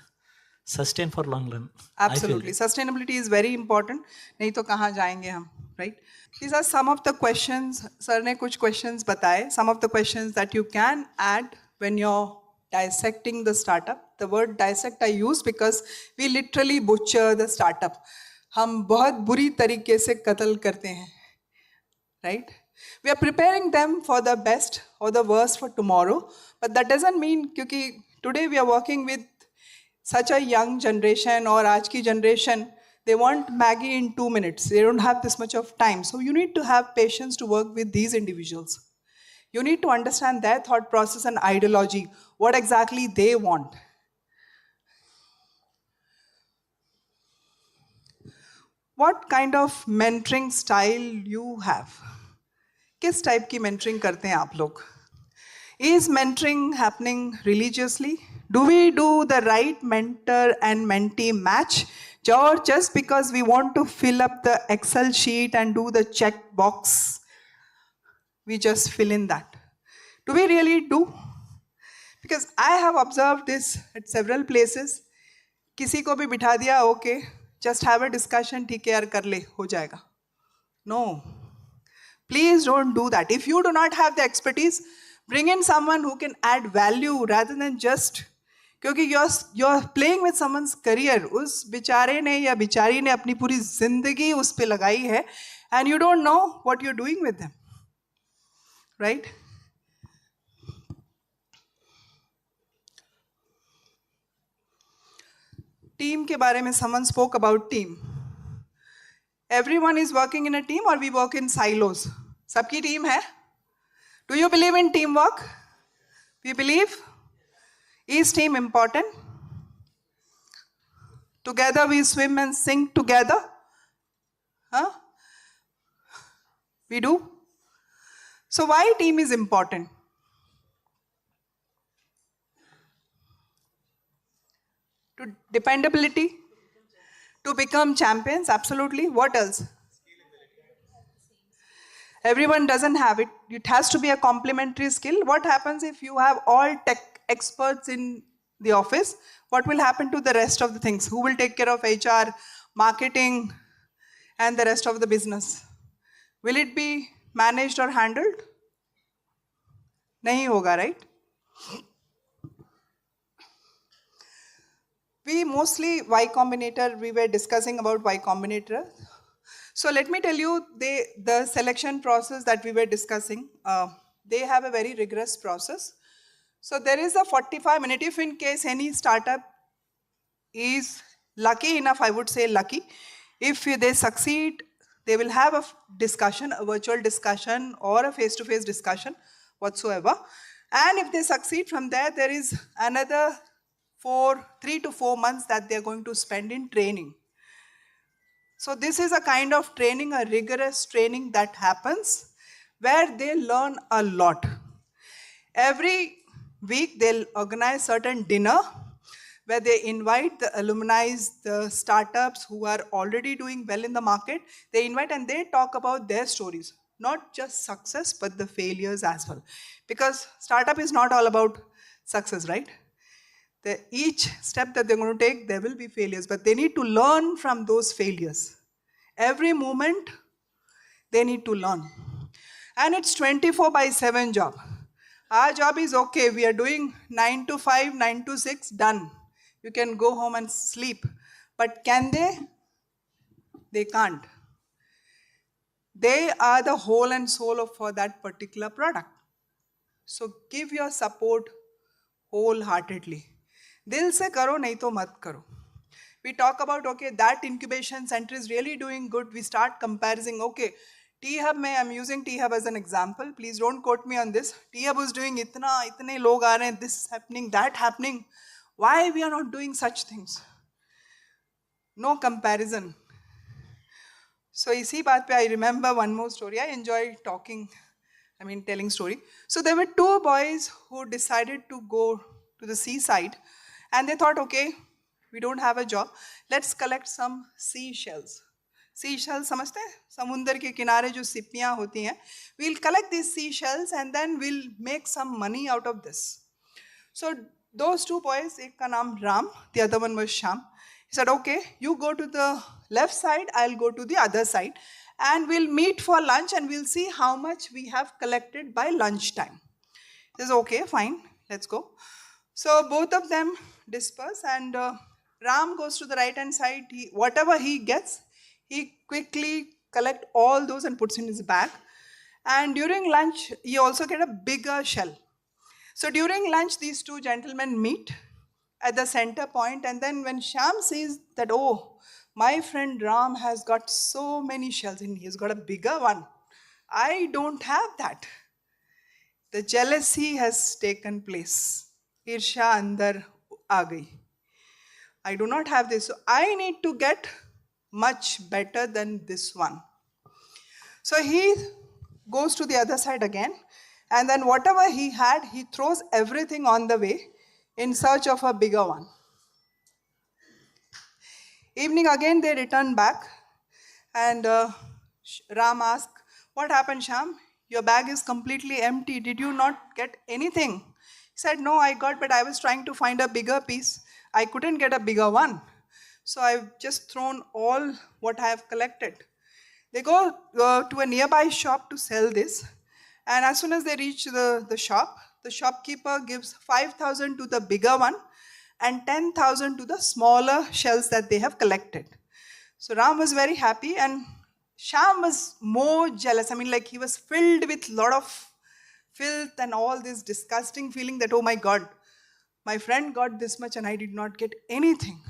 sustain for long run. I feel Absolutely. that. Sustainability is very important. नहीं तो कहाँ जाएंगे हम, right? These are some of the questions. Sir ने कुछ questions बताए. Some of the questions that you can add when you're dissecting the startup. The word dissect I use because we literally butcher the startup. हम बहुत बुरी तरीके से कत्ल करते हैं, right? We are preparing them for the best or the worst for tomorrow. But that doesn't mean क्योंकि today we are working with such a young generation or आज की generation, they want Maggie in 2 minutes. They don't have this much of time. So you need to have patience to work with these individuals. You need to understand their thought process and ideology, what exactly they want. What kind of mentoring style you have? किस type की mentoring करते हैं आप लोग? Is mentoring happening religiously? Do we do the right mentor and mentee match? Or just because we want to fill up the Excel sheet and do the check box, we just fill in that? Do we really do? Because I have observed this at several places. किसी को भी बिठा दिया, okay, just have a discussion, ठीक है यार कर ले, हो जाएगा. No. Please don't do that. If you do not have the expertise, bring in someone who can add value rather than just, क्योंकि you're playing with someone's career. उस बिचारे ने या बिचारी ने अपनी पूरी जिंदगी उस पे लगाई है, and you don't know what you're doing with them, right? Team के बारे में, someone spoke about team. Everyone is working in a team or we work in silos? सबकी team है? Do you believe in teamwork? We believe? Is team important? Together we swim and sing together? Huh? We do? So why team is important? To dependability? To become champions? Absolutely. What else? Everyone doesn't have it. It has to be a complementary skill. What happens if you have all tech experts in the office? What will happen to the rest of the things? Who will take care of HR, marketing, and the rest of the business? Will it be managed or handled? Nahi hoga, right? We mostly Y Combinator, we were discussing about Y Combinator. So let me tell you, the selection process that we were discussing, they have a very rigorous process. So there is a 45-minute, if in case any startup is lucky enough, I would say lucky, if they succeed, they will have a discussion, a virtual discussion or a face-to-face discussion whatsoever. And if they succeed from there, there is another 3 to 4 months that they're going to spend in training. So this is a kind of training, a rigorous training that happens where they learn a lot. Every week they'll organize certain dinner where they invite the alumni, the startups who are already doing well in the market. They invite and they talk about their stories, not just success, but the failures as well. Because startup is not all about success, right? Each step that they're going to take, there will be failures, but they need to learn from those failures. Every moment, they need to learn. And it's 24/7 job. Our job is okay, we are doing 9 to 5, 9 to 6, done. You can go home and sleep. But can they? They can't. They are the whole and soul for that particular product. So give your support wholeheartedly. Dil se karo, nahi to mat karo. We talk about, okay, that incubation center is really doing good. We start comparing, okay, T-Hub, I'm using T-Hub as an example. Please don't quote me on this. T-Hub is doing itne log aa rahe hain, this happening, that happening. Why we are not doing such things? No comparison. So isi baat pe I remember one more story. I enjoy telling story. So there were 2 boys who decided to go to the seaside. And they thought, okay, we don't have a job. Let's collect some seashells. Seashells, समझते हैं? समुंदर के किनारे जो सिप्पियाँ होती हैं. We'll collect these seashells and then we'll make some money out of this. So those 2 boys, एक का नाम Ram, the other one was Sham. He said, okay, you go to the left side, I'll go to the other side. And we'll meet for lunch and we'll see how much we have collected by lunchtime. He says, okay, fine, let's go. So both of them disperse and Ram goes to the right hand side. Whatever he gets, he quickly collects all those and puts in his bag. And during lunch, he also gets a bigger shell. So during lunch, these 2 gentlemen meet at the center point. And then when Sham sees that, oh, my friend Ram has got so many shells and he's got a bigger one. I don't have that. the jealousy has taken place. Irsha andar aa gayi. I do not have this, so I need to get much better than this one. So he goes to the other side again, and then whatever he had, he throws everything on the way in search of a bigger one. Evening again, they return back, and Ram asks, "What happened, Sham? Your bag is completely empty. Did you not get anything?" He said, "No, I got, but I was trying to find a bigger piece. I couldn't get a bigger one. So I've just thrown all what I have collected." They go to a nearby shop to sell this. And as soon as they reach the shop, the shopkeeper gives 5,000 to the bigger one and 10,000 to the smaller shells that they have collected. So Ram was very happy, and Sham was more jealous. I mean, like, he was filled with a lot of filth and all this disgusting feeling that, oh my God, my friend got this much and I did not get anything.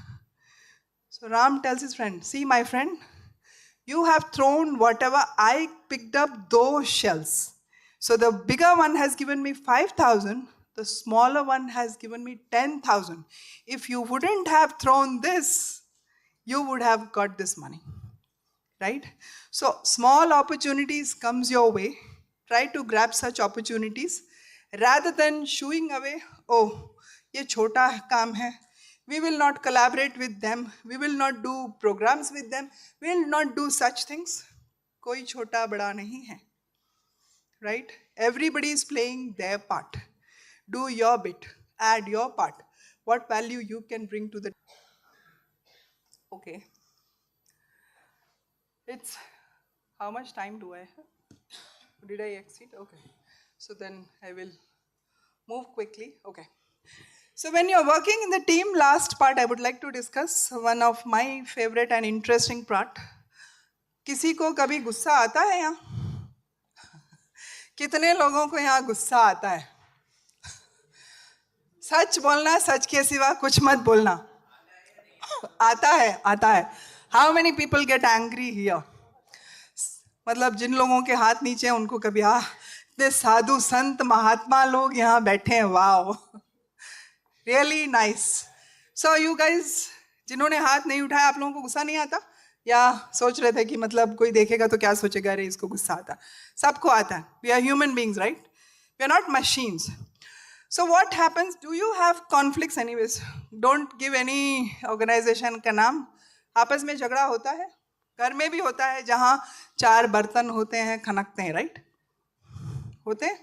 So Ram tells his friend, "See, my friend, you have thrown whatever I picked up, those shells. So the bigger one has given me 5,000, the smaller one has given me 10,000. If you wouldn't have thrown this, you would have got this money." Right? So small opportunities comes your way. Try to grab such opportunities rather than shooing away, "Oh, ye chota kaam hai. We will not collaborate with them. We will not do programs with them. We will not do such things." Koi chota bada nahi hai. Right? Everybody is playing their part. Do your bit. Add your part. What value you can bring to the... Okay. It's... How much time do I have? Did I exceed? Okay. So then I will move quickly. Okay. So when you're working in the team, last part I would like to discuss one of my favorite and interesting part. किसी को कभी गुस्सा आता है यहाँ? कितने लोगों को यहाँ गुस्सा आता है? सच बोलना, सच के सिवा कुछ मत बोलना. आता है, आता है. How many people get angry here? मतलब जिन लोगों के हाथ नीचे हैं उनको कभी इतने साधु संत महात्मा लोग यहाँ बैठे हैं, wow, really nice. So you guys जिन्होंने हाथ नहीं उठाया, आप लोगों को गुस्सा नहीं आता, या सोच रहे थे कि मतलब कोई देखेगा तो क्या सोचेगा, अरे इसको गुस्सा आता? सबको आता है. We are human beings, right? We are not machines. So what happens? Do you have conflicts anyways? Don't give any organization का नाम. आपस में झगड़ा होता है, घर में भी होता है, जहाँ 4 बर्तन होते हैं खनकते हैं, राइट? होते हैं.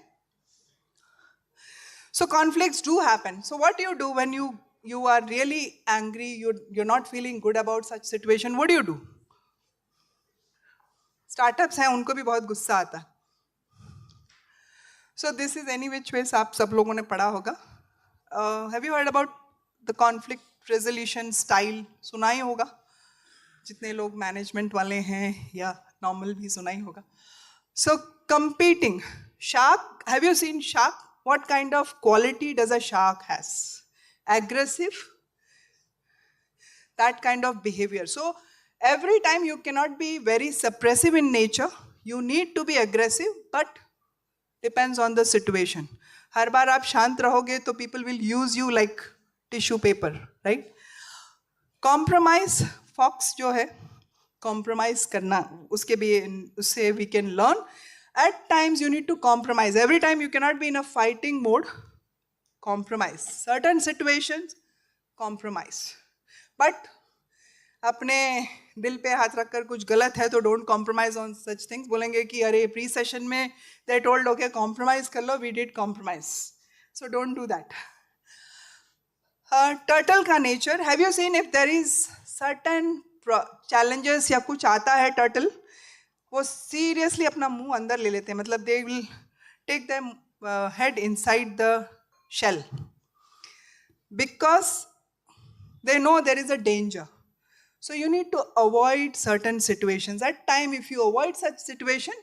So conflicts do happen. So what do you do when you are really angry, you're not feeling good about such situation? What do you do? Startups हैं, उनको भी बहुत गुस्सा आता है. So this is any which ways आप सब लोगों ने पढ़ा होगा. Have you heard about the conflict resolution style? सुना ही होगा. जितने लोग मैनेजमेंट वाले हैं या नॉर्मल भी सुना ही होगा. So competing. Shark, have you seen shark? What kind of quality does a shark has? Aggressive? That kind of behavior. So every time you cannot be very suppressive in nature. You need to be aggressive, but depends on the situation. हर बार आप शांत रहोगे तो people will use you like tissue paper, right? Compromise, fox जो है, compromise करना, उसके भी उससे we can learn. At times you need to compromise. Every time you cannot be in a fighting mode. Compromise. Certain situations, compromise. But अपने दिल पे हाथ रखकर कुछ गलत है तो don't compromise on such things. बोलेंगे कि अरे pre-session में they told okay compromise कर लो, we did compromise. So don't do that. Turtle का nature. Have you seen if there is certain challenges या कुछ आता है turtle, वो seriously अपना मुंह अंदर ले लेते हैं. मतलब they will take their head inside the shell because they know there is a danger. So you need to avoid certain situations. At time, if you avoid such situation,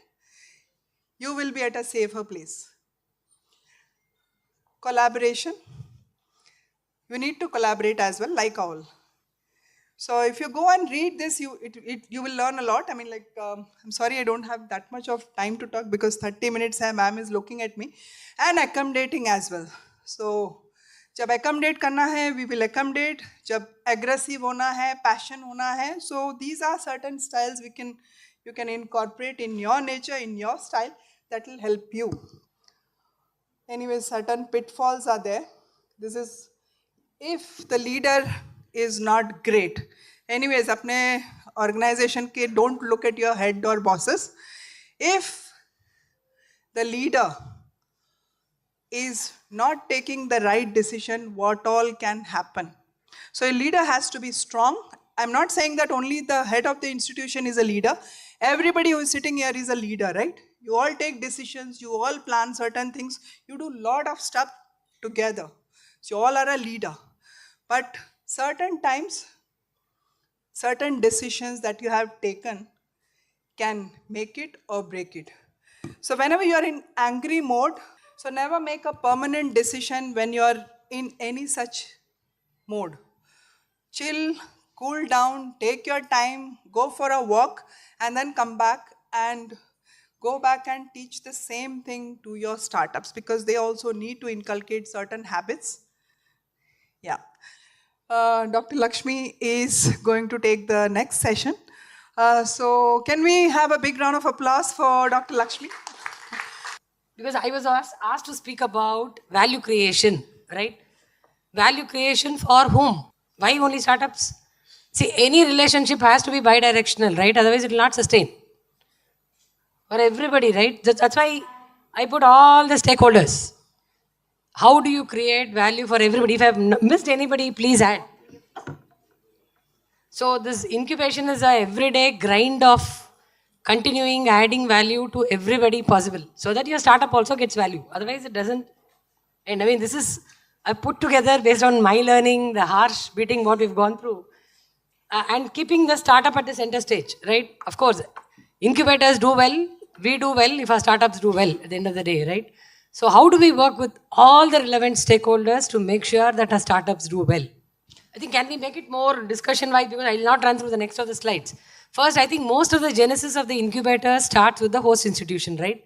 you will be at a safer place. Collaboration. You need to collaborate as well, like all. So if you go and read this, you will learn a lot. I mean, like, I'm sorry I don't have that much of time to talk because 30 minutes ma'am is looking at me. And accommodating as well. So, जब accommodate करना है, we will accommodate. जब aggressive होना है, passion होना है. So these are certain styles you can incorporate in your nature, in your style, that will help you. Anyway, certain pitfalls are there. This is if the leader is not great. Anyways, अपने organization के don't look at your head or bosses. If the leader is not taking the right decision, what all can happen? So a leader has to be strong. I'm not saying that only the head of the institution is a leader. Everybody who is sitting here is a leader, right? You all take decisions, you all plan certain things, you do a lot of stuff together. So you all are a leader. But certain times, certain decisions that you have taken can make it or break it. So whenever you are in angry mode, so never make a permanent decision when you are in any such mode. Chill, cool down, take your time, go for a walk, and then come back and go back and teach the same thing to your startups because they also need to inculcate certain habits. Yeah. Dr. Lakshmi is going to take the next session. So can we have a big round of applause for Dr. Lakshmi? Because I was asked to speak about value creation, right? Value creation for whom? Why only startups? See, any relationship has to be bi-directional, right? Otherwise it will not sustain. For everybody, right? That's why I put all the stakeholders. How do you create value for everybody? If I've missed anybody, please add. So this incubation is a everyday grind of continuing adding value to everybody possible so that your startup also gets value. Otherwise it doesn't. And I mean, this is I put together based on my learning, the harsh beating what we've gone through, and keeping the startup at the center stage, right? Of course, incubators do well, we do well if our startups do well at the end of the day, right? So how do we work with all the relevant stakeholders to make sure that our startups do well? I think can we make it more discussion-wise because I will not run through the next of the slides. First, I think most of the genesis of the incubator starts with the host institution, right?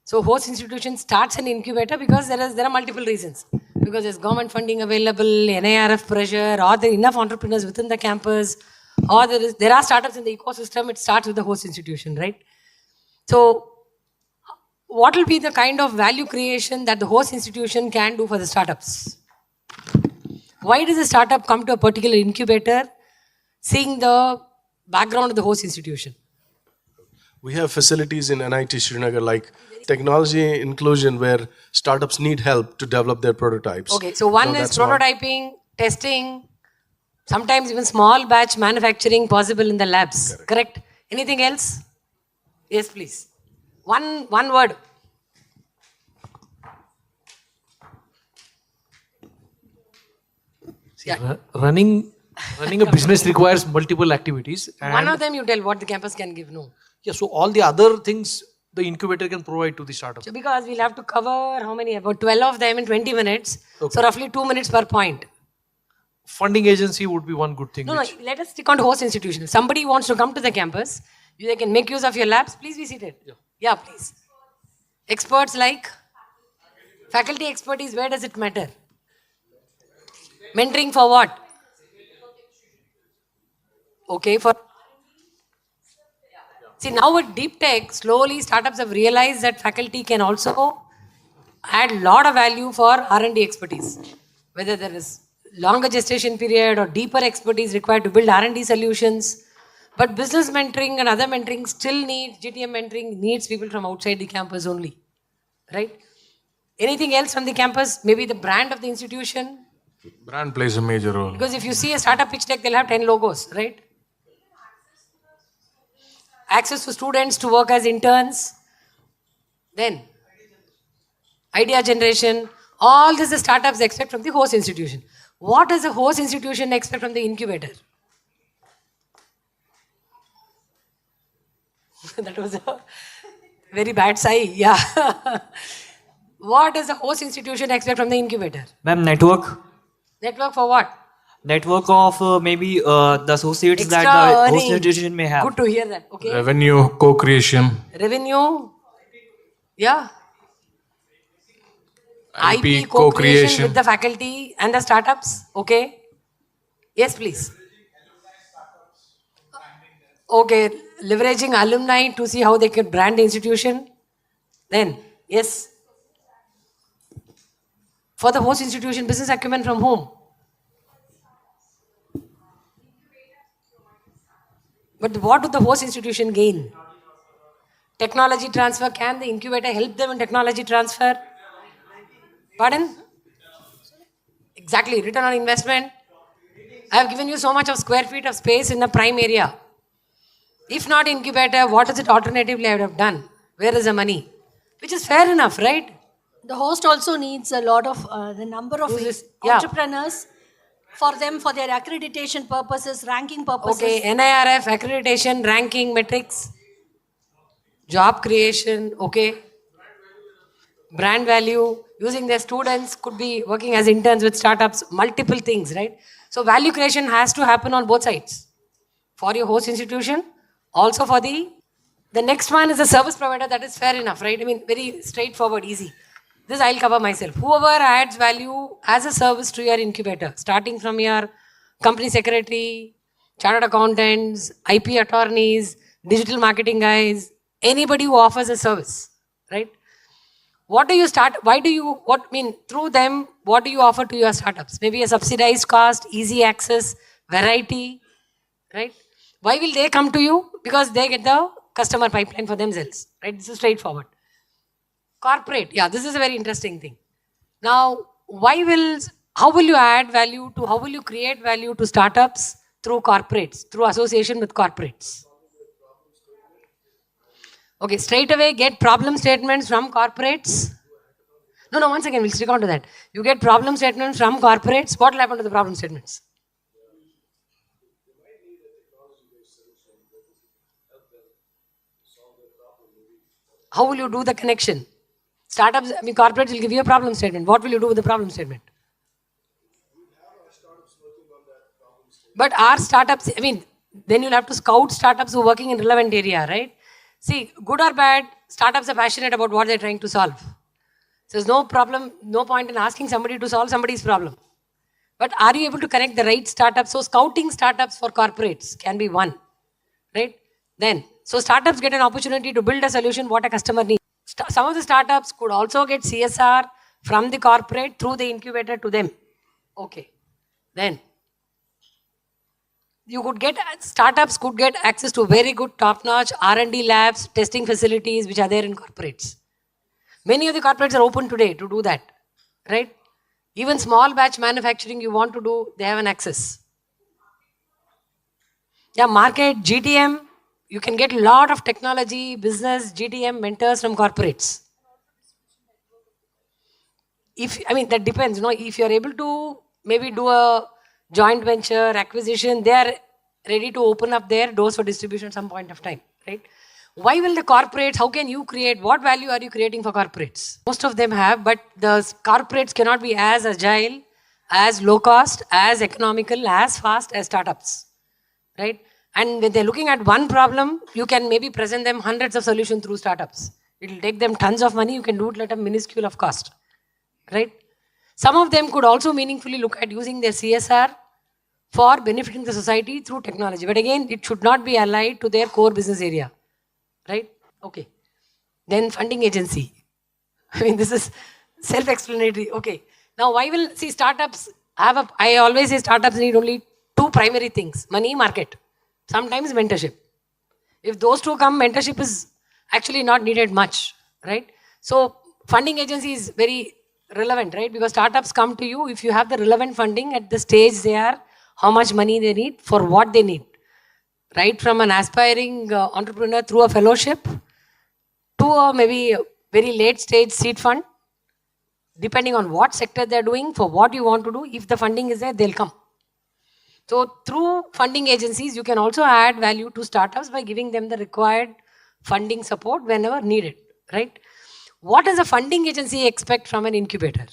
So host institution starts an incubator because there are multiple reasons. Because there's government funding available, NIRF pressure, or there are enough entrepreneurs within the campus, or there are startups in the ecosystem, it starts with the host institution, right? So what will be the kind of value creation that the host institution can do for the startups? Why does a startup come to a particular incubator seeing the background of the host institution? We have facilities in NIT Srinagar like technology inclusion where startups need help to develop their prototypes. Okay, so one is prototyping, testing, sometimes even small batch manufacturing possible in the labs, correct? Anything else? Yes, please. One word. Yeah. Running a business requires multiple activities. And one of them you tell what the campus can give, no? Yeah, so all the other things the incubator can provide to the startup. So because we'll have to cover how many? About 12 of them in 20 minutes. Okay. So roughly 2 minutes per point. Funding agency would be one good thing. No, let us stick on to host institution. If somebody wants to come to the campus, they can make use of your labs. Please be seated. Yeah, please. Experts like faculty expertise, where does it matter? Mentoring for what? Okay, for... See, now with deep tech, slowly startups have realized that faculty can also add a lot of value for R&D expertise. Whether there is longer gestation period or deeper expertise required to build R&D solutions. But business mentoring and other mentoring still needs, GTM mentoring needs people from outside the campus only. Right? Anything else from the campus? Maybe the brand of the institution? Brand plays a major role. Because if you see a startup pitch deck, they'll have 10 logos, right? Access to students to work as interns. Then, idea generation. All this the startups expect from the host institution. What does the host institution expect from the incubator? That was a very bad sigh, yeah. What does the host institution expect from the incubator? Ma'am, network. Network for what? network of maybe the associates Extra that the host earning. institution may have. Good to hear that. Okay. Revenue co-creation. Revenue. Yeah. IP IP co-creation co-creation. with the faculty and the startups. Okay. Yes, please. Okay. Leveraging alumni to see how they can brand the institution. Then, yes. For the host institution, business acumen from whom? But what do the host institution gain? Technology transfer. Can the incubator help them in technology transfer? Pardon? Exactly. Return on investment. I have given you so much of square feet of space in the prime area. If not incubator, what is it alternatively I would have done? Where is the money? Which is fair enough, right? The host also needs a lot of the number of Yeah. entrepreneurs for them, for their accreditation purposes, ranking purposes. Okay, NIRF, accreditation, ranking, metrics, job creation, okay. Brand value, using their students, could be working as interns with startups, multiple things, right? So value creation has to happen on both sides. For your host institution, also for the next one is a service provider. That is fair enough, right? I mean, very straightforward, easy. This I'll cover myself. Whoever adds value as a service to your incubator, starting from your company secretary, chartered accountants, IP attorneys, digital marketing guys, anybody who offers a service, right? What do you start? Why do you, through them, what do you offer to your startups? Maybe a subsidized cost, easy access, variety, right? Why will they come to you? Because they get the customer pipeline for themselves, right? This is straightforward. Corporate, yeah, this is a very interesting thing. Now, how will you add value to, how will you create value to startups through corporates, through association with corporates? Okay, straight away get problem statements from corporates. No, once again, we'll stick on to that. You get problem statements from corporates. What will happen to the problem statements? How will you do the connection? Startups, corporates will give you a problem statement. What will you do with the problem statement? But our startups, then you'll have to scout startups who are working in relevant area, right? See, good or bad, startups are passionate about what they're trying to solve. So there's no problem, no point in asking somebody to solve somebody's problem. But are you able to connect the right startups? So scouting startups for corporates can be one, right? Then, so startups get an opportunity to build a solution what a customer needs. Some of the startups could also get CSR from the corporate through the incubator to them. Okay. Then, startups could get access to very good top-notch R&D labs, testing facilities which are there in corporates. Many of the corporates are open today to do that, right? Even small batch manufacturing you want to do, they have an access. Yeah, market, GTM, you can get a lot of technology, business, GTM mentors from corporates. That depends, if you're able to maybe do a joint venture, acquisition, they are ready to open up their doors for distribution at some point of time, right? Why will the corporates, how can you create, what value are you creating for corporates? Most of them have, but the corporates cannot be as agile, as low cost, as economical, as fast as startups, right? And when they're looking at one problem, you can maybe present them hundreds of solutions through startups. It will take them tons of money, you can do it at a minuscule of cost, right? Some of them could also meaningfully look at using their CSR for benefiting the society through technology. But again, it should not be allied to their core business area, right? Okay. Then funding agency. This is self-explanatory. Okay. Now, startups I always say startups need only two primary things, money, market. Sometimes mentorship. If those two come, mentorship is actually not needed much, right? So funding agency is very relevant, right? Because startups come to you if you have the relevant funding at the stage they are, how much money they need, for what they need. Right from an aspiring entrepreneur through a fellowship to a maybe a very late stage seed fund, depending on what sector they're doing, for what you want to do. If the funding is there, they'll come. So through funding agencies, you can also add value to startups by giving them the required funding support whenever needed, right? What does a funding agency expect from an incubator?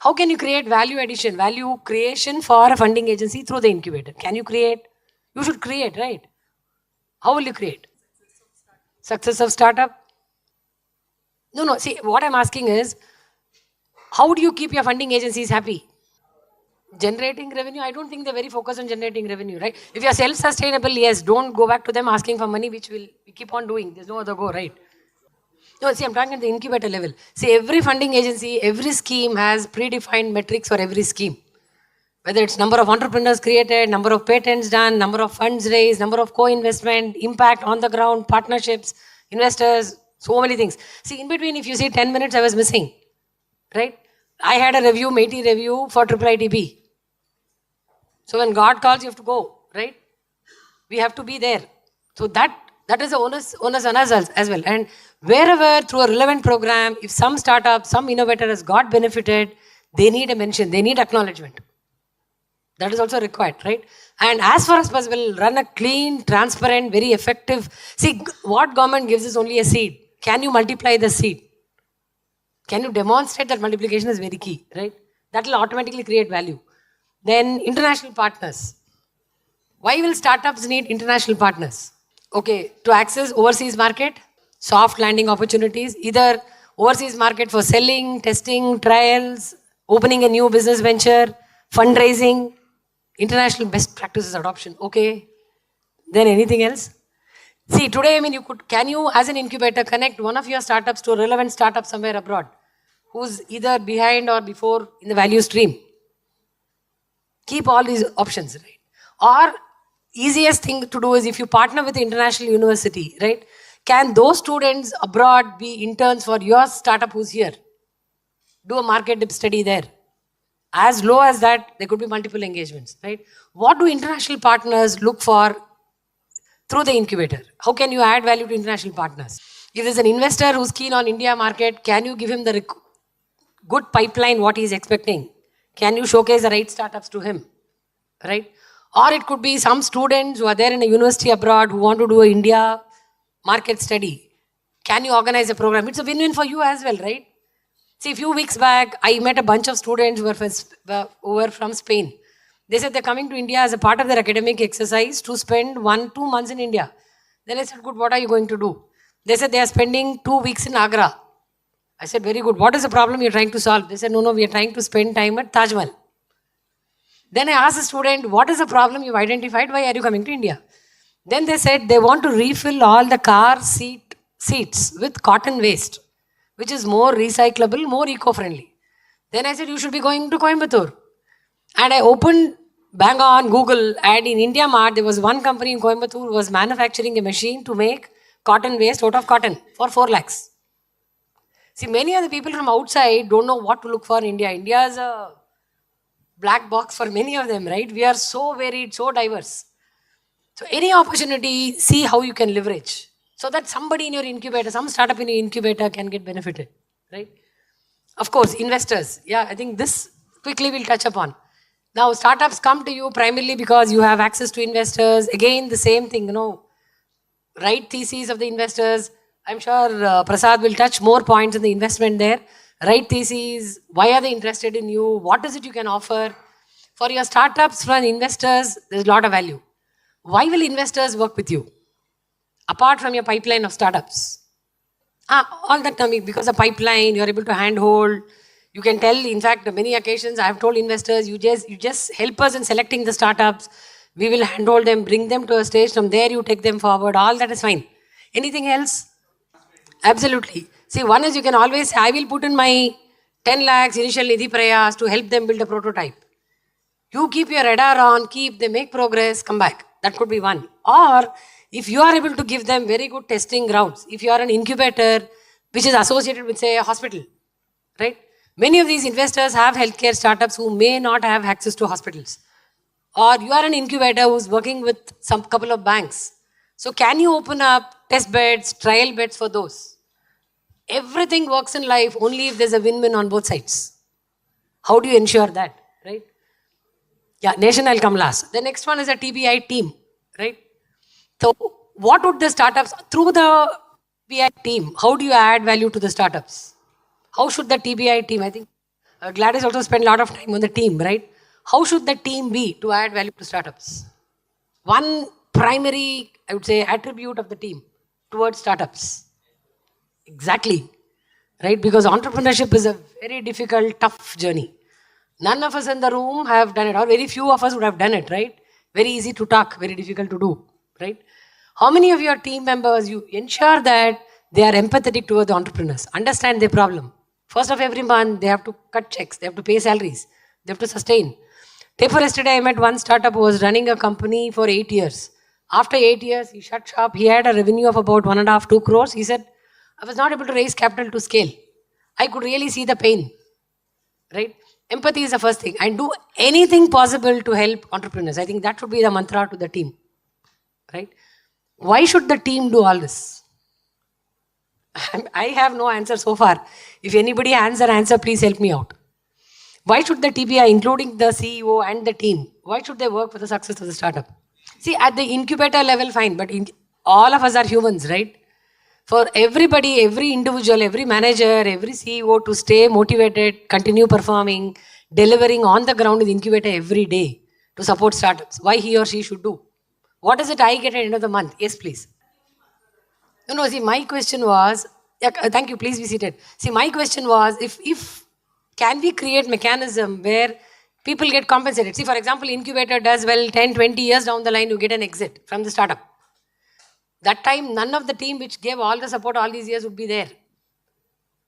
How can you create value addition, value creation for a funding agency through the incubator? Can you create? You should create, right? How will you create? Success of startup? No. See, what I'm asking is, how do you keep your funding agencies happy? Generating revenue? I don't think they're very focused on generating revenue, right? If you're self-sustainable, yes, don't go back to them asking for money, which we keep on doing. There's no other go, right? No, see, I'm talking at the incubator level. See, every funding agency, every scheme has predefined metrics for every scheme. Whether it's number of entrepreneurs created, number of patents done, number of funds raised, number of co-investment, impact on the ground, partnerships, investors, so many things. See, in between, if you see 10 minutes, I was missing, right? I had a review, matey review for IIITB. So when God calls, you have to go, right? We have to be there. So that is the onus on us as well. And wherever through a relevant program, if some startup, some innovator has got benefited, they need a mention, they need acknowledgement. That is also required, right? And as far as possible, run a clean, transparent, very effective. See, what government gives is only a seed. Can you multiply the seed? Can you demonstrate that multiplication is very key, right? That will automatically create value. Then international partners. Why will startups need international partners? Okay, to access overseas market, soft landing opportunities, either overseas market for selling, testing, trials, opening a new business venture, fundraising, international best practices adoption. Okay, then anything else? See, today, I mean, can you as an incubator connect one of your startups to a relevant startup somewhere abroad who's either behind or before in the value stream? Keep all these options, right? Or easiest thing to do is if you partner with the international university, right? Can those students abroad be interns for your startup who's here? Do a market dip study there. As low as that, there could be multiple engagements, right? What do international partners look for through the incubator? How can you add value to international partners? If there's an investor who's keen on India market, can you give him the good pipeline, what he's expecting? Can you showcase the right startups to him, right? Or it could be some students who are there in a university abroad who want to do an India market study. Can you organize a program? It's a win-win for you as well, right? See, a few weeks back, I met a bunch of students who were from Spain. They said they're coming to India as a part of their academic exercise to spend 1-2 months in India. Then I said, good, what are you going to do? They said they are spending 2 weeks in Agra. I said, very good. What is the problem you're trying to solve? They said, no, we are trying to spend time at Taj Mahal. Then I asked the student, what is the problem you've identified? Why are you coming to India? Then they said they want to refill all the car seats with cotton waste, which is more recyclable, more eco-friendly. Then I said, you should be going to Coimbatore. And I opened bang on Google, and in India Mart, there was one company in Coimbatore who was manufacturing a machine to make cotton waste out of cotton for 4 lakhs. See, many of the people from outside don't know what to look for in India. India is a black box for many of them, right? We are so varied, so diverse. So any opportunity, see how you can leverage. So that somebody in your incubator, some startup in your incubator can get benefited, right? Of course, investors. Yeah, I think this quickly we'll touch upon. Now, startups come to you primarily because you have access to investors. Again, the same thing, right theses of the investors. I'm sure Prasad will touch more points in the investment there. Right theses, why are they interested in you? What is it you can offer? For your startups, for investors, there's a lot of value. Why will investors work with you? Apart from your pipeline of startups. All that coming because of pipeline, you're able to handhold. You can tell, in fact, many occasions I have told investors, you just help us in selecting the startups. We will handhold them, bring them to a stage. From there, you take them forward. All that is fine. Anything else? Absolutely. See, one is you can always say, I will put in my 10 lakhs initial Nidhi Prayas to help them build a prototype. You keep your radar on, they make progress, come back. That could be one. Or if you are able to give them very good testing grounds, if you are an incubator which is associated with, say, a hospital, right? Many of these investors have healthcare startups who may not have access to hospitals. Or you are an incubator who's working with some couple of banks. So can you open up test beds, trial beds for those? Everything works in life only if there's a win-win on both sides. How do you ensure that, right? Yeah, nation, I'll come last. The next one is a TBI team, right? So what would the startups, through the TBI team, how do you add value to the startups? How should the TBI team, I think Gladys also spent a lot of time on the team, right? How should the team be to add value to startups? One primary, I would say, attribute of the team towards startups. Exactly, right? Because entrepreneurship is a very difficult, tough journey. None of us in the room have done it, or very few of us would have done it, right? Very easy to talk, very difficult to do, right? How many of your team members, you ensure that they are empathetic towards the entrepreneurs, understand their problem? First of every month, they have to cut checks, they have to pay salaries, they have to sustain. Day before yesterday, I met one startup who was running a company for 8 years. After 8 years, he shut shop. He had a revenue of about 1.5, 2 crores. He said, I was not able to raise capital to scale. I could really see the pain, right? Empathy is the first thing. And do anything possible to help entrepreneurs. I think that should be the mantra to the team, right? Why should the team do all this? I have no answer so far. If anybody has an answer, please help me out. Why should the TPI, including the CEO and the team, why should they work for the success of the startup? See, at the incubator level, fine, but all of us are humans, right? For everybody, every individual, every manager, every CEO to stay motivated, continue performing, delivering on the ground in the incubator every day to support startups. Why he or she should do? What is it I get at the end of the month? Yes, please. No, see, my question was, thank you, please be seated. See, my question was, if can we create mechanism where people get compensated? See, for example, incubator does well, 10, 20 years down the line, you get an exit from the startup. That time, none of the team which gave all the support all these years would be there.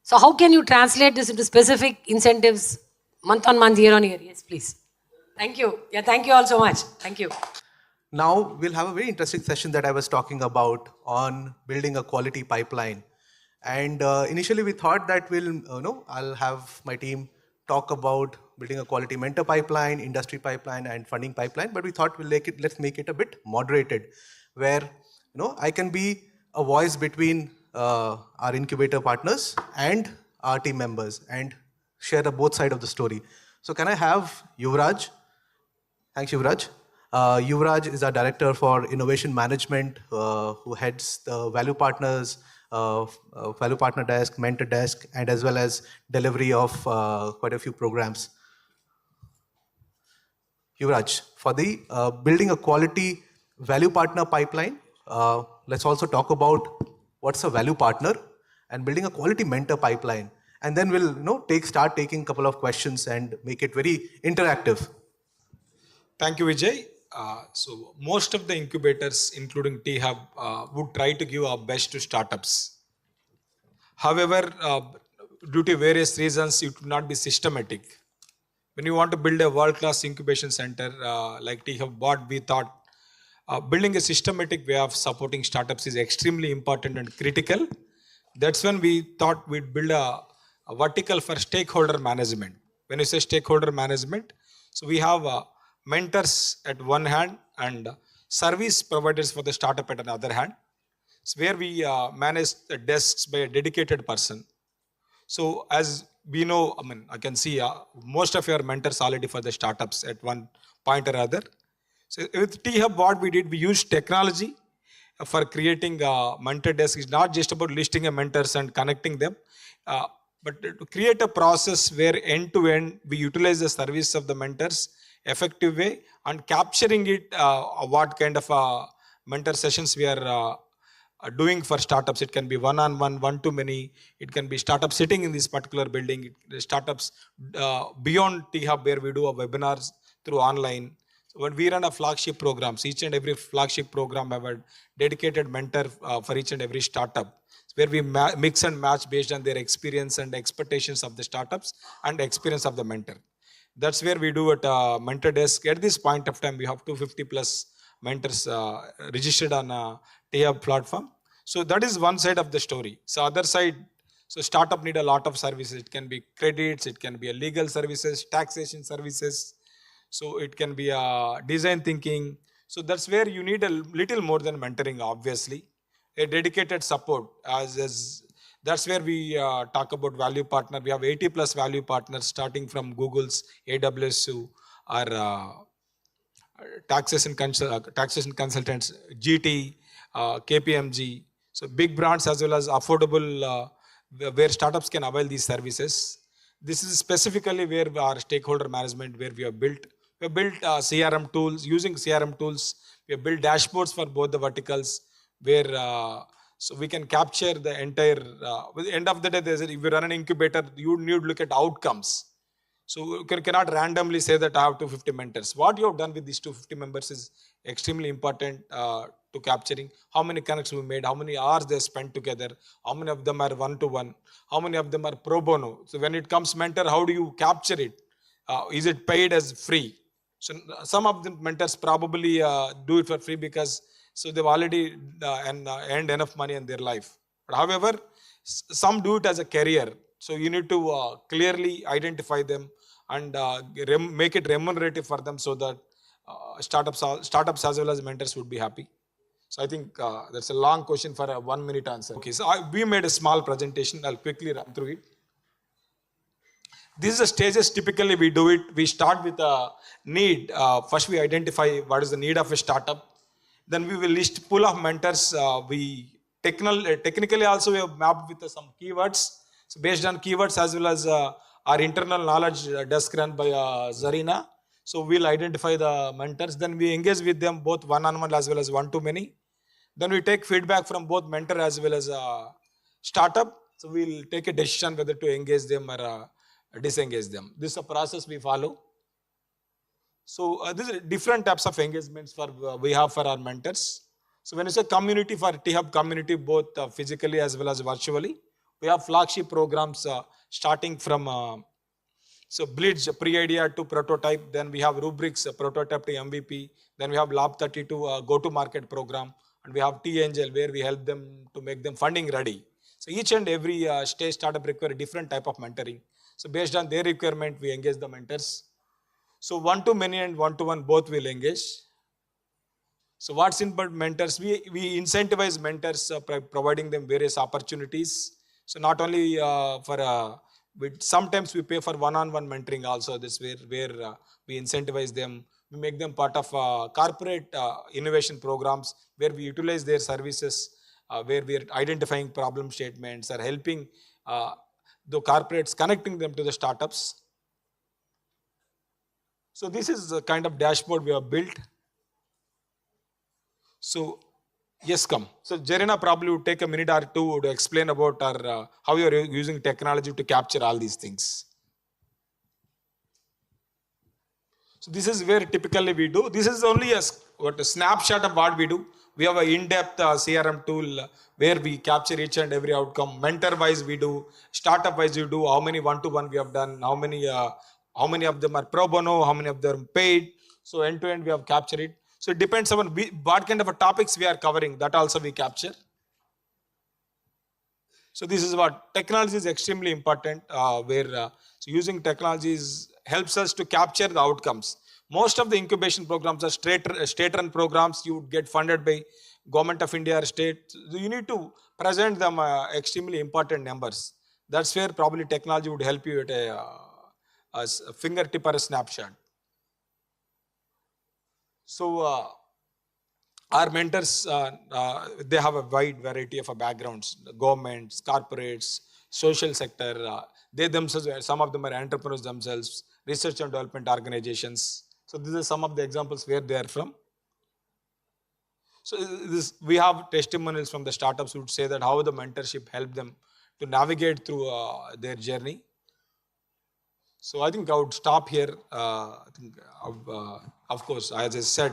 So how can you translate this into specific incentives month on month, year on year? Yes, please. Thank you. Yeah, thank you all so much. Thank you. Now we'll have a very interesting session that I was talking about on building a quality pipeline. And initially we thought that I'll have my team talk about building a quality mentor pipeline, industry pipeline, and funding pipeline. But we thought let's make it a bit moderated, where I can be a voice between our incubator partners and our team members and share both sides of the story. So can I have Yuvraj? Thanks, Yuvraj. Yuvraj is our director for innovation management, who heads the value partners, value partner desk, mentor desk, and as well as delivery of quite a few programs. Yuvraj, for the building a quality value partner pipeline, let's also talk about what's a value partner and building a quality mentor pipeline. And then we'll start taking a couple of questions and make it very interactive. Thank you, Vijay. So most of the incubators, including T-Hub, would try to give our best to startups. However, due to various reasons, it would not be systematic. When you want to build a world-class incubation center like T-Hub, what we thought, building a systematic way of supporting startups is extremely important and critical. That's when we thought we'd build a vertical for stakeholder management. When you say stakeholder management, so we have mentors at one hand and service providers for the startup at another hand. So where we manage the desks by a dedicated person. So as we know, I can see most of your mentors already for the startups at one point or other. So with T-Hub, what we did, we used technology for creating a mentor desk. It's not just about listing a mentors and connecting them, but to create a process where end-to-end we utilize the service of the mentors effective way and capturing it, what kind of mentor sessions we are doing for startups. It can be one-on-one, one-to-many. It can be startup sitting in this particular building. Startups beyond T-Hub where we do our webinars through online. So when we run a flagship programs, each and every flagship program have a dedicated mentor for each and every startup, where we mix and match based on their experience and expectations of the startups and experience of the mentor. That's where we do at mentor desk. At this point of time, we have 250 plus mentors registered on T-Hub platform. So that is one side of the story. So other side, so startup need a lot of services. It can be credits, it can be a legal services, taxation services. So it can be a design thinking. So that's where you need a little more than mentoring, obviously. A dedicated support that's where we talk about value partner. We have 80 plus value partners starting from Google's AWS or taxation consultants, GT, KPMG. So big brands as well as affordable where startups can avail these services. This is specifically where our stakeholder management, where we have built CRM tools. Using CRM tools, we have built dashboards for both the verticals, where so we can capture the entire. At the end of the day, if you run an incubator, you need to look at outcomes. So you cannot randomly say that I have 250 mentors. What you have done with these 250 members is extremely important to capturing how many connects we made, how many hours they spent together, how many of them are one-to-one, how many of them are pro bono. So when it comes mentor, how do you capture it? Is it paid as free? So some of the mentors probably do it for free because so they've already earned enough money in their life. But however, some do it as a career. So you need to clearly identify them and make it remunerative for them so that startups as well as mentors would be happy. So I think that's a long question for a 1 minute answer. Okay, so we made a small presentation. I'll quickly run through it. These are the stages typically we do it. We start with a need. First we identify what is the need of a startup. Then we will list pool of mentors. Technically also we have mapped with some keywords. So based on keywords as well as our internal knowledge desk run by Zarina. So we'll identify the mentors. Then we engage with them both one-on-one as well as one-to-many. Then we take feedback from both mentor as well as startup. So we'll take a decision whether to engage them or disengage them. This is a process we follow. So these are different types of engagements we have for our mentors. So when you say community, for T-Hub community, both physically as well as virtually, we have flagship programs starting from Blitz, pre-idea to prototype. Then we have rubrics, prototype to MVP. Then we have Lab 32, go-to-market program. And we have T-Angel, where we help them to make them funding ready. So each and every stage startup require a different type of mentoring. So based on their requirement, we engage the mentors. So one-to-many and one-to-one both will engage. So what's in mentors? We incentivize mentors, providing them various opportunities. So not only sometimes we pay for one-on-one mentoring also. This where we incentivize them. We make them part of corporate innovation programs where we utilize their services, where we are identifying problem statements or helping the corporates, connecting them to the startups. So this is the kind of dashboard we have built. So yes, come. So Jarina probably would take a minute or two to explain about how you are using technology to capture all these things. So this is where typically we do. This is only a snapshot of what we do. We have an in-depth CRM tool where we capture each and every outcome. Mentor-wise we do, startup-wise we do, how many one-to-one we have done, how many of them are pro bono, how many of them are paid. So end-to-end we have captured it. So it depends on what kind of topics we are covering, that also we capture. So this is what technology is extremely important, so using technologies helps us to capture the outcomes. Most of the incubation programs are state-run programs. You would get funded by Government of India or state. So you need to present them extremely important numbers. That's where probably technology would help you at a fingertip or a snapshot. So our mentors, they have a wide variety of backgrounds: governments, corporates, social sector. They themselves, some of them are entrepreneurs themselves, research and development organizations. So these are some of the examples where they are from. So we have testimonials from the startups who would say that how the mentorship helped them to navigate through their journey. So I think I would stop here. Of course, as I said,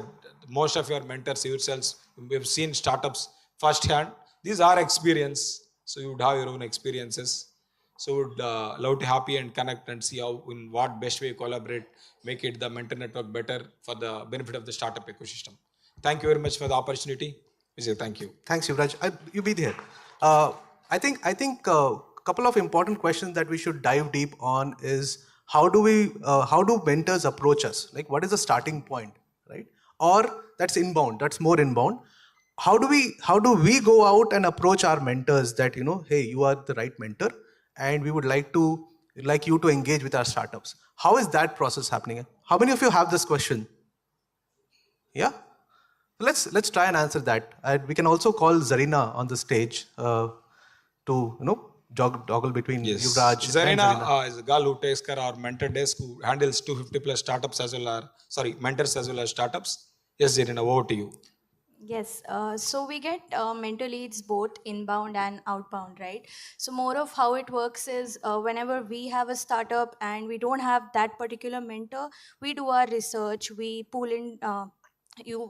most of your mentors yourselves, we've seen startups firsthand. These are experience, so you would have your own experiences. So would love to happy and connect and see how, in what best way collaborate, make it the mentor network better for the benefit of the startup ecosystem. Thank you very much for the opportunity. Vijay, thank you. Thanks, Yuvraj. You be there. I think a couple of important questions that we should dive deep on is how do mentors approach us? Like, what is the starting point, right? Or that's inbound. That's more inbound. How do we go out and approach our mentors that, hey, you are the right mentor, and we would like you to engage with our startups? How is that process happening? How many of you have this question? Yeah. Let's try and answer that. We can also call Zarina on the stage to toggle between Yes. Yuvraj and Zarina Zarina. is a girl who takes care of our mentor desk, who handles 250 plus startups as well as, mentors as well as startups. Yes, Zarina, over to you. Yes, so we get mentor leads both inbound and outbound, right? So more of how it works is whenever we have a startup and we don't have that particular mentor, we do our research, we pull in.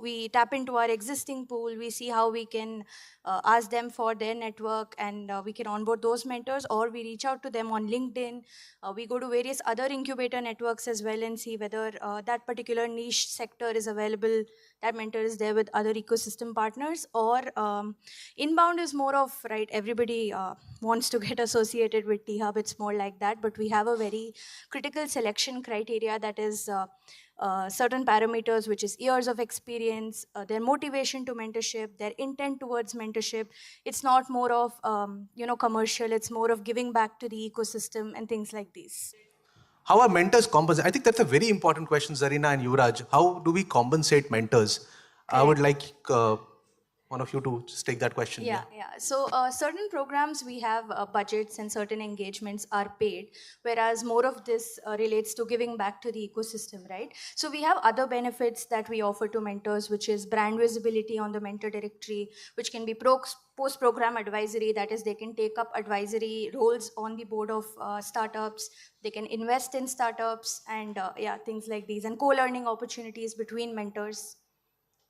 We tap into our existing pool, we see how we can ask them for their network, and we can onboard those mentors, or we reach out to them on LinkedIn. We go to various other incubator networks as well and see whether that particular niche sector is available, that mentor is there with other ecosystem partners. Or inbound is more of, right, everybody wants to get associated with T-Hub, it's more like that, but we have a very critical selection criteria that is certain parameters, which is years of experience, their motivation to mentorship, their intent towards mentorship. It's not more of commercial, it's more of giving back to the ecosystem and things like these. How are mentors compensated? I think that's a very important question, Zarina and Yuvraj. How do we compensate mentors? I would like one of you to just take that question. Yeah. So certain programs we have budgets and certain engagements are paid, whereas more of this relates to giving back to the ecosystem, right? So we have other benefits that we offer to mentors, which is brand visibility on the mentor directory, which can be post-program advisory, that is they can take up advisory roles on the board of startups, they can invest in startups, and things like these, and co-learning opportunities between mentors.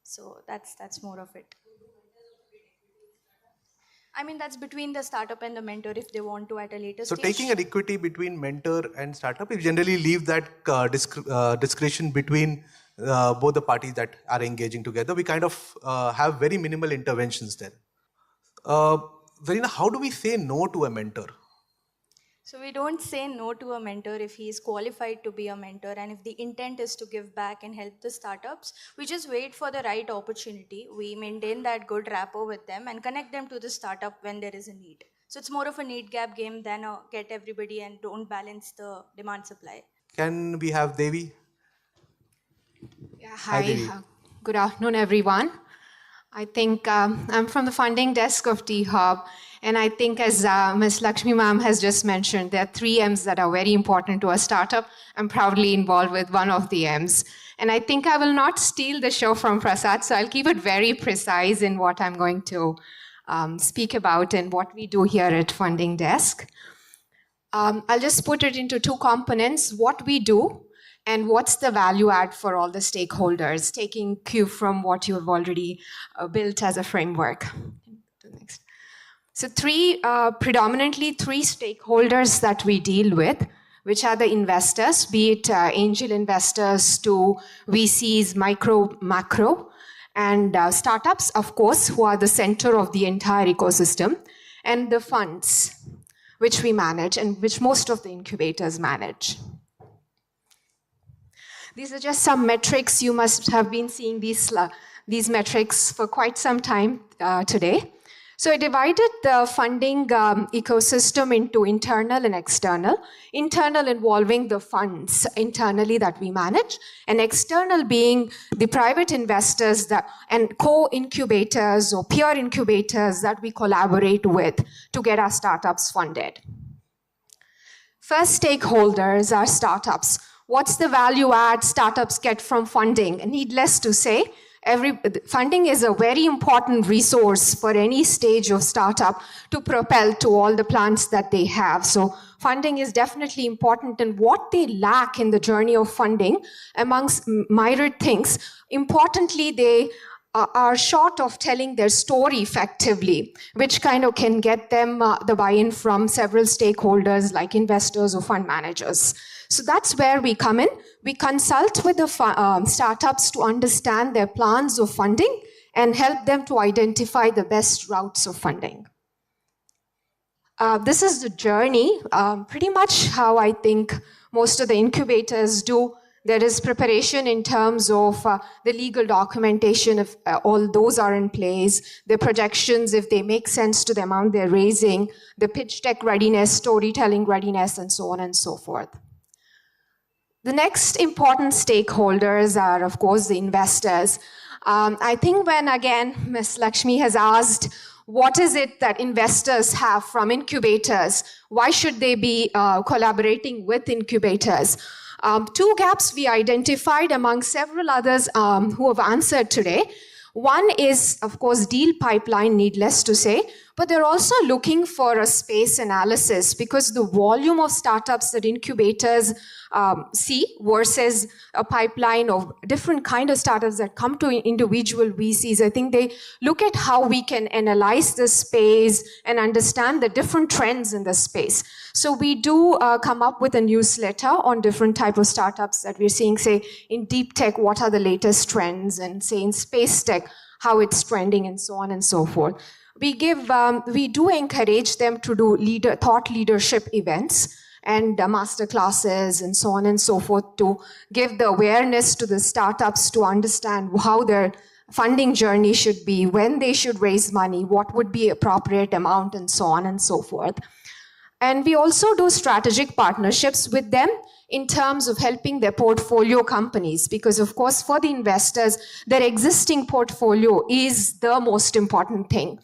So that's more of it. I mean, that's between the startup and the mentor if they want to at a later So stage. taking an equity between mentor and startup, we generally leave that discretion between both the parties that are engaging together. We kind of have very minimal interventions there. Zarina, how do we say no to a mentor? So we don't say no to a mentor if he is qualified to be a mentor, and if the intent is to give back and help the startups, we just wait for the right opportunity. We maintain that good rapport with them and connect them to the startup when there is a need. So it's more of a need gap game than a get everybody and don't balance the demand supply. Can we have Devi? Yeah, Hi, Devi. Good afternoon, everyone. I think I'm from the funding desk of T-Hub, and I think as Ms. Lakshmi ma'am has just mentioned, there are 3 M's that are very important to a startup. I'm proudly involved with one of the M's. And I think I will not steal the show from Prasad, so I'll keep it very precise in what I'm going to speak about and what we do here at Funding Desk. I'll just put it into 2 components, what we do and what's the value add for all the stakeholders, taking cue from what you have already built as a framework. Next. So predominantly three stakeholders that we deal with, which are the investors, be it angel investors to VCs, micro, macro, and startups, of course, who are the center of the entire ecosystem, and the funds, which we manage and which most of the incubators manage. These are just some metrics. You must have been seeing these metrics for quite some time today. So I divided the funding ecosystem into internal and external. Internal involving the funds internally that we manage, and external being the private investors and co-incubators or peer incubators that we collaborate with to get our startups funded. First stakeholders are startups. What's the value add startups get from funding? Needless to say, funding is a very important resource for any stage of startup to propel to all the plans that they have. So funding is definitely important, and what they lack in the journey of funding, amongst myriad things, importantly, they are short of telling their story effectively, which kind of can get them the buy-in from several stakeholders like investors or fund managers. So that's where we come in. We consult with the startups to understand their plans of funding and help them to identify the best routes of funding. This is the journey, pretty much how I think most of the incubators do. There is preparation in terms of the legal documentation, if all those are in place, the projections, if they make sense to the amount they're raising, the pitch deck readiness, storytelling readiness, and so on and so forth. The next important stakeholders are, of course, the investors. I think when, again, Ms. Lakshmi has asked, What is it that investors have from incubators? Why should they be collaborating with incubators? Two gaps we identified among several others who have answered today. One is, of course, deal pipeline, needless to say, but they're also looking for a space analysis because the volume of startups that incubators see versus a pipeline of different kind of startups that come to individual VCs. I think they look at how we can analyze the space and understand the different trends in the space. So we do come up with a newsletter on different type of startups that we're seeing, say in deep tech, what are the latest trends, and say in space tech, how it's trending, and so on and so forth. We do encourage them to do thought leadership events and master classes and so on and so forth to give the awareness to the startups to understand how their funding journey should be, when they should raise money, what would be appropriate amount, and so on and so forth. And we also do strategic partnerships with them in terms of helping their portfolio companies, because of course for the investors, their existing portfolio is the most important thing.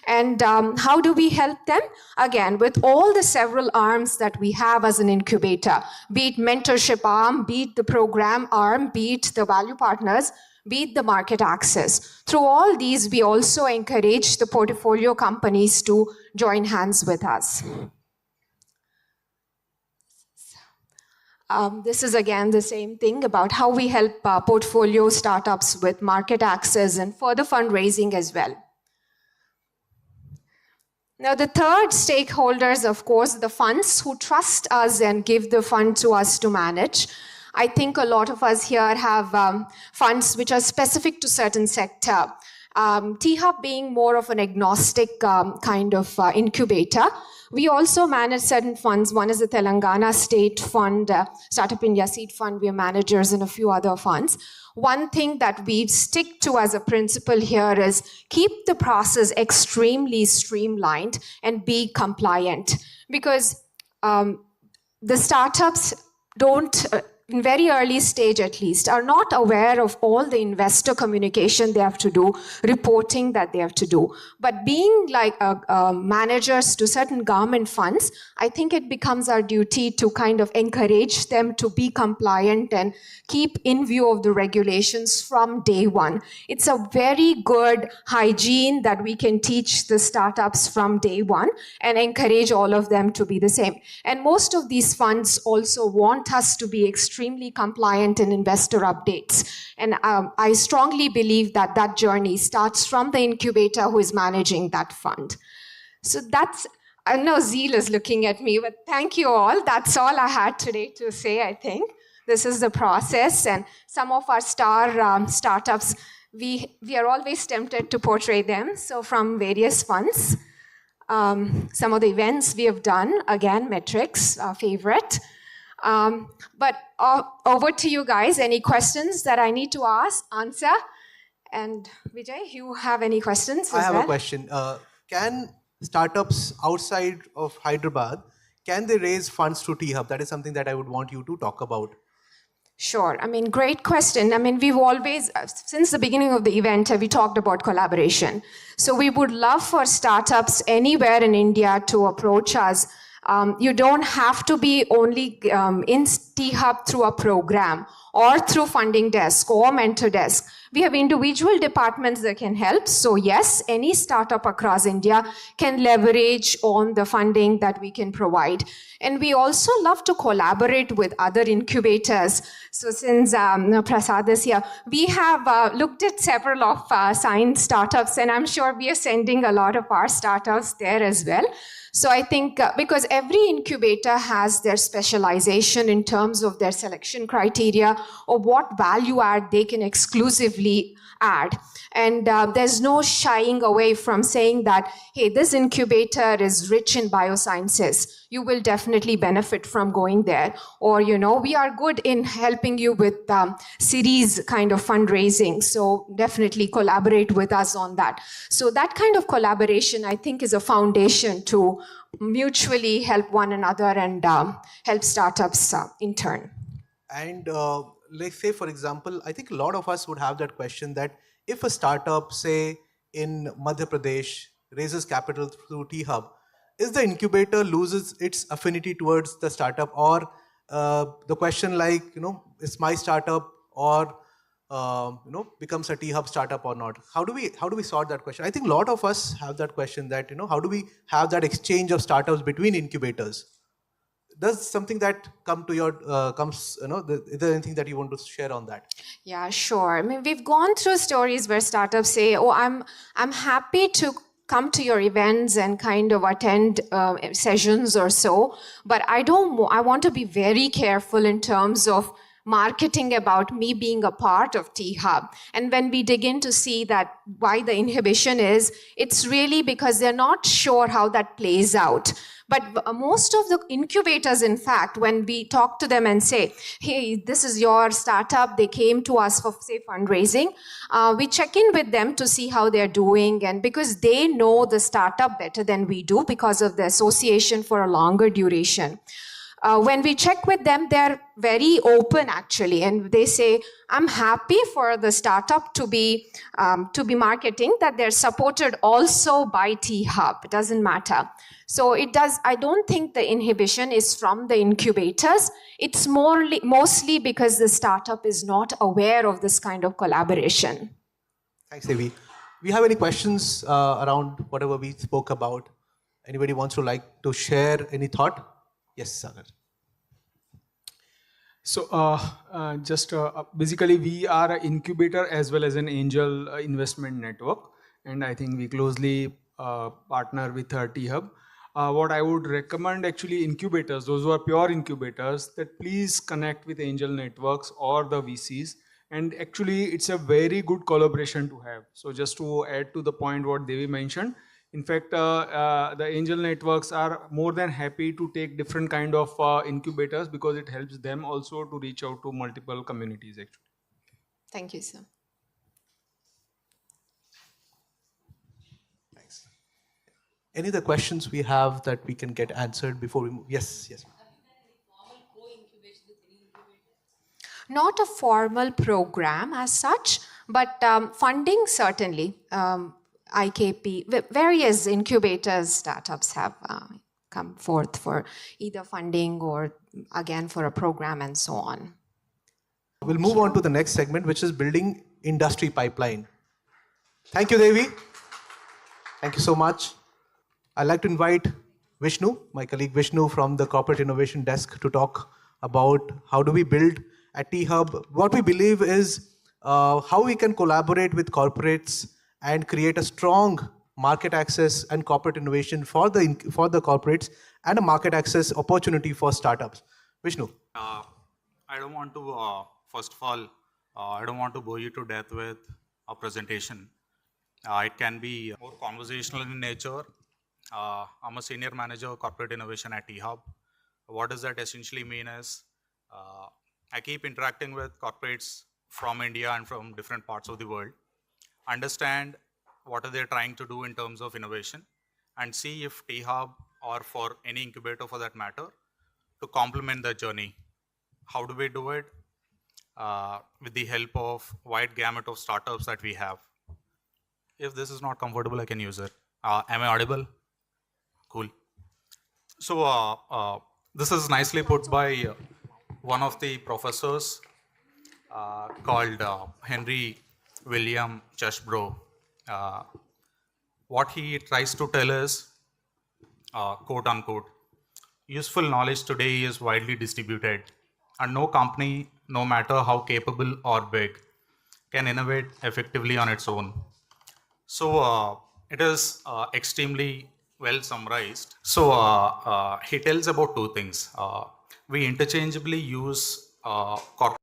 And how do we help them? Again, with all the several arms that we have as an incubator, be it mentorship arm, be it the program arm, be it the value partners, be it the market access. Through all these, we also encourage the portfolio companies to join hands with us. This is again the same thing about how we help portfolio startups with market access and further fundraising as well. Now, the third stakeholders, of course, the funds who trust us and give the fund to us to manage. I think a lot of us here have funds which are specific to certain sector. T-Hub being more of an agnostic kind of incubator. We also manage certain funds. One is the Telangana State Fund, Startup India Seed Fund. We are managers in a few other funds. One thing that we stick to as a principle here is keep the process extremely streamlined and be compliant, because the startups don't, in very early stage at least, are not aware of all the investor communication they have to do, reporting that they have to do. But being like managers to certain government funds, I think it becomes our duty to kind of encourage them to be compliant and keep in view of the regulations from day one. It's a very good hygiene that we can teach the startups from day one and encourage all of them to be the same. And most of these funds also want us to be extremely compliant in investor updates. And I strongly believe that that journey starts from the incubator who is managing that fund. So that's, I know Zeel is looking at me, but thank you all. That's all I had today to say, I think. This is the process, and some of our star startups, we are always tempted to portray them. So from various funds, some of the events we have done, again, metrics, our favorite. But over to you guys. Any questions that I need to answer? And Vijay, you have any questions as well? I have a question. Can startups outside of Hyderabad, can they raise funds through T-Hub? That is something that I would want you to talk about. Sure. I mean, great question. I mean, we've always, since the beginning of the event, we talked about collaboration. So we would love for startups anywhere in India to approach us. You don't have to be only in T-Hub through a program or through funding desk or mentor desk. We have individual departments that can help. So yes, any startup across India can leverage on the funding that we can provide. And we also love to collaborate with other incubators. So since Prasad is here, we have looked at several of signed startups, and I'm sure we are sending a lot of our startups there as well. So I think because every incubator has their specialization in terms of their selection criteria or what value add they can exclusively add. And there's no shying away from saying that, hey, this incubator is rich in biosciences. You will definitely benefit from going there. Or, you know, we are good in helping you with series kind of fundraising. So definitely collaborate with us on that. So that kind of collaboration, I think, is a foundation to mutually help one another and help startups in turn. And let's say, for example, I think a lot of us would have that question that if a startup, say in Madhya Pradesh, raises capital through T-Hub, is the incubator loses its affinity towards the startup, or the question like, is my startup or becomes a T-Hub startup or not? How do we sort that question? I think a lot of us have that question that, how do we have that exchange of startups between incubators? Does something that come to your, is there anything that you want to share on that? Yeah, sure. I mean, we've gone through stories where startups say, "Oh, I'm happy to come to your events and kind of attend sessions or so, but I want to be very careful in terms of marketing about me being a part of T-Hub." And when we dig in to see that why the inhibition is, it's really because they're not sure how that plays out. But most of the incubators, in fact, when we talk to them and say, "Hey, this is your startup," they came to us for, say, fundraising, we check in with them to see how they're doing. And because they know the startup better than we do because of the association for a longer duration. When we check with them, they're very open actually, and they say, "I'm happy for the startup to be marketing that they're supported also by T-Hub. It doesn't matter." So I don't think the inhibition is from the incubators. It's mostly because the startup is not aware of this kind of collaboration. Thanks, Devi. We have any questions around whatever we spoke about? Anybody wants to share any thought? Yes, Sagar. So basically we are an incubator as well as an angel investment network, and I think we closely partner with T-Hub. What I would recommend actually incubators, those who are pure incubators, that please connect with angel networks or the VCs. And actually it's a very good collaboration to have. So just to add to the point what Devi mentioned, in fact, the angel networks are more than happy to take different kind of incubators because it helps them also to reach out to multiple communities actually. Thank you, sir. Thanks. Any other questions we have that we can get answered before we move? Yes, yes. Not a formal program as such, but funding certainly. IKP, various incubators, startups have come forth for either funding or again for a program and so on. We'll move on to the next segment, which is building industry pipeline. Thank you, Devi. Thank you so much. I'd like to invite Vishnu, my colleague Vishnu from the Corporate Innovation Desk, to talk about how do we build at T-Hub. What we believe is how we can collaborate with corporates and create a strong market access and corporate innovation for the corporates and a market access opportunity for startups. Vishnu. I don't want to, first of all, I don't want to bore you to death with a presentation. It can be more conversational in nature. I'm a senior manager of corporate innovation at T-Hub. What does that essentially mean is, I keep interacting with corporates from India and from different parts of the world, understand what are they trying to do in terms of innovation, and see if T-Hub or for any incubator for that matter, to complement the journey. How do we do it? With the help of wide gamut of startups that we have. If this is not comfortable, I can use it. Am I audible? Cool. So this is nicely put by one of the professors called Henry William Cheshbro. What he tries to tell is, quote unquote, useful knowledge today is widely distributed, and no company, no matter how capable or big, can innovate effectively on its own. So it is extremely well summarized. So he tells about two things. We interchangeably use corporate